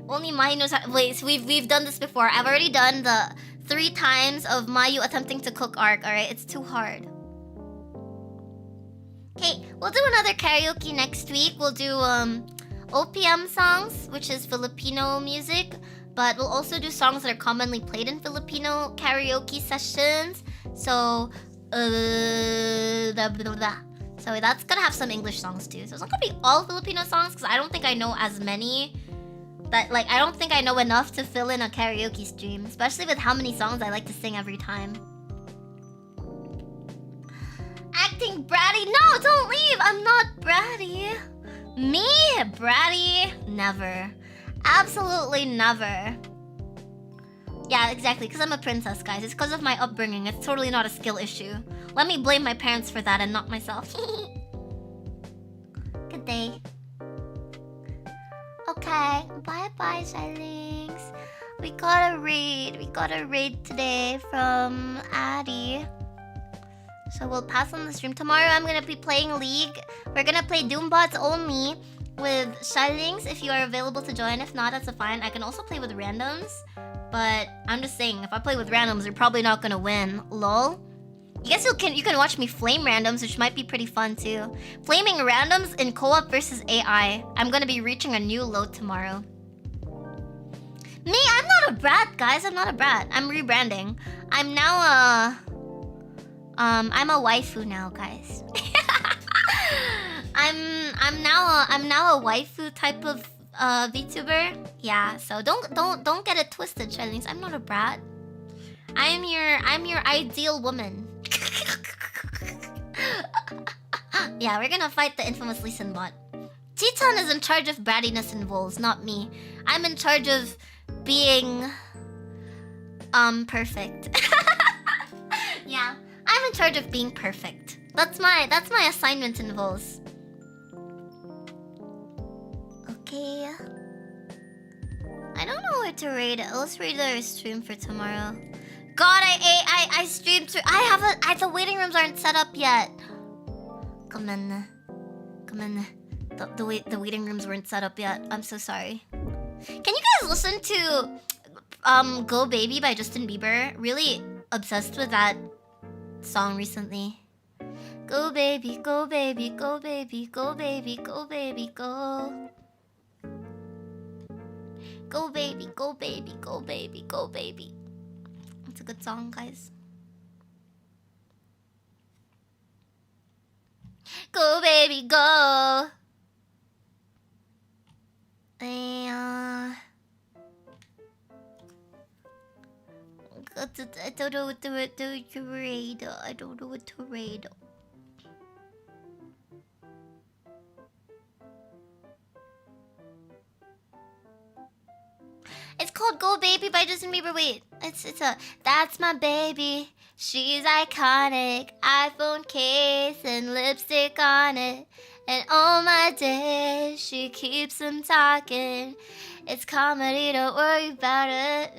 [SPEAKER 1] Only Mayu knows how. Wait, so we've done this before. I've already done the 3 times of Mayu attempting to cook arc. All right, it's too hard. Okay, we'll do another karaoke next week. We'll do OPM songs, which is Filipino music, but we'll also do songs that are commonly played in Filipino karaoke sessions. So, so that's gonna have some English songs too. So it's not gonna be all Filipino songs because I don't think I know as many. But like, I don't think I know enough to fill in a karaoke stream, especially with how many songs I like to sing every time. Acting bratty? No, don't leave. I'm not bratty. Me? Bratty? Never. Absolutely never. Yeah, exactly, because I'm a princess, guys. It's because of my upbringing. It's totally not a skill issue. Let me blame my parents for that and not myself. Good day. Okay, bye-bye, Charlings. We got a raid today from Addy. So we'll pass on the stream. Tomorrow I'm gonna be playing League. We're gonna play Doombots only with Charlings if you are available to join. If not, that's fine. I can also play with randoms. But I'm just saying, if I play with randoms, you're probably not gonna win. Lol. You guess you can watch me flame randoms, which might be pretty fun too. Flaming randoms in co-op versus AI. I'm gonna be reaching a new low tomorrow. Me, I'm not a brat, guys. I'm not a brat. I'm rebranding. I'm now I'm a waifu now, guys. I'm now a waifu type of VTuber. Yeah, so don't get it twisted, Charlings. I'm not a brat. I'm your ideal woman. Yeah, we're gonna fight the infamous Lee Sin bot. Chi-chan is in charge of brattiness in VOLs, not me. I'm in charge of being perfect. Yeah, I'm in charge of being perfect. That's my assignment in VOLs. Okay. I don't know where to raid. Let's raid our stream for tomorrow. God, I streamed through. The waiting rooms aren't set up yet. Come in. The waiting rooms weren't set up yet. I'm so sorry. Can you guys listen to Go Baby by Justin Bieber? Really obsessed with that song recently. Go baby, go baby, go baby, go baby, go baby, go. Go baby, go baby, go baby, go baby. It's a good song, guys. Go baby, go. I don't know what to raid. I don't know what to raid. It's called Go Baby by Justin Bieber. Wait, it's a that's my baby. She's iconic. iPhone case and lipstick on it. And all my days she keeps them talking. It's comedy, don't worry about it.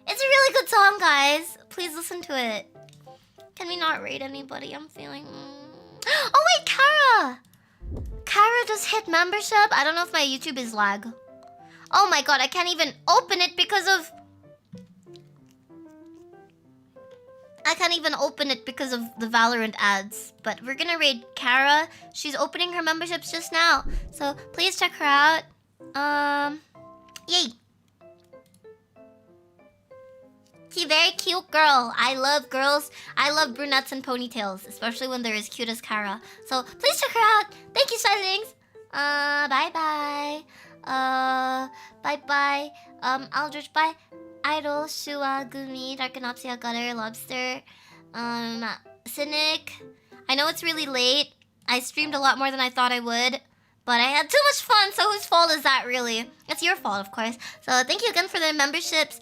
[SPEAKER 1] It's a really good song, guys. Please listen to it. Can we not rate anybody? I'm feeling... Oh wait, Kara! Kara just hit membership. I don't know if my YouTube is lag. Oh my god, I can't even open it because of... I can't even open it because of the Valorant ads. But we're gonna raid Kara. She's opening her memberships just now. So please check her out. Yay! She's a very cute girl. I love girls. I love brunettes and ponytails, especially when they're as cute as Kara. So please check her out. Thank you, Charlings. Bye-bye. Bye-bye. Aldrich, bye. Idol, Shua, Gumi, Darkanopsia, Gutter, Lobster, Cynic. I know it's really late. I streamed a lot more than I thought I would. But I had too much fun, so whose fault is that, really? It's your fault, of course. So thank you again for the memberships.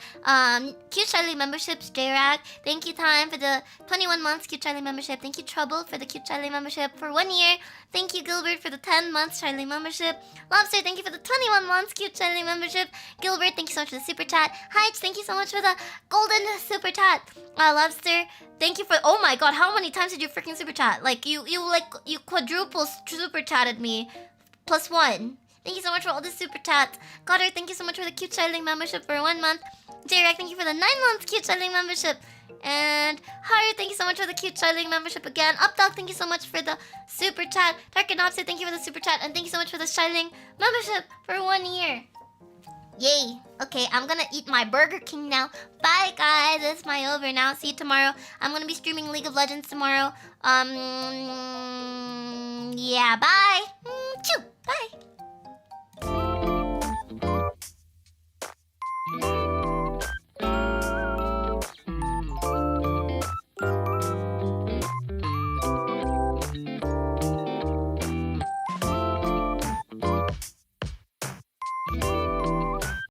[SPEAKER 1] Cute Charlie memberships, J-Rack. Thank you, Time, for the 21 months Cute Charlie membership. Thank you, Trouble, for the Cute Charlie membership for 1 year. Thank you, Gilbert, for the 10 months Charlie membership. Lobster, thank you for the 21 months Cute Charlie membership. Gilbert, thank you so much for the super chat. Heitch, thank you so much for the golden super chat. Lobster, thank you for... Oh my god, how many times did you freaking super chat? Like, you quadruple super chatted me. +1. Thank you so much for all the super chats. Goddard, thank you so much for the Cute Charling membership for 1 month. J-Rack, thank you for the 9 months Cute Charling membership. And Haru, thank you so much for the Cute Charling membership again. Updog, thank you so much for the super chat. Darkanopsia, thank you for the super chat. And thank you so much for the Charling membership for 1 year. Yay. Okay, I'm gonna eat my Burger King now. Bye, guys. It's my over now. See you tomorrow. I'm gonna be streaming League of Legends tomorrow. Yeah, bye. Choo. Bye.